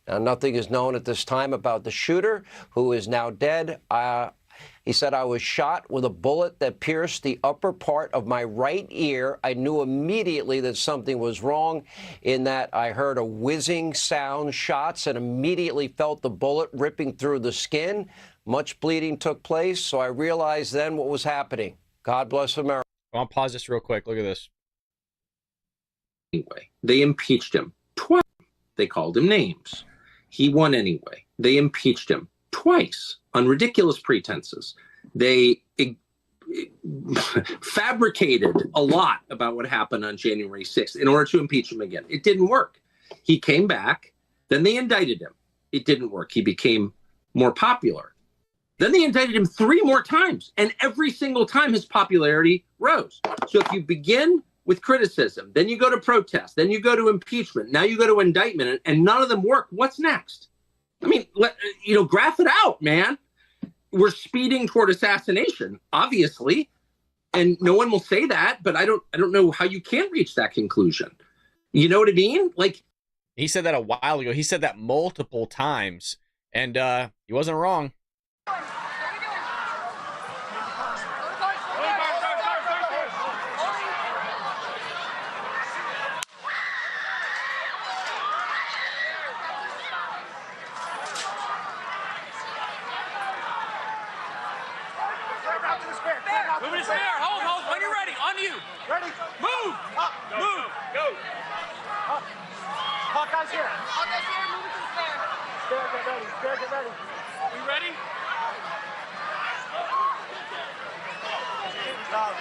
Now, nothing is known at this time about the shooter, who is now dead. He said, "I was shot with a bullet that pierced the upper part of my right ear. I knew immediately that something was wrong in that I heard a whizzing sound, shots, and immediately felt the bullet ripping through the skin. Much bleeding took place, so I realized then what was happening. God bless America." I'll pause this real quick. Look at this. Anyway, they impeached him twice. They called him names. He won anyway. They impeached him twice on ridiculous pretenses. They fabricated a lot about what happened on January 6th in order to impeach him again. It didn't work. He came back. Then they indicted him. It didn't work. He became more popular. Then they indicted him 3 more times, and every single time his popularity rose. So if you begin with criticism, then you go to protest, then you go to impeachment, now you go to indictment, and none of them work, what's next? I mean, graph it out, man. We're speeding toward assassination, obviously, and no one will say that, but I don't know how you can reach that conclusion. You know what I mean? Like, he said that a while ago. He said that multiple times, and he wasn't wrong. Moving to spare. Hold. When you're ready. On you. Ready. Move. Up. Move. Go. Up. Hawkeye's here. Hawkeye's here. Moving to the spare. Spare, get ready. Spare, get ready. We ready? Shooter's down.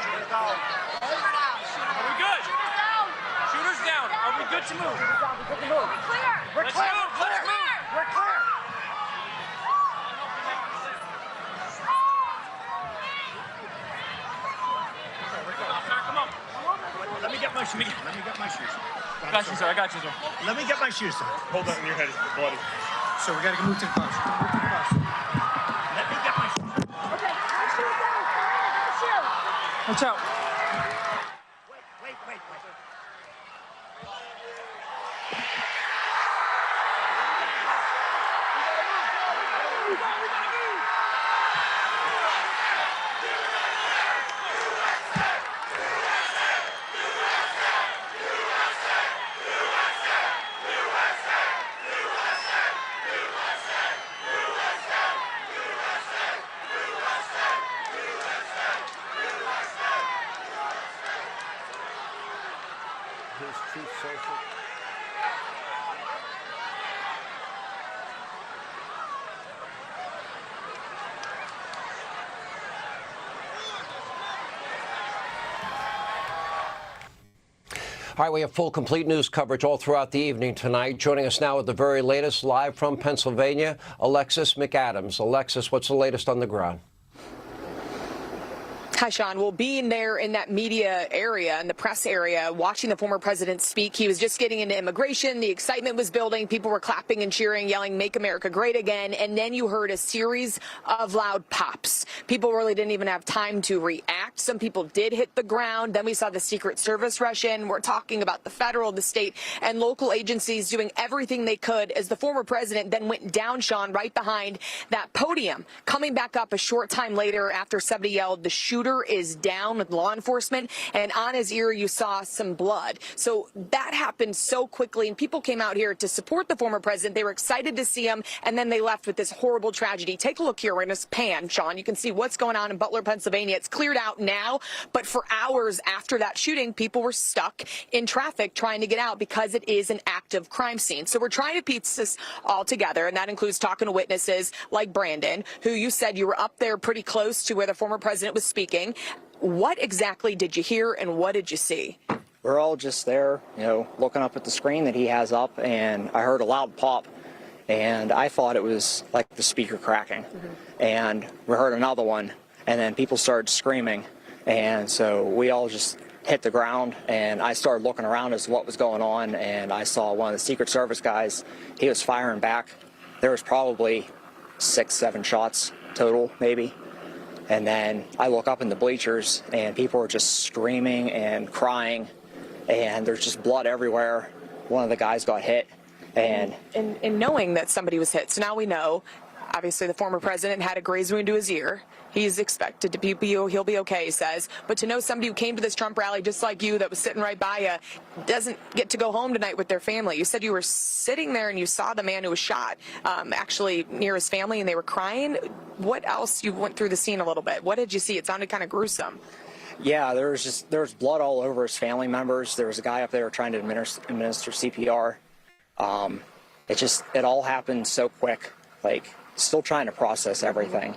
Shooter's down. Are we good? Shooter's down. Shooter's down. Are we good to move? Shooter's down. We're good to move. We're clear. Let's move. Let's move. We're clear. Let me get my shoes. Let me get my shoes. I got you, sir. I got you, sir. Let me get my shoes, sir. Hold on, your head is bloody. So we got to move to the bus. Move to the bus. Let me get my shoes. Okay, my shoes down. Get the shoe. Watch out. Wait. All right, we have full, complete news coverage all throughout the evening tonight. Joining us now with the very latest, live from Pennsylvania, Alexis McAdams. Alexis, what's the latest on the ground? Hi, Sean. Well, being there in that media area, in the press area, watching the former president speak, he was just getting into immigration. The excitement was building. People were clapping and cheering, yelling, "Make America Great Again." And then you heard a series of loud pops. People really didn't even have time to react. Some people did hit the ground. Then we saw the Secret Service rush in. We're talking about the federal, the state, and local agencies doing everything they could as the former president then went down, Sean, right behind that podium. Coming back up a short time later after somebody yelled, "The shooter is down," with law enforcement, and on his ear you saw some blood. So that happened so quickly, and people came out here to support the former president. They were excited to see him, and then they left with this horrible tragedy. Take a look here. We're going to pan, Sean. You can see what's going on in Butler, Pennsylvania. It's cleared out now, but for hours after that shooting, people were stuck in traffic trying to get out because it is an active crime scene. So we're trying to piece this all together, and that includes talking to witnesses like Brandon, who you said you were up there pretty close to where the former president was speaking. What exactly did you hear and what did you see? We're all just there, looking up at the screen that he has up, and I heard a loud pop, and I thought it was like the speaker cracking. And we heard another one, and then people started screaming, and so we all just hit the ground, and I started looking around as to what was going on, and I saw one of the Secret Service guys. He was firing back. There was probably 6, 7 shots total, maybe. And then I look up in the bleachers, and people are just screaming and crying, and there's just blood everywhere. One of the guys got hit. And knowing that somebody was hit, so now we know, obviously the former president had a graze wound to his ear. He's expected to be, he'll be okay, he says. But to know somebody who came to this Trump rally just like you that was sitting right by you doesn't get to go home tonight with their family. You said you were sitting there and you saw the man who was shot actually near his family and they were crying. What else? You went through the scene a little bit. What did you see? It sounded kind of gruesome. Yeah, there was blood all over his family members. There was a guy up there trying to administer CPR. It all happened so quick, still trying to process everything.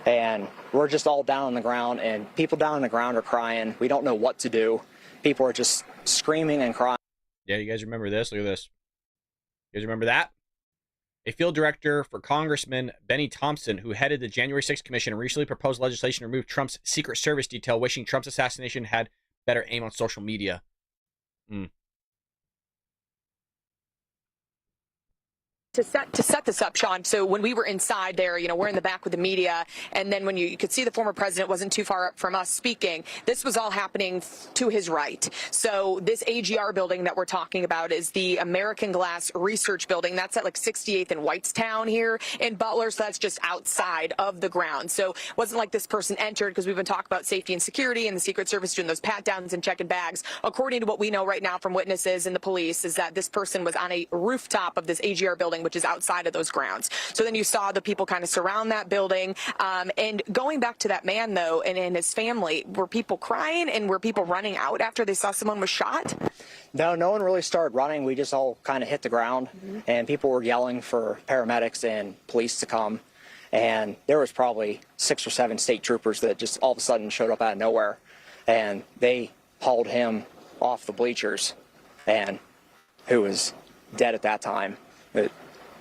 And we're just all down on the ground, and people down on the ground are crying. We don't know what to do. People are just screaming and crying. Yeah, you guys remember this? Look at this. You guys remember that? A field director for Congressman Benny Thompson, who headed the January 6th Commission, recently proposed legislation to remove Trump's Secret Service detail, wishing Trump's assassination had better aim on social media. To set this up, Sean, so when we were inside there, we're in the back with the media, and then when you could see the former president wasn't too far up from us speaking, this was all happening to his right. So this AGR building that we're talking about is the American Glass Research Building. That's at 68th and Whitestown here in Butler, so that's just outside of the ground. So it wasn't like this person entered, because we've been talking about safety and security and the Secret Service doing those pat-downs and checking bags. According to what we know right now from witnesses and the police is that this person was on a rooftop of this AGR building, which is outside of those grounds. So then you saw the people kind of surround that building. And going back to that man, though, and his family, were people crying and were people running out after they saw someone was shot? No one really started running. We just all kind of hit the ground, and people were yelling for paramedics and police to come. And there was probably 6 or 7 state troopers that just all of a sudden showed up out of nowhere, and they hauled him off the bleachers, and who was dead at that time.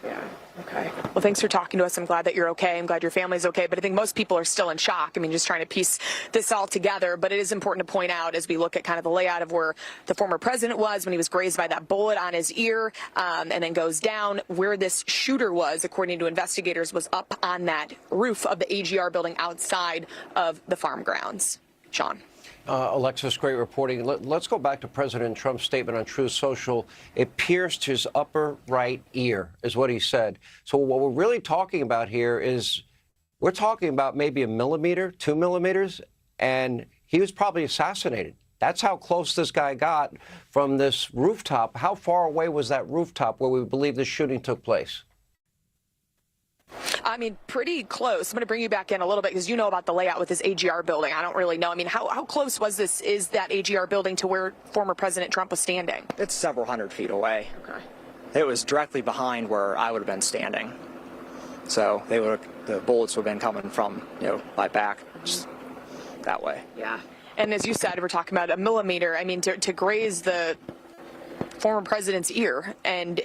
Yeah. Okay. Well, thanks for talking to us. I'm glad that you're okay. I'm glad your family's okay. But I think most people are still in shock. I mean, just trying to piece this all together. But it is important to point out as we look at kind of the layout of where the former president was when he was grazed by that bullet on his ear, and then goes down, where this shooter was, according to investigators, was up on that roof of the AGR building outside of the farm grounds. Sean. Alexis, great reporting. Let's go back to President Trump's statement on Truth Social. It pierced his upper right ear, is what he said. So what we're really talking about here is we're talking about maybe 1 millimeter, 2 millimeters, and he was probably assassinated. That's how close this guy got from this rooftop. How far away was that rooftop where we believe this shooting took place? I mean, pretty close. I'm going to bring you back in a little bit because you know about the layout with this AGR building. I don't really know. I mean, how close is that AGR building to where former President Trump was standing? It's several hundred feet away. Okay. It was directly behind where I would have been standing. So the bullets would have been coming from, my back, just that way. Yeah. And as you said, we're talking about 1 millimeter. I mean, to graze the former president's ear, and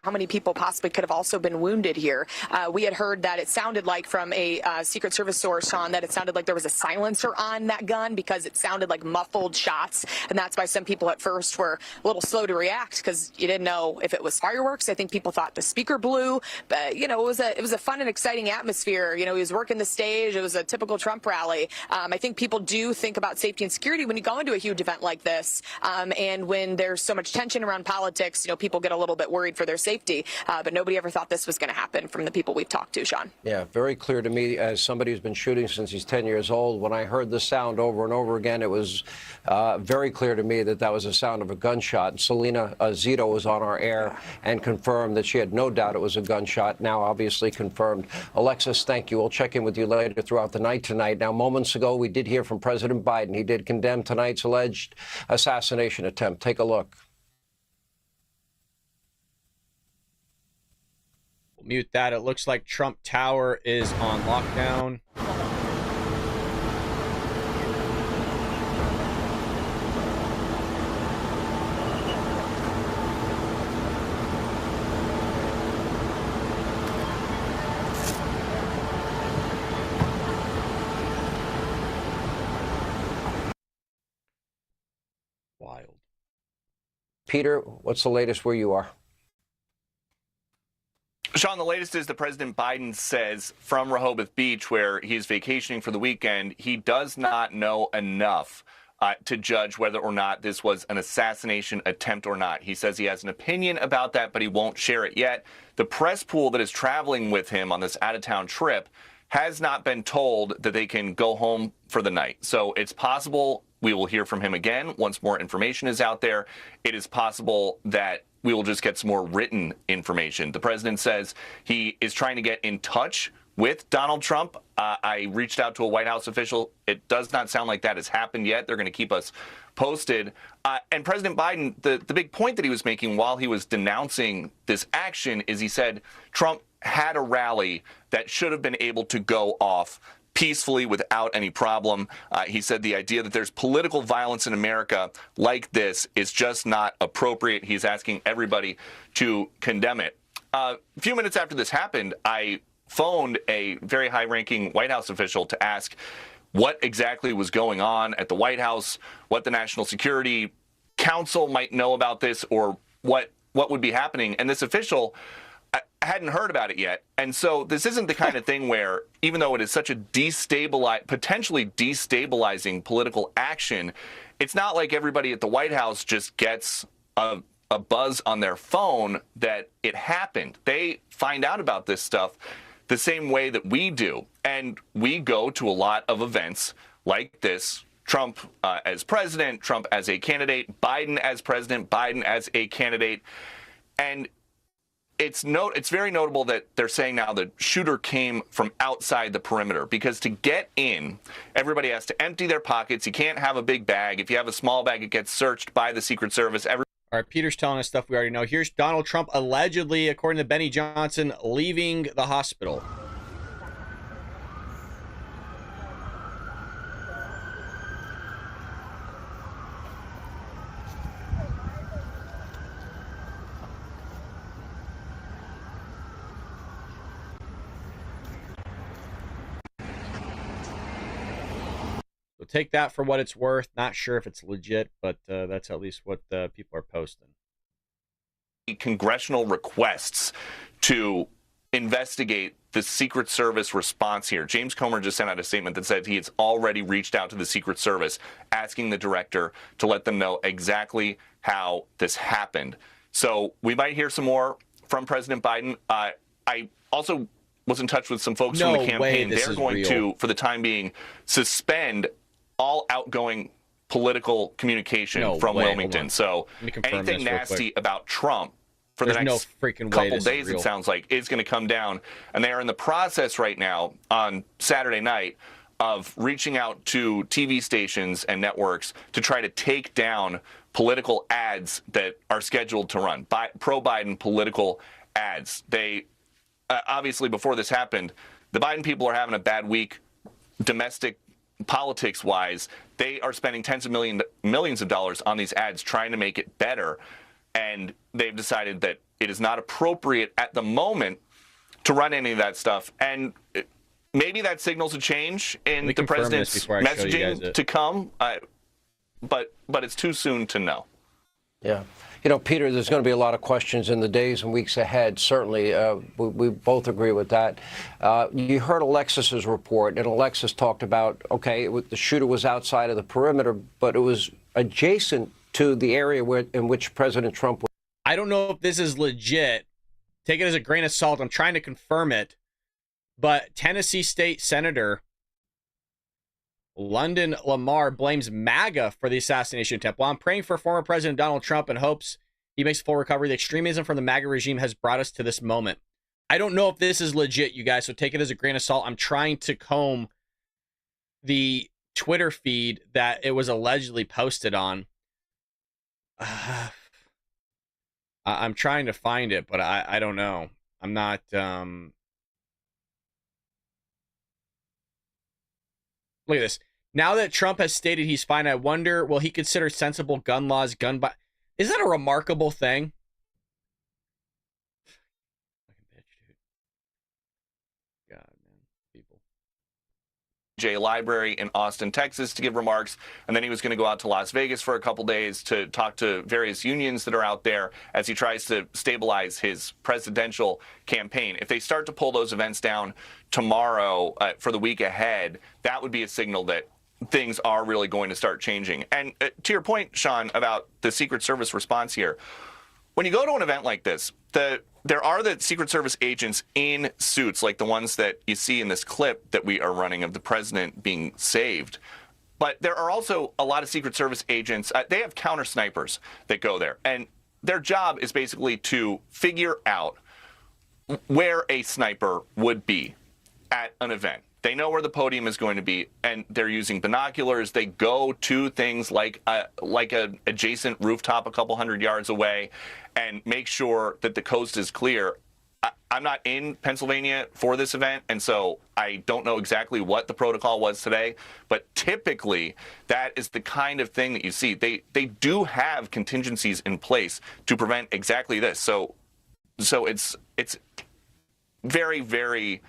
how many people possibly could have also been wounded here. We had heard that it sounded like from a Secret Service source, Sean, that it sounded like there was a silencer on that gun because it sounded like muffled shots, and that's why some people at first were a little slow to react because you didn't know if it was fireworks. I think people thought the speaker blew, but it was a fun and exciting atmosphere. He was working the stage. It was a typical Trump rally. I think people do think about safety and security when you go into a huge event like this, and when there's so much tension around politics, people get a little bit worried for their safety, but nobody ever thought this was going to happen from the people we've talked to, Sean. Yeah, very clear to me as somebody who's been shooting since he's 10 years old. When I heard the sound over and over again, it was very clear to me that that was the sound of a gunshot. Selena Zito was on our air and confirmed that she had no doubt it was a gunshot, now obviously confirmed. Alexis, thank you. We'll check in with you later throughout the night tonight. Now, moments ago, we did hear from President Biden. He did condemn tonight's alleged assassination attempt. Take a look. We'll mute that. It looks like Trump Tower is on lockdown. Wild. Peter, what's the latest where you are? Sean, the latest is that President Biden says from Rehoboth Beach, where he's vacationing for the weekend, he does not know enough to judge whether or not this was an assassination attempt or not. He says he has an opinion about that, but he won't share it yet. The press pool that is traveling with him on this out-of-town trip has not been told that they can go home for the night. So it's possible we will hear from him again once more information is out there. It is possible that we will just get some more written information. The president says he is trying to get in touch with Donald Trump. I reached out to a White House official. It does not sound like that has happened yet. They're going to keep us posted. And President Biden, the big point that he was making while he was denouncing this action is he said Trump had a rally that should have been able to go off peacefully without any problem. He said the idea that there's political violence in America like this is just not appropriate. He's asking everybody to condemn it. A few minutes after this happened, I phoned a very high-ranking White House official to ask what exactly was going on at the White House, what the National Security Council might know about this, or what would be happening. And this official hadn't heard about it yet. And so this isn't the kind of thing where, even though it is such a potentially destabilizing political action, it's not like everybody at the White House just gets a buzz on their phone that it happened. They find out about this stuff the same way that we do. And we go to a lot of events like this. Trump as president, Trump as a candidate, Biden as president, Biden as a candidate. And it's very notable that they're saying now the shooter came from outside the perimeter, because to get in, everybody has to empty their pockets. You can't have a big bag. If you have a small bag, it gets searched by the Secret Service. All right, Peter's telling us stuff we already know. Here's Donald Trump allegedly, according to Benny Johnson, leaving the hospital. So take that for what it's worth. Not sure if it's legit, but that's at least what people are posting. Congressional requests to investigate the Secret Service response here. James Comer just sent out a statement that said he has already reached out to the Secret Service, asking the director to let them know exactly how this happened. So we might hear some more from President Biden. I also was in touch with some folks from the campaign. They're going to, for the time being, suspend all outgoing political communication from Wilmington. So anything nasty about Trump for the next couple days, it sounds like, is going to come down. And they are in the process right now on Saturday night of reaching out to TV stations and networks to try to take down political ads that are scheduled to run, pro-Biden political ads. They obviously, before this happened, the Biden people are having a bad week domestic politics-wise. They are spending tens of millions of dollars on these ads trying to make it better. And they've decided that it is not appropriate at the moment to run any of that stuff. And maybe that signals a change in the president's messaging to come, but it's too soon to know. Yeah. You know, Peter, there's going to be a lot of questions in the days and weeks ahead, certainly. We both agree with that. You heard Alexis's report, and Alexis talked about, okay, the shooter was outside of the perimeter, but it was adjacent to the area in which President Trump was. I don't know if this is legit. Take it as a grain of salt. I'm trying to confirm it. But Tennessee State Senator London Lamar blames MAGA for the assassination attempt. While I'm praying for former President Donald Trump and hopes he makes full recovery, the extremism from the MAGA regime has brought us to this moment. I don't know if this is legit, you guys, so take it as a grain of salt. I'm trying to comb the Twitter feed that it was allegedly posted on. I'm trying to find it, but I don't know. I'm not... Look at this. Now that Trump has stated he's fine, I wonder, will he consider sensible gun laws, Is that a remarkable thing? God, man. People. J Library in Austin, Texas to give remarks, and then he was going to go out to Las Vegas for a couple days to talk to various unions that are out there as he tries to stabilize his presidential campaign. If they start to pull those events down tomorrow for the week ahead, that would be a signal that things are really going to start changing. And to your point, Sean, about the Secret Service response here, when you go to an event like this, there are the Secret Service agents in suits, like the ones that you see in this clip that we are running of the president being saved. But there are also a lot of Secret Service agents. They have counter snipers that go there. And their job is basically to figure out where a sniper would be at an event. They know where the podium is going to be, and they're using binoculars. They go to things like a adjacent rooftop a couple hundred yards away and make sure that the coast is clear. I'm not in Pennsylvania for this event, and so I don't know exactly what the protocol was today, but typically that is the kind of thing that you see. They do have contingencies in place to prevent exactly this. So it's very, very...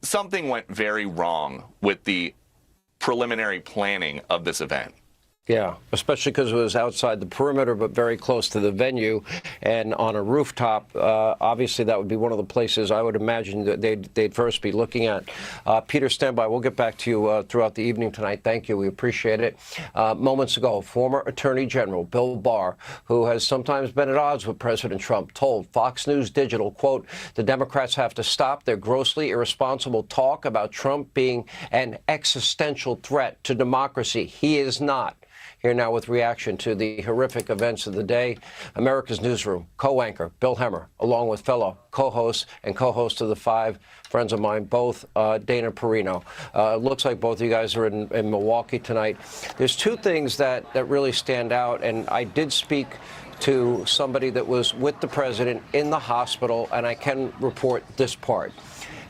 something went very wrong with the preliminary planning of this event. Yeah, especially because it was outside the perimeter, but very close to the venue and on a rooftop. Obviously, that would be one of the places I would imagine that they'd first be looking at. Peter, stand by. We'll get back to you throughout the evening tonight. Thank you. We appreciate it. Moments ago, former Attorney General Bill Barr, who has sometimes been at odds with President Trump, told Fox News Digital, quote, the Democrats have to stop their grossly irresponsible talk about Trump being an existential threat to democracy. He is not. Here now with reaction to the horrific events of the day, America's Newsroom co-anchor Bill Hemmer, along with fellow co-hosts and co-host of The Five, friends of mine, both Dana Perino. Looks like both of you guys are in Milwaukee tonight. There's two things that really stand out, and I did speak to somebody that was with the president in the hospital, and I can report this part,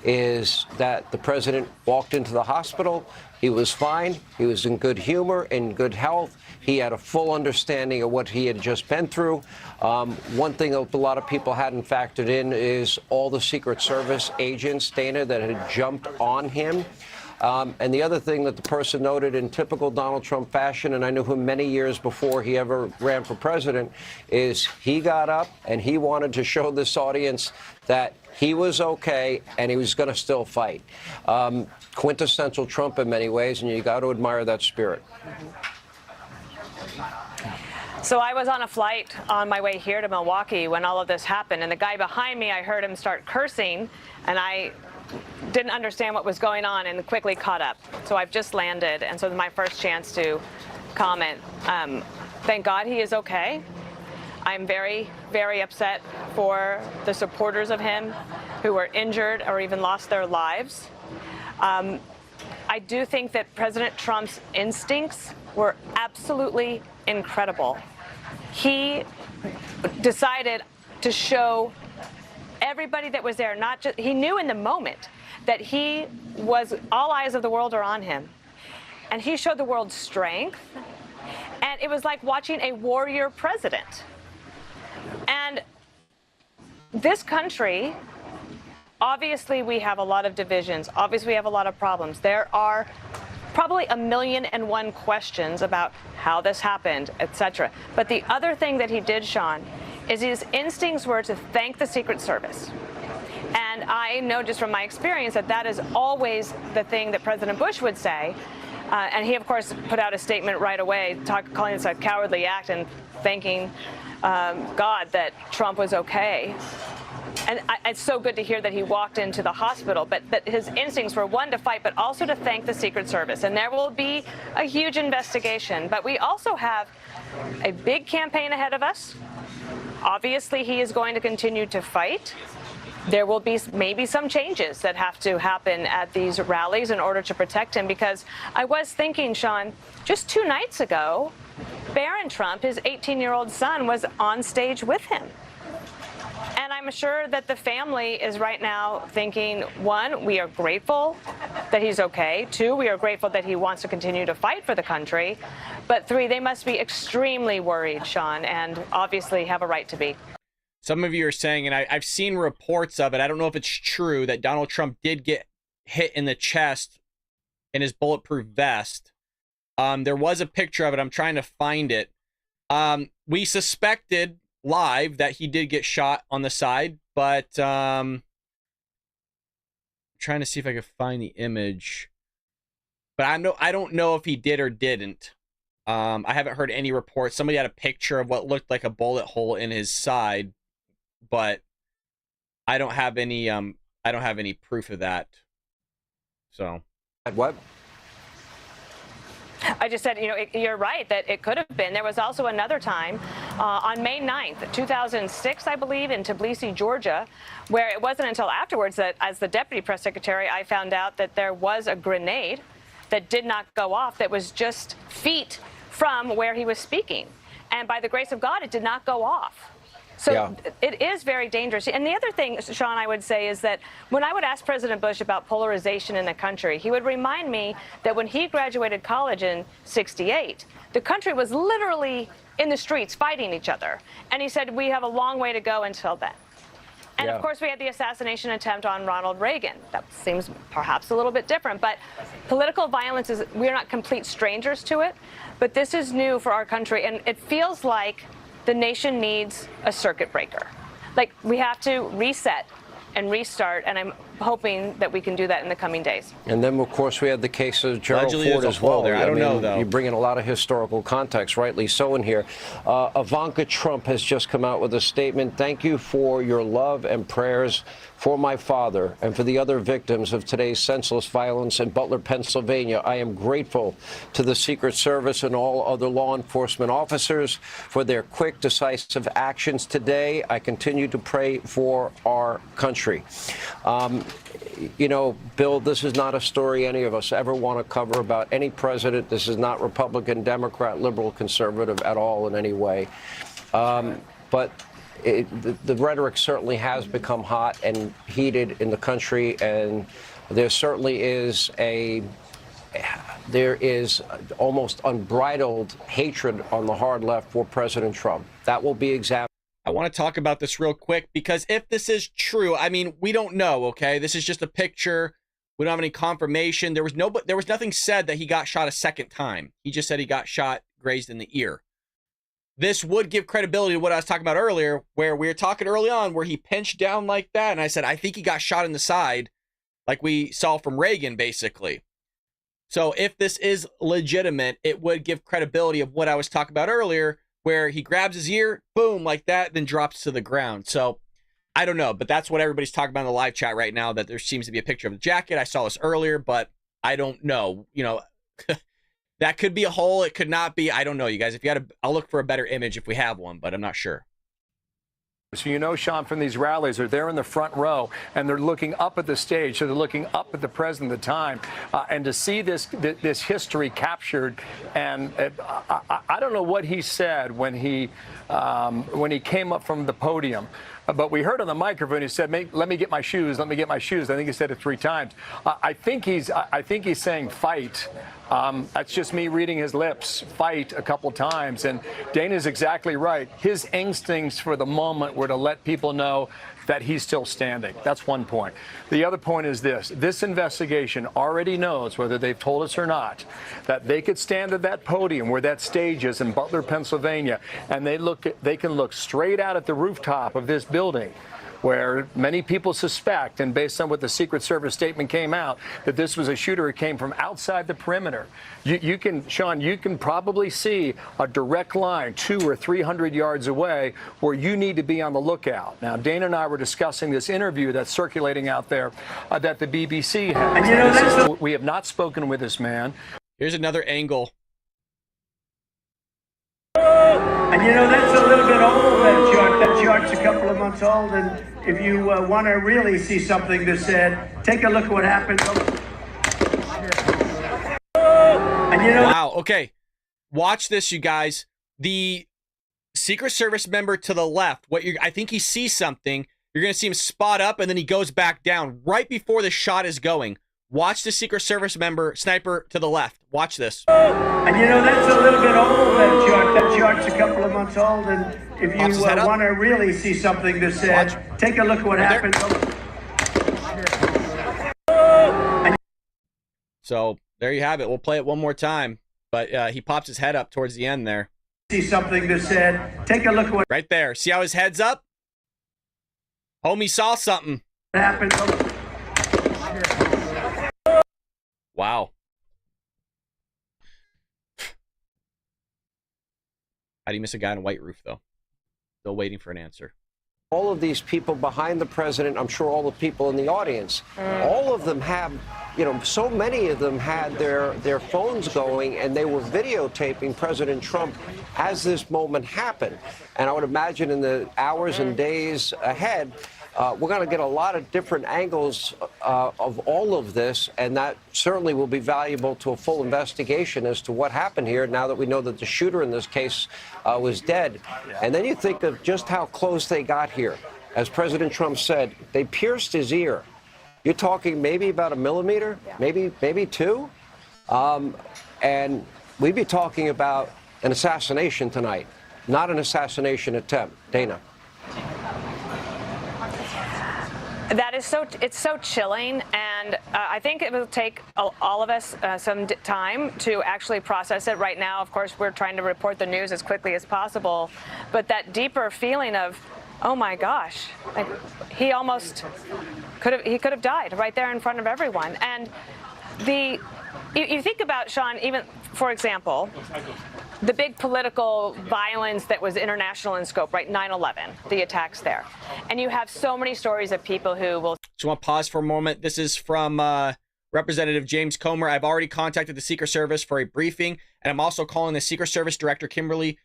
is that the president walked into the hospital. He was fine. He was in good humor, in good health. He had a full understanding of what he had just been through. One thing that a lot of people hadn't factored in is all the Secret Service agents, Dana, that had jumped on him. And the other thing that the person noted in typical Donald Trump fashion, and I knew him many years before he ever ran for president, is he got up and he wanted to show this audience that he was okay and he was going to still fight. Quintessential Trump in many ways, and you got to admire that spirit. So I was on a flight on my way here to Milwaukee when all of this happened, and the guy behind me, I heard him start cursing, and I didn't understand what was going on and quickly caught up. So I've just landed, and so this is my first chance to comment. Thank God he is okay. I'm very, very upset for the supporters of him who were injured or even lost their lives. I do think that President Trump's instincts were absolutely incredible. He decided to show everybody that was there, not just, he knew in the moment that he was, all eyes of the world are on him. And he showed the world strength. And it was like watching a warrior president. this country, obviously we have a lot of divisions. Obviously we have a lot of problems. There are probably 1,000,001 questions about how this happened, etc. But the other thing that he did, Sean, is his instincts were to thank the Secret Service. And I know just from my experience that that is always the thing that President Bush would say. And he, of course, put out a statement right away, calling this a cowardly act and thanking God that Trump was okay. And it's so good to hear that he walked into the hospital, but that his instincts were, one, to fight, but also to thank the Secret Service. And there will be a huge investigation. But we also have a big campaign ahead of us. Obviously, he is going to continue to fight. There will be maybe some changes that have to happen at these rallies in order to protect him, because I was thinking, Sean, just 2 nights ago, Barron Trump, his 18-year-old son, was on stage with him. And I'm sure that the family is right now thinking, 1, we are grateful that he's okay. 2, we are grateful that he wants to continue to fight for the country. But 3, they must be extremely worried, Sean, and obviously have a right to be. Some of you are saying, and I've seen reports of it, I don't know if it's true, that Donald Trump did get hit in the chest in his bulletproof vest. There was a picture of it. I'm trying to find it. We suspected live that he did get shot on the side, but I'm trying to see if I can find the image. But I don't know if he did or didn't. I haven't heard any reports. Somebody had a picture of what looked like a bullet hole in his side, but I don't have any proof of that. So what? I just said, you're right that it could have been. There was also another time on May 9th, 2006, I believe, in Tbilisi, Georgia, where it wasn't until afterwards that, as the deputy press secretary, I found out that there was a grenade that did not go off that was just feet from where he was speaking. And by the grace of God, it did not go off. So it is very dangerous. And the other thing, Sean, I would say is that when I would ask President Bush about polarization in the country, he would remind me that when he graduated college in '68, the country was literally in the streets fighting each other. And he said, we have a long way to go until then. And of course, we had the assassination attempt on Ronald Reagan. That seems perhaps a little bit different. But political violence is, we're not complete strangers to it. But this is new for our country. And it feels like the nation needs a circuit breaker. Like, we have to reset and restart, and I'm hoping that we can do that in the coming days. And then, of course, we had the case of Gerald Allegedly, Ford as well. There. I don't know, though. You bring in a lot of historical context, rightly so, in here. Ivanka Trump has just come out with a statement. Thank you for your love and prayers for my father and for the other victims of today's senseless violence in Butler, Pennsylvania. I am grateful to the Secret Service and all other law enforcement officers for their quick, decisive actions today. I continue to pray for our country. Bill, this is not a story any of us ever want to cover about any president. This is not Republican, Democrat, liberal, conservative at all in any way. But the rhetoric certainly has become hot and heated in the country, and there certainly is almost unbridled hatred on the hard left for President Trump. That will be examined. I want to talk about this real quick, because if this is true, I mean, we don't know, okay? This is just a picture. We don't have any confirmation. There was nothing said that he got shot a second time. He just said he got shot, grazed in the ear. This would give credibility to what I was talking about earlier, where we were talking early on where he pinched down like that, and I said, I think he got shot in the side, like we saw from Reagan, basically. So if this is legitimate, it would give credibility of what I was talking about earlier, where he grabs his ear, boom, like that, then drops to the ground. So I don't know, but that's what everybody's talking about in the live chat right now, that there seems to be a picture of the jacket. I saw this earlier, but I don't know. That could be a hole. It could not be. I don't know, you guys. I'll look for a better image if we have one, but I'm not sure. So Sean, from these rallies, they're in the front row, and they're looking up at the stage, so they're looking up at the president at the time, and to see this history captured, and I don't know what he said when he came up from the podium, but we heard on the microphone he said, "Let me get my shoes. Let me get my shoes." I think he said it 3 times. I think he's saying fight. That's just me reading his lips fight a couple times. And Dana's exactly right. His instincts for the moment were to let people know that he's still standing. That's one point. The other point is this. This investigation already knows, whether they've told us or not, that they could stand at that podium where that stage is in Butler, Pennsylvania, and they can look straight out at the rooftop of this building, where many people suspect, and based on what the Secret Service statement came out, that this was a shooter who came from outside the perimeter. Sean, you can probably see a direct line 200 or 300 yards away where you need to be on the lookout. Now, Dana and I were discussing this interview that's circulating out there that the BBC has. We have not spoken with this man. Here's another angle. And that's a little bit old, that chart. That chart's a couple of months old, and if you want to really see something that's said, take a look at what happened. And wow, okay. Watch this, you guys. The Secret Service member to the left, I think he sees something. You're going to see him spot up, and then he goes back down right before the shot is going. Watch the Secret Service member, sniper to the left. Watch this. And that's a little bit old, that chart. That chart's a couple of months old, and if you want to really see something that's said, take a look at what happened. So there you have it. We'll play it one more time, but he pops his head up towards the end there. See something that's said, take a look at what right there. See how his head's up? Homie saw something. happened. Wow. How do you miss a guy on a white roof, though? Still waiting for an answer. All of these people behind the president, I'm sure all the people in the audience, all of them have, so many of them had their phones going, and they were videotaping President Trump as this moment happened. And I would imagine in the hours and days ahead, we're going to get a lot of different angles of all of this, and that certainly will be valuable to a full investigation as to what happened here now that we know that the shooter in this case was dead. And then you think of just how close they got here. As President Trump said, they pierced his ear. You're talking maybe about 1 millimeter, maybe 2. And we'd be talking about an assassination tonight, not an assassination attempt. Dana. That is it's so chilling, and I think it will take all of us some time to actually process it. Right now, of course, we're trying to report the news as quickly as possible, but that deeper feeling of, oh my gosh, like he almost could have died right there in front of everyone. And you think about, Sean, even for example, the big political violence that was international in scope, right? 9/11, the attacks there. And you have so many stories of people who will... Just want to pause for a moment. This is from Representative James Comer. I've already contacted the Secret Service for a briefing, and I'm also calling the Secret Service Director, Kimberly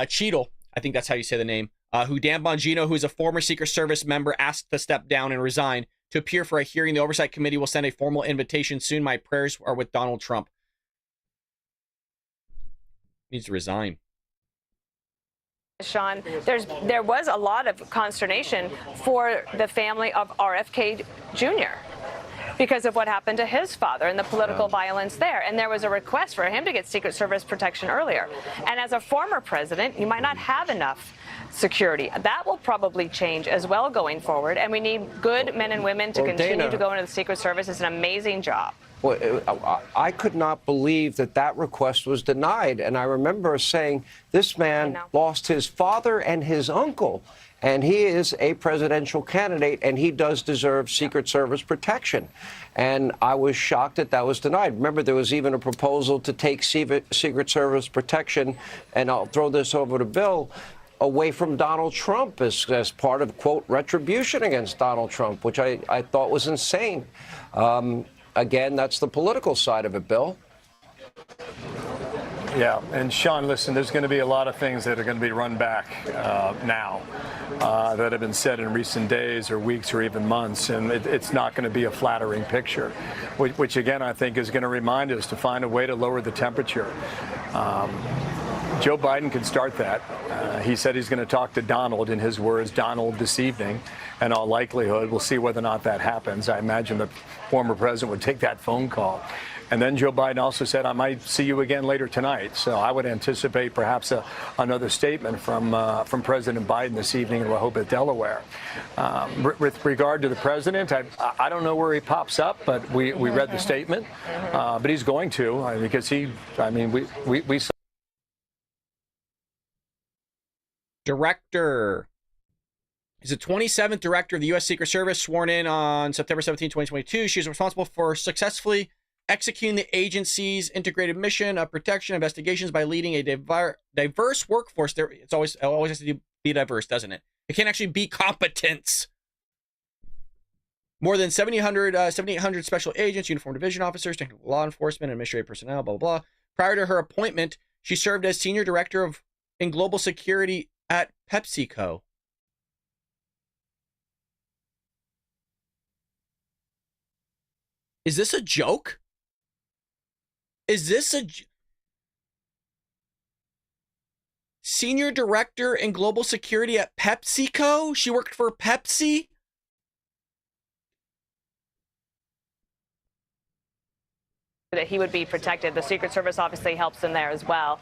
Cheadle, I think that's how you say the name, who Dan Bongino, who is a former Secret Service member, asked to step down and resign to appear for a hearing. The Oversight Committee will send a formal invitation soon. My prayers are with Donald Trump. Needs to resign. Sean, there was a lot of consternation for the family of RFK Jr. because of what happened to his father and the political violence there. And there was a request for him to get Secret Service protection earlier. And as a former president, you might not have enough security. That will probably change as well going forward. And we need good men and women to continue to go into the Secret Service. It's an amazing job. Well, I could not believe that request was denied. And I remember saying, this man lost his father and his uncle, and he is a presidential candidate, and he does deserve Secret Service protection. And I was shocked that was denied. Remember, there was even a proposal to take Secret Service protection, and I'll throw this over to Bill, away from Donald Trump as part of, quote, retribution against Donald Trump, which I thought was insane. Again, that's the political side of it, Bill. Yeah, and Sean, listen, there's going to be a lot of things that are going to be run back now that have been said in recent days or weeks or even months, and it's not going to be a flattering picture, which again, I think is going to remind us to find a way to lower the temperature. Joe Biden could start that. He said he's going to talk to Donald, in his words, Donald this evening. In all likelihood, we'll see whether or not that happens. I imagine the former president would take that phone call. And then Joe Biden also said, I might see you again later tonight. So I would anticipate perhaps another statement from President Biden this evening in Rehoboth, Delaware. With regard to the president, I don't know where he pops up, but we read the statement. But he's going to, because we saw. Director. He's the 27th director of the U.S. Secret Service, sworn in on September 17, 2022. She's responsible for successfully executing the agency's integrated mission of protection investigations by leading a diverse workforce. It always has to be diverse, doesn't it? It can't actually be competence. More than 7,800 special agents, uniform division officers, technical law enforcement, administrative personnel, blah, blah, blah. Prior to her appointment, she served as senior director in global security at PepsiCo. Is this a joke? Is this a senior director in global security at PepsiCo? She worked for Pepsi? That he would be protected. The Secret Service obviously helps him there as well.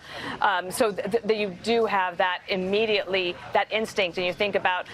So you do have that immediately, that instinct, and you think about,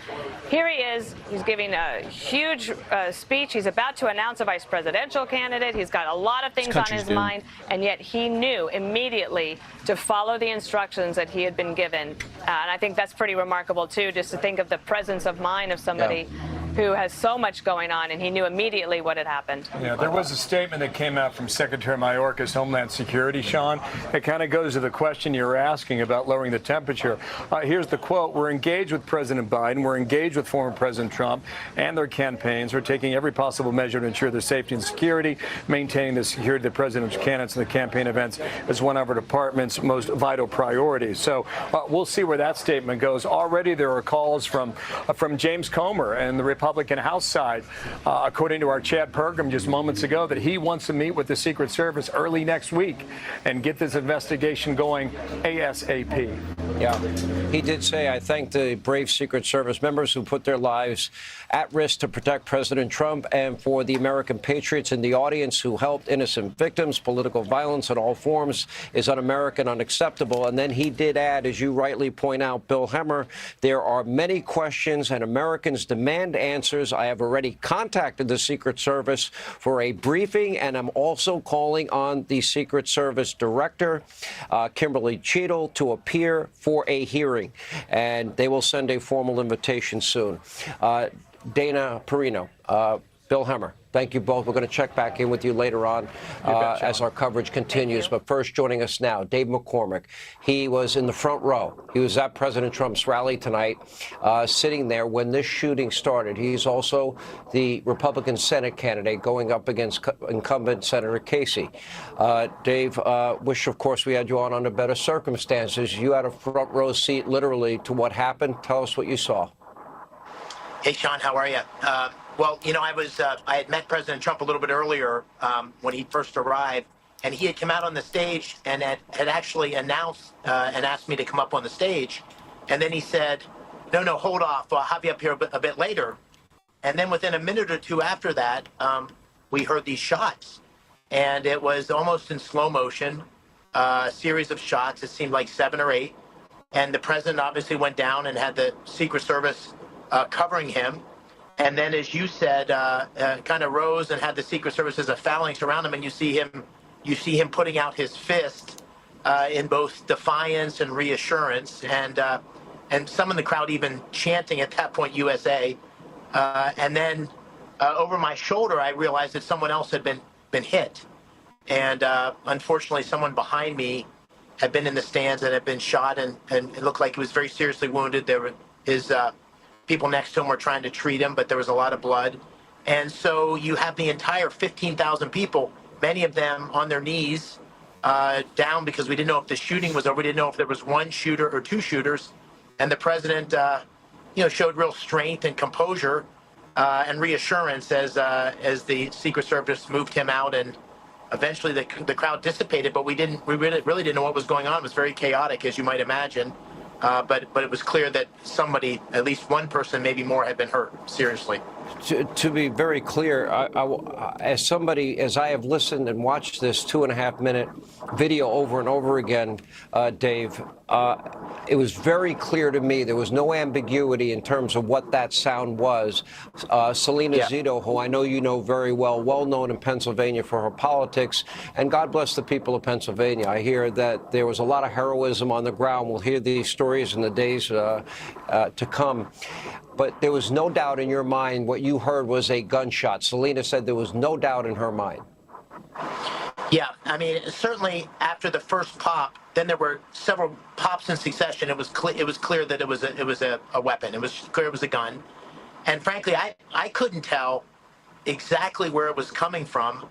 here he is, he's giving a huge speech, he's about to announce a vice presidential candidate, he's got a lot of things on his mind, and yet he knew immediately to follow the instructions that he had been given. And I think that's pretty remarkable too, just to think of the presence of mind of somebody who has so much going on, and he knew immediately what had happened. Yeah, there was a statement that came out from Secretary Mayorkas, Homeland Security, Sean. It kind of goes to the question you're asking about lowering the temperature. Here's the quote. We're engaged with President Biden. We're engaged with former President Trump and their campaigns. We're taking every possible measure to ensure their safety and security. Maintaining the security of the president's candidates and the campaign events is one of our department's most vital priorities. So we'll see where that statement goes. Already there are calls from James Comer and the Republican House side, according to our Chad Pergram just moments ago, that he wants to meet with the Secret Service early next week and get this investigation going ASAP. Yeah, he did say, I thank the brave Secret Service members who put their lives at risk to protect President Trump, and for the American patriots in the audience who helped innocent victims. Political violence in all forms is un-American, unacceptable. And then he did add, as you rightly point out, Bill Hemmer, there are many questions and Americans demand answers. I have already contacted the Secret Service for a briefing, and I'm also calling on the Secret Service Director, Kimberly Cheadle, to appear for a hearing, and they will send a formal invitation soon. Dana Perino, Bill Hemmer, thank you both. We're going to check back in with you later on as our coverage continues. But first, joining us now, Dave McCormick. He was in the front row. He was at President Trump's rally tonight, sitting there when this shooting started. He's also the Republican Senate candidate going up against incumbent Senator Casey. Dave, wish, of course, we had you on under better circumstances. You had a front row seat, literally, to what happened. Tell us what you saw. Hey, Sean, how are you? Well, you know, I had met President Trump a little bit earlier when he first arrived, and he had come out on the stage and had actually announced and asked me to come up on the stage. And then he said, no, hold off. I'll have you up here a bit later. And then within a minute or two after that, we heard these shots. And it was almost in slow motion, a series of shots. It seemed like 7 or 8. And the president obviously went down and had the Secret Service covering him. And then, as you said, kind of rose and had the Secret Service as a phalanx around him, and you see him putting out his fist in both defiance and reassurance, and some in the crowd even chanting at that point USA. And then over my shoulder, I realized that someone else had been hit, and unfortunately, someone behind me had been in the stands and had been shot, and it looked like he was very seriously wounded. There were his people next to him were trying to treat him, but there was a lot of blood. And so you have the entire 15,000 people, many of them on their knees, down because we didn't know if the shooting was over. We didn't know if there was one shooter or two shooters. And the president, showed real strength and composure and reassurance as the Secret Service moved him out, and eventually the crowd dissipated. But we really didn't know what was going on. It was very chaotic, as you might imagine. But it was clear that somebody, at least one person, maybe more, had been hurt seriously. To be very clear, as I have listened and watched this 2.5-minute video over and over again, Dave, it was very clear to me there was no ambiguity in terms of what that sound was. Selena Zito, who I know you know very well, well known in Pennsylvania for her politics, and God bless the people of Pennsylvania. I hear that there was a lot of heroism on the ground. We'll hear these stories in the days to come. But there was no doubt in your mind what you heard was a gunshot. Selena said there was no doubt in her mind. Yeah, I mean, certainly after the first pop, then there were several pops in succession. It was clear that it was a weapon. It was clear it was a gun. And frankly, I couldn't tell exactly where it was coming from.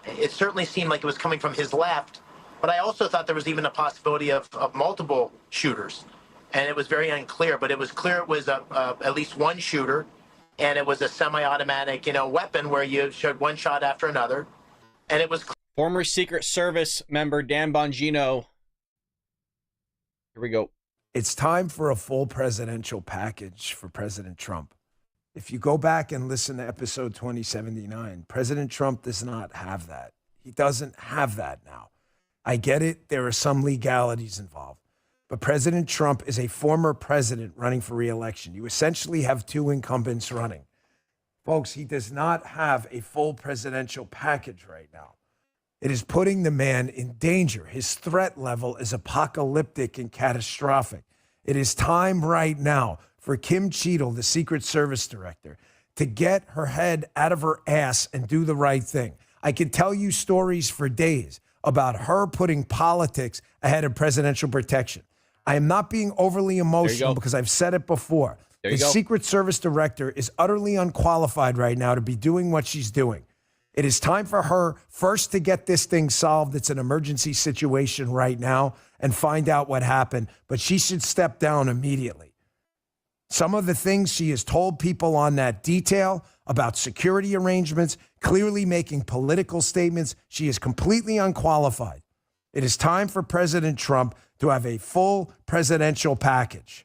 It certainly seemed like it was coming from his left, but I also thought there was even a possibility of multiple shooters. And it was very unclear, but it was clear it was at least one shooter, and it was a semi-automatic, weapon where you showed one shot after another, and it was former Secret Service member Dan Bongino. Here we go. It's time for a full presidential package for President Trump. If you go back and listen to episode 2079, President Trump does not have that. He doesn't have that now. I get it. There are some legalities involved. But President Trump is a former president running for re-election. You essentially have two incumbents running. Folks, he does not have a full presidential package right now. It is putting the man in danger. His threat level is apocalyptic and catastrophic. It is time right now for Kim Cheadle, the Secret Service director, to get her head out of her ass and do the right thing. I can tell you stories for days about her putting politics ahead of presidential protection. I am not being overly emotional because I've said it before. The Secret Service director is utterly unqualified right now to be doing what she's doing. It is time for her first to get this thing solved. It's an emergency situation right now, and find out what happened. But she should step down immediately. Some of the things she has told people on that detail about security arrangements, clearly making political statements, she is completely unqualified. It is time for President Trump to have a full presidential package.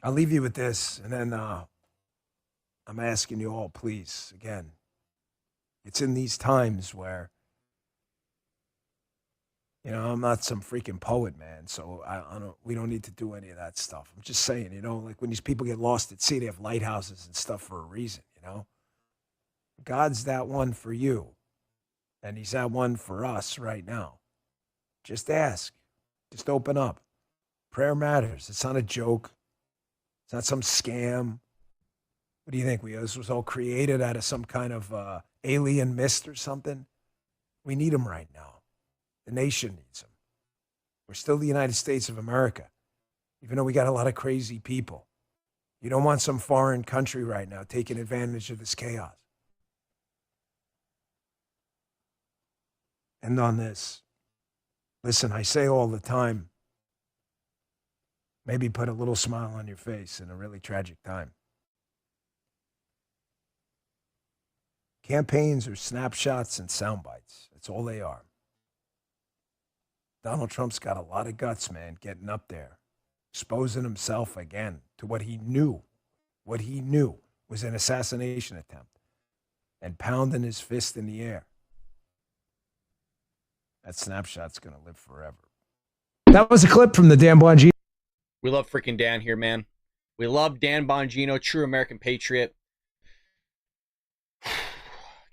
I'll leave you with this, and then I'm asking you all, please, again, it's in these times where, I'm not some freaking poet, man, so we don't need to do any of that stuff. I'm just saying, like when these people get lost at sea, they have lighthouses and stuff for a reason, God's that one for you. And he's that one for us right now. Just ask. Just open up. Prayer matters. It's not a joke. It's not some scam. What do you think? This was all created out of some kind of alien mist or something? We need him right now. The nation needs him. We're still the United States of America, even though we got a lot of crazy people. You don't want some foreign country right now taking advantage of this chaos. And on this, listen, I say all the time, maybe put a little smile on your face in a really tragic time. Campaigns are snapshots and sound bites. That's all they are. Donald Trump's got a lot of guts, man, getting up there, exposing himself again to what he knew was an assassination attempt, and pounding his fist in the air. That snapshot's going to live forever. That was a clip from the Dan Bongino. We love freaking Dan here, man. We love Dan Bongino, true American patriot.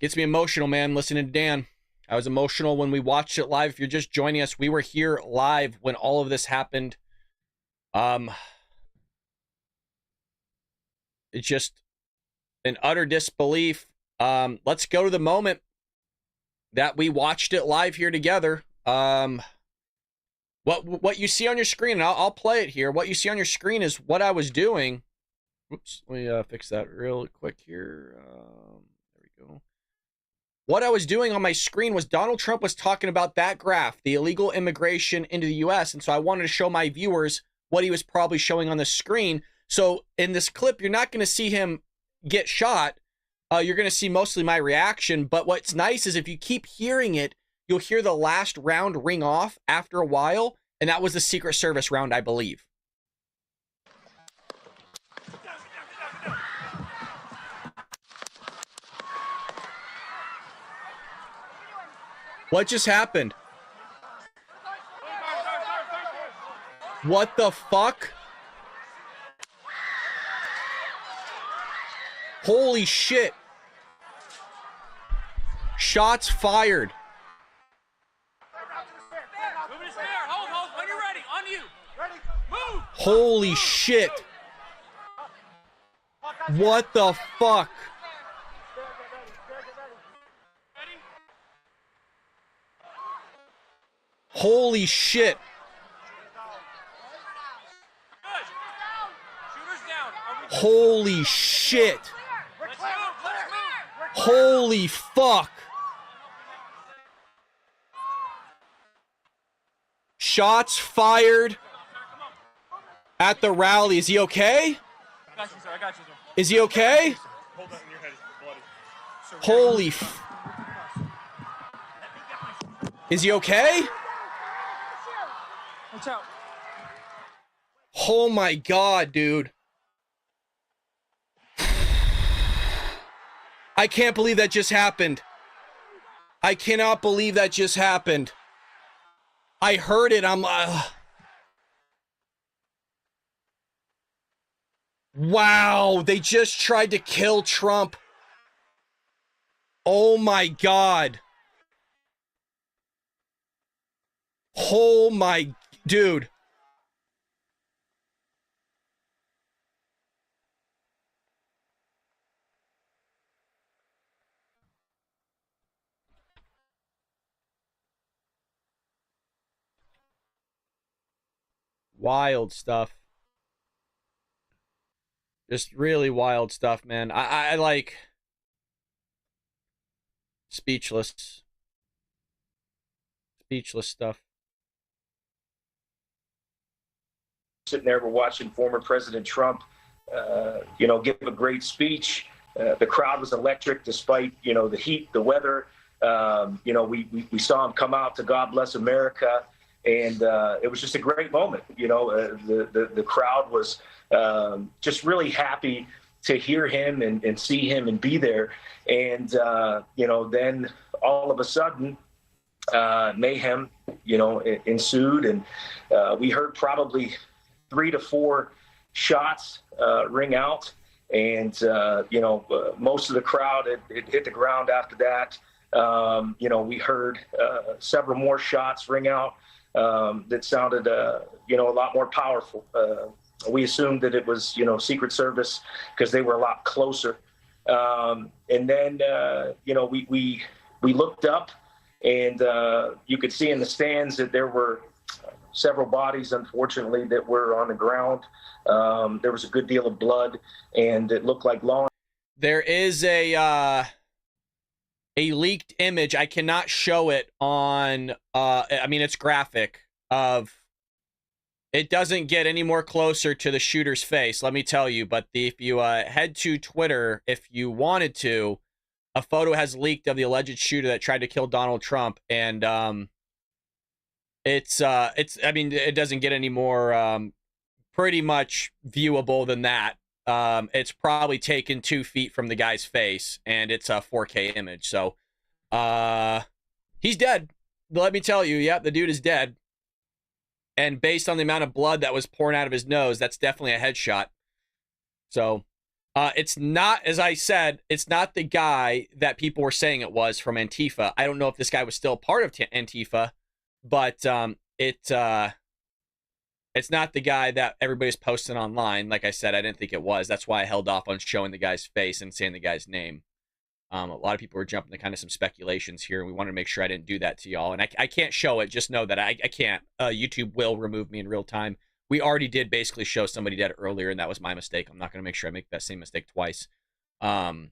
Gets me emotional, man, listening to Dan. I was emotional when we watched it live. If you're just joining us, we were here live when all of this happened. It's just an utter disbelief. Let's go to the moment that we watched it live here together. What you see on your screen, and I'll play it here. What you see on your screen is what I was doing. Oops, let me fix that real quick here. There we go. What I was doing on my screen was Donald Trump was talking about that graph, the illegal immigration into the U.S., and so I wanted to show my viewers what he was probably showing on the screen. So in this clip, you're not going to see him get shot. You're going to see mostly my reaction, but what's nice is if you keep hearing it, you'll hear the last round ring off after a while, and that was the Secret Service round, I believe. What just happened? What the fuck? Holy shit. Shots fired. Hold, when you're ready, on you. Ready, move. Holy shit. What the fuck? Holy shit. Holy shit. Holy fuck. Shots fired at the rally. Is he okay? I got you, sir. I got you, sir. Is he okay? Hold up, your head is bloody. Sir, Holy Is he okay? watch out. Oh my god, dude. I can't believe that just happened. I cannot believe that just happened. I heard it. Wow, they just tried to kill Trump. Oh my god. Oh my, dude. Wild stuff. Just really wild stuff, man. I like speechless stuff. Sitting there, we're watching former President Trump, give a great speech. The crowd was electric despite, the heat, the weather. We saw him come out to God Bless America. And it was just a great moment. The crowd was just really happy to hear him and see him and be there. And, then all of a sudden, mayhem, ensued. And we heard probably 3 to 4 shots ring out. And, most of the crowd it hit the ground after that. We heard several more shots ring out. That sounded, a lot more powerful. We assumed that it was, Secret Service because they were a lot closer. And then, we looked up and you could see in the stands that there were several bodies, unfortunately, that were on the ground. There was a good deal of blood and it looked like law. There is a leaked image. I cannot show it on, it's graphic of, it doesn't get any more closer to the shooter's face, let me tell you. But if you head to Twitter, if you wanted to, a photo has leaked of the alleged shooter that tried to kill Donald Trump. And it doesn't get any more pretty much viewable than that. It's probably taken 2 feet from the guy's face, and it's a 4K image. So, he's dead. Let me tell you, yeah, the dude is dead. And based on the amount of blood that was pouring out of his nose, that's definitely a headshot. So, it's not, as I said, it's not the guy that people were saying it was from Antifa. I don't know if this guy was still part of Antifa, but it's not the guy that everybody's posting online. Like I said, I didn't think it was. That's why I held off on showing the guy's face and saying the guy's name. A lot of people were jumping to kind of some speculations here, and we wanted to make sure I didn't do that to y'all. And I can't show it. Just know that I can't. YouTube will remove me in real time. We already did basically show somebody dead earlier, and that was my mistake. I'm not going to make sure I make that same mistake twice. But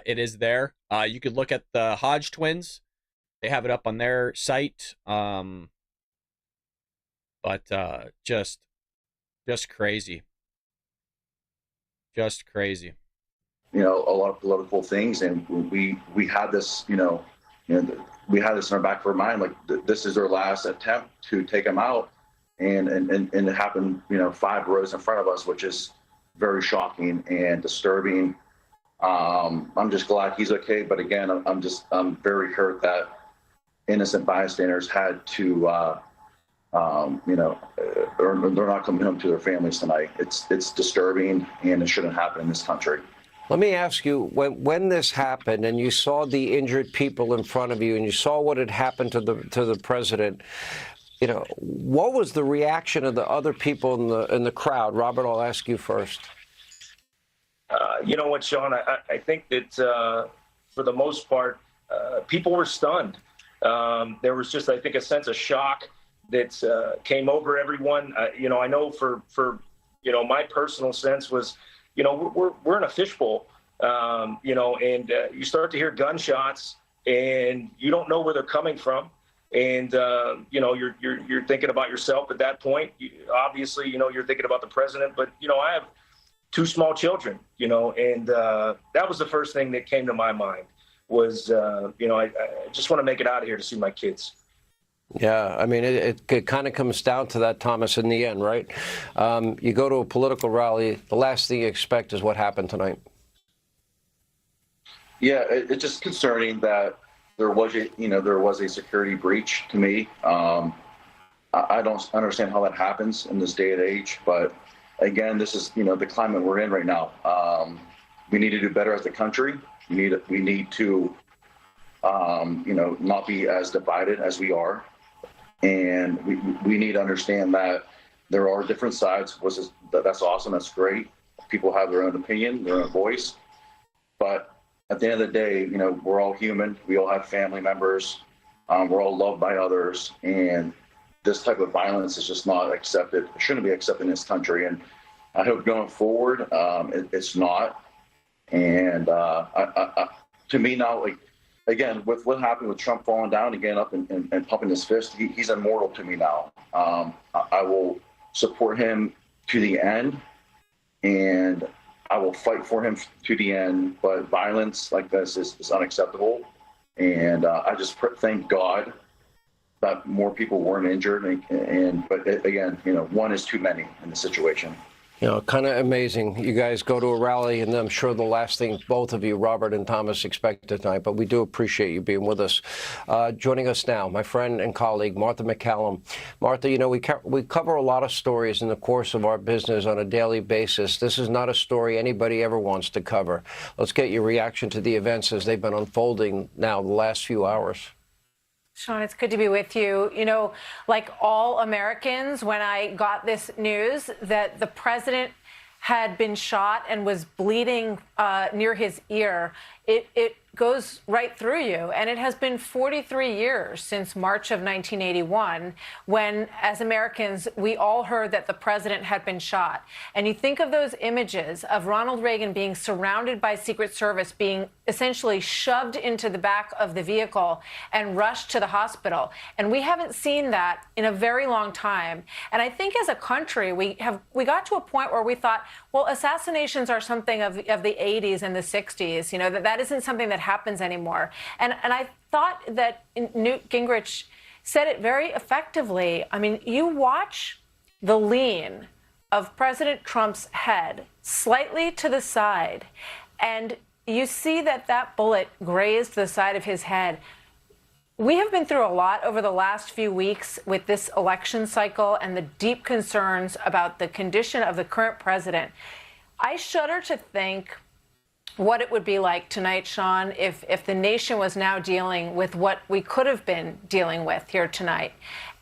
it is there. You could look at the Hodge twins. They have it up on their site. But just crazy. Just crazy. A lot of political things, and we had this, we had this in our back of our mind, like this is our last attempt to take him out, and it happened, 5 rows in front of us, which is very shocking and disturbing. I'm just glad he's okay, but again, I'm very hurt that innocent bystanders had to, or they're not coming home to their families tonight. It's disturbing, and it shouldn't happen in this country. Let me ask you, when this happened and you saw the injured people in front of you and you saw what had happened to the president, what was the reaction of the other people in the crowd? Robert, I'll ask you first. You know what, Sean? I think that for the most part, people were stunned. There was just, I think, a sense of shock that came over everyone. I know for my personal sense was, we're in a fishbowl, and you start to hear gunshots, and you don't know where they're coming from, and you're thinking about yourself at that point. Obviously, you're thinking about the president, but I have 2 small children, and that was the first thing that came to my mind was, I just want to make it out of here to see my kids. Yeah, I mean, it kind of comes down to that, Thomas, in the end, right? You go to a political rally, the last thing you expect is what happened tonight. Yeah, it's just concerning that there was a security breach to me. I don't understand how that happens in this day and age, but again, this is, the climate we're in right now. We need to do better as a country. We need to, not be as divided as we are. And we need to understand that there are different sides. That's awesome. That's great. People have their own opinion, their own voice. But at the end of the day, we're all human. We all have family members. We're all loved by others. And this type of violence is just not accepted. It shouldn't be accepted in this country. And I hope going forward, it's not. And to me now, again, with what happened with Trump falling down again up and pumping his fist, he's immortal to me now. I will support him to the end, and I will fight for him to the end. But violence like this is unacceptable. And I just thank God that more people weren't injured. But again, one is too many in the situation. Kind of amazing. You guys go to a rally, and I'm sure the last thing both of you, Robert and Thomas, expect tonight, but we do appreciate you being with us. Joining us now, my friend and colleague, Martha MacCallum. Martha, we cover a lot of stories in the course of our business on a daily basis. This is not a story anybody ever wants to cover. Let's get your reaction to the events as they've been unfolding now the last few hours. Sean, it's good to be with you. Like all Americans, when I got this news that the president had been shot and was bleeding near his ear, it goes right through you. And it has been 43 years since March of 1981 when, as Americans, we all heard that the president had been shot. And you think of those images of Ronald Reagan being surrounded by Secret Service, being essentially shoved into the back of the vehicle and rushed to the hospital. And we haven't seen that in a very long time. And I think as a country, we got to a point where we thought, well, assassinations are something of the 80s and the 60s, that isn't something that happens anymore. And I thought that Newt Gingrich said it very effectively. I mean, you watch the lean of President Trump's head slightly to the side, and you see that bullet grazed the side of his head. We have been through a lot over the last few weeks with this election cycle and the deep concerns about the condition of the current president. I shudder to think what it would be like tonight, Sean, if the nation was now dealing with what we could have been dealing with here tonight.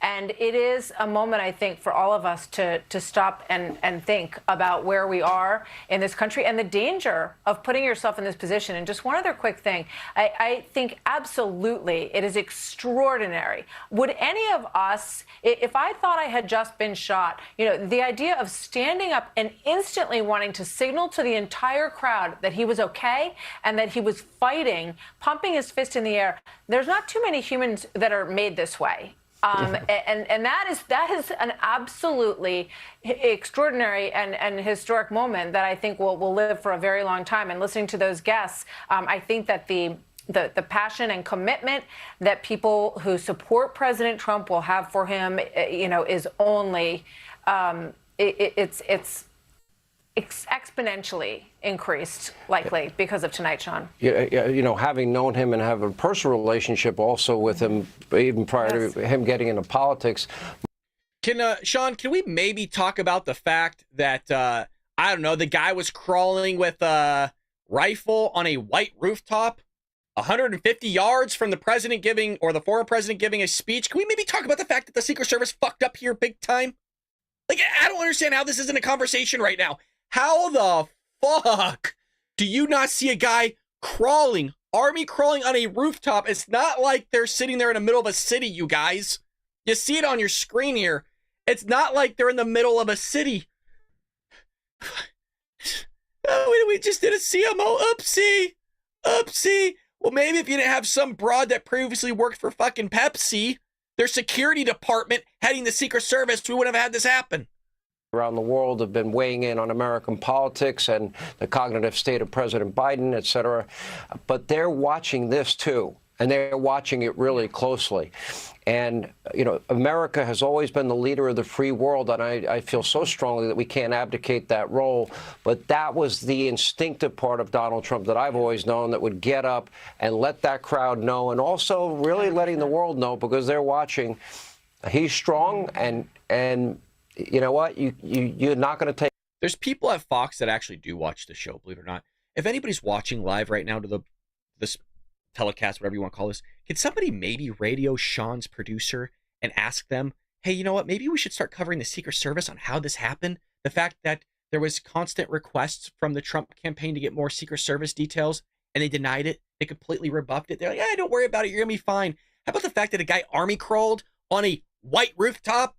And it is a moment, I think, for all of us to stop and think about where we are in this country and the danger of putting yourself in this position. And just one other quick thing. I think absolutely it is extraordinary. Would any of us, if I thought I had just been shot, the idea of standing up and instantly wanting to signal to the entire crowd that he was okay and that he was fighting, pumping his fist in the air, there's not too many humans that are made this way. And that is an absolutely extraordinary and historic moment that I think will live for a very long time. And listening to those guests, I think that the passion and commitment that people who support President Trump will have for him, is only it's exponentially increased, likely, because of tonight, Sean. You know, having known him and have a personal relationship also with him, even prior to him getting into politics. Sean, can we maybe talk about the fact that, I don't know, the guy was crawling with a rifle on a white rooftop 150 yards from the president giving, or the former president giving a speech? Can we maybe talk about the fact that the Secret Service fucked up here big time? Like, I don't understand how this isn't a conversation right now. How the fuck do you not see a guy crawling, army crawling on a rooftop? It's not like they're sitting there in the middle of a city, you guys. You see it on your screen here. It's not like they're in the middle of a city. Oh, we just did a CMO. Oopsie. Oopsie. Well, maybe if you didn't have some broad that previously worked for fucking Pepsi, their security department heading the Secret Service, we wouldn't have had this happen. Around the world have been weighing in on American politics and the cognitive state of President Biden, et cetera. But they're watching this, too, and they're watching it really closely. And, you know, America has always been the leader of the free world, and I feel so strongly that we can't abdicate that role. But that was the instinctive part of Donald Trump that I've always known, that would get up and let that crowd know, and also really letting the world know, because they're watching. He's strong, and you know what? You're not going to take. There's people at Fox that actually do watch the show, believe it or not. If anybody's watching live right now to this telecast, whatever you want to call this, can somebody maybe radio Sean's producer and ask them, hey, you know what? Maybe we should start covering the Secret Service on how this happened. The fact that there was constant requests from the Trump campaign to get more Secret Service details, and they denied it. They completely rebuffed it. They're like, don't worry about it. You're going to be fine. How about the fact that a guy army crawled on a white rooftop?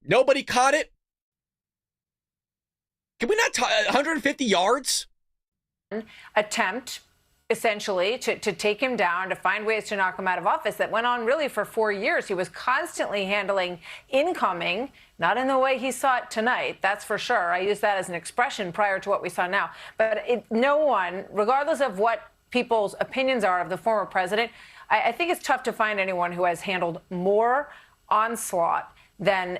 Nobody caught it. Can we not talk 150 yards? Attempt, essentially, to take him down, to find ways to knock him out of office that went on really for 4 years. He was constantly handling incoming, not in the way he saw it tonight, that's for sure. I use that as an expression prior to what we saw now. But no one, regardless of what people's opinions are of the former president, I think it's tough to find anyone who has handled more onslaught than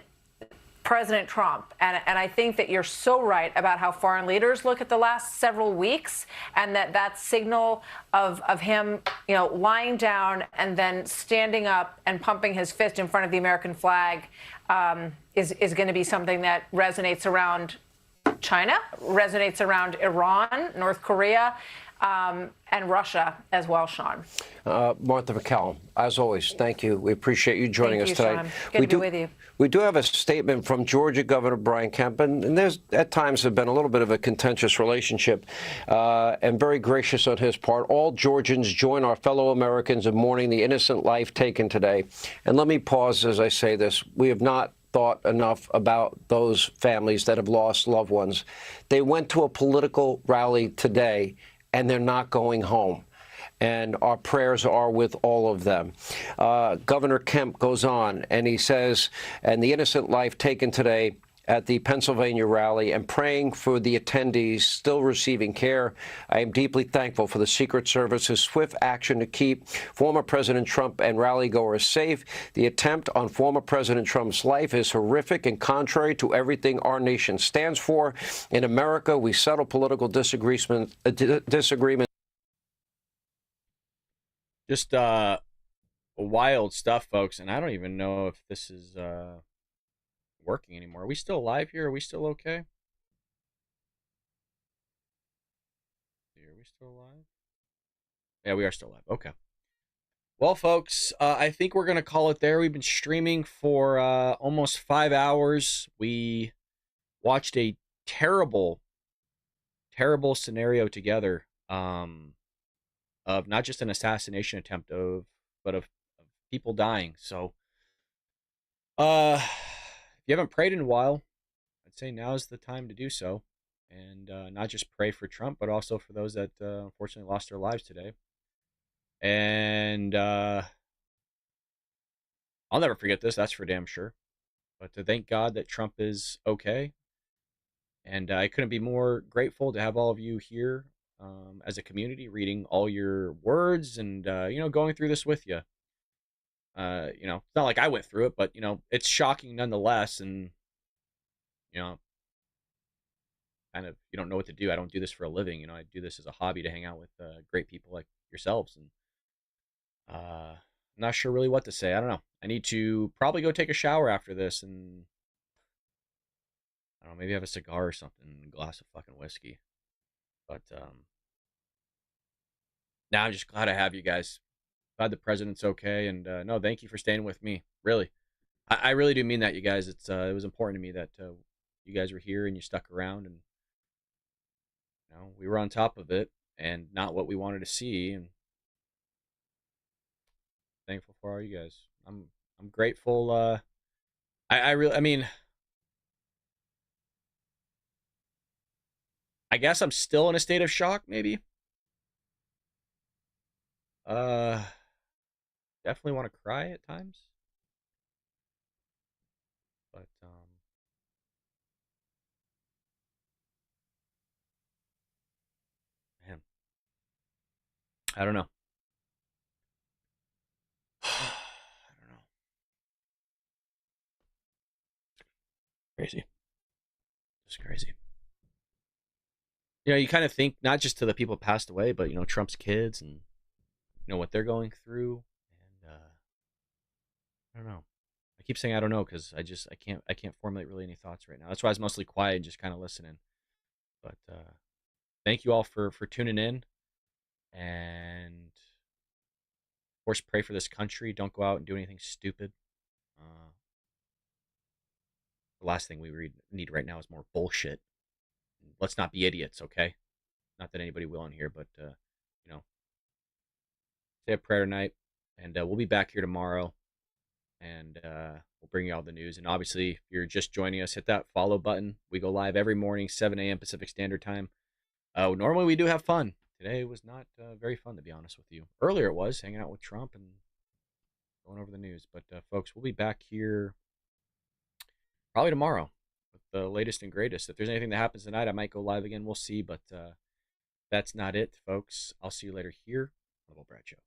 President Trump. And I think that you're so right about how foreign leaders look at the last several weeks, and that signal of him, you know, lying down and then standing up and pumping his fist in front of the American flag is going to be something that resonates around China, resonates around Iran, North Korea, and Russia as well, Sean. Martha McCallum, as always, thank you. We appreciate you joining us tonight. Sean. Good to be with you. We do have a statement from Georgia Governor Brian Kemp, and there's at times have been a little bit of a contentious relationship, and very gracious on his part. All Georgians join our fellow Americans in mourning the innocent life taken today. And let me pause as I say this. We have not thought enough about those families that have lost loved ones. They went to a political rally today, and they're not going home. And our prayers are with all of them. Governor Kemp goes on, and he says, and the innocent life taken today at the Pennsylvania rally, and praying for the attendees still receiving care. I am deeply thankful for the Secret Service's swift action to keep former President Trump and rally-goers safe. The attempt on former President Trump's life is horrific and contrary to everything our nation stands for. In America, we settle political disagreements. Just wild stuff, folks, and I don't even know if this is working anymore. Are we still live here? Are we still okay? Are we still live? Yeah, we are still live. Okay. Well, folks, I think we're going to call it there. We've been streaming for almost 5 hours. We watched a terrible, terrible scenario together. Of not just an assassination attempt, but of people dying. So, if you haven't prayed in a while, I'd say now is the time to do so, and not just pray for Trump, but also for those that unfortunately lost their lives today. And I'll never forget this. That's for damn sure. But to thank God that Trump is okay, and I couldn't be more grateful to have all of you here. As a community, reading all your words and, going through this with you. It's not like I went through it, but, it's shocking nonetheless. And, kind of you don't know what to do. I don't do this for a living. I do this as a hobby to hang out with great people like yourselves. And I'm not sure really what to say. I don't know. I need to probably go take a shower after this, and I don't know, maybe have a cigar or something, a glass of fucking whiskey. But now I'm just glad I have you guys. Glad the president's okay, and no, thank you for staying with me. Really, I really do mean that, you guys. It was important to me that you guys were here and you stuck around, and we were on top of it, and not what we wanted to see. And thankful for all you guys. I'm grateful. I mean, I guess I'm still in a state of shock, maybe. Definitely want to cry at times. But man, I don't know. I don't know. Crazy. Just crazy. You kind of think not just to the people passed away, but Trump's kids and what they're going through. And I don't know. I keep saying I don't know because I can't formulate really any thoughts right now. That's why I was mostly quiet and just kind of listening. But thank you all for tuning in, and of course pray for this country. Don't go out and do anything stupid. The last thing we need right now is more bullshit. Let's not be idiots, okay? Not that anybody will on here, but say a prayer tonight, and we'll be back here tomorrow, and we'll bring you all the news. And obviously, if you're just joining us, hit that follow button. We go live every morning, 7 a.m. Pacific Standard Time. Normally, we do have fun. Today was not very fun, to be honest with you. Earlier, it was hanging out with Trump and going over the news. But folks, we'll be back here probably tomorrow with the latest and greatest. If there's anything that happens tonight, I might go live again. We'll see. But that's not it, folks. I'll see you later here on the Will Brad Show.